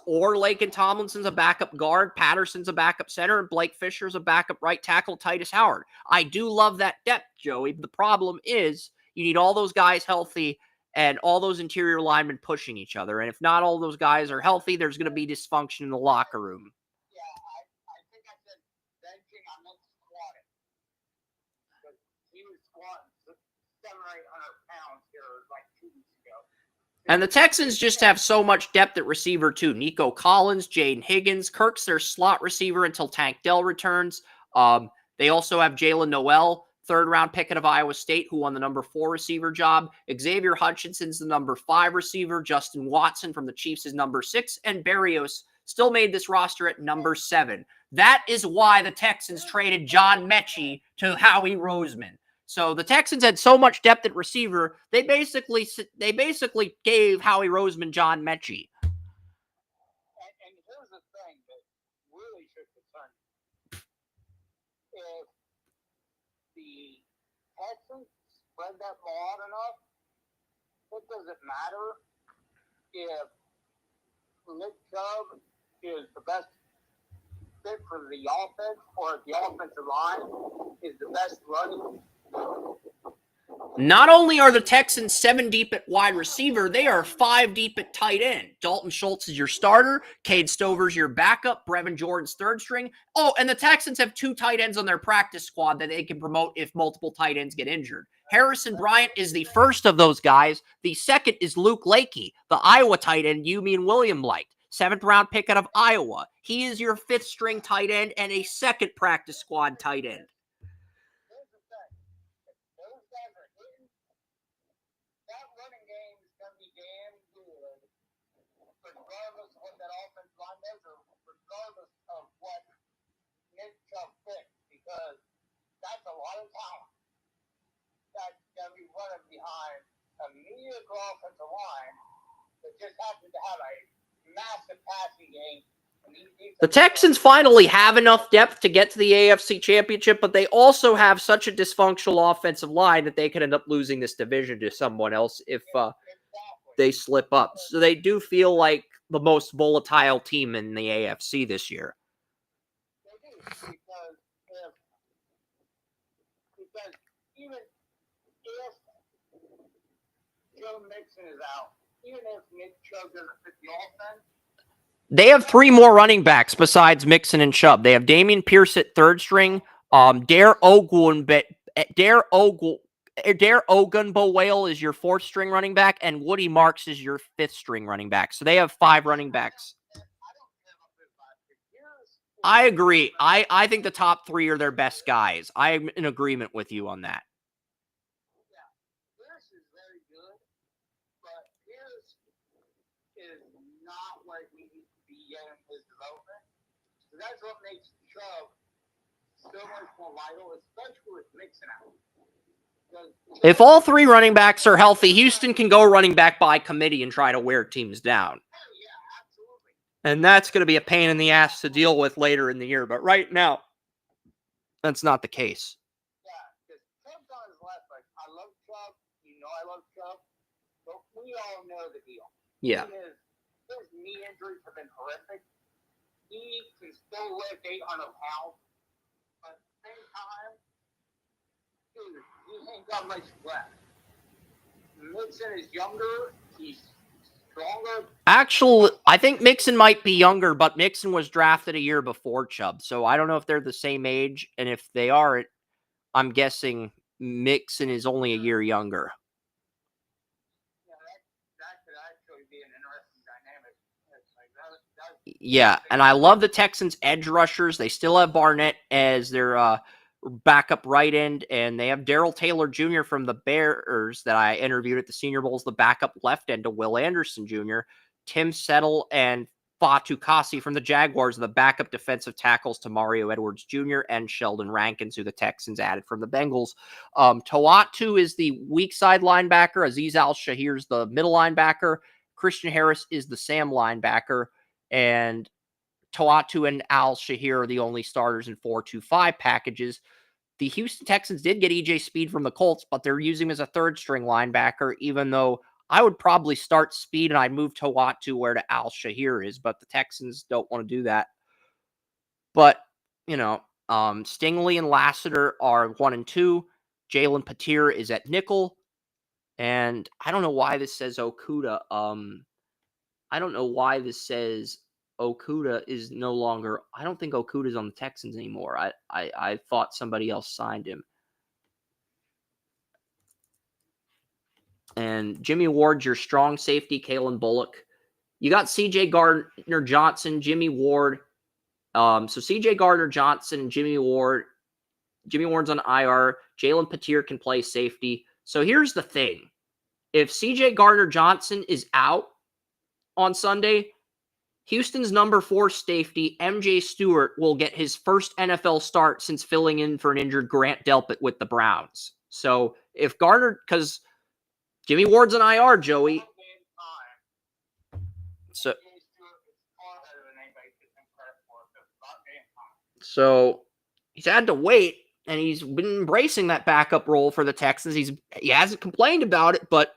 or Laken Tomlinson's a backup guard. Patterson's a backup center. And Blake Fisher's a backup right tackle. Titus Howard. I do love that depth, Joey. The problem is you need all those guys healthy and all those interior linemen pushing each other. And if not all those guys are healthy, there's going to be dysfunction in the locker room. Yeah, I think I said benching, I meant squatting. Because he was squatting 700 or 800 pounds here like 2 weeks ago. And the Texans just have so much depth at receiver, too. Nico Collins, Jaden Higgins, Kirk's their slot receiver until Tank Dell returns. They also have Jalen Noel, third-round pick out of Iowa State, who won the number 4 receiver job. Xavier Hutchinson's the number 5 receiver. Justin Watson from the Chiefs is number 6. And Berrios still made this roster at number 7. That is why the Texans traded John Mechie to Howie Roseman. So the Texans had so much depth at receiver, they basically gave Howie Roseman John Mechie. And here's the thing that really should concern you. If the Texans spread that ball out enough, it doesn't matter if Nick Chubb is the best fit for the offense or if the offensive line is the best running. Not only are the Texans 7 deep at wide receiver, they are 5 deep at tight end. Dalton Schultz is your starter. Cade Stover's your backup. Brevin Jordan's third string. Oh, and the Texans have 2 tight ends on their practice squad that they can promote if multiple tight ends get injured. Harrison Bryant is the first of those guys. The second is Luke Lakey, the Iowa tight end you, me, and William liked. 7th round pick out of Iowa. He is your 5th string tight end and a second practice squad tight end. Regardless of what that offensive line does, or regardless of what Nick Chubb picks, because that's a lot of talent that's going to be running behind a mediocre offensive line that just happens to have a massive passing game. The Texans finally have enough depth to get to the AFC Championship, but they also have such a dysfunctional offensive line that they could end up losing this division to someone else if they slip up. So they do feel like the most volatile team in the AFC this year. They do, because even if Joe Mixon is out, even if Nick Chubb doesn't fit the offense, they have 3 more running backs besides Mixon and Chubb. They have Damian Pierce at third string, Dare Ogunbowale is your 4th string running back, and Woody Marks is your 5th string running back. So they have 5 running backs. I agree. I think the top 3 are their best guys. I'm in agreement with you on that. yeah, Pierce is very good, but Pierce is not what he needs to be in his development. So that's what makes Chubb so much more vital, especially with Mixon out. If all 3 running backs are healthy, Houston can go running back by committee and try to wear teams down. And that's going to be a pain in the ass to deal with later in the year. But right now, that's not the case. Yeah, because Chubb's on his left. Like, I love Chubb. You know I love Chubb. But we all know the deal. Yeah. His knee injuries have been horrific. He can still lift 800 pounds. But at the same time, dude, he ain't got much left. Mixon is younger. He's stronger. Actually, I think Mixon might be younger, but Mixon was drafted a year before Chubb. So I don't know if they're the same age. And if they are, I'm guessing Mixon is only a year younger. Yeah, that could actually be an interesting dynamic. Yeah, and I love the Texans' edge rushers. They still have Barnett as their backup right end, and they have Darrell Taylor Jr. from the Bears that I interviewed at the Senior Bowl as the backup left end to Will Anderson Jr. Tim Settle and Fatu Kasi from the Jaguars are the backup defensive tackles to Mario Edwards Jr. and Sheldon Rankins, who the Texans added from the Bengals. Toatu is the weak side linebacker. Azeez Al-Shahir is the middle linebacker. Christian Harris is the Sam linebacker. And Toatu and Al-Shahir are the only starters in 4-2-5 packages. The Houston Texans did get EJ Speed from the Colts, but they're using him as a third-string linebacker, even though I would probably start Speed and I'd move Toatu where to Al-Shahir is, but the Texans don't want to do that. But, you know, Stingley and Lassiter are 1 and 2. Jalen Patir is at nickel. And I don't know why this says Okuda. I don't know why this says Okuda is no longer. I don't think Okuda is on the Texans anymore. I thought somebody else signed him. And Jimmy Ward's your strong safety, Kalen Bullock. You got C.J. Gardner-Johnson, Jimmy Ward. So C.J. Gardner-Johnson, Jimmy Ward. Jimmy Ward's on IR. Jalen Patir can play safety. So here's the thing. If C.J. Gardner-Johnson is out on Sunday, Houston's number 4 safety, MJ Stewart, will get his first NFL start since filling in for an injured Grant Delpit with the Browns. So if Gardner, because Jimmy Ward's an IR, Joey. So he's had to wait, and he's been embracing that backup role for the Texans. He hasn't complained about it, but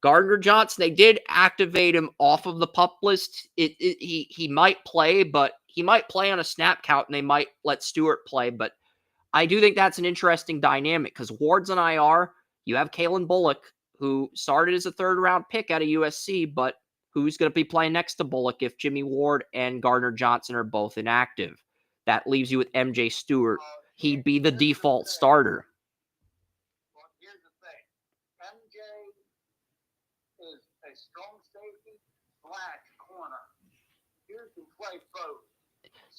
Gardner-Johnson, they did activate him off of the PUP list. He might play, but he might play on a snap count, and they might let Stewart play. But I do think that's an interesting dynamic because Ward's on IR. You have Kalen Bullock, who started as a third-round pick out of USC, but who's going to be playing next to Bullock if Jimmy Ward and Gardner Johnson are both inactive? That leaves you with MJ Stewart. He'd be the default starter. Well, here's the thing. MJ is a strong safety / corner. You can play both.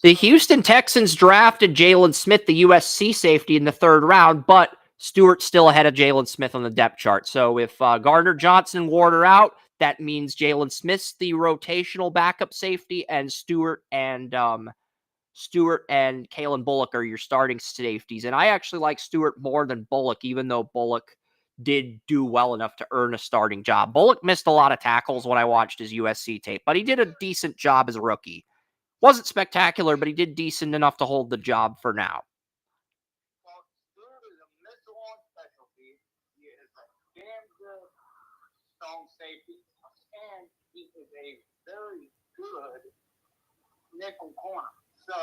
The Houston Texans drafted Jalen Smith, the USC safety, in the third round, but Stewart's still ahead of Jalen Smith on the depth chart. So if Gardner Johnson and Ward are out, that means Jalen Smith's the rotational backup safety, and Stewart and Kalen Bullock are your starting safeties. And I actually like Stewart more than Bullock, even though Bullock did do well enough to earn a starting job. Bullock missed a lot of tackles when I watched his USC tape, but he did a decent job as a rookie. Wasn't spectacular, but he did decent enough to hold the job for now. Well, Stewart is a missile on specialty. He is a damn good strong safety, and he is a very good nickel corner. So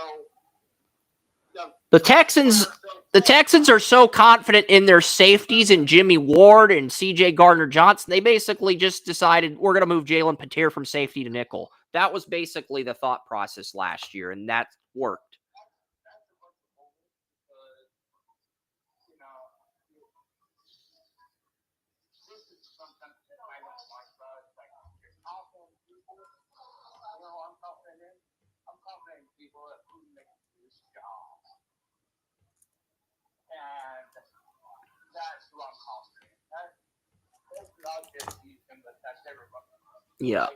The Texans are so confident in their safeties and Jimmy Ward and CJ Gardner Johnson. They basically just decided we're going to move Jalen Patir from safety to nickel. That was basically the thought process last year, and that worked. I'm confident in people that who make this job. And that's who I'm confident in. That's not just Houston, but that's everybody. Yeah.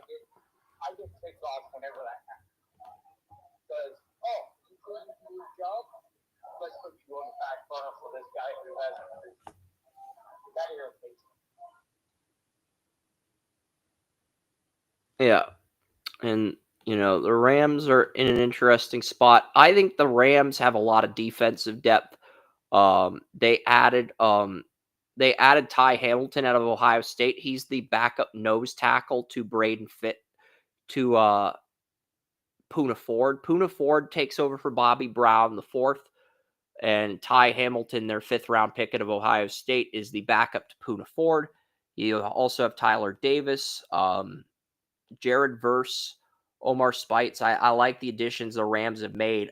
I get ticked off whenever that happens. Because, you couldn't do your job? Let's put you on the back burner for this guy who hasn't. That irritates me. Yeah. And, the Rams are in an interesting spot. I think the Rams have a lot of defensive depth. They added Ty Hamilton out of Ohio State. He's the backup nose tackle to Braden Fitt to Poona Ford. Poona Ford takes over for Bobby Brown, the fourth, and Ty Hamilton, their fifth-round pick out of Ohio State, is the backup to Poona Ford. You also have Tyler Davis, Jared Verse, Omar Spites. I like the additions the Rams have made.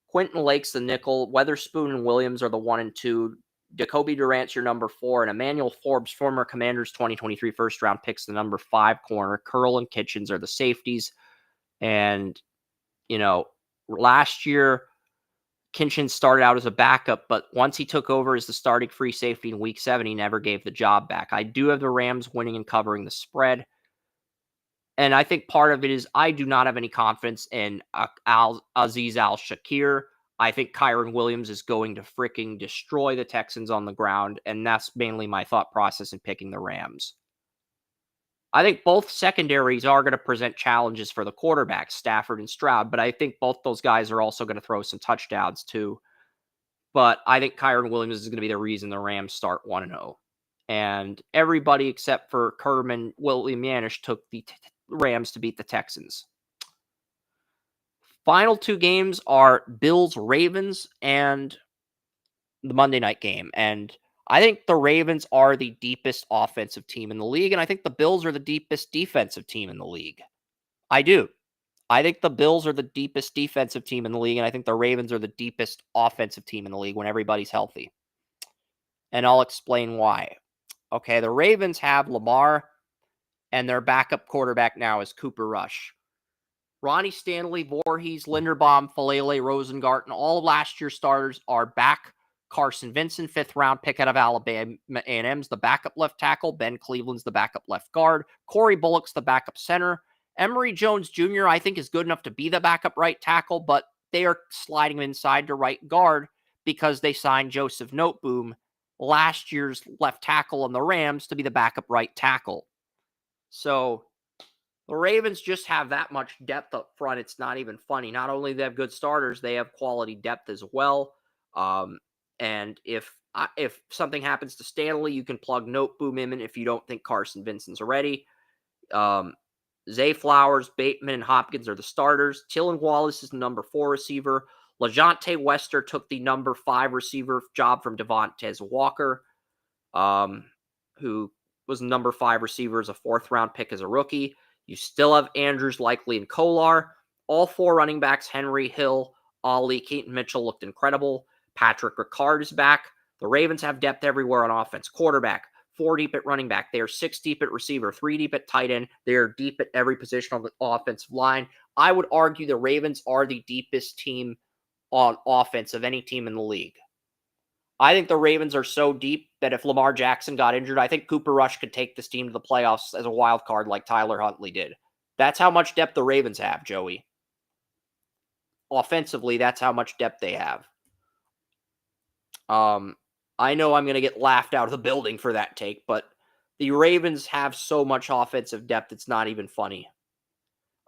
Quentin Lake's the nickel. Weatherspoon and Williams are the 1 and 2. Jacoby Durant's your number 4. And Emmanuel Forbes, former Commanders 2023 first-round picks, the number 5 corner. Curl and Kitchens are the safeties. And, last year, Kitchens started out as a backup, but once he took over as the starting free safety in Week 7, he never gave the job back. I do have the Rams winning and covering the spread. And I think part of it is I do not have any confidence in Azeez Al-Shakir. I think Kyron Williams is going to freaking destroy the Texans on the ground, and that's mainly my thought process in picking the Rams. I think both secondaries are going to present challenges for the quarterbacks, Stafford and Stroud, but I think both those guys are also going to throw some touchdowns too. But I think Kyron Williams is going to be the reason the Rams start 1-0. And everybody except for Kerman, William Yanish took the Rams to beat the Texans. Final 2 games are Bills-Ravens and the Monday night game. And I think the Ravens are the deepest offensive team in the league, and I think the Bills are the deepest defensive team in the league. I do. I think the Bills are the deepest defensive team in the league, and I think the Ravens are the deepest offensive team in the league when everybody's healthy. And I'll explain why. Okay, the Ravens have Lamar, and their backup quarterback now is Cooper Rush. Ronnie Stanley, Voorhees, Linderbaum, Falele, Rosengarten, all of last year's starters are back. Carson Vincent, 5th-round pick out of Alabama A&M's the backup left tackle. Ben Cleveland's the backup left guard. Corey Bullock's the backup center. Emory Jones Jr., I think, is good enough to be the backup right tackle, but they are sliding him inside to right guard because they signed Joseph Noteboom, last year's left tackle on the Rams, to be the backup right tackle. So the Ravens just have that much depth up front. It's not even funny. Not only do they have good starters, they have quality depth as well. And if something happens to Stanley, you can plug Noteboom in if you don't think Carson Vincent's ready. Zay Flowers, Bateman, and Hopkins are the starters. Tylan Wallace is the number 4 receiver. LaJohntay Wester took the number 5 receiver job from Devontae Walker. who was number 5 receiver as a 4th-round pick as a rookie. You still have Andrews, Likely, and Kolar. All 4 running backs, Henry, Hill, Ollie, Keaton Mitchell, looked incredible. Patrick Ricard is back. The Ravens have depth everywhere on offense. Quarterback, 4 deep at running back. They are 6 deep at receiver, 3 deep at tight end. They are deep at every position on the offensive line. I would argue the Ravens are the deepest team on offense of any team in the league. I think the Ravens are so deep that if Lamar Jackson got injured, I think Cooper Rush could take this team to the playoffs as a wild card like Tyler Huntley did. That's how much depth the Ravens have, Joey. Offensively, that's how much depth they have. I know I'm going to get laughed out of the building for that take, but the Ravens have so much offensive depth, it's not even funny.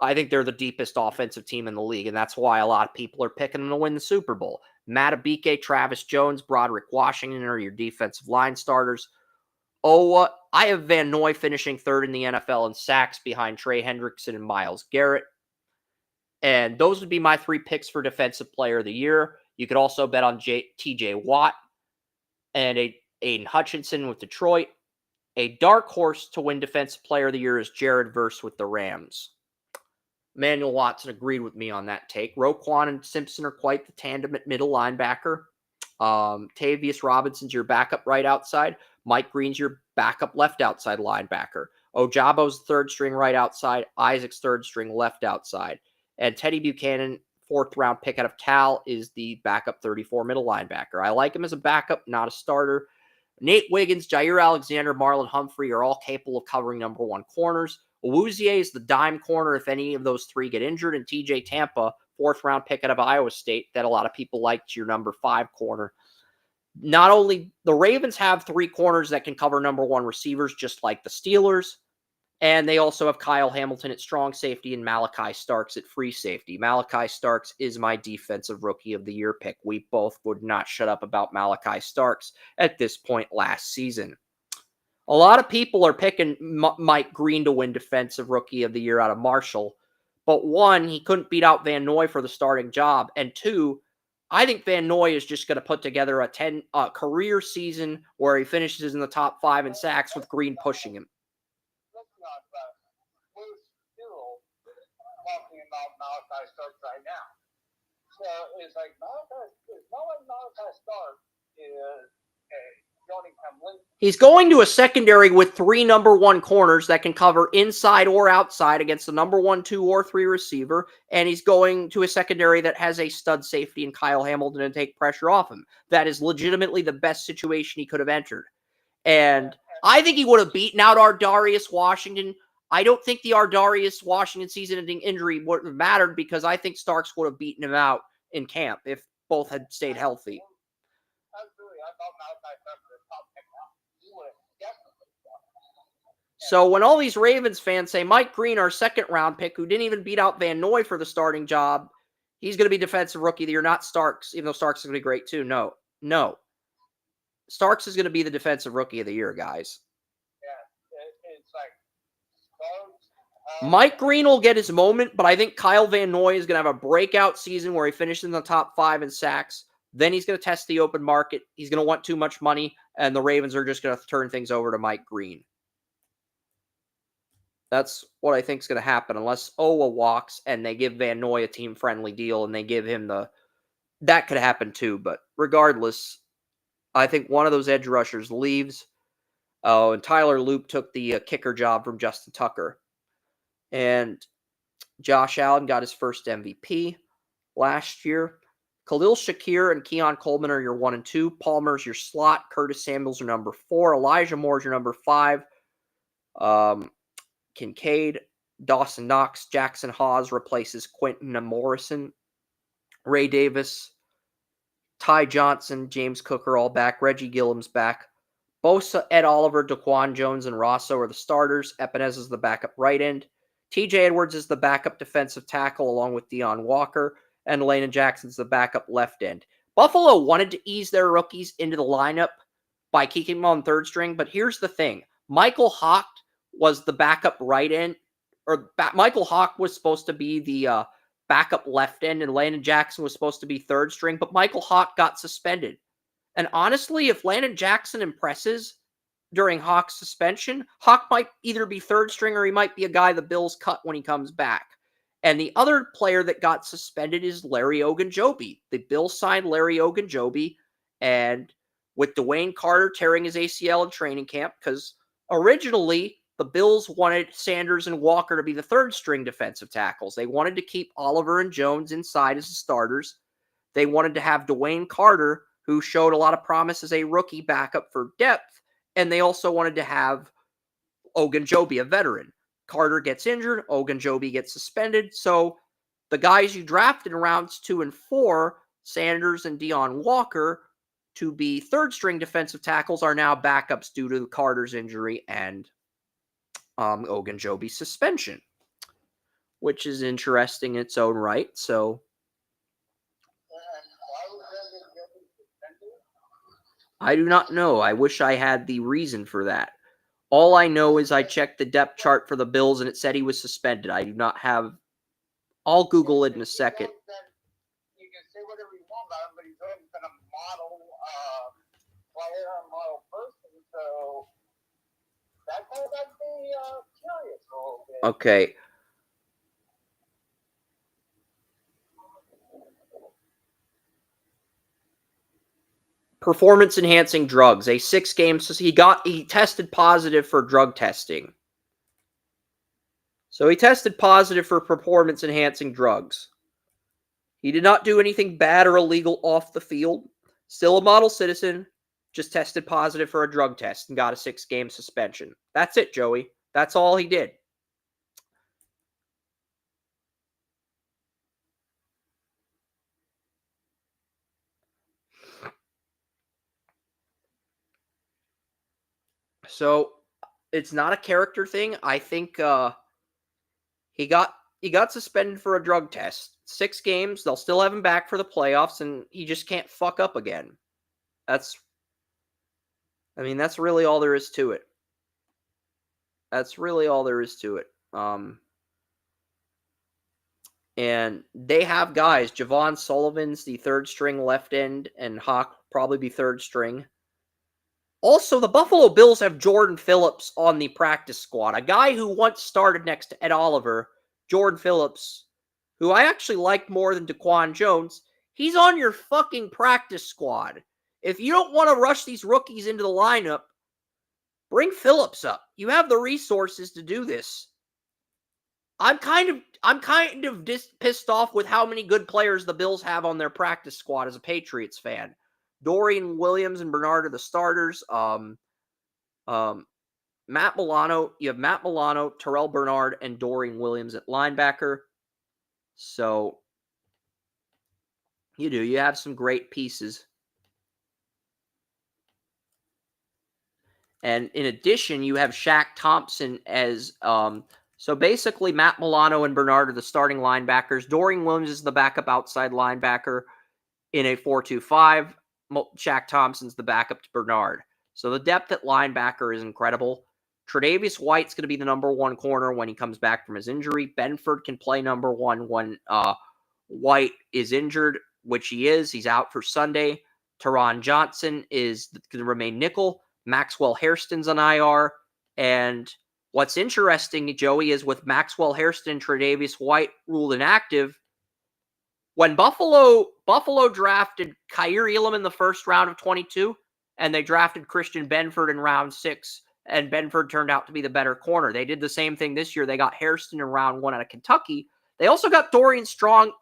I think they're the deepest offensive team in the league, and that's why a lot of people are picking them to win the Super Bowl. Matabike, Travis Jones, Broderick Washington are your defensive line starters. I have Van Noy finishing 3rd in the NFL in sacks behind Trey Hendrickson and Myles Garrett. And those would be my 3 picks for Defensive Player of the Year. You could also bet on TJ Watt and Aiden Hutchinson with Detroit. A dark horse to win Defensive Player of the Year is Jared Verse with the Rams. Emmanuel Watson agreed with me on that take. Roquan and Simpson are quite the tandem at middle linebacker. Tavius Robinson's your backup right outside. Mike Green's your backup left outside linebacker. Ojabo's 3rd string right outside. Isaac's 3rd string left outside. And Teddy Buchanan, 4th-round pick out of Cal, is the backup 34 middle linebacker. I like him as a backup, not a starter. Nate Wiggins, Jair Alexander, Marlon Humphrey are all capable of covering number 1 corners. Awuzie is the dime corner if any of those 3 get injured. And TJ Tampa, 4th-round pick out of Iowa State, that a lot of people liked, your number 5 corner. Not only the Ravens have 3 corners that can cover number 1 receivers, just like the Steelers. And they also have Kyle Hamilton at strong safety and Malachi Starks at free safety. Malachi Starks is my defensive rookie of the year pick. We both would not shut up about Malachi Starks at this point last season. A lot of people are picking Mike Green to win defensive rookie of the year out of Marshall. But 1, he couldn't beat out Van Noy for the starting job. And 2, I think Van Noy is just going to put together a career season where he finishes in the top 5 in sacks with Green pushing him. Talking about Malachi Starks right now. So it's like Malachi Starks is going to come late. He's going to a secondary with 3 number 1 corners that can cover inside or outside against the number 1, 2, or 3 receiver. And he's going to a secondary that has a stud safety in Kyle Hamilton to take pressure off him. That is legitimately the best situation he could have entered. And I think he would have beaten out Ardarius Washington. I don't think the Ardarius Washington season-ending injury would have mattered because I think Starks would have beaten him out in camp if both had stayed healthy. Absolutely. I thought Malachi Starks was a top pick now. He would have definitely done. So when all these Ravens fans say Mike Green, our 2nd-round pick, who didn't even beat out Van Noy for the starting job, he's going to be defensive rookie of the year, not Starks, even though Starks is going to be great too. No. Starks is going to be the defensive rookie of the year, guys. Yeah, it's like Mike Green will get his moment, but I think Kyle Van Noy is going to have a breakout season where he finishes in the top 5 in sacks. Then he's going to test the open market. He's going to want too much money, and the Ravens are just going to turn things over to Mike Green. That's what I think is going to happen, unless Owa walks and they give Van Noy a team-friendly deal and they give him the... That could happen too, but regardless, I think one of those edge rushers leaves. Oh, and Tyler Loop took the kicker job from Justin Tucker. And Josh Allen got his first MVP last year. Khalil Shakir and Keon Coleman are your 1 and 2. Palmer's your slot. Curtis Samuel's your number 4. Elijah Moore's your number 5. Kincaid, Dawson Knox, Jackson Hawes replaces Quentin Morrison. Ray Davis, Ty Johnson, James Cook are all back. Reggie Gilliam's back. Bosa, Ed Oliver, Daquan Jones, and Rosso are the starters. Epinez is the backup right end. TJ Edwards is the backup defensive tackle along with Deion Walker. And Landon Jackson's the backup left end. Buffalo wanted to ease their rookies into the lineup by keeping them on 3rd string. But here's the thing. Michael Hawk was the backup right end. Michael Hawk was supposed to be the backup left end. And Landon Jackson was supposed to be 3rd string. But Michael Hawk got suspended. And honestly, if Landon Jackson impresses during Hawk's suspension, Hawk might either be third string or he might be a guy the Bills cut when he comes back. And the other player that got suspended is Larry Ogunjobi. The Bills signed Larry Ogunjobi, and with Dwayne Carter tearing his ACL in training camp, because originally the Bills wanted Sanders and Walker to be the third string defensive tackles. They wanted to keep Oliver and Jones inside as the starters. They wanted to have Dwayne Carter, who showed a lot of promise as a rookie, backup for depth. And they also wanted to have Ogunjobi, a veteran. Carter gets injured, Ogunjobi gets suspended. So the guys you drafted in rounds 2 and 4, Sanders and Deon Walker, to be third string defensive tackles are now backups due to Carter's injury and Ogunjobi's suspension, which is interesting in its own right. So I do not know. I wish I had the reason for that. All I know is I checked the depth chart for the Bills and it said he was suspended. I do not have... I'll Google it in a second. You can say whatever you want about him, but he's always been a model player, a model person, so that kind of got me curious a little bit. Okay. Performance-enhancing drugs. A 6-game... He tested positive for drug testing. So he tested positive for performance-enhancing drugs. He did not do anything bad or illegal off the field. Still a model citizen. Just tested positive for a drug test and got a 6-game suspension. That's it, Joey. That's all he did. So it's not a character thing. I think he got suspended for a drug test. 6 games. They'll still have him back for the playoffs, and he just can't fuck up again. That's really all there is to it. That's really all there is to it. And they have guys. Javon Sullivan's the third string left end, and Hawk probably be third string. Also, the Buffalo Bills have Jordan Phillips on the practice squad, a guy who once started next to Ed Oliver. Jordan Phillips, who I actually liked more than Daquan Jones, he's on your fucking practice squad. If you don't want to rush these rookies into the lineup, bring Phillips up. You have the resources to do this. I'm kind of pissed off with how many good players the Bills have on their practice squad as a Patriots fan. Dorian Williams and Bernard are the starters. Matt Milano. You have Matt Milano, Terrell Bernard, and Dorian Williams at linebacker. So you have some great pieces. And in addition, you have Shaq Thompson as so basically Matt Milano and Bernard are the starting linebackers. Dorian Williams is the backup outside linebacker in a 4-2-5. Shaq Thompson's the backup to Bernard. So the depth at linebacker is incredible. Tre'Davious White's going to be the number 1 corner when he comes back from his injury. Benford can play number 1 when White is injured, which he is. He's out for Sunday. Teron Johnson is going to remain nickel. Maxwell Hairston's on IR. And what's interesting, Joey, is with Maxwell Hairston and Tre'Davious White ruled inactive, when Buffalo drafted Kaiir Elam in the first round of 22, and they drafted Christian Benford in round 6, and Benford turned out to be the better corner. They did the same thing this year. They got Hairston in round 1 out of Kentucky. They also got Dorian Strong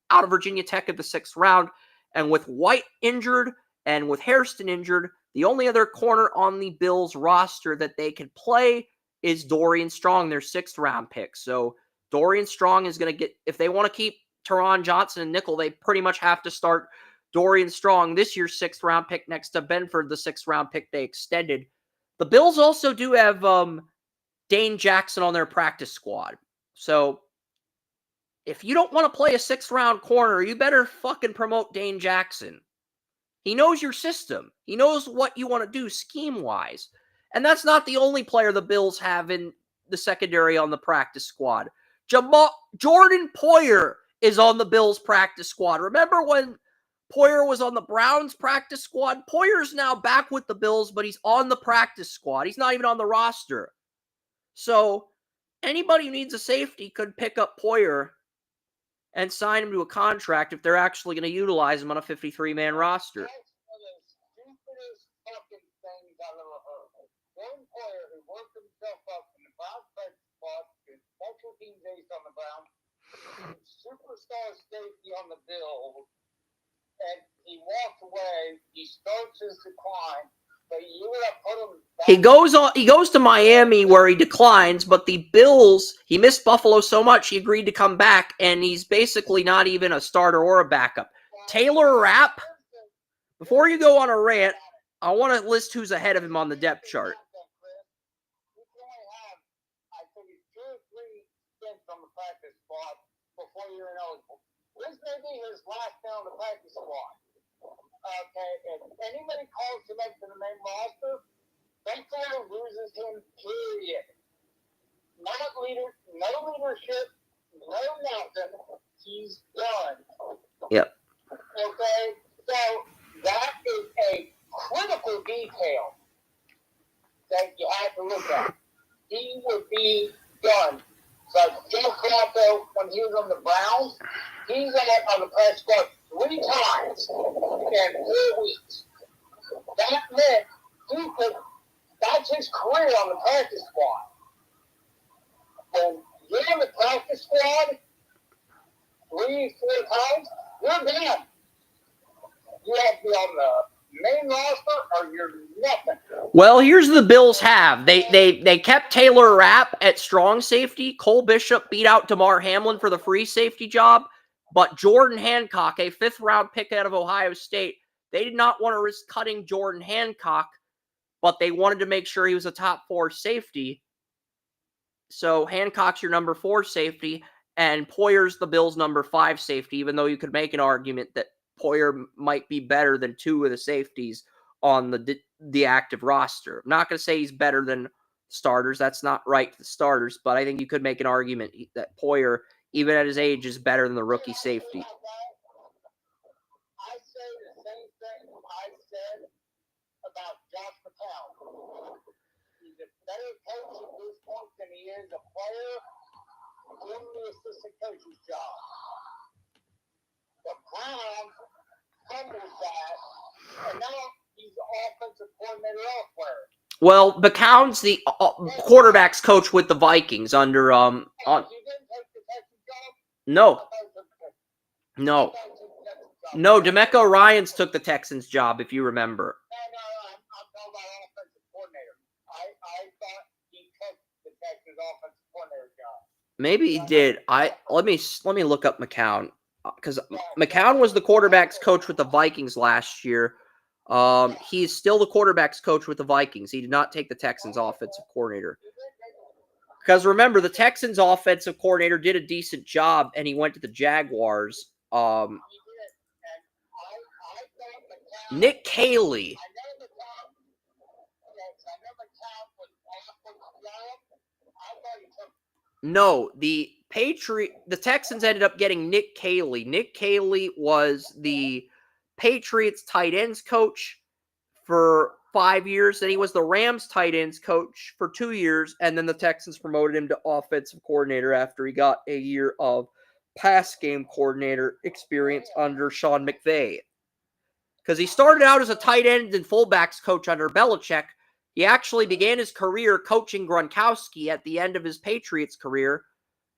out of Virginia Tech at the 6th round. And with White injured and with Hairston injured, the only other corner on the Bills roster that they could play is Dorian Strong, their 6th round pick. So Dorian Strong is going to get, if they want to keep Teron Johnson and nickel, they pretty much have to start Dorian Strong, this year's 6th round pick, next to Benford, the 6th round pick they extended. The Bills also do have Dane Jackson on their practice squad. So if you don't want to play a 6th round corner, you better fucking promote Dane Jackson. He knows your system. He knows what you want to do scheme-wise. And that's not the only player the Bills have in the secondary on the practice squad. Jordan Poyer is on the Bills practice squad. Remember when Poyer was on the Browns practice squad. Poyer's now back with the Bills, but he's on the practice squad. He's not even on the roster. So anybody who needs a safety could pick up Poyer and sign him to a contract if they're actually going to utilize him on a 53-man roster. That's one of the stupidest fucking things I've ever heard. One player who worked himself up in the Browns practice squad, did special teams ace on the Browns, superstar safety on the Bills, and he walks away. He starts his decline, but you would have put him back. He goes to Miami where he declines, but the Bills, he missed Buffalo so much he agreed to come back, and he's basically not even a starter or a backup. Taylor Rapp, before you go on a rant, I want to list who's ahead of him on the depth chart. You can only have, I think, 2 or 3 stints on the practice squad before you're ineligible. This may be his last day on the practice squad. Okay, if anybody calls him up to the main roster, Buffalo loses him, period. No leadership, no nothing. He's done. Yep. Okay, so that is a critical detail that you have to look at. He would be done. So Joe Flacco, when he was on the Browns, he's on the press squad 3 times in 4 weeks. That meant that's his career on the practice squad. When you're on the practice squad 3, 4 times, you're done. You have to be on the main roster or you're nothing. Well, here's the Bills have. They kept Taylor Rapp at strong safety. Cole Bishop beat out DeMar Hamlin for the free safety job. But Jordan Hancock, a 5th-round pick out of Ohio State, they did not want to risk cutting Jordan Hancock, but they wanted to make sure he was a top 4 safety. So Hancock's your number 4 safety, and Poyer's the Bills' number 5 safety, even though you could make an argument that Poyer might be better than 2 of the safeties on the active roster. I'm not going to say he's better than starters. That's not right to the starters, but I think you could make an argument that Poyer, even at his age, is better than the rookie safety. I say the same thing I said about Josh McCown. He's a better coach at this point than he is a player. Give him the assistant coach's job. The Browns fumbled that, and now he's the offensive coordinator elsewhere. Well, McCown's the quarterback's coach with the Vikings under He didn't take the Texans job? No, DeMeco Ryans took the Texans job, if you remember. No, I'm talking about offensive coordinator. I thought he took the Texans offensive coordinator job. Maybe he did. Let me look up McCown, because McCown was the quarterback's coach with the Vikings last year. He's still the quarterback's coach with the Vikings. He did not take the Texans offensive coordinator. Because remember, the Texans offensive coordinator did a decent job, and he went to the Jaguars. Nick Caley. No, the Texans ended up getting Nick Caley. Nick Caley was the Patriots tight ends coach for 5 years, and he was the Rams tight ends coach for 2 years, and then the Texans promoted him to offensive coordinator after he got a year of pass game coordinator experience under Sean McVay. Because he started out as a tight end and fullbacks coach under Belichick. He actually began his career coaching Gronkowski at the end of his Patriots career.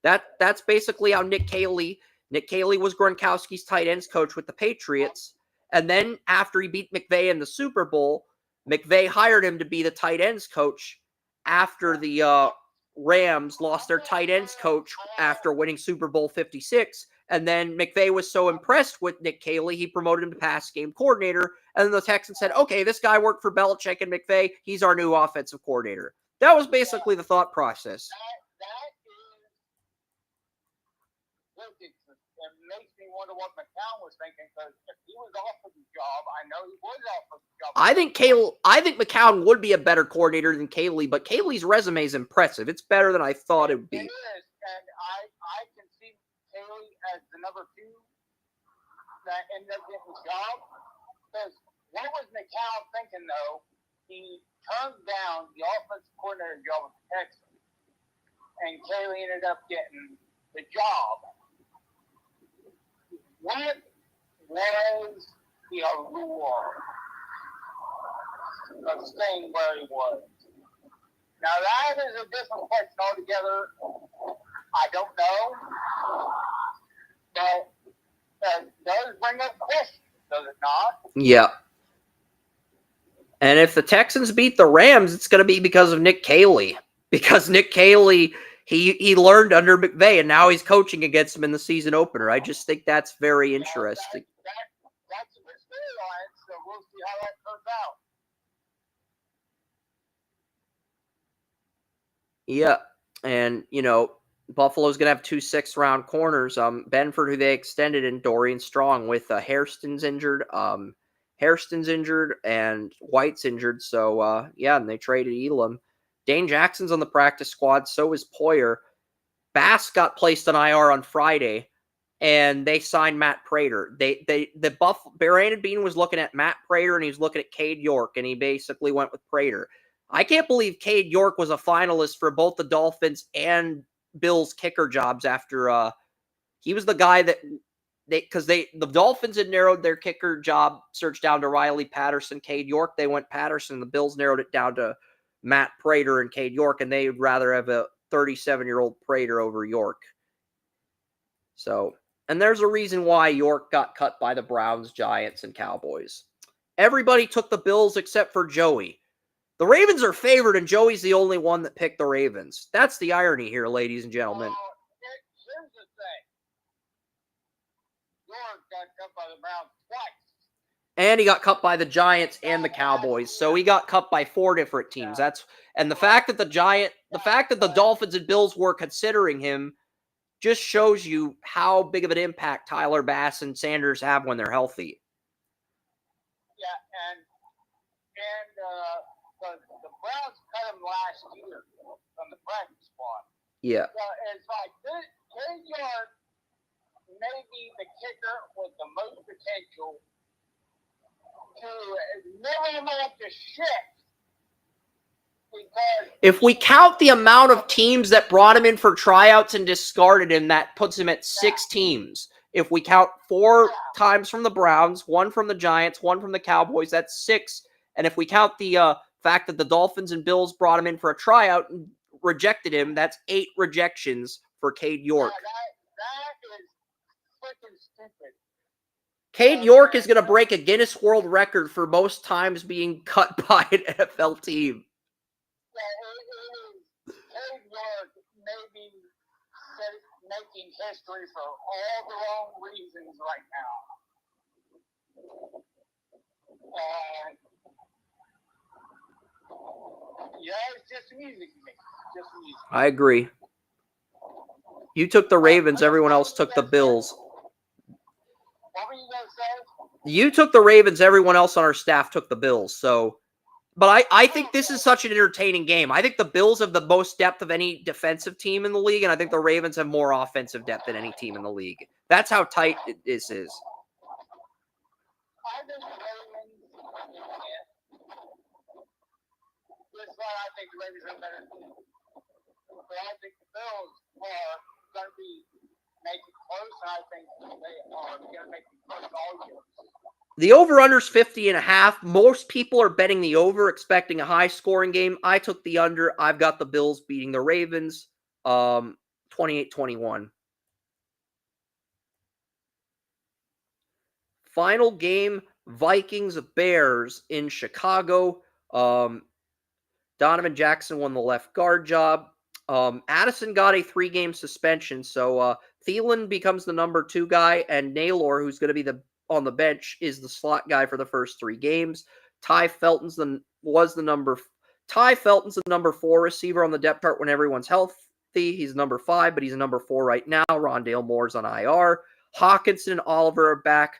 That's basically how Nick Caley was Gronkowski's tight ends coach with the Patriots. And then after he beat McVay in the Super Bowl, McVay hired him to be the tight ends coach after the Rams lost their tight ends coach after winning Super Bowl 56. And then McVay was so impressed with Nick Caley, he promoted him to pass game coordinator. And then the Texans said, okay, this guy worked for Belichick and McVay. He's our new offensive coordinator. That was basically the thought process. It makes me wonder what McCown was thinking, because if he was offered the job, I know he was offered the job. I think McCown would be a better coordinator than Caley, but Caley's resume is impressive. It's better than I thought it would be. It is, and I can see Caley as the number 2 that ended up getting the job. Because what was McCown thinking, though? He turned down the offensive coordinator job with the Texans, and Kaylee ended up getting the job. What was the allure of staying where he was? Now, that is a different question altogether. I don't know. But that does bring up questions, does it not? Yeah. And if the Texans beat the Rams, it's going to be because of Nick Caley. Because Nick Caley, he learned under McVay, and now he's coaching against him in the season opener. I just think that's very interesting. That's a good storyline, so we'll see how that turns out. Yeah, and, Buffalo's going to have 2 sixth-round corners. Benford, who they extended, and Dorian Strong, with Hairston's injured. Hairston's injured and White's injured. So, and they traded Elam. Dane Jackson's on the practice squad. So is Poyer. Bass got placed on IR on Friday, and they signed Matt Prater. Brandon Beane was looking at Matt Prater, and he was looking at Cade York, and he basically went with Prater. I can't believe Cade York was a finalist for both the Dolphins and Bills kicker jobs after he was the guy that the Dolphins had narrowed their kicker job search down to Riley Patterson, Cade York. They went Patterson. The Bills narrowed it down to Matt Prater and Cade York, and they would rather have a 37-year-old Prater over York. So, and there's a reason why York got cut by the Browns, Giants, and Cowboys. Everybody took the Bills except for Joey. The Ravens are favored, and Joey's the only one that picked the Ravens. That's the irony here, ladies and gentlemen. Here's the thing. York got cut by the Browns twice. And he got cut by the Giants and the Cowboys. So he got cut by 4 different teams. The fact that the Dolphins and Bills were considering him just shows you how big of an impact Tyler Bass and Sanders have when they're healthy. Yeah, and the Browns cut him last year from the practice squad. Yeah. So it's like Cade York may be the kicker with the most potential to really amount to shit. Because if we count the amount of teams that brought him in for tryouts and discarded him, that puts him at 6 teams. If we count 4 times from the Browns, 1 from the Giants, 1 from the Cowboys, that's 6. And if we count the fact that the Dolphins and Bills brought him in for a tryout and rejected him, that's 8 rejections for Cade York. that is freaking stupid. Cade York is going to break a Guinness World Record for most times being cut by an NFL team. Yeah, Cade York may be making history for all the wrong reasons right now. And it's just music to me. Just music. I agree. You took the Ravens. Everyone else took the Bills. What were you going to say? You took the Ravens. Everyone else on our staff took the Bills. But I think this is such an entertaining game. I think the Bills have the most depth of any defensive team in the league, and I think the Ravens have more offensive depth than any team in the league. That's how tight this is. I think the Ravens, just like I think the Ravens are better team. But I think the Bills are going to make it close, and I think they are going to make it close all year. The over-under's 50.5. Most people are betting the over, expecting a high-scoring game. I took the under. I've got the Bills beating the Ravens 28-21. Final game, Vikings-Bears in Chicago. Donovan Jackson won the left guard job. Addison got a 3-game suspension, so Thielen becomes the number 2 guy, and Naylor, who's going to be on the bench, is the slot guy for the first 3 games. Ty Felton's the number 4 receiver on the depth chart when everyone's healthy. He's number 5, but he's a number 4 right now. Rondale Moore's on IR. Hawkinson and Oliver are back.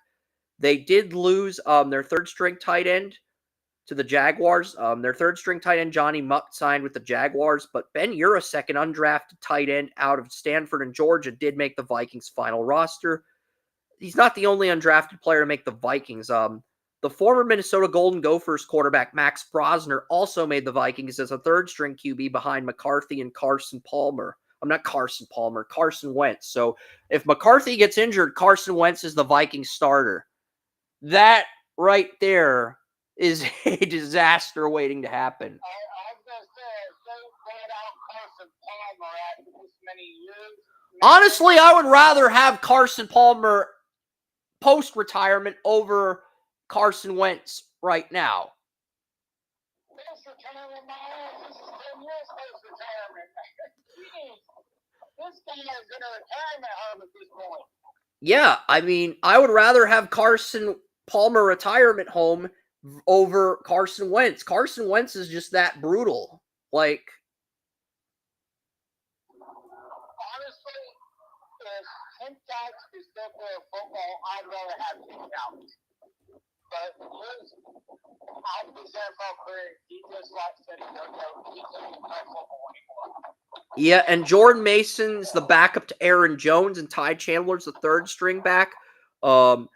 They did lose their third-string tight end to the Jaguars. Their third-string tight end, Johnny Muck, signed with the Jaguars, but Ben Urasek, an undrafted tight end out of Stanford and Georgia, did make the Vikings' final roster. he's not the only undrafted player to make the Vikings. The former Minnesota Golden Gophers quarterback Max Brosner also made the Vikings as a third-string QB behind McCarthy and Carson Palmer. I'm not Carson Palmer, Carson Wentz. So if McCarthy gets injured, Carson Wentz is the Vikings starter. That right there is a disaster waiting to happen. I was going to say, if they brought out Carson Palmer after this many years. Honestly, I would rather have Carson Palmer post-retirement over Carson Wentz right now. Post-retirement, my ass, this is 10 years post-retirement. Jeez, this guy is in a retirement home at this point. Yeah, I mean, I would rather have Carson Palmer retirement home over Carson Wentz. Carson Wentz is just that brutal. Like, honestly, if Tim Couch is still playing football, I'd rather have Tim Couch. But after his NFL career, he just said he couldn't play football anymore. Yeah, and Jordan Mason's the backup to Aaron Jones, and Ty Chandler's the third string back. Jalen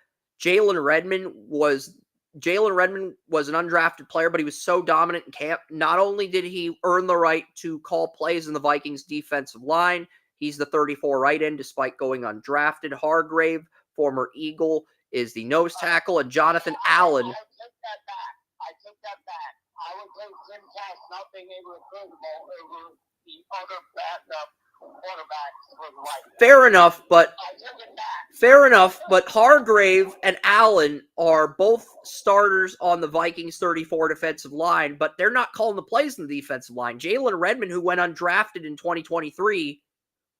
Redmond was an undrafted player, but he was so dominant in camp. Not only did he earn the right to call plays in the Vikings defensive line, he's the 34 right end despite going undrafted. Hargrave, former Eagle, is the nose tackle, and Jonathan Allen. I take that back. I would take Tim Couch not being able to throw the ball over the other backup quarterbacks for the Vikings. Fair enough, but I take it back. Fair enough, but Hargrave and Allen are both starters on the Vikings 34 defensive line, but they're not calling the plays in the defensive line. Jalen Redmond, who went undrafted in 2023,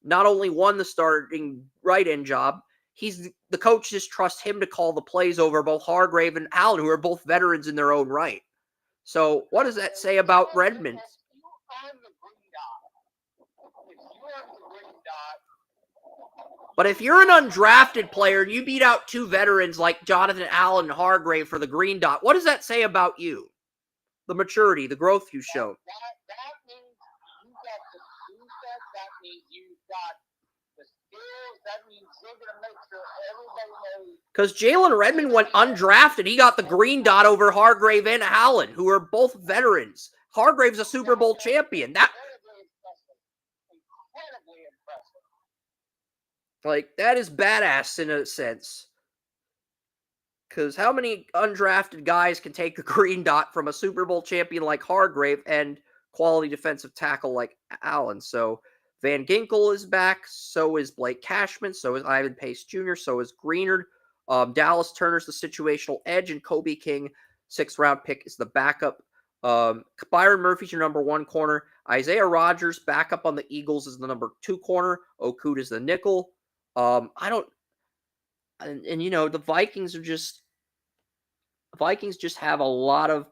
not only won the starting right end job, the coach just trusts him to call the plays over both Hargrave and Allen, who are both veterans in their own right. So what does that say about Redmond? But if you're an undrafted player and you beat out two veterans like Jonathan Allen and Hargrave for the green dot, what does that say about you? The maturity, the growth you've shown. That means you got the skill set. That means you've got the skills. That means you're going to make sure everybody knows. Because Jalen Redmond went undrafted. He got the green dot over Hargrave and Allen, who are both veterans. Hargrave's a Super Bowl champion. Incredibly impressive. Like, that is badass in a sense. Because how many undrafted guys can take a green dot from a Super Bowl champion like Hargrave and quality defensive tackle like Allen? So Van Ginkel is back. So is Blake Cashman. So is Ivan Pace Jr. So is Greenard. Dallas Turner's the situational edge. And Kobe King, 6th round pick, is the backup. Byron Murphy's your number 1 corner. Isaiah Rodgers, backup on the Eagles, is the number 2 corner. Okuda is the nickel. The Vikings just have a lot of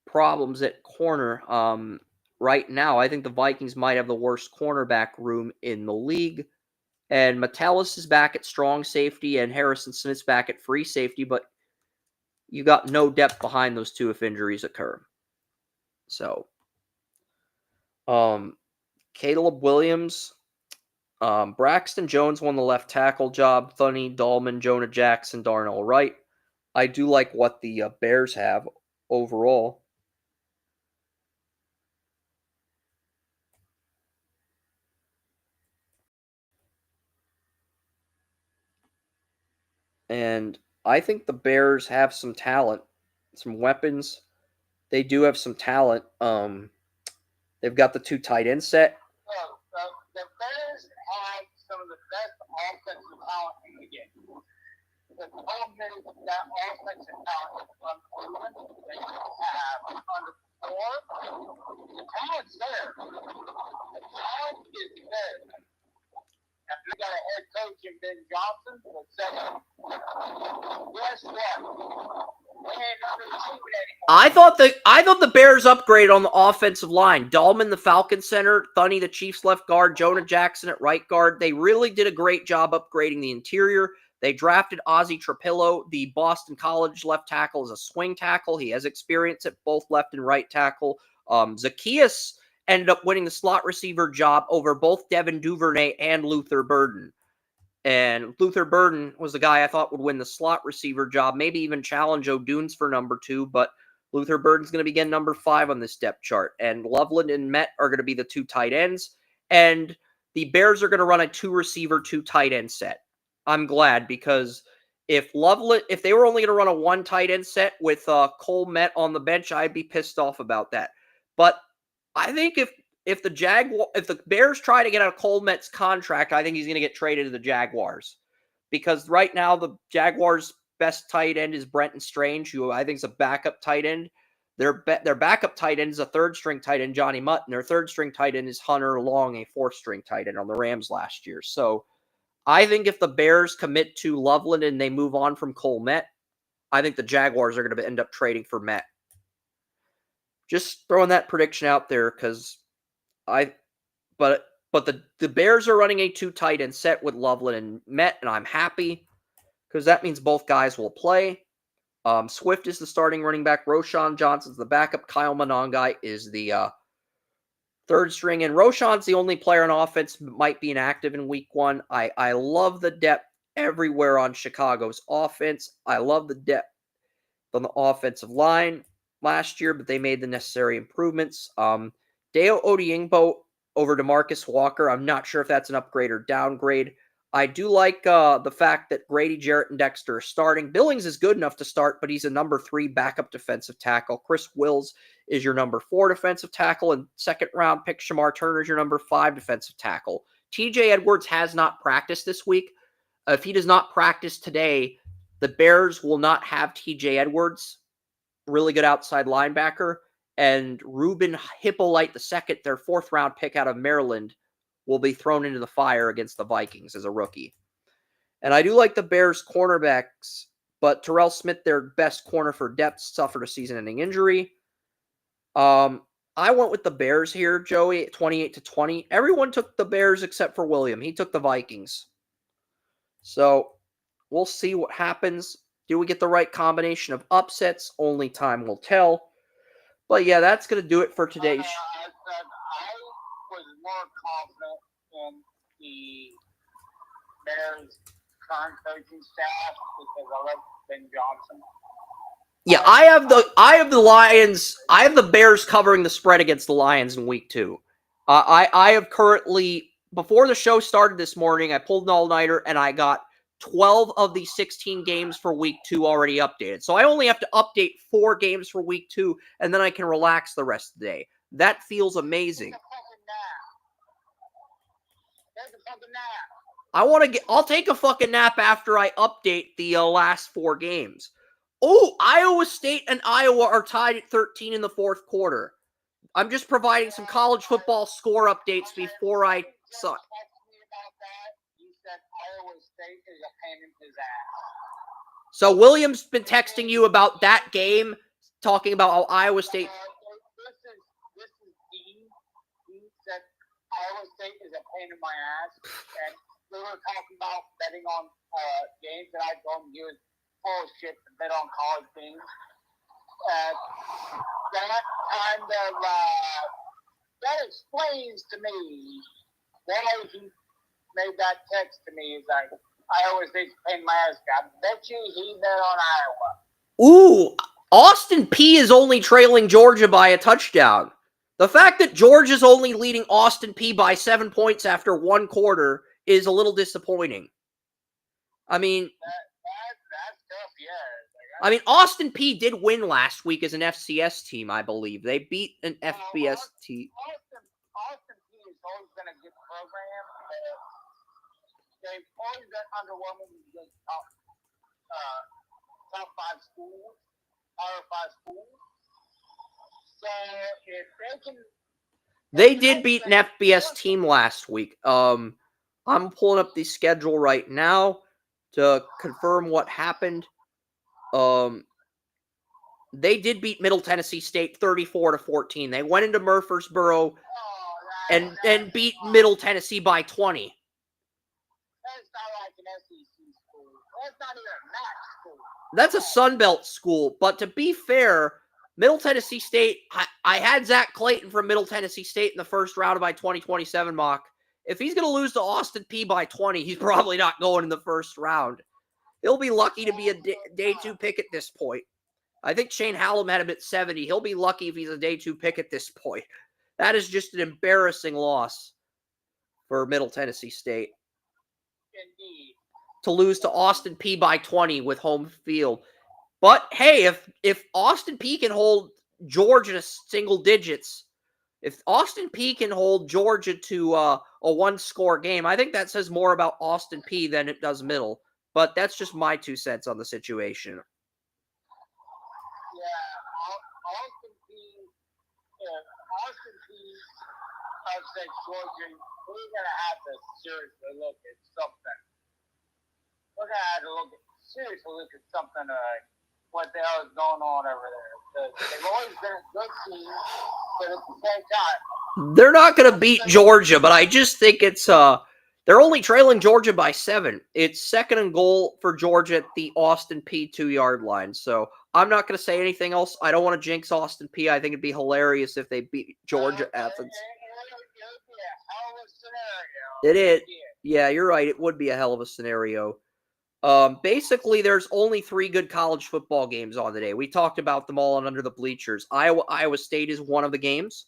problems at corner right now. I think the Vikings might have the worst cornerback room in the league. And Metellus is back at strong safety, and Harrison Smith's back at free safety, but you got no depth behind those two if injuries occur. So, Caleb Williams, Braxton Jones won the left tackle job. Thuney, Dahlman, Jonah Jackson, Darnell Wright. I do like what the Bears have overall. And I think the Bears have some talent, some weapons. They do have some talent. They've got the 2 tight end set. Well, the Bears have some of the best offensive talent in the game. The problem is that offensive talent is unproven. They have underperformed. The talent's there. The talent is there. And we got a head coach in Ben Johnson that said, guess what? We ain't underachieving anymore. I thought the Bears upgrade on the offensive line. Dahlman, the Falcons center, Thuney, the Chiefs left guard, Jonah Jackson at right guard. They really did a great job upgrading the interior. They drafted Ozzie Trapillo, the Boston College left tackle, as a swing tackle. He has experience at both left and right tackle. Zacchaeus ended up winning the slot receiver job over both Devin Duvernay and Luther Burden. And Luther Burden was the guy I thought would win the slot receiver job, maybe even challenge O'Dunes for number 2, but Luther Burden's going to be getting number 5 on this depth chart. And Loveland and Met are going to be the 2 tight ends. And the Bears are going to run a 2 receiver, 2 tight end set. I'm glad, because if they were only going to run a 1 tight end set with Cole Met on the bench, I'd be pissed off about that. But I think if the Bears try to get out of Cole Met's contract, I think he's going to get traded to the Jaguars, because right now the Jaguars' best tight end is Brenton Strange, who I think is a backup tight end. Their backup tight end is a 3rd-string tight end, Johnny Mutt, and their 3rd-string tight end is Hunter Long, a 4th-string tight end on the Rams last year. So I think if the Bears commit to Loveland and they move on from Cole Met, I think the Jaguars are going to end up trading for Met. Just throwing that prediction out there, because but the Bears are running a 2 tight end set with Loveland and Met, and I'm happy, because that means both guys will play. Swift is the starting running back. Roshan Johnson's the backup. Kyle Monangai is the 3rd string, and Roshan's the only player on offense might be inactive in week 1. I love the depth everywhere on Chicago's offense. I love the depth on the offensive line last year, but they made the necessary improvements. Deo Odiengbo over DeMarcus Walker. I'm not sure if that's an upgrade or downgrade. I do like the fact that Grady Jarrett and Dexter are starting. Billings is good enough to start, but he's a number 3 backup defensive tackle. Chris Wills is your number 4 defensive tackle, and 2nd-round pick Shamar Turner is your number 5 defensive tackle. TJ Edwards has not practiced this week. If he does not practice today, the Bears will not have TJ Edwards, really good outside linebacker, and Ruben Hippolyte II, their 4th-round pick out of Maryland, will be thrown into the fire against the Vikings as a rookie. And I do like the Bears' cornerbacks, but Terrell Smith, their best corner for depth, suffered a season-ending injury. I went with the Bears here, Joey, 28-20. Everyone took the Bears except for William. He took the Vikings. So we'll see what happens. Do we get the right combination of upsets? Only time will tell. But yeah, that's going to do it for today's I was more confident in the Bears' current coaching staff because I love Ben Johnson. Yeah, I have the Lions. I have the Bears covering the spread against the Lions in week 2. I have currently, before the show started this morning, I pulled an all-nighter and I got 12 of the 16 games for week 2 already updated. So I only have to update 4 games for week 2, and then I can relax the rest of the day. That feels amazing. I'll take a fucking nap after I update the last 4 games. Oh, Iowa State and Iowa are tied at 13 in the 4th quarter. I'm just providing some college football score updates before I suck. So William's been texting you about that game, talking about how Iowa State. This is Dean. Dean said Iowa State is a pain in my ass, and we were talking about betting on games, and I told him he was full of shit to bet on college games. That kind of that explains to me why he made that text to me. He's like, Iowa State's a pain in my ass. I bet you he bet on Iowa. Ooh, Austin Peay is only trailing Georgia by a touchdown. The fact that Georgia's only leading Austin Peay by 7 points after 1 quarter is a little disappointing. I mean, that's tough, yeah. I mean, Austin Peay did win last week as an FCS team, I believe. They beat an FBS team. Austin Peay has always been a good program. They've always been underwhelming with top 5 schools, Power 5 schools. So if they can, they did beat an FBS team last week. I'm pulling up the schedule right now to confirm what happened. They did beat Middle Tennessee State 34-14. They went into Murfreesboro and beat Middle Tennessee by 20. that's not like an SEC school. That's not even a MAC school. That's a Sun Belt school. But to be fair, Middle Tennessee State, I had Zach Clayton from Middle Tennessee State in the first round of my 2027 mock, If he's going to lose to Austin P by 20, he's probably not going in the first round. He'll be lucky to be a day 2 pick at this point. I think Shane Hallam had him at 70. He'll be lucky if he's a day 2 pick at this point. That is just an embarrassing loss for Middle Tennessee State. Indeed. To lose to Austin P by 20 with home field. But hey, if Austin P can hold Georgia to single digits, if Austin P can hold Georgia to a 1-score game, I think that says more about Austin P than it does Middle. But that's just my 2 cents on the situation. Austin P upset Georgia, we're going to have to seriously look at something. We're going to have to seriously look at something, what the hell is going on over there. They've always been a good team, but at the same time, they're not going to beat Georgia, but I just think it's they're only trailing Georgia by 7. It's 2nd and goal for Georgia at the Austin P 2-yard line. So I'm not going to say anything else. I don't want to jinx Austin P. I think it'd be hilarious if they beat Georgia Athens. It is. Yeah, you're right. It would be a hell of a scenario. Basically, there's only 3 good college football games on the day. We talked about them all on Under the Bleachers. Iowa State is one of the games.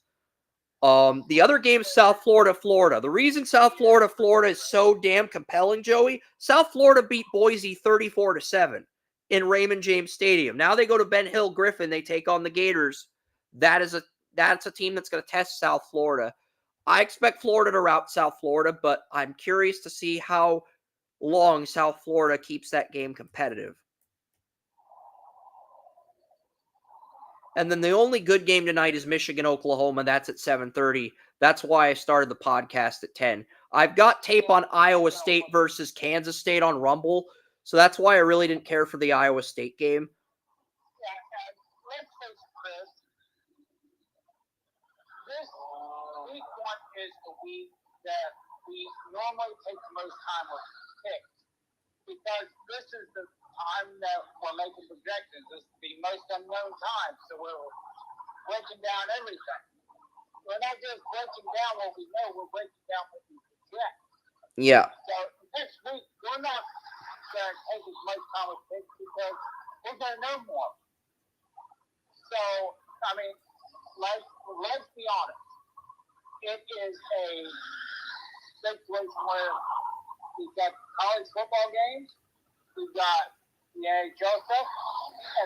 The other game is South Florida, Florida. The reason South Florida, Florida is so damn compelling, Joey, South Florida beat Boise 34-7 in Raymond James Stadium. Now they go to Ben Hill Griffin. They take on the Gators. That's a team that's going to test South Florida. I expect Florida to rout South Florida, but I'm curious to see how long South Florida keeps that game competitive. And then the only good game tonight is Michigan-Oklahoma. That's at 7:30. That's why I started the podcast at 10. I've got tape on Iowa State versus Kansas State on Rumble, so that's why I really didn't care for the Iowa State game. Let's face it, Chris. This week 1 is the week that we normally take the most time with picks, because this is the time that we're making projections. This is the most unknown time, so we're breaking down everything. We're not just breaking down what we know, we're breaking down what we project. Yeah. So next week, we're not going to take as much time with picks because we're going to know more. So, I mean, let's be honest. It is a situation where we've got college football games, we've got the NHL stuff.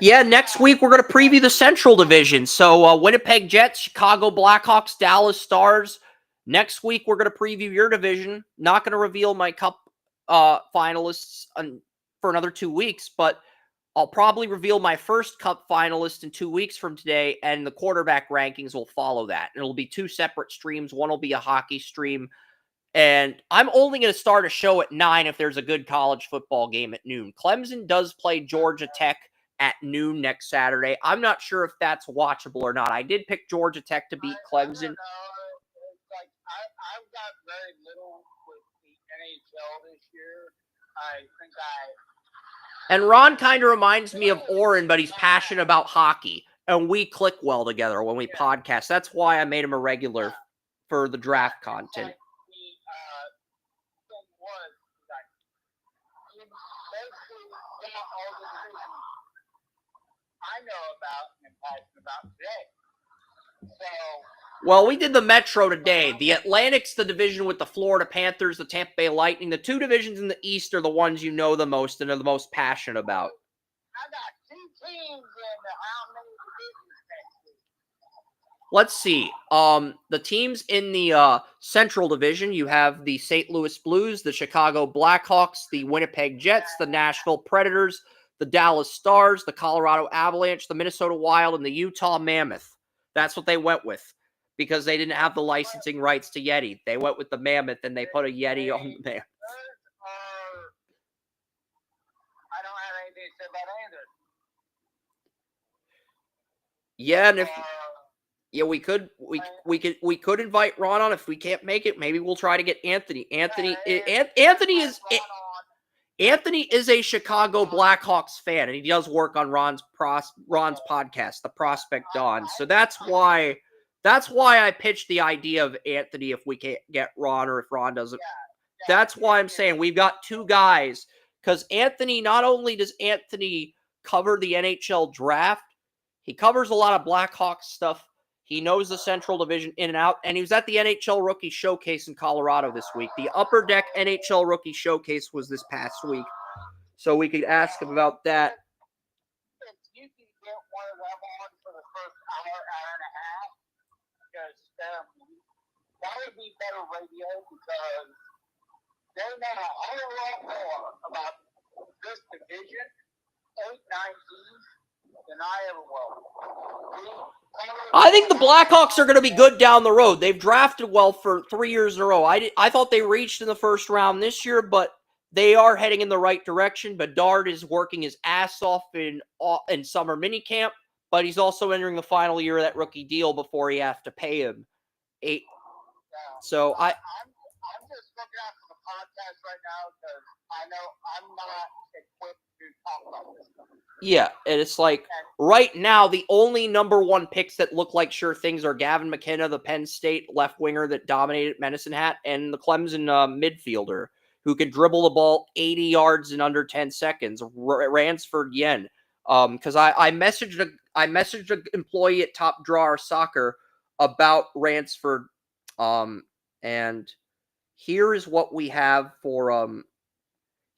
Yeah, next week we're going to preview the Central Division. So Winnipeg Jets, Chicago Blackhawks, Dallas Stars. Next week we're going to preview your division. Not going to reveal my cup finalists for another 2 weeks, but I'll probably reveal my first cup finalist in 2 weeks from today, and the quarterback rankings will follow that. And it'll be 2 separate streams. One will be a hockey stream. And I'm only going to start a show at 9 if there's a good college football game at noon. Clemson does play Georgia Tech at noon next Saturday. I'm not sure if that's watchable or not. I did pick Georgia Tech to beat Clemson. I've got very little with the NHL this year. And Ron kind of reminds me of Oren, but he's passionate about hockey. And we click well together when we podcast. That's why I made him a regular for the draft content. I know about and passionate about today. So, well, we did the Metro today. The Atlantic's the division with the Florida Panthers, the Tampa Bay Lightning. The 2 divisions in the East are the ones you know the most and are the most passionate about. I got 2 teams in how many divisions next week? Let's see. The teams in the Central Division, you have the St. Louis Blues, the Chicago Blackhawks, the Winnipeg Jets, the Nashville Predators, the Dallas Stars, the Colorado Avalanche, the Minnesota Wild, and the Utah Mammoth. That's what they went with because they didn't have the licensing rights to Yeti. They went with the Mammoth, and they put a Yeti on the Mammoth. I don't have anything to say about either. Yeah, and if we could invite Ron on if we can't make it. Maybe we'll try to get Anthony. Anthony is a Chicago Blackhawks fan, and he does work on Ron's podcast, The Prospect Dawn. So that's why That's why I pitched the idea of Anthony if we can't get Ron or if Ron doesn't. That's why I'm saying we've got two guys. Because Anthony, not only does Anthony cover the NHL draft, he covers a lot of Blackhawks stuff. He knows the Central Division in and out. And he was at the NHL Rookie Showcase in Colorado this week. The Upper Deck NHL Rookie Showcase was this past week. So we could ask him about that. If you can get one of them on for the first hour and a half, because that would be better radio because they know a whole lot more about this division, 8, 9 teams, than I ever will. I think the Blackhawks are going to be good down the road. They've drafted well for 3 years in a row. I thought they reached in the first round this year, but they are heading in the right direction. Bedard is working his ass off in summer minicamp, but he's also entering the final year of that rookie deal before he has to pay him $8. So I'm just looking out for the podcast right now because I know I'm not equipped to talk about this stuff. Yeah, and it's like right now the only number one picks that look like sure things are Gavin McKenna, the Penn State left winger that dominated Medicine Hat, and the Clemson midfielder who could dribble the ball 80 yards in under 10 seconds, Ransford Yen. Because I messaged an employee at Top Drawer Soccer about Ransford, and here is what we have for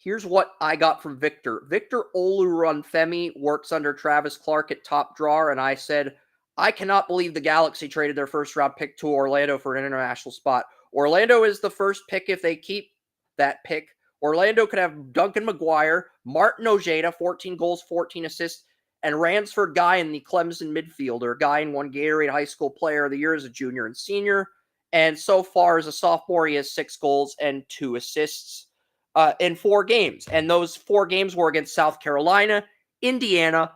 here's what I got from Victor. Victor Olurunfemi works under Travis Clark at Top Drawer, and I said, I cannot believe the Galaxy traded their first-round pick to Orlando for an international spot. Orlando is the first pick if they keep that pick. Orlando could have Duncan McGuire, Martin Ojeda, 14 goals, 14 assists, and Ransford Guyon, the Clemson midfielder. Guyon won Gatorade High School Player of the Year as a junior and senior, and so far as a sophomore, he has 6 goals and 2 assists. In 4 games. And those 4 games were against South Carolina, Indiana,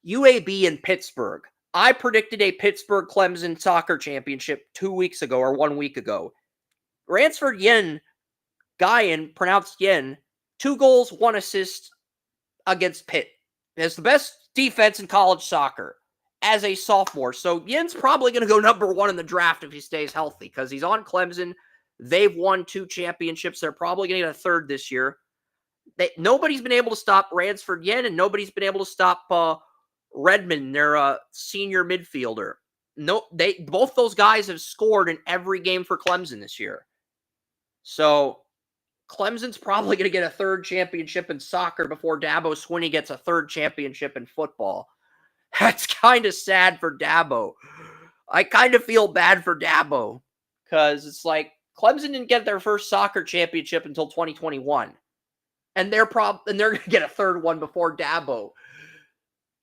UAB, and Pittsburgh. I predicted a Pittsburgh-Clemson soccer championship 2 weeks ago or 1 week ago. Ransford Guyon, pronounced Yen, 2 goals, 1 assist against Pitt. It's the best defense in college soccer as a sophomore. So Yen's probably going to go number 1 in the draft if he stays healthy because he's on Clemson. They've won 2 championships. They're probably going to get a 3rd this year. Nobody's been able to stop Ransford Yen, and nobody's been able to stop Redmond, their senior midfielder. Both those guys have scored in every game for Clemson this year. So Clemson's probably going to get a 3rd championship in soccer before Dabo Swinney gets a 3rd championship in football. That's kind of sad for Dabo. I kind of feel bad for Dabo because it's like, Clemson didn't get their first soccer championship until 2021. And they're going to get a 3rd one before Dabo.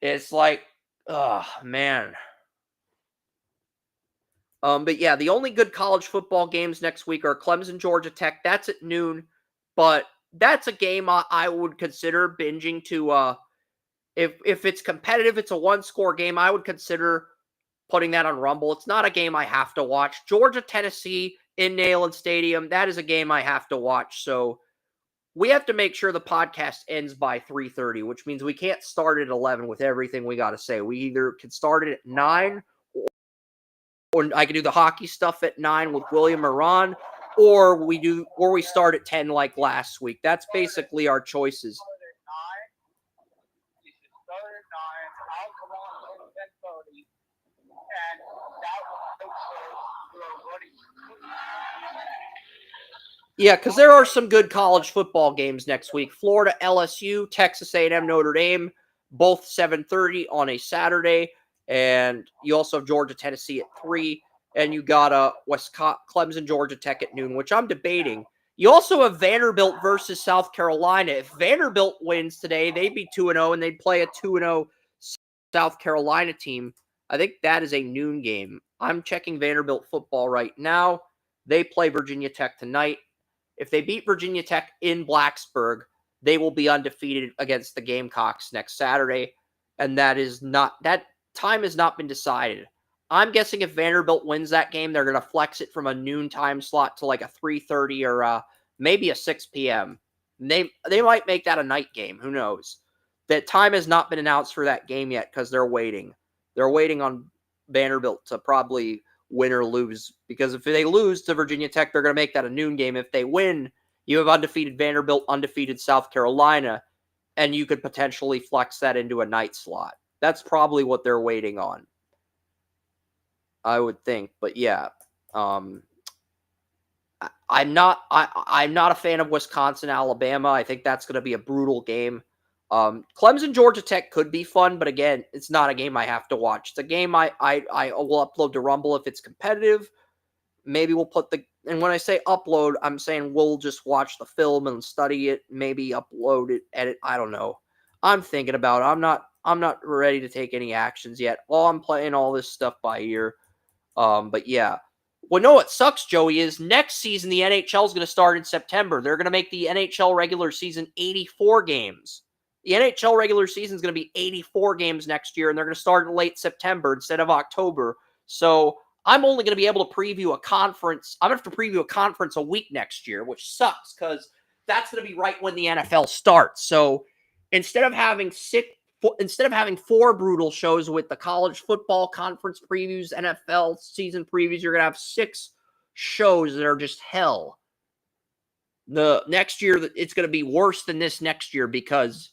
It's like, oh, man. But yeah, the only good college football games next week are Clemson, Georgia Tech. That's at noon. But that's a game I would consider binging to, if it's competitive, it's a 1-score game, I would consider putting that on Rumble. It's not a game I have to watch. Georgia, Tennessee, in Neyland Stadium, that is a game I have to watch. So we have to make sure the podcast ends by 3:30, which means we can't start at 11 with everything we got to say. We either can start it at 9, or I can do the hockey stuff at 9 with William or Ron, or we start at 10 like last week. That's basically our choices. You should start at 9. I'll come on at 10:30, and that will make sure you're ready. Yeah, because there are some good college football games next week. Florida, LSU, Texas A&M, Notre Dame, both 7:30 on a Saturday. And you also have Georgia, Tennessee at 3. And you got Clemson, Georgia Tech at noon, which I'm debating. You also have Vanderbilt versus South Carolina. If Vanderbilt wins today, they'd be 2-0, and they'd play a 2-0 South Carolina team. I think that is a noon game. I'm checking Vanderbilt football right now. They play Virginia Tech tonight. If they beat Virginia Tech in Blacksburg, they will be undefeated against the Gamecocks next Saturday. And that time has not been decided. I'm guessing if Vanderbilt wins that game, they're going to flex it from a noon time slot to like a 3:30 or maybe a 6 p.m. They might make that a night game. Who knows? That time has not been announced for that game yet because they're waiting. They're waiting on Vanderbilt to probably win or lose, because if they lose to Virginia Tech, they're going to make that a noon game. If they win, you have undefeated Vanderbilt, undefeated South Carolina, and you could potentially flex that into a night slot. That's probably what they're waiting on, I would think. But yeah, I'm not a fan of Wisconsin, Alabama. I think that's going to be a brutal game. Clemson, Georgia Tech could be fun, but again, it's not a game I have to watch. It's a game I will upload to Rumble if it's competitive. Maybe we'll put and when I say upload, I'm saying we'll just watch the film and study it, maybe upload it, edit. I don't know. I'm thinking about it. I'm not ready to take any actions yet. Well, I'm playing all this stuff by ear. But yeah. Well, no, what sucks, Joey, is next season the NHL is going to start in September. They're going to make the NHL regular season 84 games. The NHL regular season is going to be 84 games next year, and they're going to start in late September instead of October. So I'm only going to be able to preview a conference. I'm going to have to preview a conference a week next year, which sucks because that's going to be right when the NFL starts. So instead of having 4 brutal shows with the college football conference previews, NFL season previews, you're going to have 6 shows that are just hell. The next year, it's going to be worse than this next year because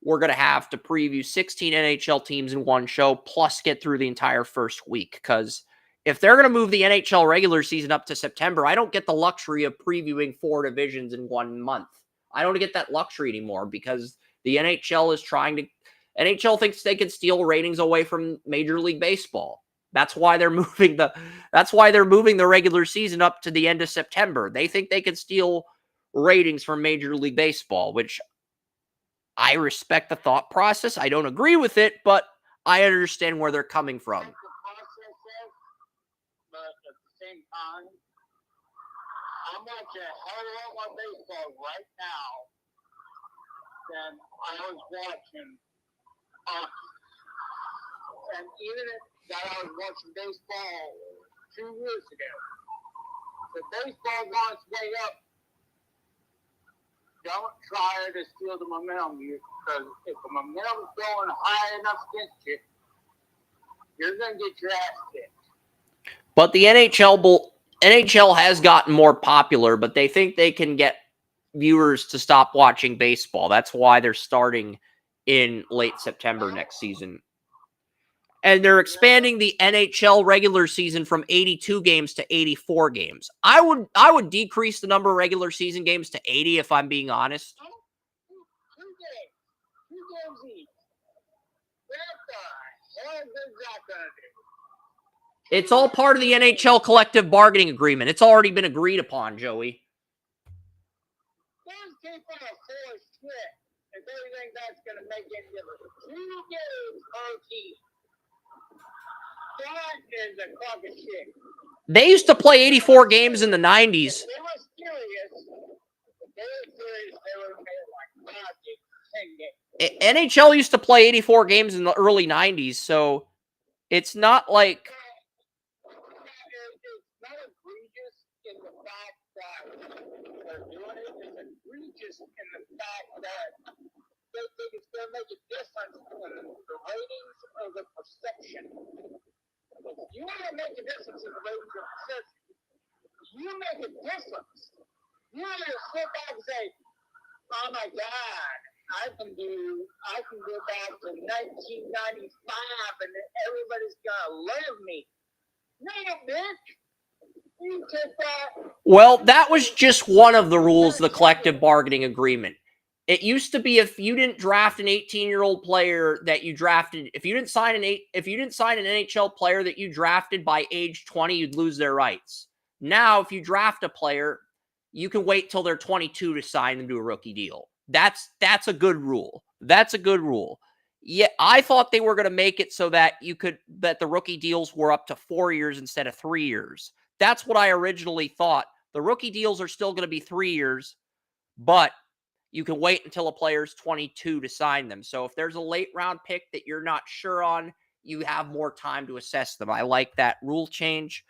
we're going to have to preview 16 NHL teams in one show, plus get through the entire first week. Because if they're going to move the NHL regular season up to September, I don't get the luxury of previewing 4 divisions in 1 month. I don't get that luxury anymore because the NHL is trying to... NHL thinks they can steal ratings away from Major League Baseball. That's why they're moving the regular season up to the end of September. They think they can steal ratings from Major League Baseball, which I respect the thought process. I don't agree with it, but I understand where they're coming from. But at the same time, I'm watching a hell of a lot more baseball right now than I was watching. And even that I was watching baseball 2 years ago. The baseball on its way up. Don't try to steal the momentum, because if the momentum's going high enough against you, you're going to get your ass kicked. But the NHL has gotten more popular, but they think they can get viewers to stop watching baseball. That's why they're starting in late September next season. And they're expanding the NHL regular season from 82 games to 84 games. I would decrease the number of regular season games to 80 if I'm being honest. 2 games each. What the hell is that going to do? It's all part of the NHL collective bargaining agreement. It's already been agreed upon, Joey. Those people are full of shit. If they think that's going to make any difference. 2 games per team. That is a crock of shit. They used to play 84 games in the 90s. They were serious. They would have made like 5 games, 10 games. NHL used to play 84 games in the early 90s, so it's not like... It's not egregious in the fact that they're doing it. It's egregious in the fact that they think it's going to make a difference in the ratings or the perception. If you want to make a difference in the ratings or perception, you make a difference. You want to sit back and say, oh my God, I can go back to 1995 and everybody's going to love me. No, bitch. You take that. Well, that was just one of the rules of the collective bargaining agreement. It used to be if you didn't draft an 18-year-old player that you drafted, if you didn't sign an NHL player that you drafted by age 20, you'd lose their rights. Now, if you draft a player, you can wait till they're 22 to sign them to a rookie deal. That's a good rule. That's a good rule. Yeah, I thought they were going to make it so that that the rookie deals were up to 4 years instead of 3 years. That's what I originally thought. The rookie deals are still going to be 3 years, but you can wait until a player's 22 to sign them. So if there's a late round pick that you're not sure on, you have more time to assess them. I like that rule change.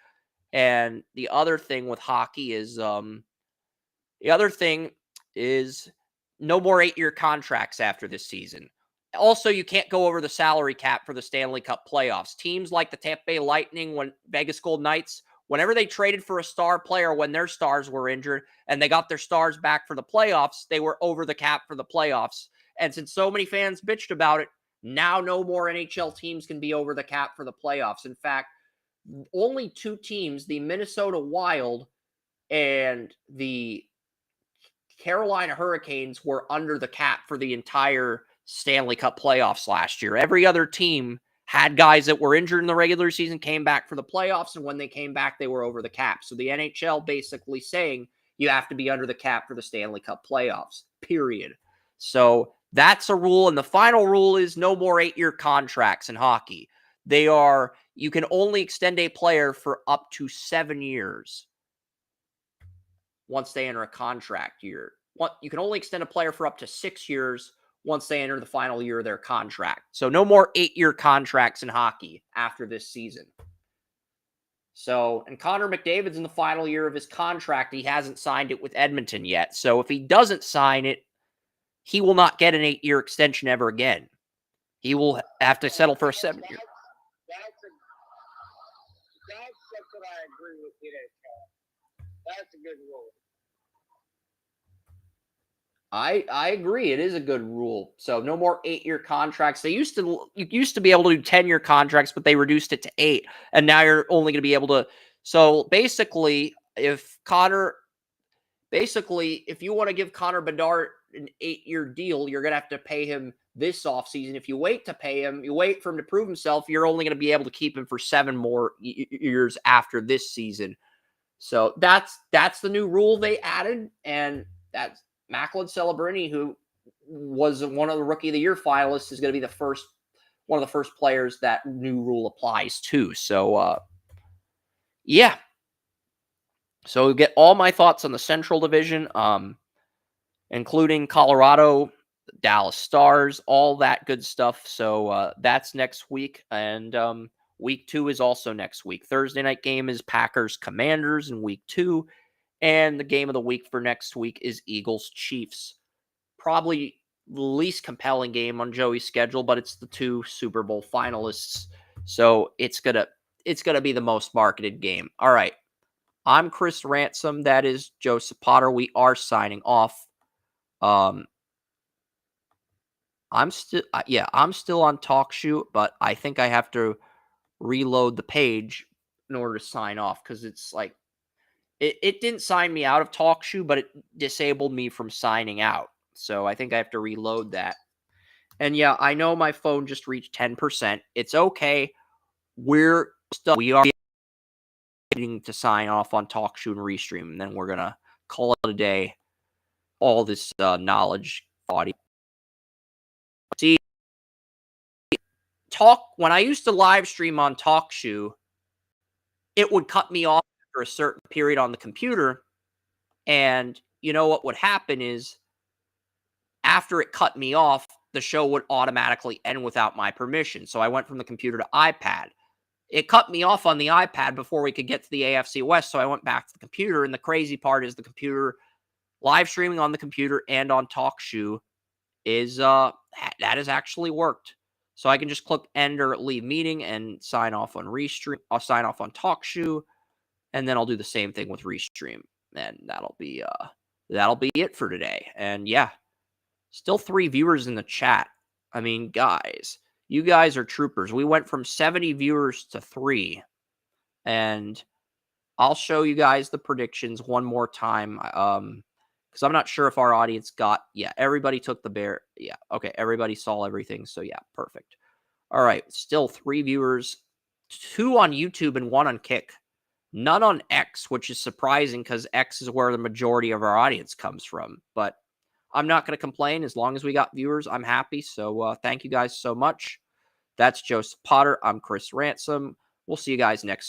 And the other thing with hockey is no more 8-year contracts after this season. Also, you can't go over the salary cap for the Stanley Cup playoffs. Teams like the Tampa Bay Lightning, when Vegas Golden Knights, whenever they traded for a star player when their stars were injured and they got their stars back for the playoffs, they were over the cap for the playoffs. And since so many fans bitched about it, now no more NHL teams can be over the cap for the playoffs. In fact, only two teams, the Minnesota Wild and the Carolina Hurricanes, were under the cap for the entire Stanley Cup playoffs last year. Every other team had guys that were injured in the regular season, came back for the playoffs, and when they came back, they were over the cap. So the NHL basically saying you have to be under the cap for the Stanley Cup playoffs, period. So that's a rule. And the final rule is no more 8-year contracts in hockey. You can only extend a player for up to 7 years once they enter a contract year. You can only extend a player for up to 6 years once they enter the final year of their contract. So no more 8-year contracts in hockey after this season. So, and Connor McDavid's in the final year of his contract. He hasn't signed it with Edmonton yet. So if he doesn't sign it, he will not get an 8-year extension ever again. He will have to settle for a 7-year. That's something I agree with you there, That's a good rule. I agree. It is a good rule. So no more 8-year contracts. You used to be able to do 10-year contracts, but they reduced it to 8. And now you're only going to be able to. So basically, if you want to give Connor Bedard an 8-year deal, you're going to have to pay him this offseason. If you wait to pay him, you wait for him to prove himself, you're only going to be able to keep him for 7 more years after this season. So that's the new rule they added, and that's Macklin Celebrini, who was one of the Rookie of the Year finalists, is going to be one of the first players that new rule applies to. So, yeah. So we get all my thoughts on the Central Division, including Colorado, Dallas Stars, all that good stuff. So that's next week, and week 2 is also next week. Thursday night game is Packers Commanders in week 2. And the game of the week for next week is Eagles-Chiefs. Probably the least compelling game on Joey's schedule, but it's the 2 Super Bowl finalists. So it's gonna be the most marketed game. All right. I'm Chris Ransom. That is Joseph Potter. We are signing off. I'm still on TalkShoe, but I think I have to reload the page in order to sign off, because it's like, It didn't sign me out of TalkShoe, but it disabled me from signing out. So I think I have to reload that. And yeah, I know my phone just reached 10%. It's okay. We are waiting to sign off on TalkShoe and Restream, and then we're gonna call it a day. All this knowledge audio. See, when I used to live stream on TalkShoe, it would cut me off for a certain period on the computer. And you know what would happen is, after it cut me off, the show would automatically end without my permission. So I went from the computer to iPad. It cut me off on the iPad before we could get to the AFC West. So I went back to the computer. And the crazy part is, the computer, live streaming on the computer and on TalkShoe, is that has actually worked. So I can just click end or leave meeting and sign off on Restream. I'll sign off on TalkShoe. And then I'll do the same thing with Restream. And that'll be it for today. And yeah, still 3 viewers in the chat. I mean, guys, you guys are troopers. We went from 70 viewers to 3. And I'll show you guys the predictions one more time. Because I'm not sure if our audience everybody took the bear. Yeah, okay, everybody saw everything. So yeah, perfect. All right, still 3 viewers. 2 on YouTube and 1 on Kick. None on X, which is surprising, because X is where the majority of our audience comes from. But I'm not going to complain. As long as we got viewers, I'm happy. So thank you guys so much. That's Joseph Potter. I'm Chris Ransom. We'll see you guys next